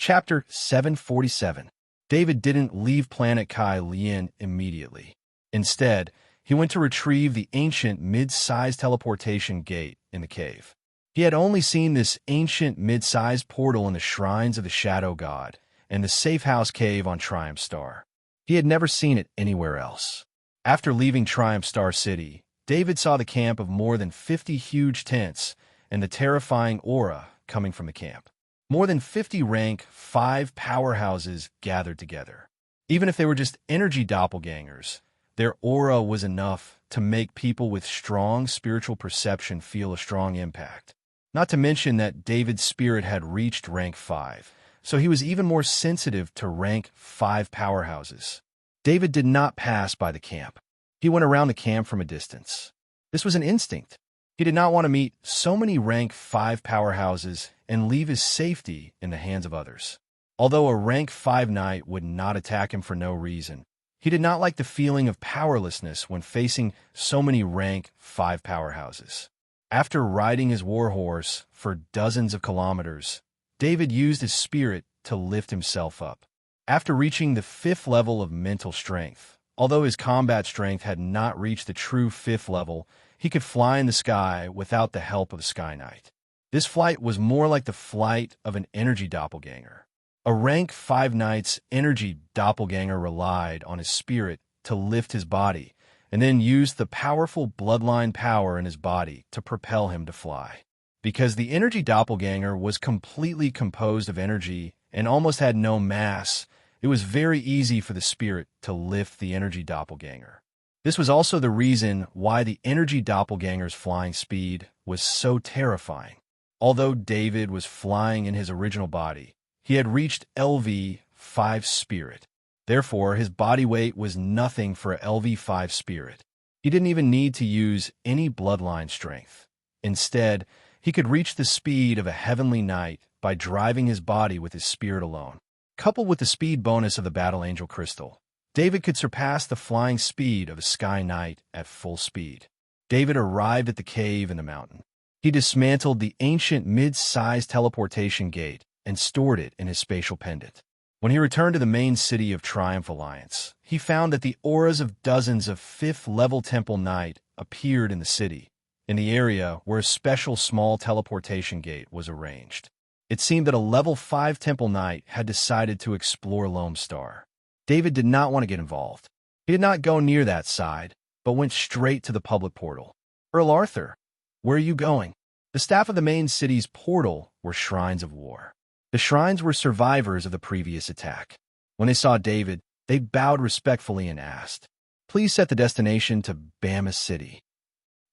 Chapter 747. David didn't leave Planet Kai Lien immediately. Instead, he went to retrieve the ancient mid-sized teleportation gate in the cave. He had only seen this ancient mid-sized portal in the shrines of the Shadow God and the Safe House Cave on Triumph Star. He had never seen it anywhere else. After leaving Triumph Star City, David saw the camp of more than 50 huge tents and the terrifying aura coming from the camp. More than 50 rank 5 powerhouses gathered together. Even if they were just energy doppelgangers, their aura was enough to make people with strong spiritual perception feel a strong impact. Not to mention that David's spirit had reached rank 5, so he was even more sensitive to rank 5 powerhouses. David did not pass by the camp. He went around the camp from a distance. This was an instinct. He did not want to meet so many rank 5 powerhouses and leave his safety in the hands of others. Although a rank 5 knight would not attack him for no reason, he did not like the feeling of powerlessness when facing so many rank 5 powerhouses. After riding his warhorse for dozens of kilometers, David used his spirit to lift himself up. After reaching the 5th level of mental strength, although his combat strength had not reached the true 5th level, he could fly in the sky without the help of the Sky Knight. This flight was more like the flight of an energy doppelganger. A rank 5 knight's energy doppelganger relied on his spirit to lift his body, and then used the powerful bloodline power in his body to propel him to fly. Because the energy doppelganger was completely composed of energy and almost had no mass, it was very easy for the spirit to lift the energy doppelganger. This was also the reason why the energy doppelganger's flying speed was so terrifying. Although David was flying in his original body, he had reached LV5 spirit. Therefore, his body weight was nothing for a LV5 spirit. He didn't even need to use any bloodline strength. Instead, he could reach the speed of a heavenly knight by driving his body with his spirit alone. Coupled with the speed bonus of the Battle Angel Crystal, David could surpass the flying speed of a Sky Knight at full speed. David arrived at the cave in the mountain. He dismantled the ancient mid-sized teleportation gate and stored it in his spatial pendant. When he returned to the main city of Triumph Alliance, he found that the auras of dozens of 5th-level Temple Knight appeared in the city, in the area where a special small teleportation gate was arranged. It seemed that a level 5 Temple Knight had decided to explore Lone Star. David did not want to get involved. He did not go near that side, but went straight to the public portal. Earl Arthur, where are you going? The staff of the main city's portal were shrines of war. The shrines were survivors of the previous attack. When they saw David, they bowed respectfully and asked, "Please set the destination to Bama City."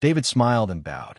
David smiled and bowed.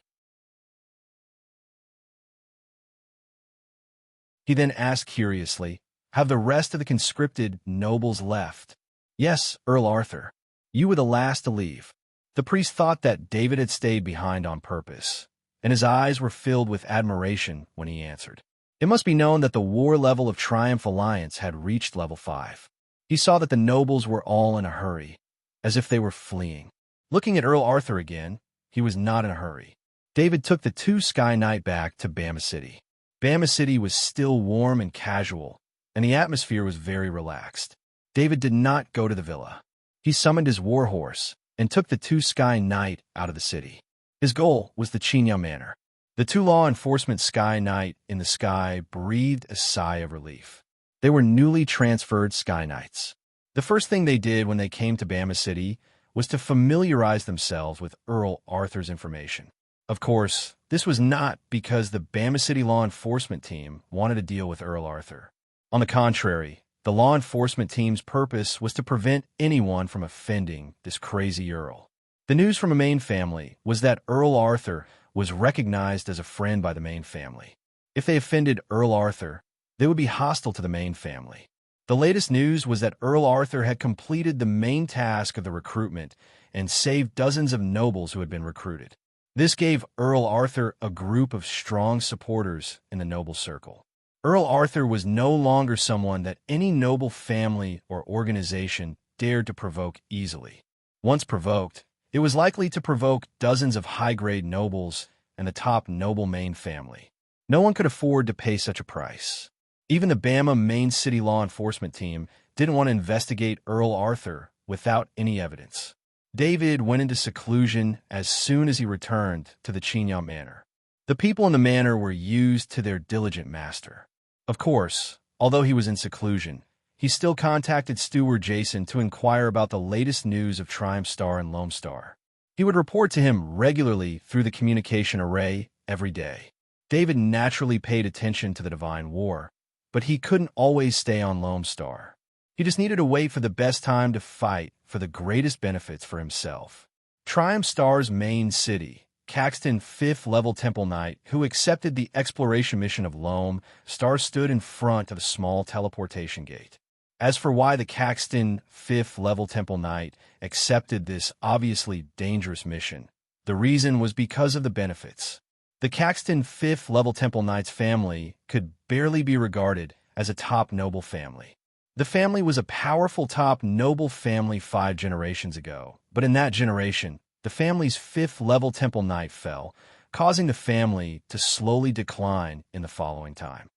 He then asked curiously, "Have the rest of the conscripted nobles left?" "Yes, Earl Arthur. You were the last to leave." The priest thought that David had stayed behind on purpose, and his eyes were filled with admiration when he answered. It must be known that the war level of Triumph Alliance had reached level 5. He saw that the nobles were all in a hurry, as if they were fleeing. Looking at Earl Arthur again, he was not in a hurry. David took the 2 Sky Knight back to Bama City. Bama City was still warm and casual, and the atmosphere was very relaxed. David did not go to the villa. He summoned his warhorse and took the 2 Sky Knight out of the city. His goal was the Chinya Manor. The 2 law enforcement Sky Knight in the sky breathed a sigh of relief. They were newly transferred Sky Knights. The first thing they did when they came to Bama City was to familiarize themselves with Earl Arthur's information. Of course, this was not because the Bama City law enforcement team wanted to deal with Earl Arthur. On the contrary, the law enforcement team's purpose was to prevent anyone from offending this crazy Earl. The news from the Main family was that Earl Arthur was recognized as a friend by the Main family. If they offended Earl Arthur, they would be hostile to the Main family. The latest news was that Earl Arthur had completed the main task of the recruitment and saved dozens of nobles who had been recruited. This gave Earl Arthur a group of strong supporters in the noble circle. Earl Arthur was no longer someone that any noble family or organization dared to provoke easily. Once provoked, it was likely to provoke dozens of high-grade nobles and the top noble Main family. No one could afford to pay such a price. Even the Bama Main City law enforcement team didn't want to investigate Earl Arthur without any evidence. David went into seclusion as soon as he returned to the Chinya Manor. The people in the manor were used to their diligent master. Of course, although he was in seclusion, he still contacted Steward Jason to inquire about the latest news of Triumph Star and Lone Star. He would report to him regularly through the communication array every day. David naturally paid attention to the Divine War, but he couldn't always stay on Lone Star. He just needed to wait for the best time to fight for the greatest benefits for himself. Triumph Star's main city, Caxton 5th level Temple Knight, who accepted the exploration mission of Lone Star, stood in front of a small teleportation gate. As for why the Caxton 5th level Temple Knight accepted this obviously dangerous mission, the reason was because of the benefits. The Caxton 5th level Temple Knight's family could barely be regarded as a top noble family. The family was a powerful top noble family 5 generations ago, but in that generation, the family's 5th level Temple Knight fell, causing the family to slowly decline in the following time.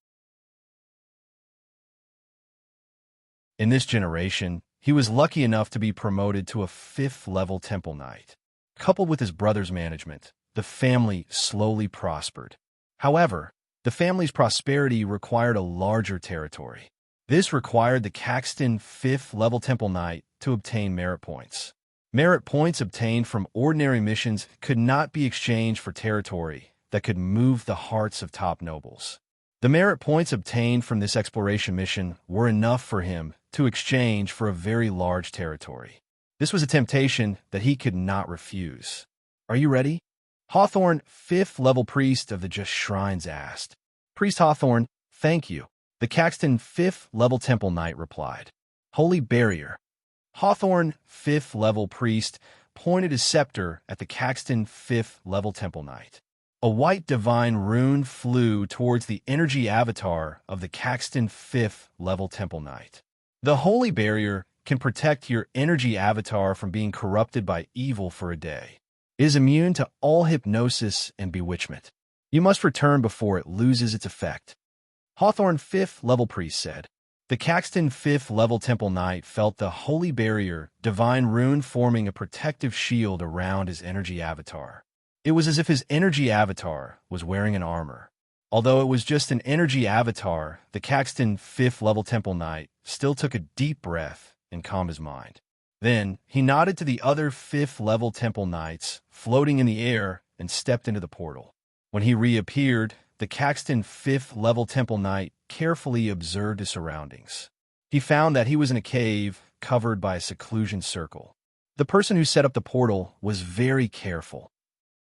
In this generation, he was lucky enough to be promoted to a 5th level Temple Knight. Coupled with his brother's management, the family slowly prospered. However, the family's prosperity required a larger territory. This required the Caxton 5th level Temple Knight to obtain merit points. Merit points obtained from ordinary missions could not be exchanged for territory that could move the hearts of top nobles. The merit points obtained from this exploration mission were enough for him to exchange for a very large territory. This was a temptation that he could not refuse. "Are you ready?" Hawthorne, 5th level priest of the Just Shrines, asked. "Priest Hawthorne, thank you," the Caxton 5th level Temple Knight replied. "Holy Barrier." Hawthorne, 5th level priest, pointed his scepter at the Caxton 5th level Temple Knight. A white divine rune flew towards the energy avatar of the Caxton 5th level Temple Knight. The Holy Barrier can protect your energy avatar from being corrupted by evil for a day. It is immune to all hypnosis and bewitchment. You must return before it loses its effect. Hawthorne, 5th level priest, said. The Caxton 5th level Temple Knight felt the Holy Barrier, divine rune, forming a protective shield around his energy avatar. It was as if his energy avatar was wearing an armor. Although it was just an energy avatar, the Caxton 5th level Temple Knight still took a deep breath and calmed his mind. Then he nodded to the other 5th level Temple Knights floating in the air and stepped into the portal. When he reappeared, the Caxton 5th level Temple Knight carefully observed his surroundings. He found that he was in a cave covered by a seclusion circle. The person who set up the portal was very careful.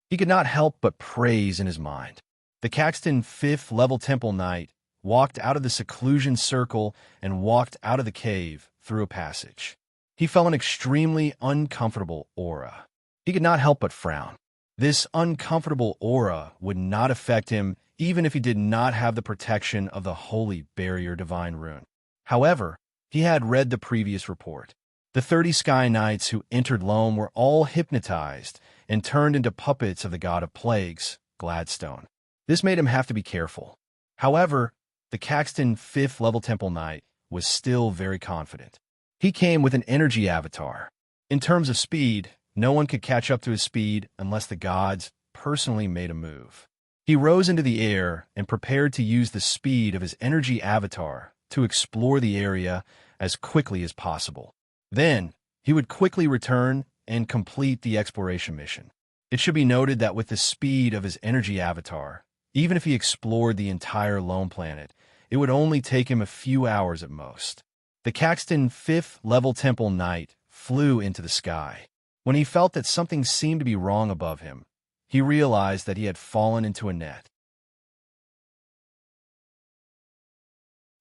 He could not help but praise in his mind. The Caxton 5th level Temple Knight walked out of the seclusion circle and walked out of the cave through a passage. He felt an extremely uncomfortable aura. He could not help but frown. This uncomfortable aura would not affect him even if he did not have the protection of the Holy Barrier Divine Rune. However, he had read the previous report. The 30 Sky Knights who entered Loam were all hypnotized and turned into puppets of the god of plagues, Gladstone. This made him have to be careful. However, the Caxton 5th level Temple Knight was still very confident. He came with an energy avatar. In terms of speed, no one could catch up to his speed unless the gods personally made a move. He rose into the air and prepared to use the speed of his energy avatar to explore the area as quickly as possible. Then, he would quickly return and complete the exploration mission. It should be noted that with the speed of his energy avatar, even if he explored the entire lone planet, it would only take him a few hours at most. The Caxton 5th level Temple Knight flew into the sky. When he felt that something seemed to be wrong above him, he realized that he had fallen into a net.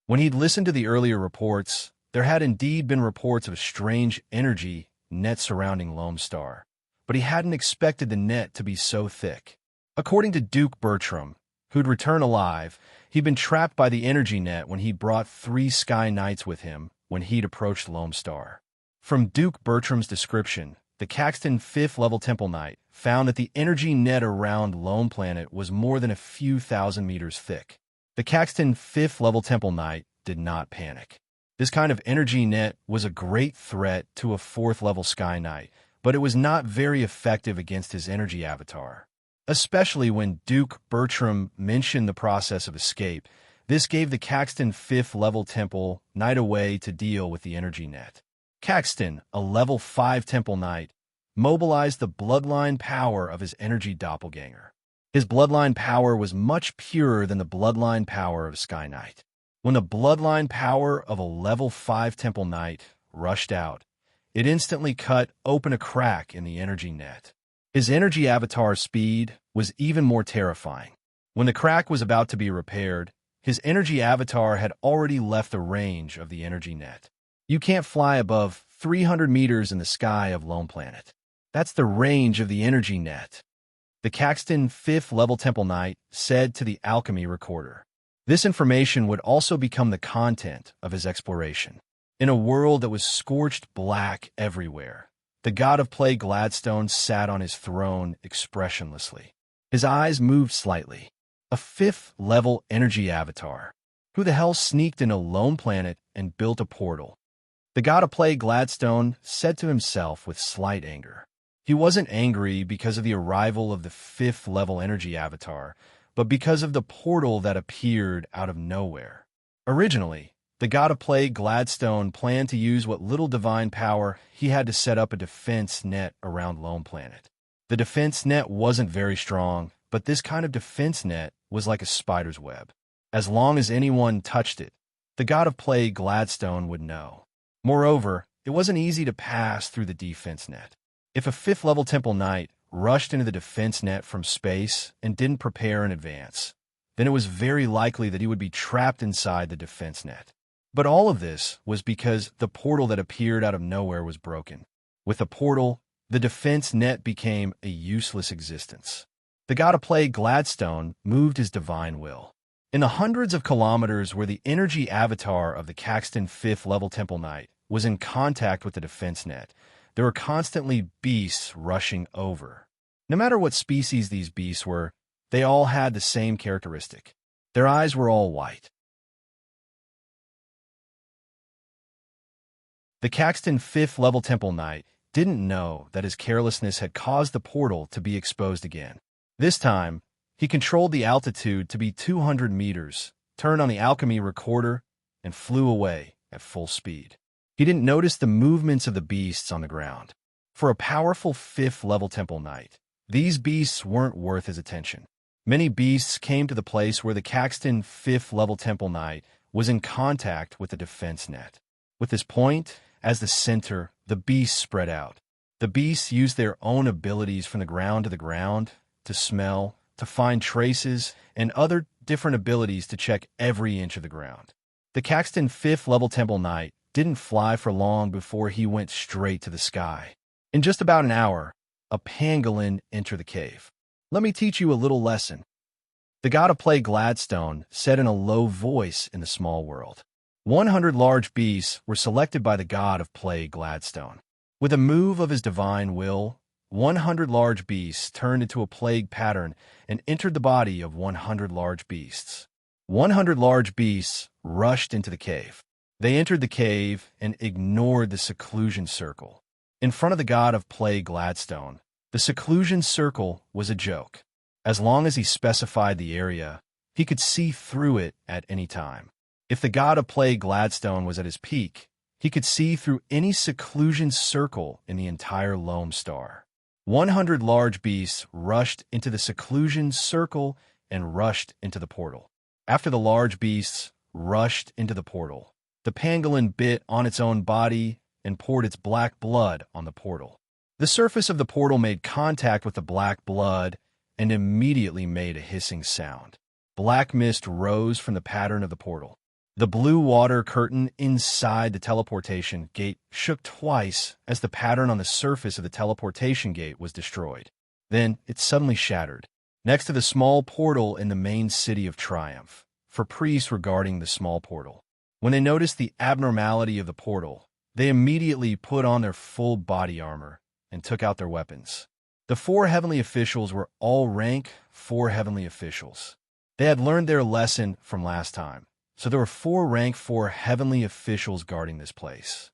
When he'd listened to the earlier reports, there had indeed been reports of a strange energy net surrounding Lone Star, but he hadn't expected the net to be so thick. According to Duke Bertram, who'd return alive, he'd been trapped by the energy net when he brought 3 Sky Knights with him when he'd approached Lone Star. From Duke Bertram's description, the Caxton 5th level Temple Knight found that the energy net around Lone Planet was more than a few thousand meters thick. The Caxton 5th level Temple Knight did not panic. This kind of energy net was a great threat to a 4th level Sky Knight, but it was not very effective against his energy avatar. Especially when Duke Bertram mentioned the process of escape, this gave the Caxton 5th level Temple Knight a way to deal with the energy net. Caxton, a level 5 Temple Knight, mobilized the bloodline power of his energy doppelganger. His bloodline power was much purer than the bloodline power of Sky Knight. When the bloodline power of a level 5 Temple Knight rushed out, it instantly cut open a crack in the energy net. His energy avatar's speed was even more terrifying. When the crack was about to be repaired, his energy avatar had already left the range of the energy net. You can't fly above 300 meters in the sky of Lone Planet. That's the range of the energy net. The Caxton 5th level Temple Knight said to the alchemy recorder. This information would also become the content of his exploration. In a world that was scorched black everywhere, the god of plague Gladstone sat on his throne expressionlessly. His eyes moved slightly. A 5th level energy avatar. Who the hell sneaked into Lone Planet and built a portal? The god of plague Gladstone said to himself with slight anger. He wasn't angry because of the arrival of the 5th level energy avatar, but because of the portal that appeared out of nowhere. Originally, the god of plague Gladstone planned to use what little divine power he had to set up a defense net around Lone Planet. The defense net wasn't very strong, but this kind of defense net was like a spider's web. As long as anyone touched it, the god of plague Gladstone would know. Moreover, it wasn't easy to pass through the defense net. If a 5th level Temple Knight rushed into the defense net from space and didn't prepare in advance, then it was very likely that he would be trapped inside the defense net. But all of this was because the portal that appeared out of nowhere was broken. With the portal, the defense net became a useless existence. The god of plague Gladstone moved his divine will. In the hundreds of kilometers where the energy avatar of the Caxton 5th level Temple Knight was in contact with the defense net, there were constantly beasts rushing over. No matter what species these beasts were, they all had the same characteristic. Their eyes were all white. The Caxton 5th level Temple Knight didn't know that his carelessness had caused the portal to be exposed again. This time, he controlled the altitude to be 200 meters, turned on the alchemy recorder, and flew away at full speed. He didn't notice the movements of the beasts on the ground. For a powerful 5th level Temple Knight, these beasts weren't worth his attention. Many beasts came to the place where the Caxton 5th level Temple Knight was in contact with the defense net. With this point as the center, the beasts spread out. The beasts used their own abilities from the ground, to smell, to find traces, and other different abilities to check every inch of the ground. The Caxton 5th level Temple Knight didn't fly for long before he went straight to the sky. In just about an hour, a pangolin entered the cave. Let me teach you a little lesson. The god of play Gladstone said in a low voice in the small world. 100 large beasts were selected by the god of play Gladstone. With a move of his divine will, 100 large beasts turned into a plague pattern and entered the body of 100 large beasts. 100 large beasts rushed into the cave. They entered the cave and ignored the seclusion circle. In front of the god of play Gladstone, the seclusion circle was a joke. As long as he specified the area, he could see through it at any time. If the god of play Gladstone was at his peak, he could see through any seclusion circle in the entire Lone Star. 100 large beasts rushed into the seclusion circle and rushed into the portal. After the large beasts rushed into the portal, the pangolin bit on its own body and poured its black blood on the portal. The surface of the portal made contact with the black blood and immediately made a hissing sound. Black mist rose from the pattern of the portal. The blue water curtain inside the teleportation gate shook twice as the pattern on the surface of the teleportation gate was destroyed. Then it suddenly shattered, next to the small portal in the main city of Triumph, for priests regarding the small portal. When they noticed the abnormality of the portal, they immediately put on their full body armor and took out their weapons. The 4 heavenly officials were all rank 4 heavenly officials. They had learned their lesson from last time. So there were 4 rank 4 heavenly officials guarding this place.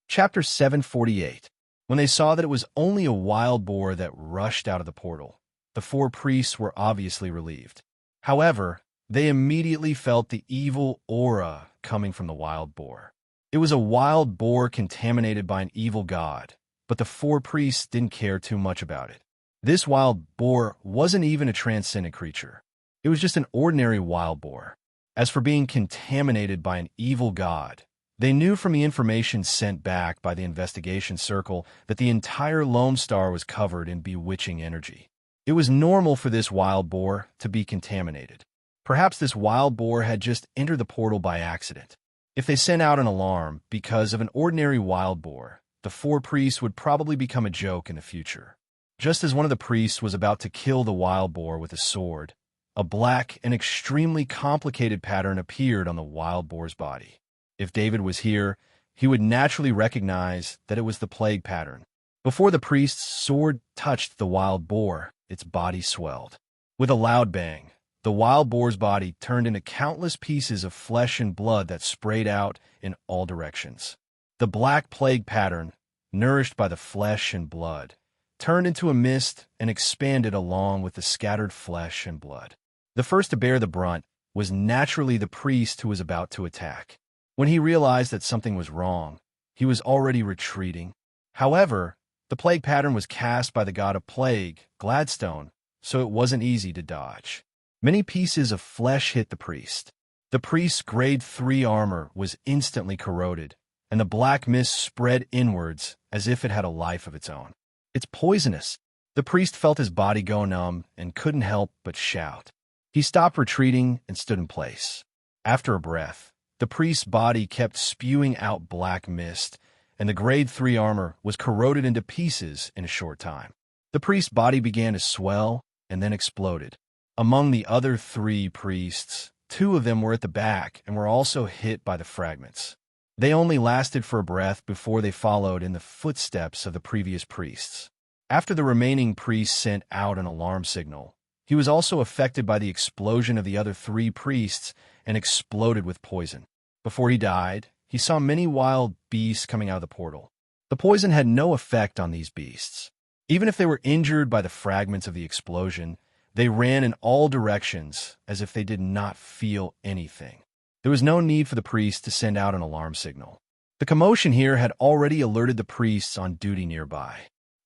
Chapter 748. When they saw that it was only a wild boar that rushed out of the portal, the 4 priests were obviously relieved. However, they immediately felt the evil aura coming from the wild boar. It was a wild boar contaminated by an evil god, but the 4 priests didn't care too much about it. This wild boar wasn't even a transcendent creature. It was just an ordinary wild boar. As for being contaminated by an evil god, they knew from the information sent back by the investigation circle that the entire Lone Star was covered in bewitching energy. It was normal for this wild boar to be contaminated. Perhaps this wild boar had just entered the portal by accident. If they sent out an alarm because of an ordinary wild boar, the 4 priests would probably become a joke in the future. Just as one of the priests was about to kill the wild boar with a sword, a black and extremely complicated pattern appeared on the wild boar's body. If David was here, he would naturally recognize that it was the plague pattern. Before the priest's sword touched the wild boar, its body swelled. With a loud bang, the wild boar's body turned into countless pieces of flesh and blood that sprayed out in all directions. The black plague pattern, nourished by the flesh and blood, turned into a mist and expanded along with the scattered flesh and blood. The first to bear the brunt was naturally the priest who was about to attack. When he realized that something was wrong, he was already retreating. However, the plague pattern was cast by the god of plague, Gladstone, so it wasn't easy to dodge. Many pieces of flesh hit the priest. The priest's grade 3 armor was instantly corroded, and the black mist spread inwards as if it had a life of its own. It's poisonous. The priest felt his body go numb and couldn't help but shout. He stopped retreating and stood in place. After a breath, the priest's body kept spewing out black mist, and the grade 3 armor was corroded into pieces in a short time. The priest's body began to swell and then exploded. Among the other 3 priests, 2 of them were at the back and were also hit by the fragments. They only lasted for a breath before they followed in the footsteps of the previous priests. After the remaining priest sent out an alarm signal, he was also affected by the explosion of the other 3 priests and exploded with poison. Before he died, he saw many wild beasts coming out of the portal. The poison had no effect on these beasts. Even if they were injured by the fragments of the explosion, they ran in all directions as if they did not feel anything. There was no need for the priest to send out an alarm signal. The commotion here had already alerted the priests on duty nearby.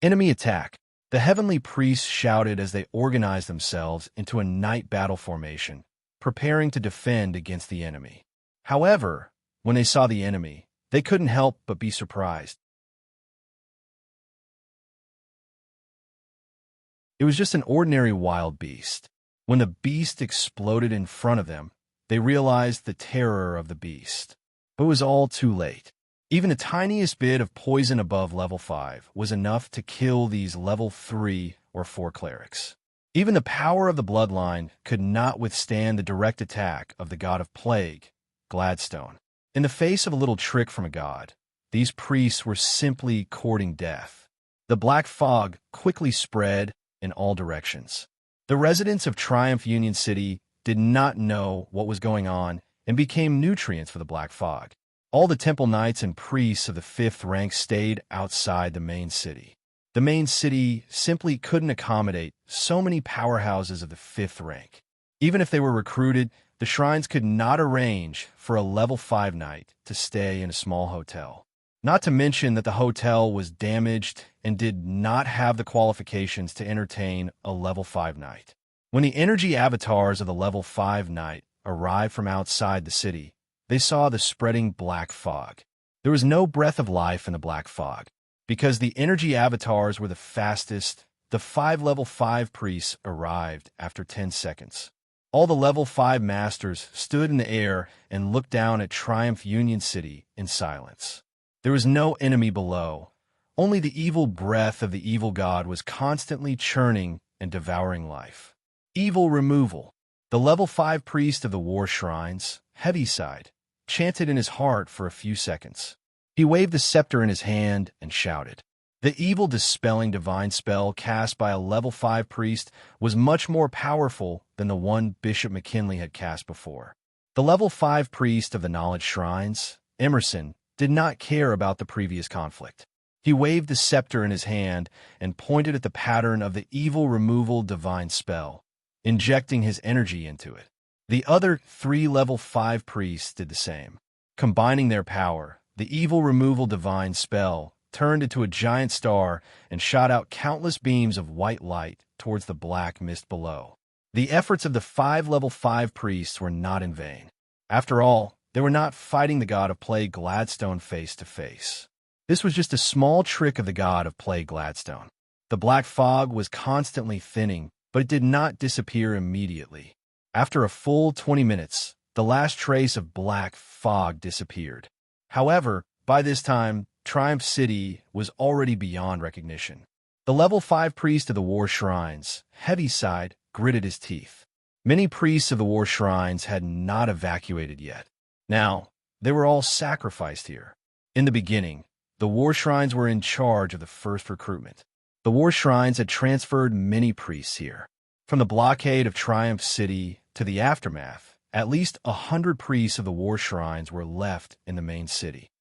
Enemy attack. The heavenly priests shouted as they organized themselves into a night battle formation, preparing to defend against the enemy. However, when they saw the enemy, they couldn't help but be surprised. It was just an ordinary wild beast. When the beast exploded in front of them, they realized the terror of the beast. But it was all too late. Even the tiniest bit of poison above level 5 was enough to kill these level 3 or 4 clerics. Even the power of the bloodline could not withstand the direct attack of the god of plague, Gladstone. In the face of a little trick from a god, these priests were simply courting death. The black fog quickly spread in all directions. The residents of Triumph Union City did not know what was going on and became nutrients for the black fog. All the temple knights and priests of the 5th rank stayed outside the main city. The main city simply couldn't accommodate so many powerhouses of the 5th rank. Even if they were recruited, the shrines could not arrange for a level 5 knight to stay in a small hotel. Not to mention that the hotel was damaged and did not have the qualifications to entertain a level 5 knight. When the energy avatars of the level 5 knight arrived from outside the city, they saw the spreading black fog. There was no breath of life in the black fog. Because the energy avatars were the fastest, the 5 level 5 priests arrived after 10 seconds. All the level 5 masters stood in the air and looked down at Triumph Union City in silence. There was no enemy below. Only the evil breath of the evil god was constantly churning and devouring life. Evil removal. The level 5 priest of the war shrines, Heavyside, chanted in his heart for a few seconds. He waved the scepter in his hand and shouted. The evil dispelling divine spell cast by a level 5 priest was much more powerful than the one Bishop McKinley had cast before. The level 5 priest of the knowledge shrines, Emerson, did not care about the previous conflict. He waved the scepter in his hand and pointed at the pattern of the evil removal divine spell, injecting his energy into it. The other 3 level 5 priests did the same. Combining their power, the evil removal divine spell turned into a giant star and shot out countless beams of white light towards the black mist below. The efforts of the 5 level 5 priests were not in vain. After all, they were not fighting the god of plague Gladstone face to face. This was just a small trick of the god of plague Gladstone. The black fog was constantly thinning, but it did not disappear immediately. After a full 20 minutes, the last trace of black fog disappeared. However, by this time, Triumph City was already beyond recognition. The level 5 priest of the war shrines, Heavyside, gritted his teeth. Many priests of the war shrines had not evacuated yet. Now, they were all sacrificed here. In the beginning, the war shrines were in charge of the first recruitment. The war shrines had transferred many priests here. From the blockade of Triumph City to the aftermath, at least 100 priests of the war shrines were left in the main city.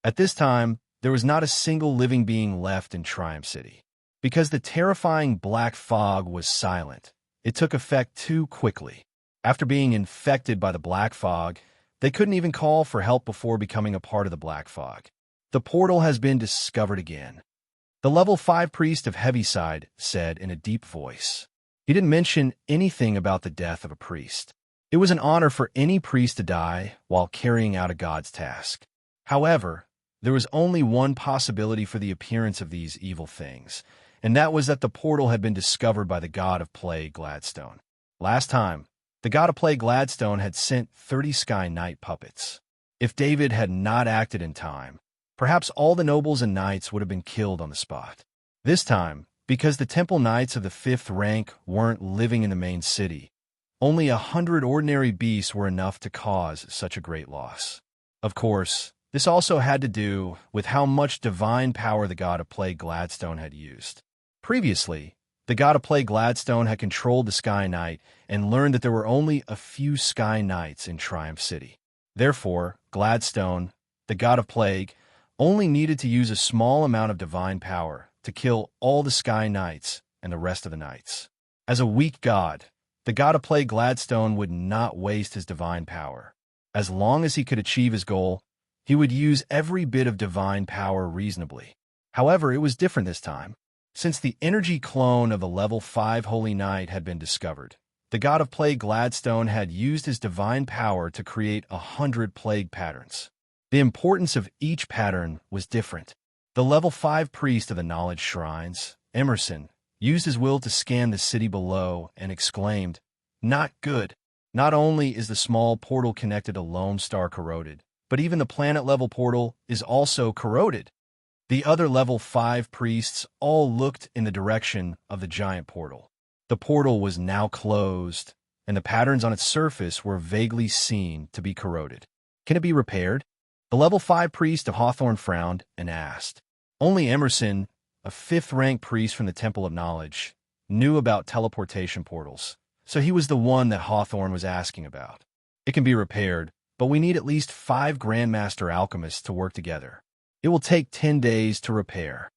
At this time, there was not a single living being left in Triumph City. Because the terrifying black fog was silent, it took effect too quickly. After being infected by the black fog, they couldn't even call for help before becoming a part of the black fog. The portal has been discovered again. The level 5 priest of Heavyside said in a deep voice. He didn't mention anything about the death of a priest. It was an honor for any priest to die while carrying out a god's task. However, there was only one possibility for the appearance of these evil things, and that was that the portal had been discovered by the god of plague Gladstone. Last time, the god of plague Gladstone had sent 30 Sky Knight puppets. If David had not acted in time, perhaps all the nobles and knights would have been killed on the spot. This time, because the temple knights of the 5th rank weren't living in the main city, only 100 ordinary beasts were enough to cause such a great loss. Of course, this also had to do with how much divine power the god of plague Gladstone had used. Previously, the god of plague Gladstone had controlled the Sky Knight and learned that there were only a few Sky Knights in Triumph City. Therefore, Gladstone, the god of plague, only needed to use a small amount of divine power to kill all the Sky Knights and the rest of the knights. As a weak god, the god of plague Gladstone would not waste his divine power. As long as he could achieve his goal, he would use every bit of divine power reasonably. However, it was different this time. Since the energy clone of the level 5 Holy Knight had been discovered, the god of plague Gladstone had used his divine power to create 100 plague patterns. The importance of each pattern was different. The level 5 priest of the knowledge shrines, Emerson, used his will to scan the city below and exclaimed, "Not good." Not only is the small portal connected to Lone Star corroded, but even the planet-level portal is also corroded. The other level 5 priests all looked in the direction of the giant portal. The portal was now closed, and the patterns on its surface were vaguely seen to be corroded. Can it be repaired? The level 5 priest of Hawthorne frowned and asked. Only Emerson, a 5th-rank priest from the Temple of Knowledge, knew about teleportation portals, so he was the one that Hawthorne was asking about. It can be repaired, but we need at least 5 Grandmaster Alchemists to work together. It will take 10 days to repair.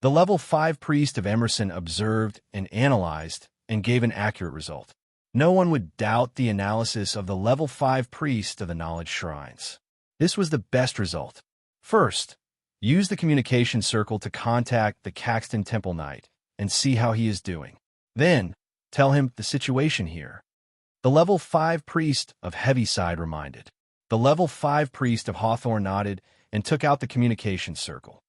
The level 5 priest of Emerson observed and analyzed and gave an accurate result. No one would doubt the analysis of the level 5 priest of the knowledge shrines. This was the best result. First, use the communication circle to contact the Caxton Temple Knight and see how he is doing. Then, tell him the situation here. The level 5 priest of Heaviside reminded. The level 5 priest of Hawthorne nodded and took out the communication circle.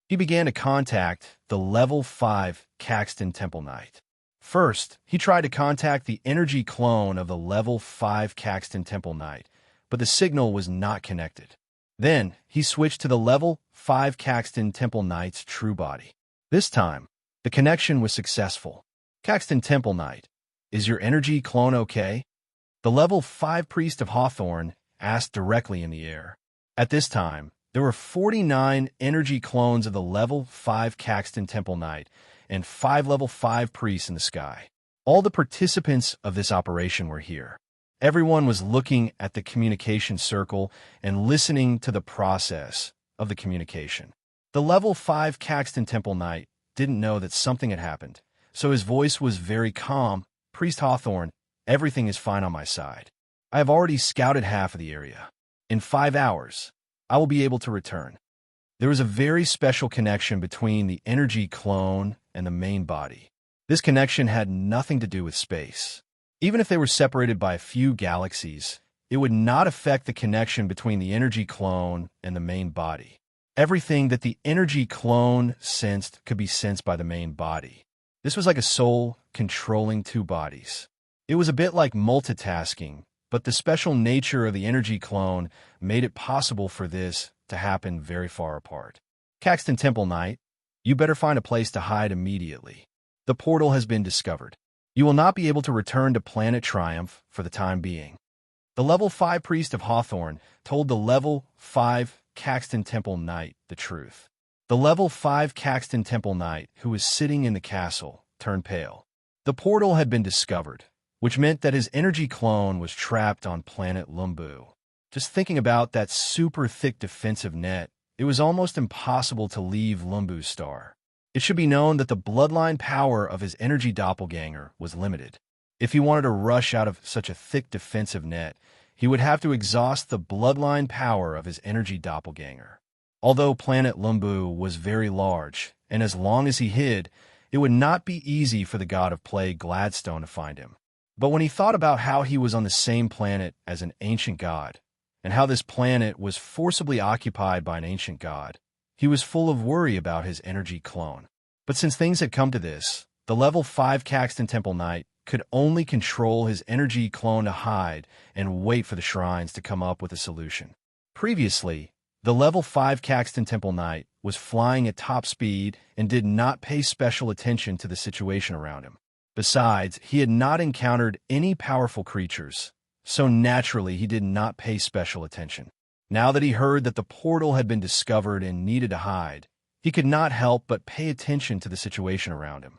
He began to contact the level 5 Caxton Temple Knight. First, he tried to contact the energy clone of the level 5 Caxton Temple Knight, but the signal was not connected. Then, he switched to the level 5 Caxton Temple Knight's true body. This time, the connection was successful. Caxton Temple Knight, is your energy clone okay? The level 5 priest of Hawthorne asked directly in the air. At this time, there were 49 energy clones of the level 5 Caxton Temple Knight and 5 level 5 priests in the sky. All the participants of this operation were here. Everyone was looking at the communication circle and listening to the process of the communication. The level 5 Caxton Temple Knight didn't know that something had happened, so his voice was very calm. Priest Hawthorne, everything is fine on my side. I have already scouted half of the area. In 5 hours, I will be able to return. There was a very special connection between the energy clone and the main body. This connection had nothing to do with space. Even if they were separated by a few galaxies, it would not affect the connection between the energy clone and the main body. Everything that the energy clone sensed could be sensed by the main body. This was like a soul controlling 2 bodies. It was a bit like multitasking, but the special nature of the energy clone made it possible for this to happen very far apart. Caxton Temple Knight, you better find a place to hide immediately. The portal has been discovered. You will not be able to return to Planet Triumph for the time being. The level 5 priest of Hawthorne told the level 5 Caxton Temple Knight the truth. The level 5 Caxton Temple Knight, who was sitting in the castle, turned pale. The portal had been discovered, which meant that his energy clone was trapped on planet Lumbu. Just thinking about that super thick defensive net, it was almost impossible to leave Lumbu's star. It should be known that the bloodline power of his energy doppelganger was limited. If he wanted to rush out of such a thick defensive net, he would have to exhaust the bloodline power of his energy doppelganger. Although planet Lumbu was very large, and as long as he hid, it would not be easy for the god of plague Gladstone to find him. But when he thought about how he was on the same planet as an ancient god, and how this planet was forcibly occupied by an ancient god, he was full of worry about his energy clone. But since things had come to this, the level 5 Caxton Temple Knight could only control his energy clone to hide and wait for the shrines to come up with a solution. Previously, the level 5 Caxton Temple Knight was flying at top speed and did not pay special attention to the situation around him. Besides, he had not encountered any powerful creatures, so naturally he did not pay special attention. Now that he heard that the portal had been discovered and needed to hide, he could not help but pay attention to the situation around him.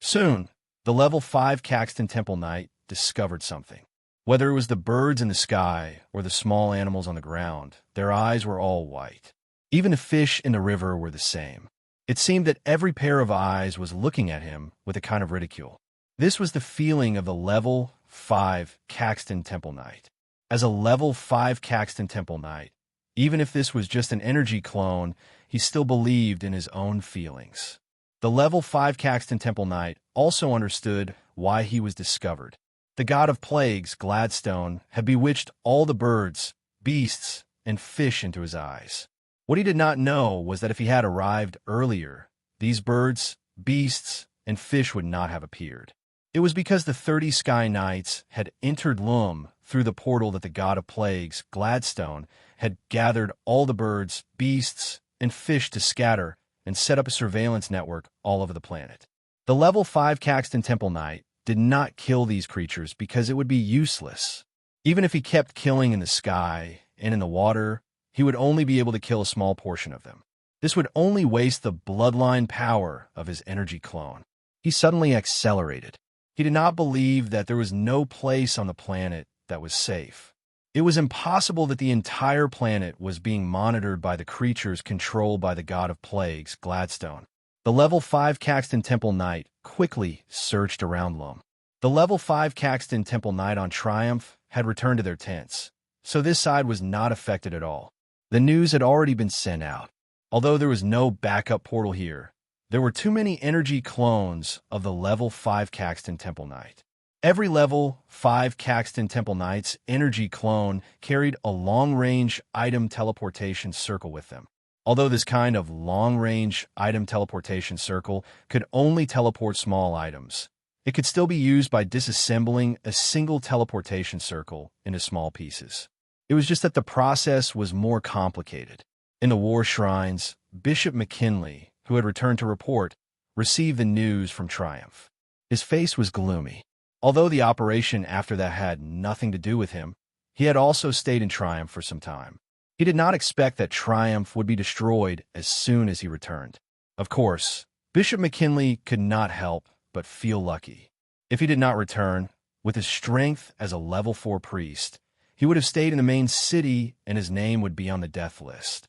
Soon, the level 5 Caxton Temple Knight discovered something. Whether it was the birds in the sky or the small animals on the ground, their eyes were all white. Even the fish in the river were the same. It seemed that every pair of eyes was looking at him with a kind of ridicule. This was the feeling of the level 5 Caxton Temple Knight. As a level 5 Caxton Temple Knight, even if this was just an energy clone, he still believed in his own feelings. The level 5 Caxton Temple Knight also understood why he was discovered. The god of plagues, Gladstone, had bewitched all the birds, beasts, and fish into his eyes. What he did not know was that if he had arrived earlier, these birds, beasts, and fish would not have appeared. It was because the 30 Sky Knights had entered Loom through the portal that the god of plagues, Gladstone, had gathered all the birds, beasts, and fish to scatter and set up a surveillance network all over the planet. The level 5 Caxton Temple Knight did not kill these creatures because it would be useless. Even if he kept killing in the sky and in the water, he would only be able to kill a small portion of them. This would only waste the bloodline power of his energy clone. He suddenly accelerated. He did not believe that there was no place on the planet that was safe. It was impossible that the entire planet was being monitored by the creatures controlled by the god of plagues, Gladstone. The level 5 Caxton Temple Knight quickly searched around Loam. The level 5 Caxton Temple Knight on Triumph had returned to their tents, so this side was not affected at all. The news had already been sent out. Although there was no backup portal here, there were too many energy clones of the level 5 Caxton Temple Knight. Every level 5 Caxton Temple Knight's energy clone carried a long-range item teleportation circle with them. Although this kind of long-range item teleportation circle could only teleport small items, it could still be used by disassembling a single teleportation circle into small pieces. It was just that the process was more complicated. In the war shrines, Bishop McKinley, who had returned to report, received the news from Triumph. His face was gloomy. Although the operation after that had nothing to do with him, he had also stayed in Triumph for some time. He did not expect that Triumph would be destroyed as soon as he returned. Of course, Bishop McKinley could not help but feel lucky. If he did not return, with his strength as a level 4 priest, he would have stayed in the main city and his name would be on the death list.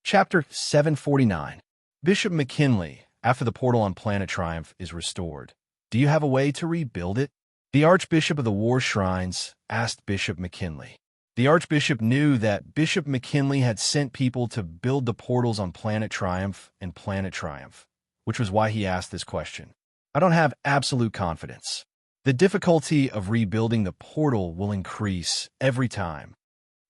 Chapter 749. Bishop McKinley, after the portal on Planet Triumph is restored. Do you have a way to rebuild it? The Archbishop of the War Shrines asked Bishop McKinley. The Archbishop knew that Bishop McKinley had sent people to build the portals on Planet Triumph and Planet Triumph, which was why he asked this question. I don't have absolute confidence. The difficulty of rebuilding the portal will increase every time.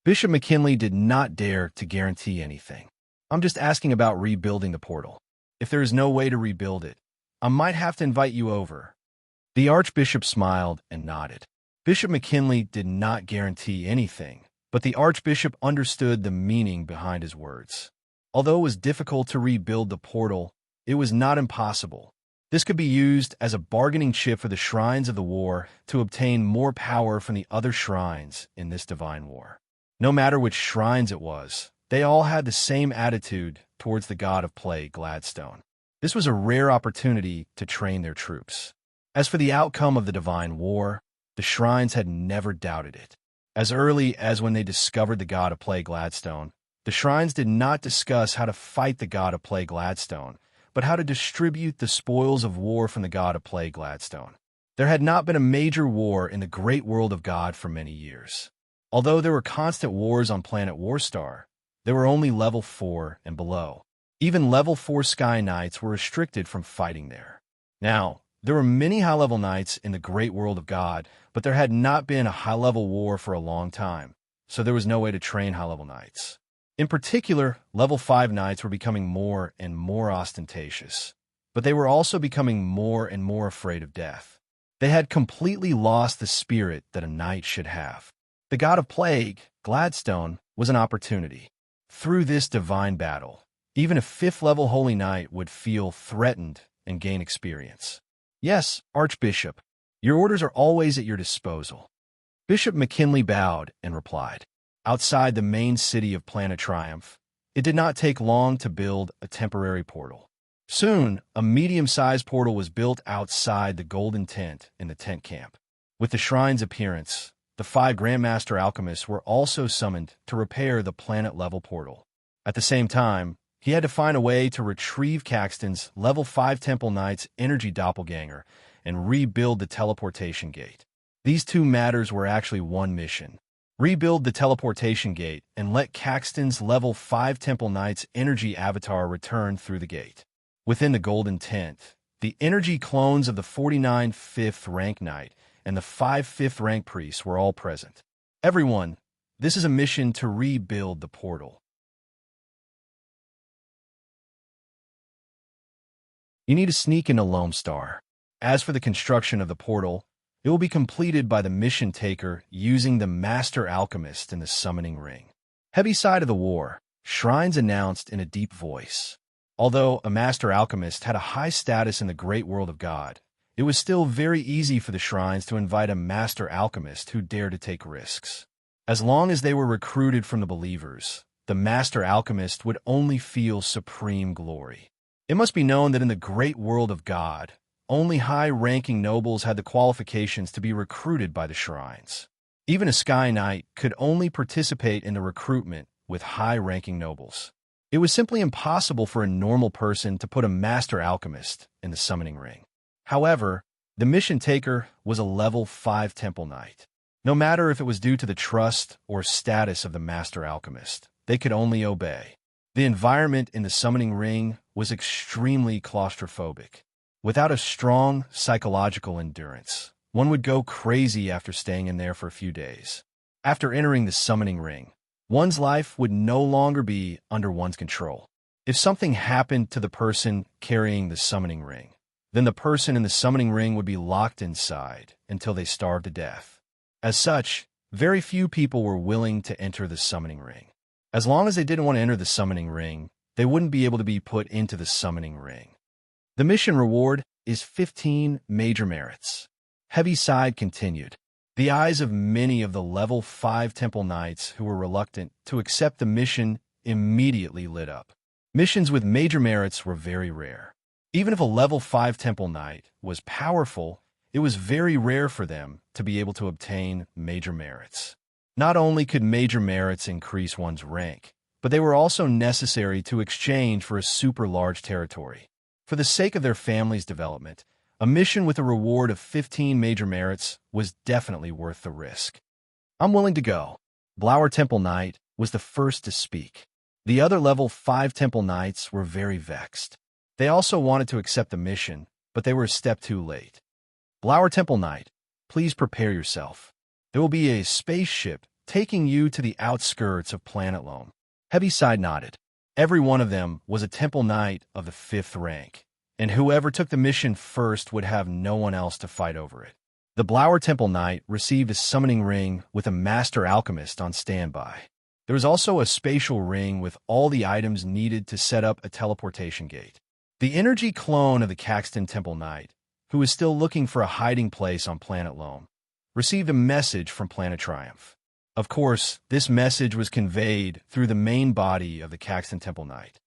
Bishop McKinley did not dare to guarantee anything. I'm just asking about rebuilding the portal. If there is no way to rebuild it, I might have to invite you over. The Archbishop smiled and nodded. Bishop McKinley did not guarantee anything, but the Archbishop understood the meaning behind his words. Although it was difficult to rebuild the portal, it was not impossible. This could be used as a bargaining chip for the shrines of the war to obtain more power from the other shrines in this divine war. No matter which shrines it was, they all had the same attitude towards the god of plague, Gladstone. This was a rare opportunity to train their troops. As for the outcome of the divine war, the shrines had never doubted it. As early as when they discovered the god of plague, Gladstone, the shrines did not discuss how to fight the god of plague, Gladstone, but how to distribute the spoils of war from the god of plague, Gladstone. There had not been a major war in the great world of God for many years. Although there were constant wars on planet Warstar, there were only level 4 and below. Even level 4 Sky Knights were restricted from fighting there. Now, there were many high-level knights in the great world of God, but there had not been a high-level war for a long time, so there was no way to train high-level knights. In particular, level 5 knights were becoming more and more ostentatious, but they were also becoming more and more afraid of death. They had completely lost the spirit that a knight should have. The god of plague, Gladstone, was an opportunity. Through this divine battle, even a 5th-level Holy Knight would feel threatened and gain experience. Yes, Archbishop, your orders are always at your disposal. Bishop McKinley bowed and replied. Outside the main city of Planet Triumph, it did not take long to build a temporary portal. Soon, a medium-sized portal was built outside the golden tent in the tent camp. With the shrine's appearance, the 5 Grandmaster Alchemists were also summoned to repair the planet-level portal. At the same time, he had to find a way to retrieve Caxton's level 5 Temple Knight's energy doppelganger and rebuild the teleportation gate. These two matters were actually one mission. Rebuild the teleportation gate and let Caxton's level 5 Temple Knight's energy avatar return through the gate. Within the Golden Tent, the energy clones of the 49 5th rank knight and the 5 5th rank priests were all present. Everyone, this is a mission to rebuild the portal. You need to sneak into Lone Star. As for the construction of the portal, it will be completed by the mission taker using the Master Alchemist in the Summoning Ring. Heavy side of the war, shrines announced in a deep voice. Although a Master Alchemist had a high status in the great world of God, it was still very easy for the shrines to invite a Master Alchemist who dared to take risks. As long as they were recruited from the believers, the Master Alchemist would only feel supreme glory. It must be known that in the great world of God, only high-ranking nobles had the qualifications to be recruited by the shrines. Even a Sky Knight could only participate in the recruitment with high-ranking nobles. It was simply impossible for a normal person to put a Master Alchemist in the Summoning Ring. However, the mission taker was a level 5 Temple Knight. No matter if it was due to the trust or status of the Master Alchemist, they could only obey. The environment in the Summoning Ring was extremely claustrophobic. Without a strong psychological endurance, one would go crazy after staying in there for a few days. After entering the Summoning Ring, one's life would no longer be under one's control. If something happened to the person carrying the Summoning Ring, then the person in the Summoning Ring would be locked inside until they starved to death. As such, very few people were willing to enter the Summoning Ring. As long as they didn't want to enter the Summoning Ring, they wouldn't be able to be put into the Summoning Ring. The mission reward is 15 major merits. Heaviside continued. The eyes of many of the level 5 Temple Knights who were reluctant to accept the mission immediately lit up. Missions with major merits were very rare. Even if a level 5 Temple Knight was powerful, it was very rare for them to be able to obtain major merits. Not only could major merits increase one's rank, but they were also necessary to exchange for a super large territory. For the sake of their family's development, a mission with a reward of 15 major merits was definitely worth the risk. I'm willing to go. Blower Temple Knight was the first to speak. The other level 5 Temple Knights were very vexed. They also wanted to accept the mission, but they were a step too late. Blower Temple Knight, please prepare yourself. There will be a spaceship taking you to the outskirts of Planet Loam. Heaviside nodded. Every one of them was a Temple Knight of the 5th rank, and whoever took the mission first would have no one else to fight over it. The Blower Temple Knight received a Summoning Ring with a Master Alchemist on standby. There was also a spatial ring with all the items needed to set up a teleportation gate. The energy clone of the Caxton Temple Knight, who was still looking for a hiding place on Planet Loam, received a message from Planet Triumph. Of course, this message was conveyed through the main body of the Caxton Temple Knight.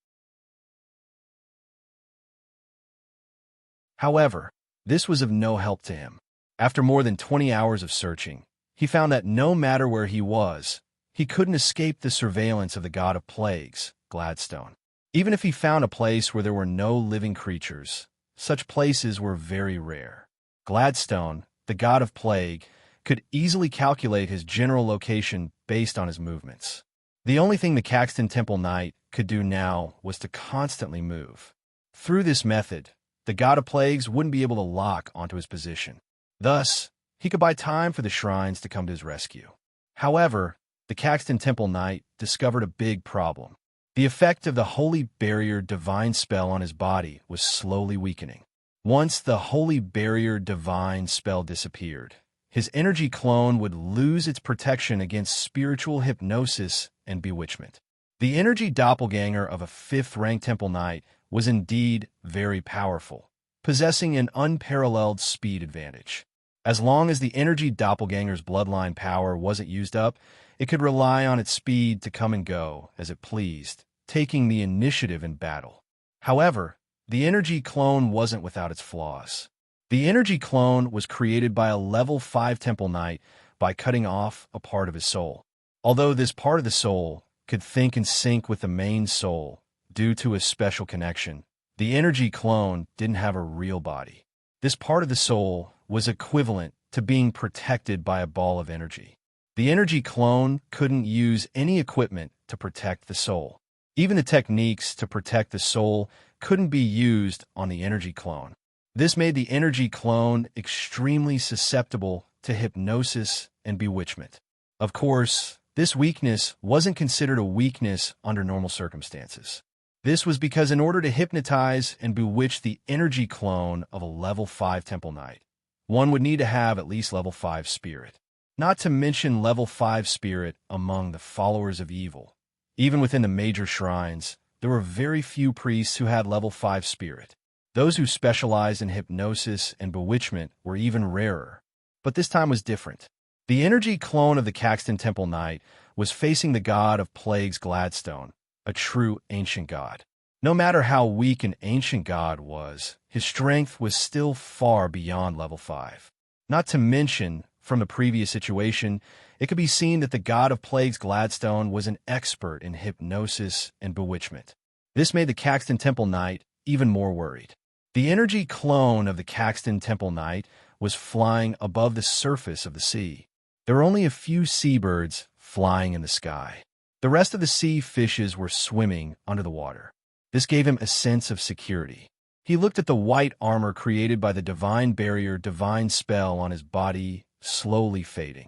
However, this was of no help to him. After more than 20 hours of searching, he found that no matter where he was, he couldn't escape the surveillance of the god of plagues, Gladstone. Even if he found a place where there were no living creatures, such places were very rare. Gladstone, the god of plague, could easily calculate his general location based on his movements. The only thing the Caxton Temple Knight could do now was to constantly move. Through this method, the god of plagues wouldn't be able to lock onto his position. Thus, he could buy time for the shrines to come to his rescue. However, the Caxton Temple Knight discovered a big problem. The effect of the Holy Barrier Divine spell on his body was slowly weakening. Once the Holy Barrier Divine spell disappeared, his energy clone would lose its protection against spiritual hypnosis and bewitchment. The energy doppelganger of a 5th rank Temple Knight was indeed very powerful, possessing an unparalleled speed advantage. As long as the energy doppelganger's bloodline power wasn't used up, it could rely on its speed to come and go as it pleased, taking the initiative in battle. However, the energy clone wasn't without its flaws. The energy clone was created by a level 5 Temple Knight, by cutting off a part of his soul. Although this part of the soul could think and sync with the main soul due to a special connection, the energy clone didn't have a real body. This part of the soul was equivalent to being protected by a ball of energy. The energy clone couldn't use any equipment to protect the soul. Even the techniques to protect the soul couldn't be used on the energy clone. This made the energy clone extremely susceptible to hypnosis and bewitchment. Of course, this weakness wasn't considered a weakness under normal circumstances. This was because in order to hypnotize and bewitch the energy clone of a level 5 Temple Knight, one would need to have at least level 5 spirit. Not to mention level 5 spirit among the followers of evil. Even within the major shrines, there were very few priests who had level 5 spirit. Those who specialized in hypnosis and bewitchment were even rarer. But this time was different. The energy clone of the Caxton Temple Knight was facing the god of plagues Gladstone, a true ancient god. No matter how weak an ancient god was, his strength was still far beyond level 5. Not to mention, from the previous situation, it could be seen that the god of plagues Gladstone was an expert in hypnosis and bewitchment. This made the Caxton Temple Knight even more worried. The energy clone of the Caxton Temple Knight was flying above the surface of the sea. There were only a few seabirds flying in the sky. The rest of the sea fishes were swimming under the water. This gave him a sense of security. He looked at the white armor created by the divine barrier, divine spell on his body, slowly fading.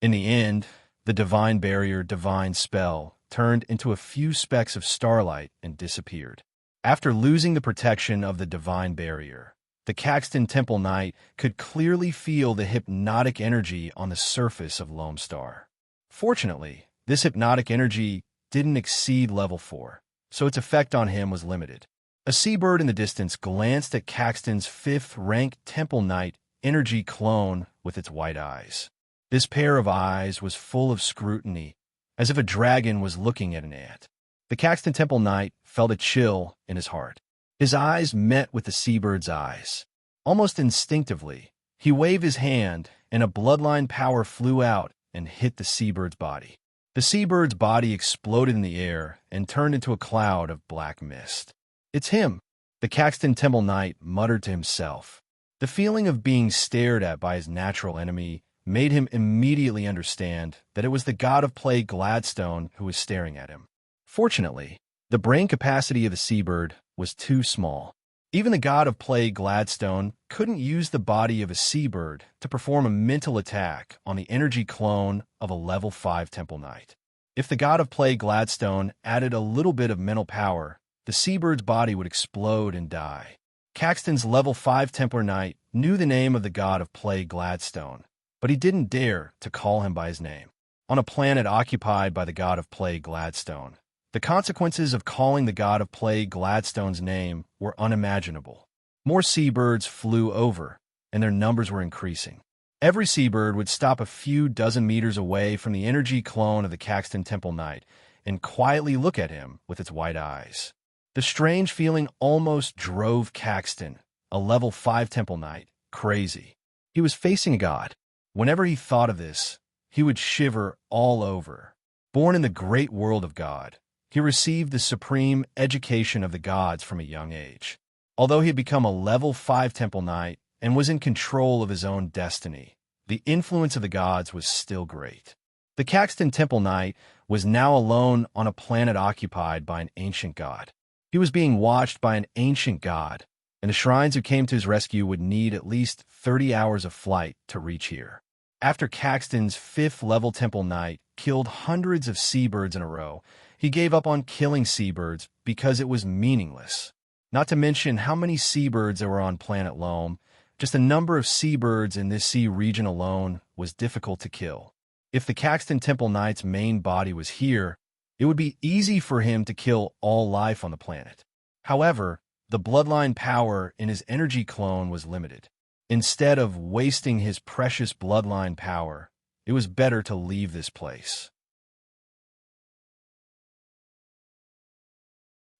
In the end, the divine barrier, divine spell, turned into a few specks of starlight and disappeared. After losing the protection of the divine barrier, the Caxton Temple Knight could clearly feel the hypnotic energy on the surface of Lone Star. Fortunately, this hypnotic energy didn't exceed level 4, so its effect on him was limited. A seabird in the distance glanced at Caxton's 5th-ranked Temple Knight energy clone with its white eyes. This pair of eyes was full of scrutiny, as if a dragon was looking at an ant. The Caxton Temple Knight felt a chill in his heart. His eyes met with the seabird's eyes. Almost instinctively, he waved his hand, and a bloodline power flew out and hit the seabird's body. The seabird's body exploded in the air and turned into a cloud of black mist. "It's him," the Caxton Temple Knight muttered to himself. The feeling of being stared at by his natural enemy made him immediately understand that it was the god of plague Gladstone who was staring at him. Fortunately, the brain capacity of the seabird was too small. Even the god of plague Gladstone couldn't use the body of a seabird to perform a mental attack on the energy clone of a level 5 Temple Knight. If the god of plague Gladstone added a little bit of mental power, the seabird's body would explode and die. Caxton's level 5 Templar Knight knew the name of the god of plague Gladstone, but he didn't dare to call him by his name. On a planet occupied by the god of plague Gladstone, the consequences of calling the god of plague Gladstone's name were unimaginable. More seabirds flew over, and their numbers were increasing. Every seabird would stop a few dozen meters away from the energy clone of the Caxton Temple Knight and quietly look at him with its white eyes. The strange feeling almost drove Caxton, a level 5 Temple Knight, crazy. He was facing a god. Whenever he thought of this, he would shiver all over. Born in the great world of God, he received the supreme education of the gods from a young age. Although he had become a level 5 Temple Knight and was in control of his own destiny, the influence of the gods was still great. The Caxton Temple Knight was now alone on a planet occupied by an ancient god. He was being watched by an ancient god, and the shrines who came to his rescue would need at least 30 hours of flight to reach here. After Caxton's 5th-level Temple Knight killed hundreds of seabirds in a row, he gave up on killing seabirds because it was meaningless. Not to mention how many seabirds there were on planet Loam. Just the number of seabirds in this sea region alone was difficult to kill. If the Caxton Temple Knight's main body was here, it would be easy for him to kill all life on the planet. However, the bloodline power in his energy clone was limited. Instead of wasting his precious bloodline power, it was better to leave this place.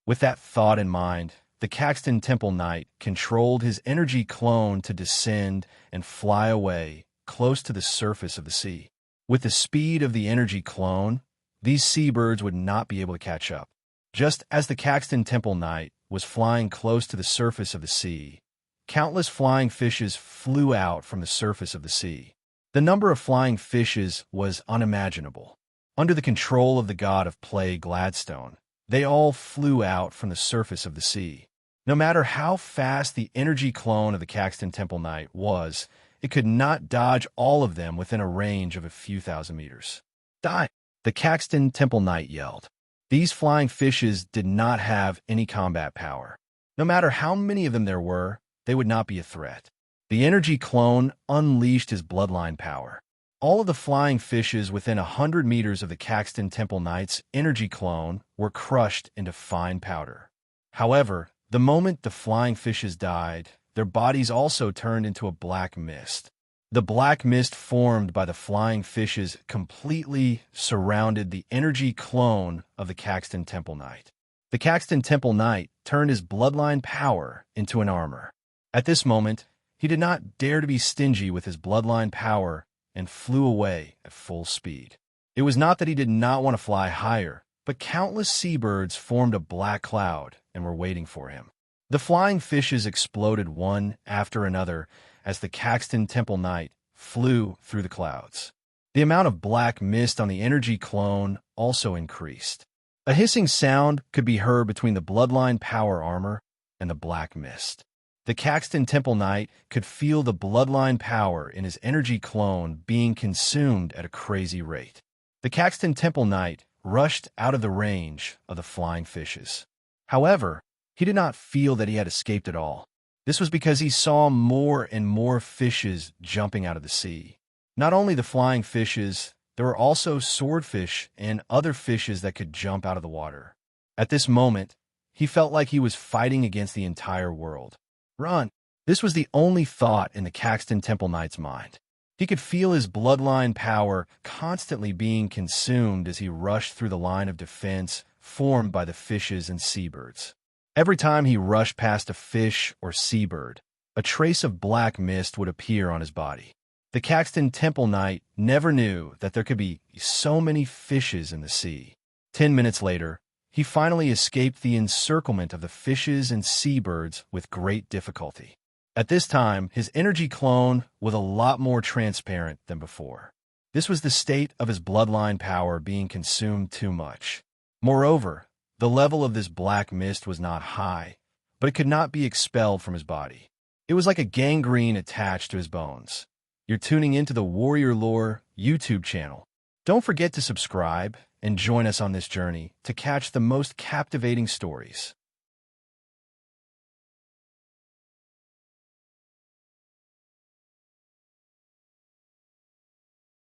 With that thought in mind, the Caxton Temple Knight controlled his energy clone to descend and fly away close to the surface of the sea. With the speed of the energy clone, these seabirds would not be able to catch up. Just as the Caxton Temple Knight was flying close to the surface of the sea, countless flying fishes flew out from the surface of the sea. The number of flying fishes was unimaginable. Under the control of the god of play Gladstone, they all flew out from the surface of the sea. No matter how fast the energy clone of the Caxton Temple Knight was, it could not dodge all of them within a range of a few thousand meters. Die! The Caxton Temple Knight yelled. These flying fishes did not have any combat power. No matter how many of them there were, they would not be a threat. The energy clone unleashed his bloodline power. All of the flying fishes within 100 meters of the Caxton Temple Knight's energy clone were crushed into fine powder. However, the moment the flying fishes died, their bodies also turned into a black mist. The black mist formed by the flying fishes completely surrounded the energy clone of the Caxton Temple Knight. The Caxton Temple Knight turned his bloodline power into an armor. At this moment, he did not dare to be stingy with his bloodline power and flew away at full speed. It was not that he did not want to fly higher, but countless seabirds formed a black cloud and were waiting for him. The flying fishes exploded one after another as the Caxton Temple Knight flew through the clouds. The amount of black mist on the energy clone also increased. A hissing sound could be heard between the bloodline power armor and the black mist. The Caxton Temple Knight could feel the bloodline power in his energy clone being consumed at a crazy rate. The Caxton Temple Knight rushed out of the range of the flying fishes. However, he did not feel that he had escaped at all. This was because he saw more and more fishes jumping out of the sea. Not only the flying fishes, there were also swordfish and other fishes that could jump out of the water. At this moment, he felt like he was fighting against the entire world. Run! This was the only thought in the Caxton Temple Knight's mind. He could feel his bloodline power constantly being consumed as he rushed through the line of defense formed by the fishes and seabirds. Every time he rushed past a fish or seabird, a trace of black mist would appear on his body. The Caxton Temple Knight never knew that there could be so many fishes in the sea. 10 minutes later, he finally escaped the encirclement of the fishes and seabirds with great difficulty. At this time, his energy clone was a lot more transparent than before. This was the state of his bloodline power being consumed too much. Moreover, the level of this black mist was not high, but it could not be expelled from his body. It was like a gangrene attached to his bones. You're tuning into the Warrior Lore YouTube channel. Don't forget to subscribe and join us on this journey to catch the most captivating stories.